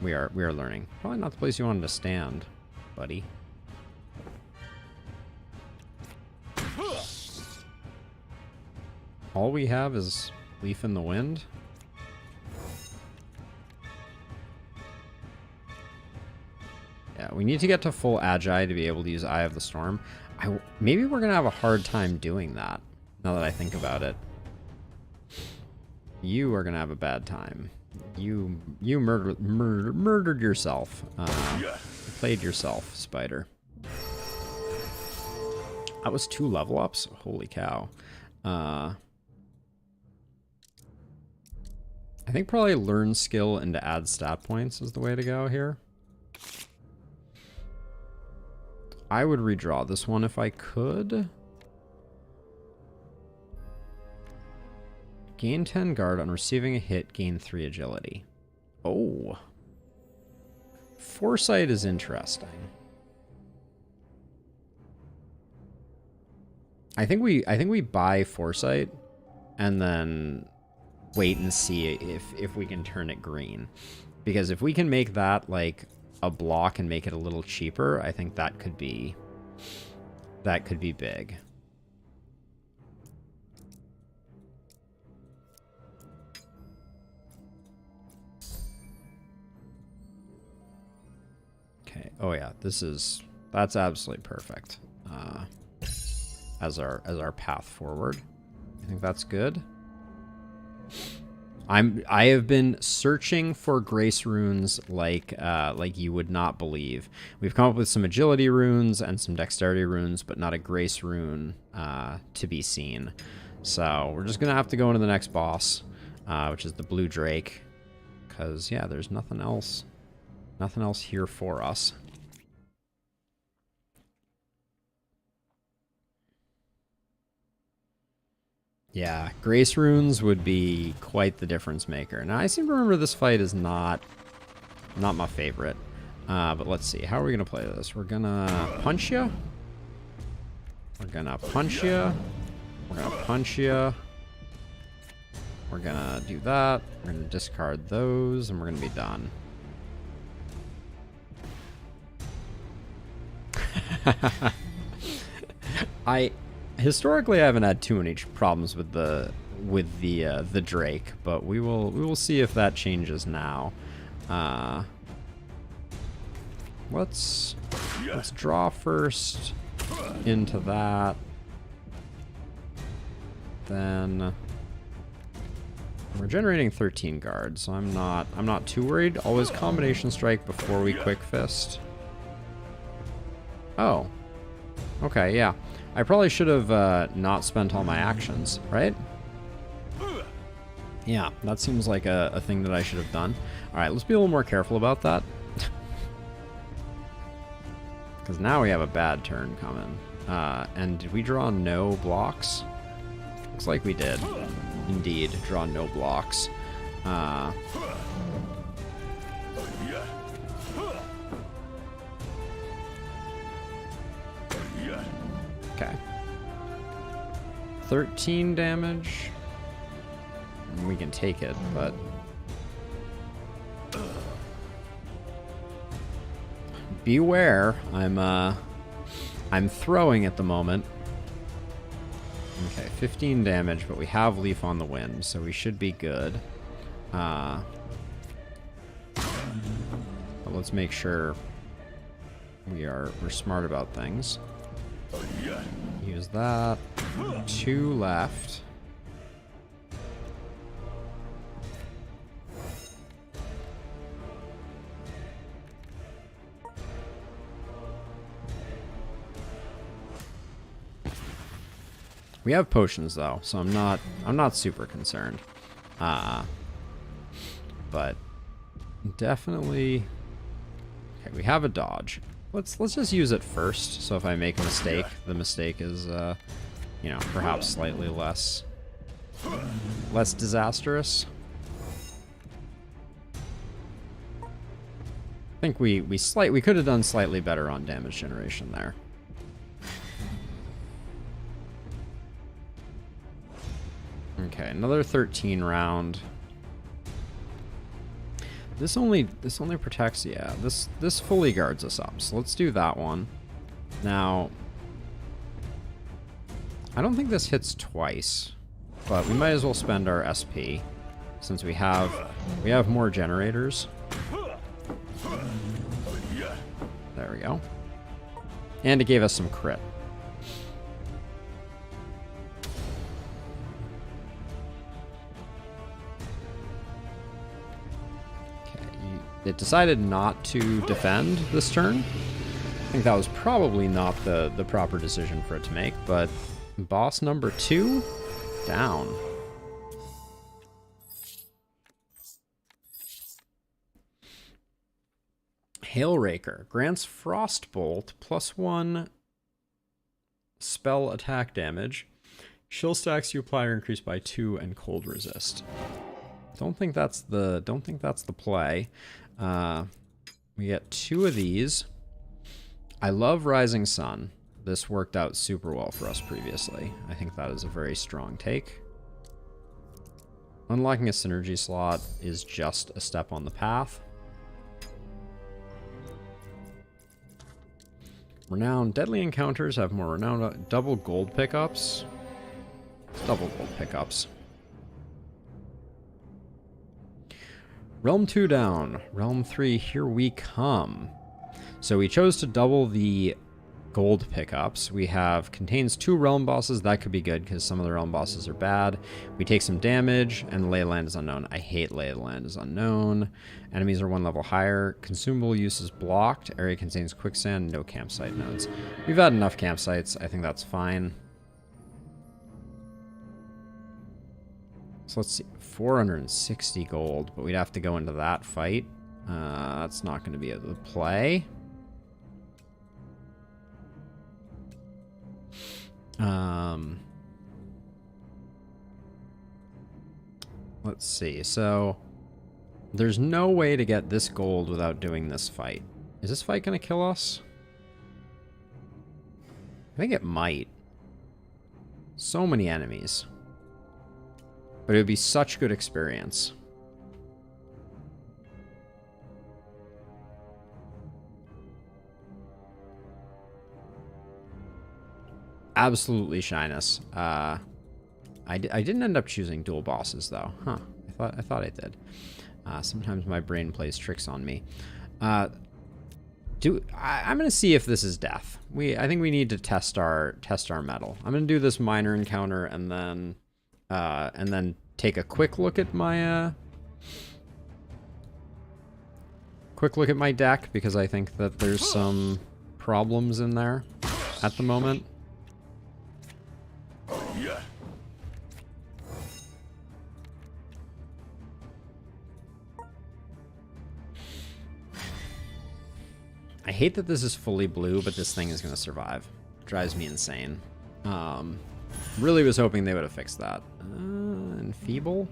we are learning. Probably not the place you wanted to stand, buddy. All we have is Leaf in the Wind. Yeah, we need to get to full Agi to be able to use Eye of the Storm. Maybe we're gonna have a hard time doing that, now that I think about it. You are gonna have a bad time. You murdered yourself. You played yourself, Spider. That was 2 level ups? Holy cow. I think probably learn skill and to add stat points is the way to go here. I would redraw this one if I could. Gain 10 guard on receiving a hit, gain 3 agility. Oh. Foresight is interesting. I think we buy Foresight and then wait and see if we can turn it green. Because if we can make that like a block and make it a little cheaper, I think that could be big. Okay. Oh yeah, that's absolutely perfect. As our path forward. I think that's good. I have been searching for grace runes like you would not believe. We've come up with some agility runes and some dexterity runes, but not a grace rune to be seen. So we're just gonna have to go into the next boss, which is the blue drake, because yeah, there's nothing else here for us. Yeah, grace runes would be quite the difference maker. Now, I seem to remember this fight is not my favorite. But let's see. How are we going to play this? We're going to punch you. We're going to punch you. We're going to punch you. We're going to do that. We're going to discard those, and we're going to be done. Historically, I haven't had too many problems with the Drake, but we will see if that changes now. Let's draw first into that. Then we're generating 13 guards, so I'm not too worried. Always combination strike before we quick fist. Oh. Okay, yeah. I probably should have not spent all my actions, right? Yeah, that seems like a thing that I should have done. Alright, let's be a little more careful about that. Because now we have a bad turn coming. And did we draw no blocks? Looks like we did. Indeed, draw no blocks. Okay. 13 damage. We can take it, but beware. I'm throwing at the moment. Okay, 15 damage, but we have Leaf on the Wind, so we should be good. But let's make sure we're smart about things. Use that. 2 left. We have potions though, so I'm not super concerned. But definitely okay, we have a dodge. Let's just use it first, so if I make a mistake, the mistake is you know, perhaps slightly less disastrous. I think we could have done slightly better on damage generation there. Okay, another 13 round. This only protects, yeah, this fully guards us up, so let's do that one. Now, I don't think this hits twice, but we might as well spend our SP since we have more generators. There we go. And it gave us some crit. It decided not to defend this turn. I think that was probably not the proper decision for it to make, but boss number 2, down. Hailraker grants Frostbolt +1 spell attack damage. Chill stacks you apply are increased by 2 and cold resist. Don't think that's the play. We get 2 of these. I love Rising Sun. This worked out super well for us previously. I think that is a very strong take. Unlocking a synergy slot is just a step on the path. Renowned deadly encounters have more renowned double gold pickups. Double gold pickups. Realm 2 down. Realm 3, here we come. So we chose to double the gold pickups. We have contains 2 realm bosses. That could be good because some of the realm bosses are bad. We take some damage, and lay of the land is unknown. I hate lay of the land is unknown. Enemies are 1 level higher. Consumable use is blocked. Area contains quicksand. No campsite nodes. We've had enough campsites. I think that's fine. So let's see. 460 gold, but we'd have to go into that fight. That's not going to be able to play. Let's see. So there's no way to get this gold without doing this fight. Is this fight going to kill us? I think it might. So many enemies. But it would be such good experience. Absolutely shyness. I didn't end up choosing dual bosses though. Huh. I thought I did. Sometimes my brain plays tricks on me. I'm gonna see if this is death. I think we need to test our metal. I'm gonna do this minor encounter and then take a quick look at my deck because I think that there's some problems in there at the moment. I hate that this is fully blue, but this thing is going to survive. Drives me insane. Really was hoping they would have fixed that. Enfeeble?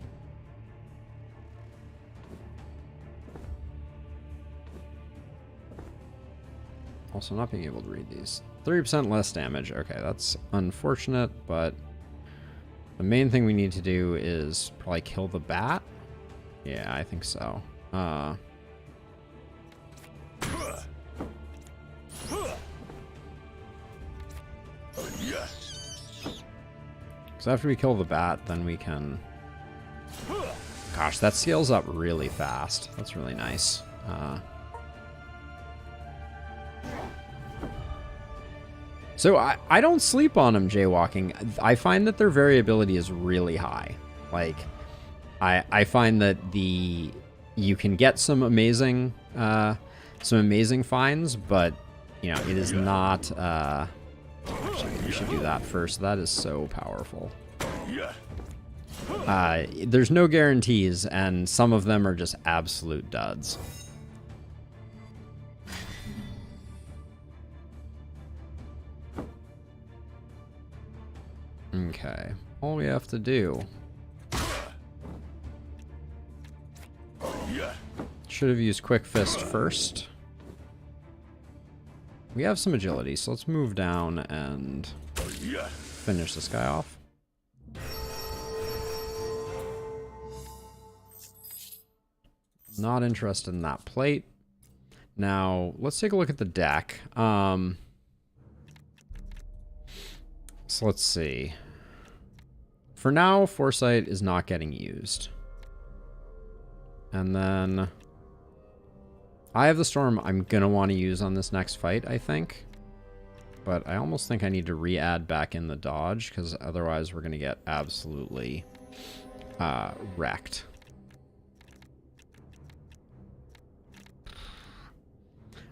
Also not being able to read these. 30% less damage. Okay, that's unfortunate, but the main thing we need to do is probably kill the bat. Yeah, I think so. So after we kill the bat, then we can... Gosh, that scales up really fast. That's really nice. So I don't sleep on them jaywalking. I find that their variability is really high. Like, I find that you can get some amazing finds, but you know, it is not. Actually, we should do that first. That is so powerful. There's no guarantees, and some of them are just absolute duds. Okay, all we have to do... Should have used Quick Fist first. We have some agility, so let's move down and finish this guy off. Not interested in that plate. Now, let's take a look at the deck. So let's see. For now, Foresight is not getting used. And then Eye of the Storm I'm going to want to use on this next fight, I think. But I almost think I need to re-add back in the dodge, because otherwise we're going to get absolutely wrecked.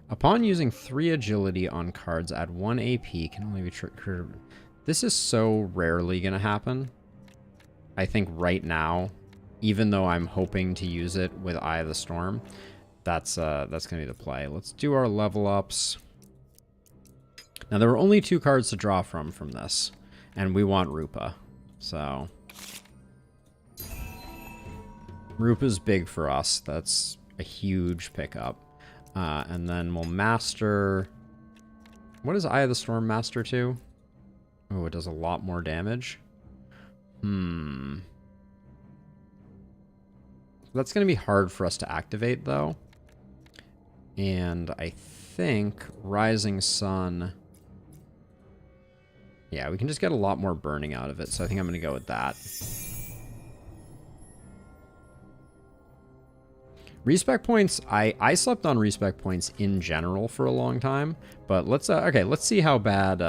Upon using 3 agility on cards, add 1 AP, can only be triggered. This is so rarely going to happen. I think right now, even though I'm hoping to use it with Eye of the Storm, that's going to be the play. Let's do our level ups. Now, there were only 2 cards to draw from this, and we want Rupa. So, Rupa's big for us. That's a huge pickup. And then we'll master... What does Eye of the Storm master to? Oh, it does a lot more damage. That's going to be hard for us to activate, though. And I think Rising Sun... Yeah, we can just get a lot more burning out of it, so I think I'm going to go with that. Respec points, I slept on respec points in general for a long time, but let's see how bad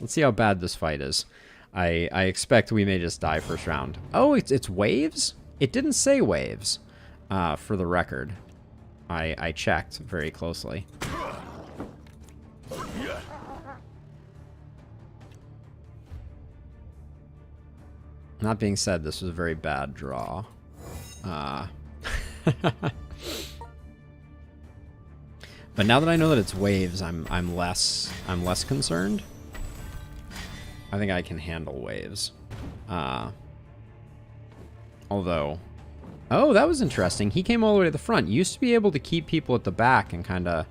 this fight is. I expect we may just die first round. Oh, it's waves? It didn't say waves, for the record. I checked very closely. That being said, this was a very bad draw. But now that I know that it's waves, I'm less concerned. I think I can handle waves. Although, oh, that was interesting. He came all the way to the front. You used to be able to keep people at the back and kind of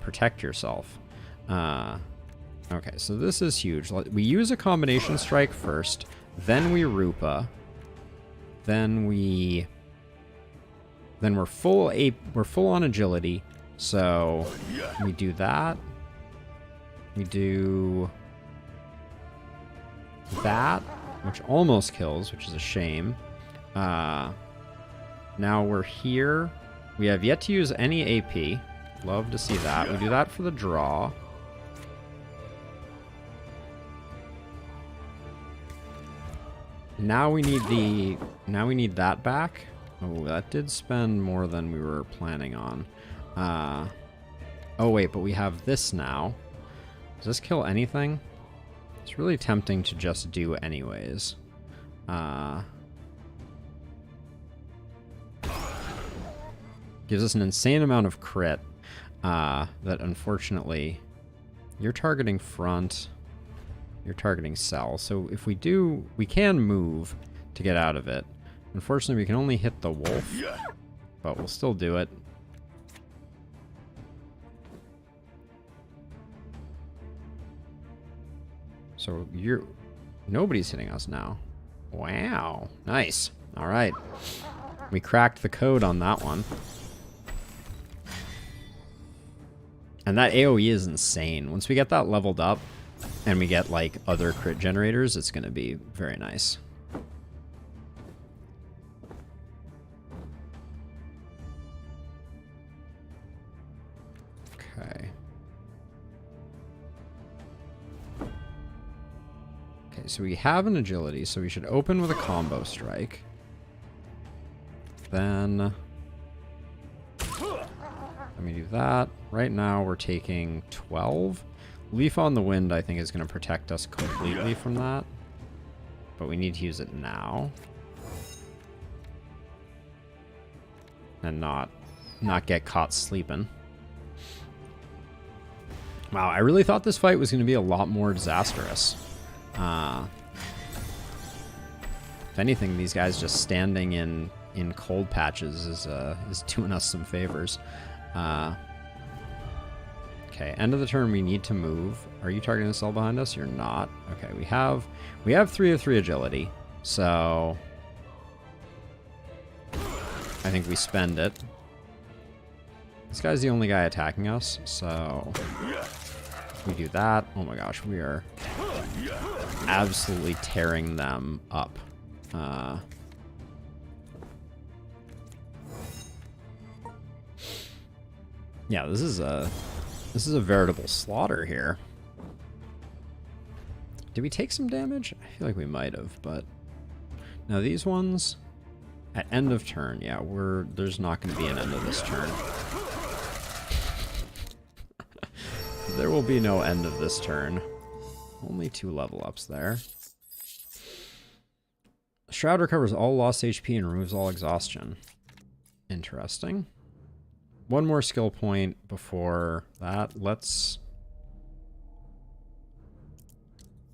protect yourself. Okay, so this is huge. We use a combination strike first, then we Rupa, then we're full on agility. So we do that. We do that, which almost kills, which is a shame. Now we're here. We have yet to use any AP. Love to see that. We do that for the draw. Now we need that back. Oh, that did spend more than we were planning on. Oh wait, but we have this now. Does this kill anything? It's really tempting to just do anyways. Gives us an insane amount of crit. That unfortunately, you're targeting front. You're targeting cell. So if we do, we can move to get out of it. Unfortunately, we can only hit the wolf, but we'll still do it. So nobody's hitting us now. Wow. Nice. All right. We cracked the code on that one. And that AoE is insane. Once we get that leveled up and we get like other crit generators, it's going to be very nice. Okay. Okay, so we have an agility, so we should open with a combo strike. Then let me do that. Right now we're taking 12. Leaf on the Wind, I think, is going to protect us completely from that. But we need to use it now. And not get caught sleeping. Wow, I really thought this fight was going to be a lot more disastrous. If anything, these guys just standing in cold patches is doing us some favors. Okay, end of the turn, we need to move. Are you targeting the cell behind us? You're not. Okay, we have 3 of 3 agility, so I think we spend it. This guy's the only guy attacking us, so we do that. Oh my gosh, we are absolutely tearing them up. Yeah, this is a veritable slaughter here. Did we take some damage? I feel like we might have, but now these ones at end of turn, yeah, there's not going to be an end of this turn. There will be no end of this turn. Only 2 level ups there. Shroud recovers all lost HP and removes all exhaustion. Interesting. One more skill point before that.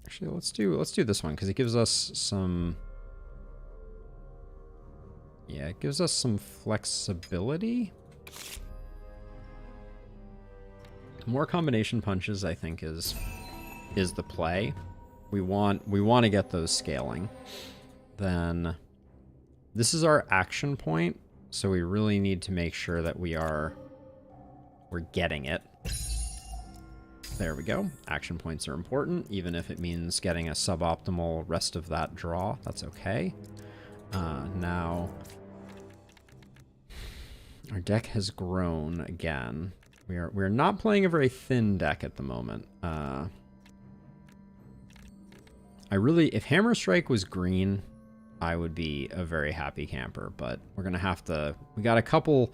Actually, let's do this one because it gives us some. Yeah, it gives us some flexibility. More combination punches, I think, is the play. We want to get those scaling. Then this is our action point, so we really need to make sure that we're getting it. There we go. Action points are important, even if it means getting a suboptimal rest of that draw. That's okay. Now, Our deck has grown again. We're not playing a very thin deck at the moment. If Hammer Strike was green, I would be a very happy camper, but we're gonna have to. We got a couple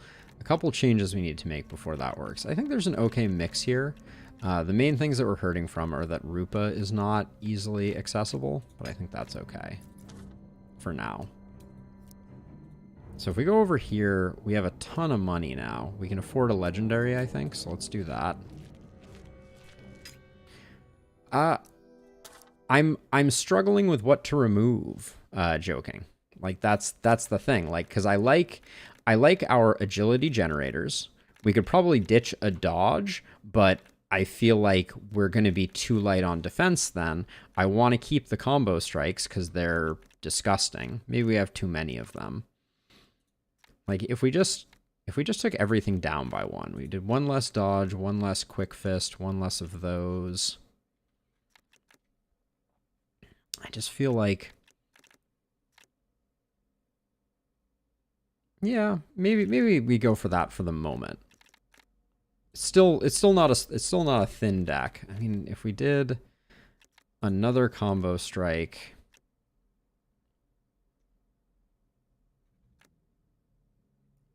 changes we need to make before that works. I think there's an okay mix here. The main things that we're hurting from are that Rupa is not easily accessible, but I think that's okay for now. So if we go over here, we have a ton of money now. We can afford a legendary, I think, so let's do that. I'm struggling with what to remove, joking. Like that's the thing. Like, cuz I like our agility generators. We could probably ditch a dodge, but I feel like we're going to be too light on defense then. I want to keep the combo strikes cuz they're disgusting. Maybe we have too many of them. Like if we just took everything down by one. We did one less dodge, one less quick fist, one less of those. I just feel like, yeah, maybe we go for that for the moment. It's still not a thin deck. I mean, if we did another combo strike,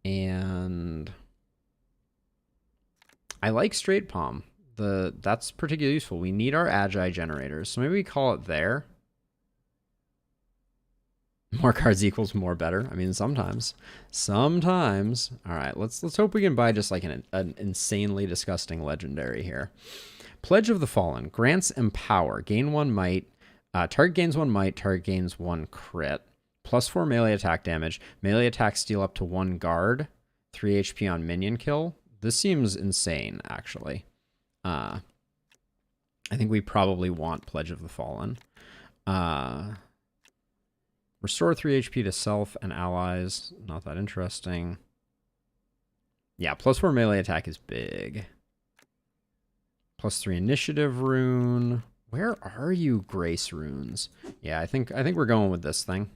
and I like straight palm. That's particularly useful. We need our agi generators, so maybe we call it there. More cards equals more better. I mean, sometimes. All right, let's hope we can buy just like an insanely disgusting legendary here. Pledge of the Fallen grants empower. Gain 1 might. Target gains 1 might. Target gains 1 crit. +4 melee attack damage. Melee attacks steal up to 1 guard. 3 HP on minion kill. This seems insane, actually. I think we probably want Pledge of the Fallen. Restore 3 HP to self and allies. Not that interesting. Yeah, +4 melee attack is big. +3 initiative rune. Where are you, Grace runes? Yeah, I think we're going with this thing.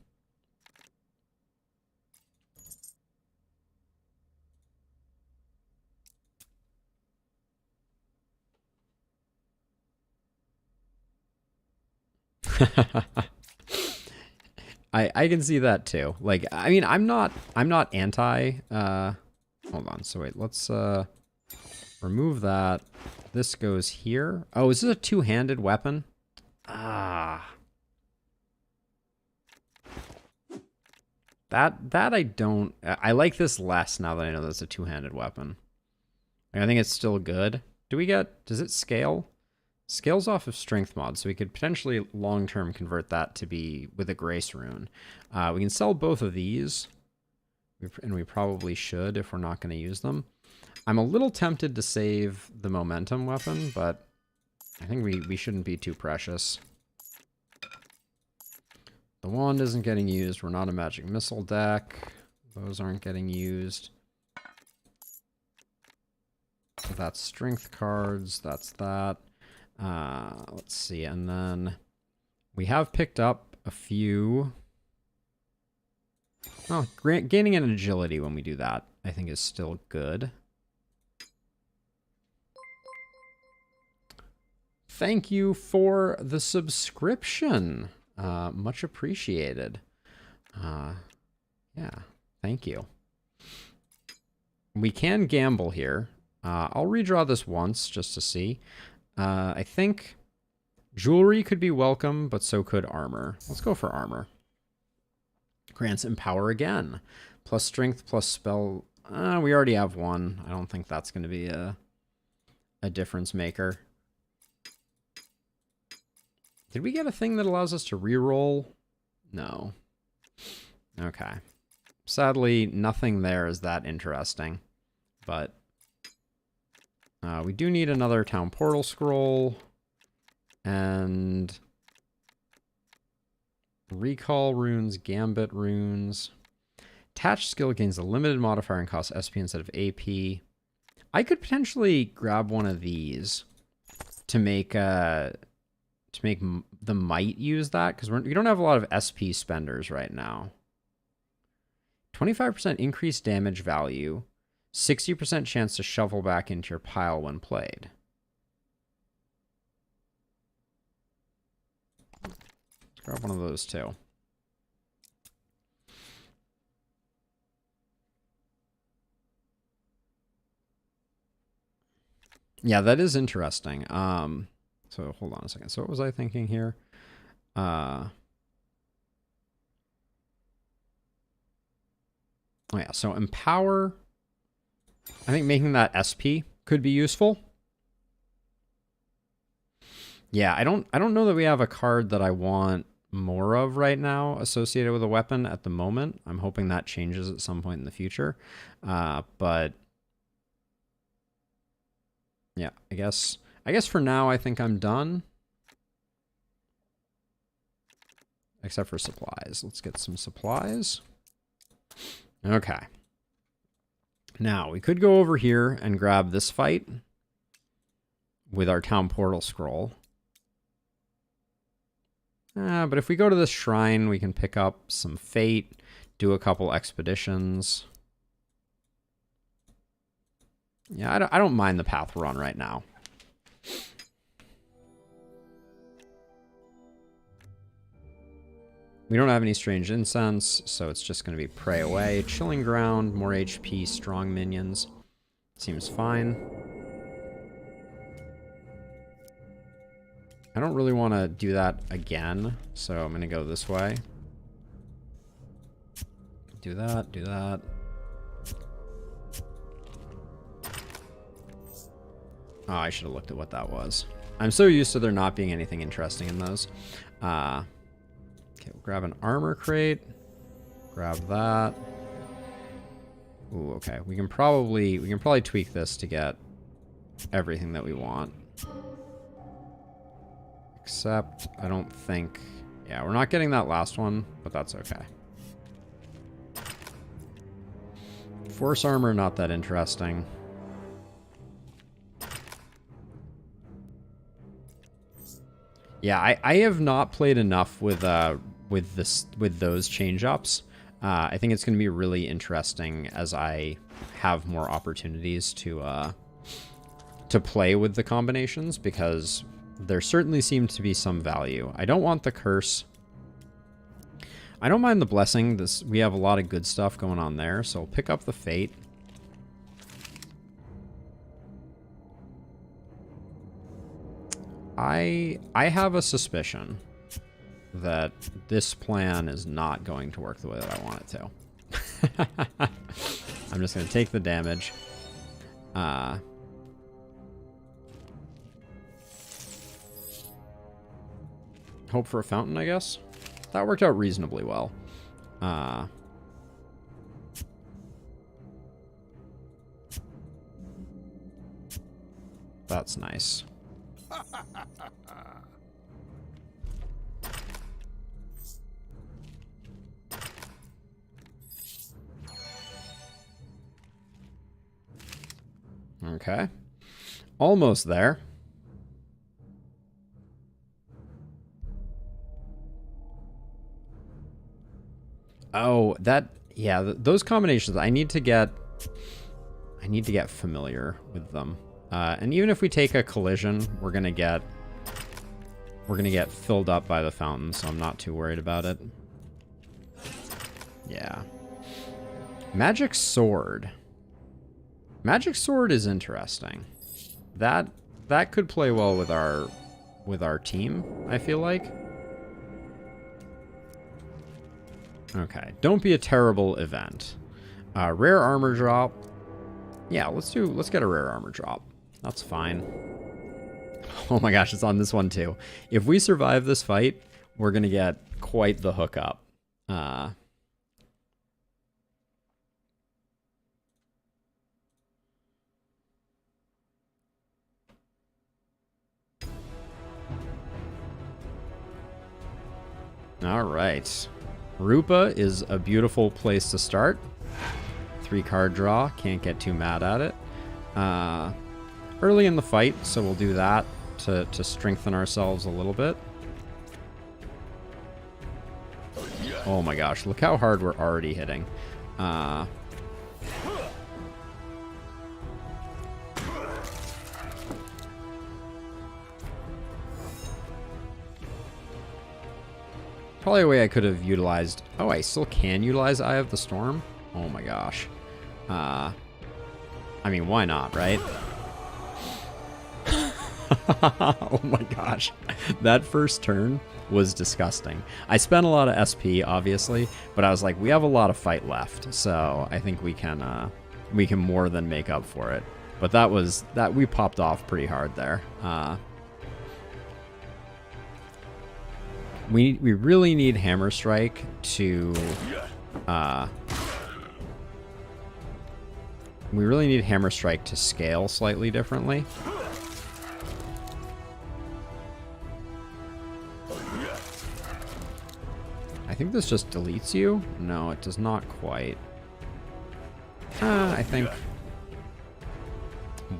I can see that too. Like, I mean, I'm not anti, hold on. So wait, let's, remove that. This goes here. Oh, is this a two-handed weapon? Ah. That I don't, I like this less now that I know that's a two-handed weapon. I think it's still good. Does it scale? Scales off of strength mod, so we could potentially long-term convert that to be with a grace rune. We can sell both of these, and we probably should if we're not going to use them. I'm a little tempted to save the momentum weapon, but I think we shouldn't be too precious. The wand isn't getting used. We're not a magic missile deck. Those aren't getting used. So that's strength cards. That's that. Let's see, and then we have picked up a few. Oh, gaining an agility when we do that, I think is still good. Thank you for the subscription. Much appreciated. Yeah, thank you. We can gamble here. I'll redraw this once just to see. I think jewelry could be welcome, but so could armor. Let's go for armor. Grants empower again. Plus strength, plus spell. We already have one. I don't think that's going to be a difference maker. Did we get a thing that allows us to reroll? No. Okay. Sadly, nothing there is that interesting, but we do need another town portal scroll and recall runes, gambit runes. Attached skill gains a limited modifier and costs SP instead of AP. I could potentially grab one of these to make the might use that, because we don't have a lot of SP spenders right now. 25% increased damage value. 60% chance to shuffle back into your pile when played. Let's grab one of those too. Yeah, that is interesting. So hold on a second. So what was I thinking here? Oh yeah, so empower. I think making that SP could be useful. Yeah, I don't know that we have a card that I want more of right now associated with a weapon at the moment. I'm hoping that changes at some point in the future. But yeah, I guess for now I think I'm done. Except for supplies. Let's get some supplies. Okay. Now, we could go over here and grab this fight with our town portal scroll. But if we go to this shrine, we can pick up some fate, do a couple expeditions. Yeah, I don't mind the path we're on right now. We don't have any strange incense, so it's just going to be pray away. Chilling ground, more HP, strong minions. Seems fine. I don't really want to do that again, so I'm going to go this way. Do that, do that. Oh, I should have looked at what that was. I'm so used to there not being anything interesting in those. Okay, we'll grab an armor crate. Grab that. Ooh, okay. We can probably tweak this to get everything that we want. Except I don't think, yeah, we're not getting that last one, but that's okay. Force armor, not that interesting. Yeah, I have not played enough with those change-ups. I think it's going to be really interesting as I have more opportunities to play with the combinations, because there certainly seems to be some value. I don't want the curse. I don't mind the blessing. We have a lot of good stuff going on there, so I'll pick up the fate. I have a suspicion that this plan is not going to work the way that I want it to. I'm just going to take the damage. Hope for a fountain, I guess. That worked out reasonably well. That's nice. Okay. Almost there. Oh, yeah, those combinations, I need to get familiar with them. And even if we take a collision, we're gonna get filled up by the fountain, so I'm not too worried about it. Yeah. Magic sword. Magic sword is interesting. That could play well with our team, I feel like. Okay, don't be a terrible event. Rare armor drop. Yeah, let's get a rare armor drop. That's fine. Oh my gosh, it's on this one too. If we survive this fight, we're gonna get quite the hookup. All right. Rupa is a beautiful place to start. 3-card draw. Can't get too mad at it. Early in the fight, so we'll do that to strengthen ourselves a little bit. Oh my gosh, look how hard we're already hitting. probably a way I could have utilized... Oh, I still can utilize Eye of the Storm? Oh my gosh. I mean, why not, right? Oh my gosh. That first turn was disgusting. I spent a lot of SP, obviously, but I was like, we have a lot of fight left, so I think we can more than make up for it. But that we popped off pretty hard there. We really need Hammer Strike to scale slightly differently. I think this just deletes you. No, it does not quite. I think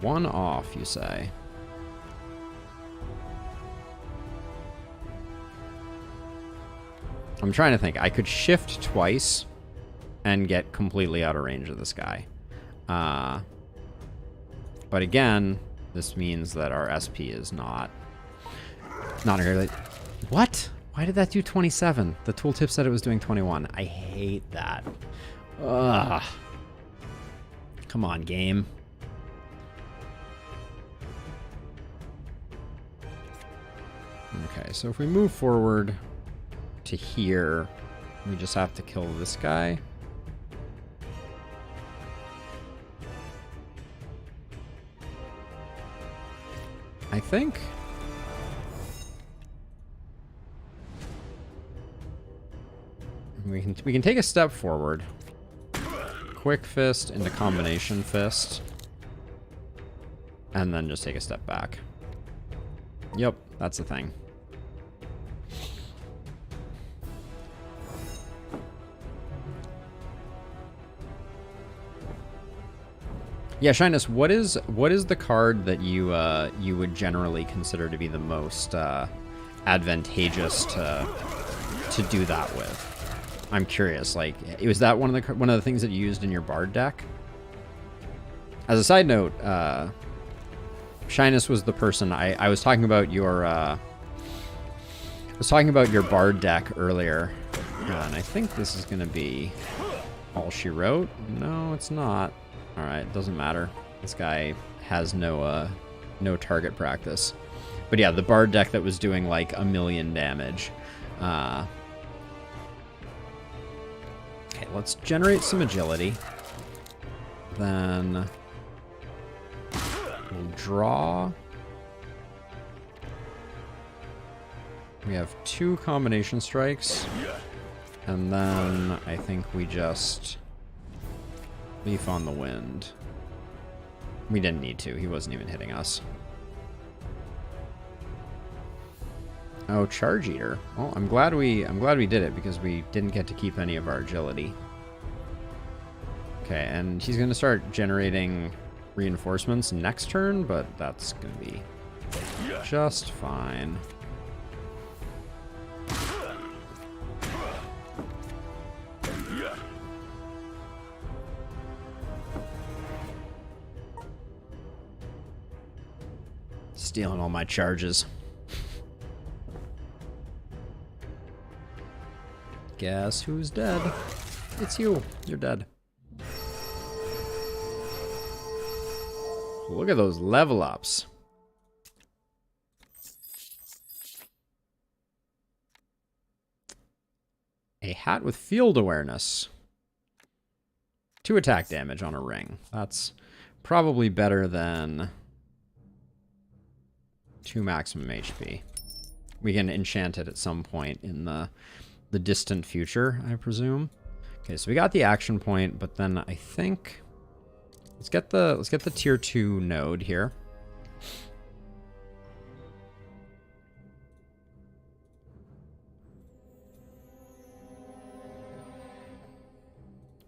one off, you say. I'm trying to think. I could shift twice and get completely out of range of this guy. But again, this means that our SP is not really... What? Why did that do 27? The tooltip said it was doing 21. I hate that. Ugh. Come on, game. Okay, so if we move forward to here, we just have to kill this guy. I think... We can take a step forward. Quick fist into combination fist. And then just take a step back. Yep, that's the thing. Yeah, Shyness, what is the card that you you would generally consider to be the most advantageous to do that with? I'm curious. Like, was that one of the things that you used in your Bard deck? As a side note, Shyness was the person I was talking about your Bard deck earlier, and I think this is gonna be all she wrote. No, it's not. All right, doesn't matter. This guy has no target practice. But yeah, the Bard deck that was doing like 1,000,000 damage. Okay, let's generate some agility. Then we'll draw. We have 2 combination strikes. And then I think we just Leaf on the Wind. We didn't need to. He wasn't even hitting us. Oh, Charge Eater. Well, I'm glad we did it because we didn't get to keep any of our agility. Okay, and he's gonna start generating reinforcements next turn, but that's gonna be just fine. Stealing all my charges. Guess who's dead? It's you. You're dead. Look at those level ups. A hat with field awareness. 2 attack damage on a ring. That's probably better than 2 maximum HP. We can enchant it at some point in the distant future, I presume. Okay, so we got the action point, but then I think let's get the tier 2 node here.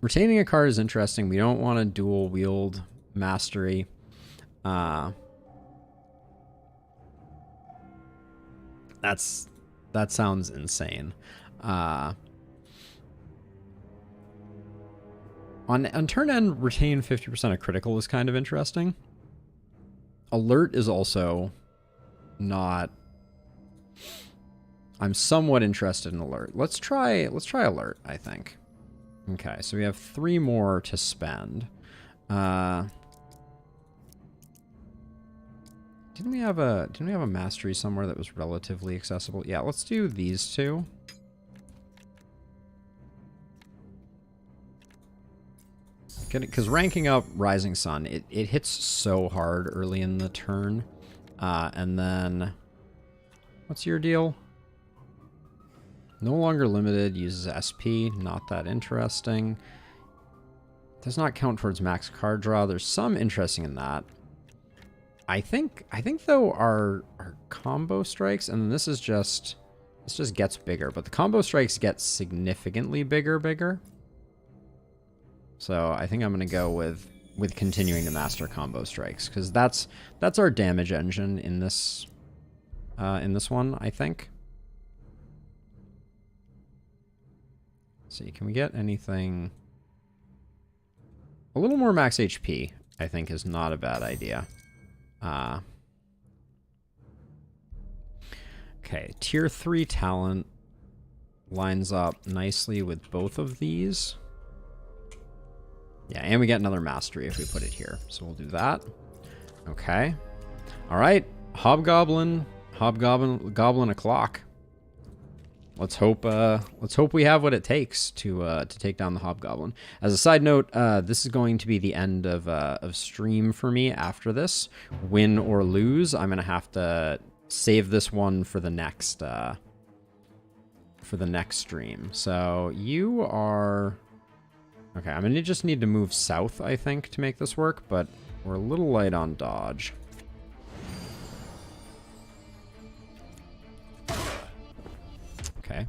Retaining a card is interesting. We don't want to dual wield mastery. That sounds insane. On turn end, retain 50% of critical is kind of interesting. Alert is also not I'm somewhat interested in alert. Let's try alert, I think. Okay, so we have 3 more to spend. Didn't we have a mastery somewhere that was relatively accessible? Yeah, let's do these 2. Because ranking up Rising Sun, it hits so hard early in the turn. And then, what's your deal? No longer limited, uses SP, not that interesting. Does not count towards max card draw. There's some interesting in that. I think though our combo strikes, and this just gets bigger, but the combo strikes get significantly bigger. So I think I'm gonna go with continuing to master combo strikes, because that's our damage engine in this one, I think. Let's see, can we get anything? A little more max HP, I think, is not a bad idea. Okay, tier 3 talent lines up nicely with both of these. Yeah, and we get another mastery if we put it here. So we'll do that. Okay. All right. Goblin o'clock. Let's hope we have what it takes to take down the Hobgoblin. As a side note, this is going to be the end of stream for me after this. Win or lose, I'm gonna have to save this one for the next stream. So you are okay. I'm gonna just need to move south, I think, to make this work, but we're a little light on dodge. Okay.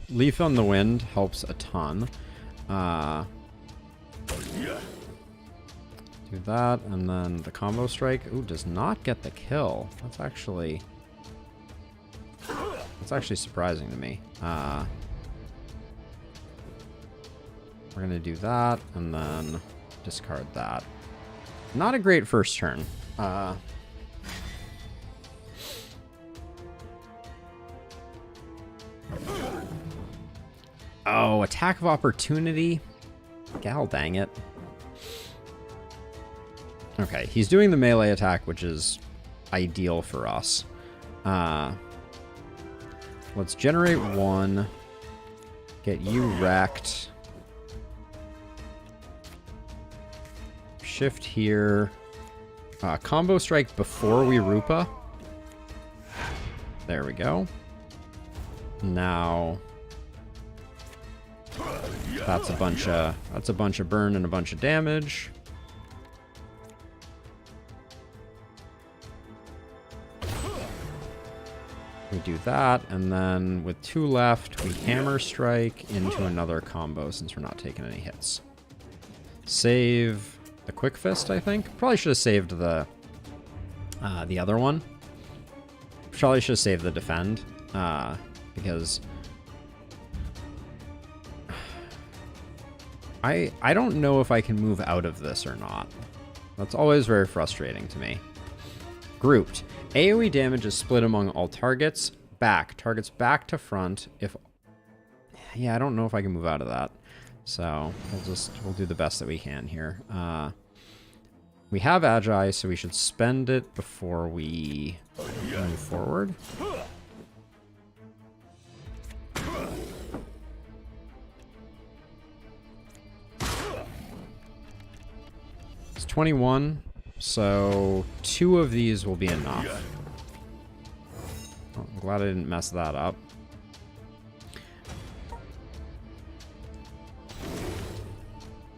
Leaf on the Wind helps a ton. Do that, and then the combo strike. Ooh, does not get the kill. That's actually surprising to me. We're gonna do that, and then discard that. Not a great first turn. Oh, attack of opportunity. Gal dang it. Okay, he's doing the melee attack, which is ideal for us. Let's generate 1. Get you wrecked. Shift here. Combo strike before we Rupa. There we go. Now that's a bunch of burn and a bunch of damage. We do that, and then with 2 left, we hammer strike into another combo since we're not taking any hits. Save the quick fist, I think. Probably should have saved the other one. Probably should have saved the defend, because I don't know if I can move out of this or not. That's always very frustrating to me. Grouped. AoE damage is split among all targets. Targets back to front. Yeah, I don't know if I can move out of that. So we'll do the best that we can here. We have Agi, so we should spend it before we move forward. It's 21, so 2 of these will be enough. Oh, I'm glad I didn't mess that up.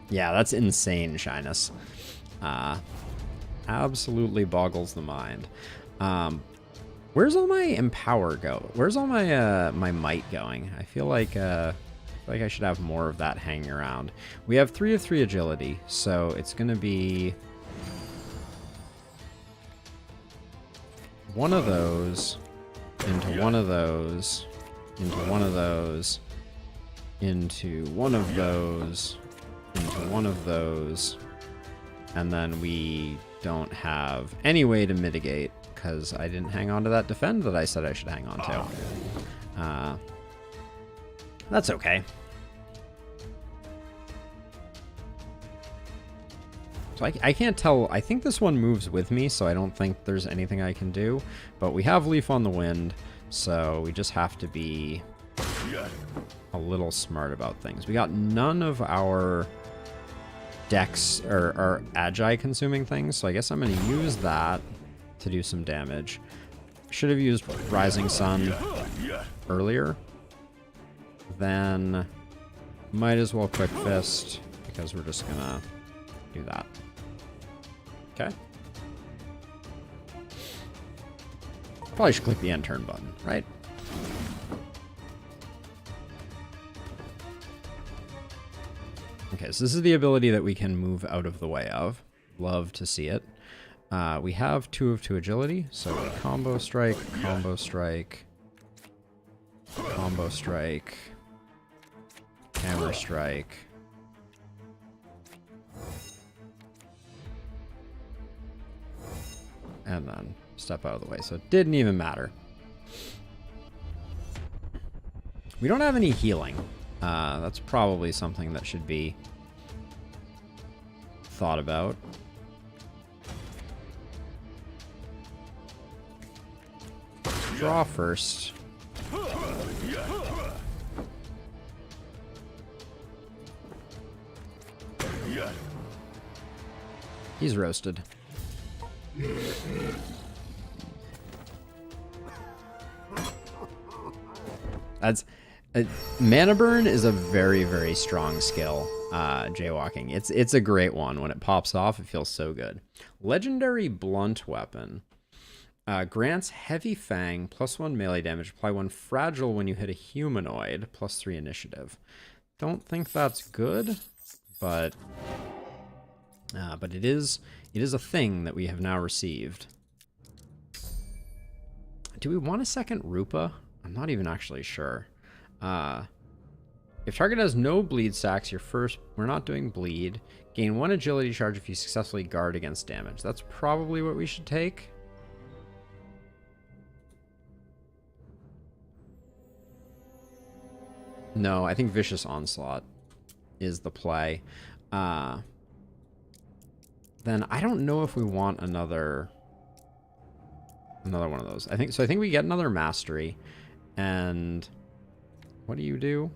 Yeah, that's insane, Shyness. Absolutely boggles the mind. Where's all my empower go? Where's all my my might going? I feel like I should have more of that hanging around. We have 3 of 3 agility, so it's gonna be one of those into one of those into one of those into one of those into one of those, and then we don't have any way to mitigate because I didn't hang on to that defend that I said I should hang on to. That's okay. So I can't tell. I think this one moves with me, so I don't think there's anything I can do. But we have Leaf on the Wind, so we just have to be a little smart about things. We got none of our Dex or Agi consuming things, so I guess I'm going to use that to do some damage. Should have used Rising Sun earlier. Then might as well Quick Fist, because we're just going to do that. Okay. Probably should click the end turn button, right? Okay, so this is the ability that we can move out of the way of. Love to see it. We have 2 of 2 agility, so we combo strike, combo strike, combo strike, hammer strike. And then step out of the way. So it didn't even matter. We don't have any healing. That's probably something that should be thought about. Draw first. He's roasted. That's Mana Burn is a very, very strong skill. Jaywalking. It's a great one. When it pops off, it feels so good. Legendary Blunt Weapon. Grants Heavy Fang, +1 melee damage. Apply 1 fragile when you hit a humanoid, +3 initiative. Don't think that's good, but it is a thing that we have now received. Do we want a second Rupa? I'm not even actually sure. If target has no bleed stacks, we're not doing bleed. Gain 1 agility charge if you successfully guard against damage. That's probably what we should take. No, I think Vicious Onslaught is the play. Then I don't know if we want another one of those. I think we get another Mastery. And what do you do?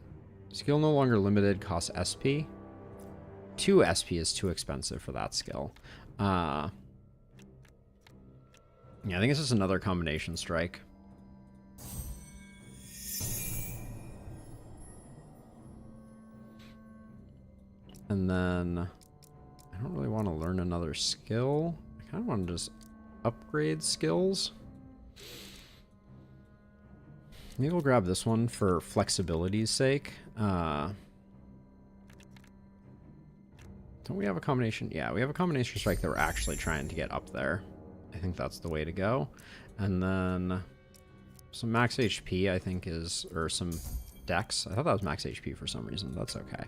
Skill no longer limited, costs SP. 2 SP is too expensive for that skill. Yeah, I think it's just another combination strike. And then I don't really want to learn another skill. I kind of want to just upgrade skills. Maybe we'll grab this one for flexibility's sake. Don't we have a combination? Yeah, we have a combination strike that we're actually trying to get up there. I think that's the way to go. And then some max HP, I think is, or some dex. I thought that was max HP for some reason. That's okay.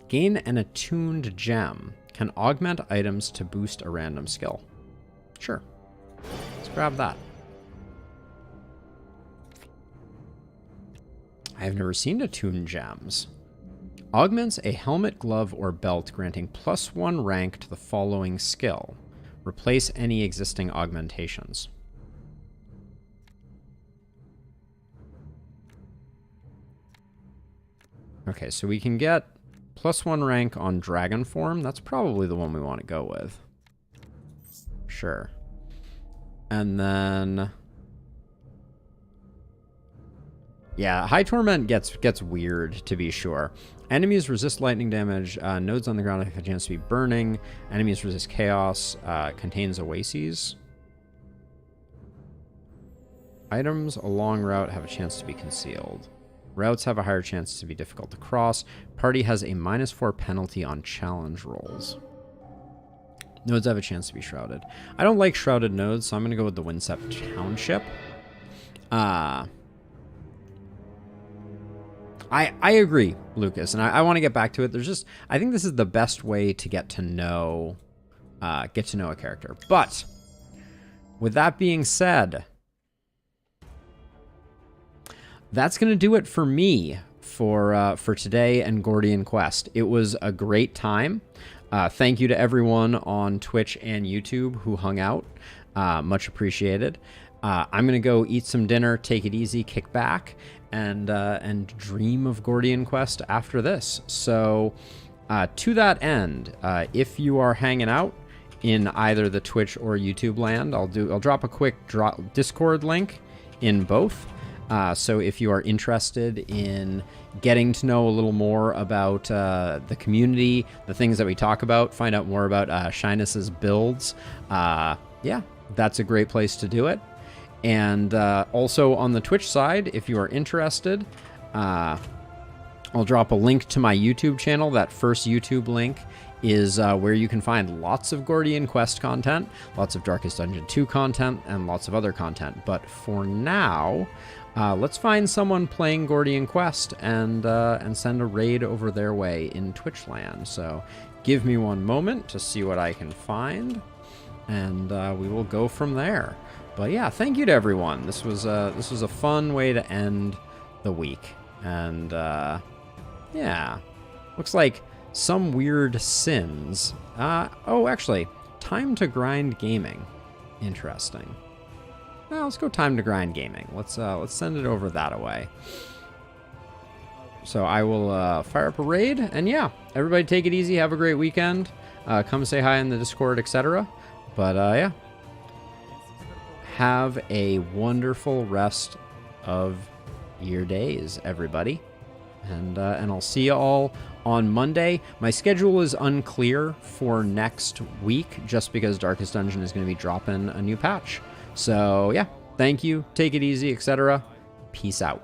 Gain an attuned gem. Can augment items to boost a random skill. Sure. Let's grab that. I have never seen attuned gems. Augments a helmet, glove, or belt, granting +1 rank to the following skill. Replace any existing augmentations. Okay, so we can get +1 rank on dragon form. That's probably the one we want to go with. Sure. And then... yeah, High Torment gets weird, to be sure. Enemies resist lightning damage. Nodes on the ground have a chance to be burning. Enemies resist chaos. Contains oases. Items along route have a chance to be concealed. Routes have a higher chance to be difficult to cross. Party has a -4 penalty on challenge rolls. Nodes have a chance to be shrouded. I don't like shrouded nodes, so I'm going to go with the Windsep Township. I agree, Lucas, and I want to get back to it. There's just, I think this is the best way to get to know a character. But with that being said, that's going to do it for me for today and Gordian Quest. It was a great time. Thank you to everyone on Twitch and YouTube who hung out. Much appreciated. I'm going to go eat some dinner, take it easy, kick back, and dream of Gordian Quest after this. So to that end, if you are hanging out in either the Twitch or YouTube land, I'll drop a quick Discord link in both. So if you are interested in getting to know a little more about the community, the things that we talk about, find out more about Shyness's builds, yeah, that's a great place to do it. And also on the Twitch side, if you are interested, I'll drop a link to my YouTube channel. That first YouTube link is where you can find lots of Gordian Quest content, lots of Darkest Dungeon 2 content, and lots of other content. But for now, let's find someone playing Gordian Quest and send a raid over their way in Twitchland. So give me one moment to see what I can find, and we will go from there. But yeah, thank you to everyone. This was a fun way to end the week, and yeah, looks like some weird sins. Oh, actually, time to grind gaming. Interesting. Well, let's go time to grind gaming. Let's send it over that way. So I will fire up a raid, and yeah, everybody take it easy. Have a great weekend. Come say hi in the Discord, etc. But yeah, have a wonderful rest of your days, everybody. And I'll see you all on Monday. My schedule is unclear for next week, just because Darkest Dungeon is going to be dropping a new patch. So yeah, thank you, take it easy, etc. Peace out.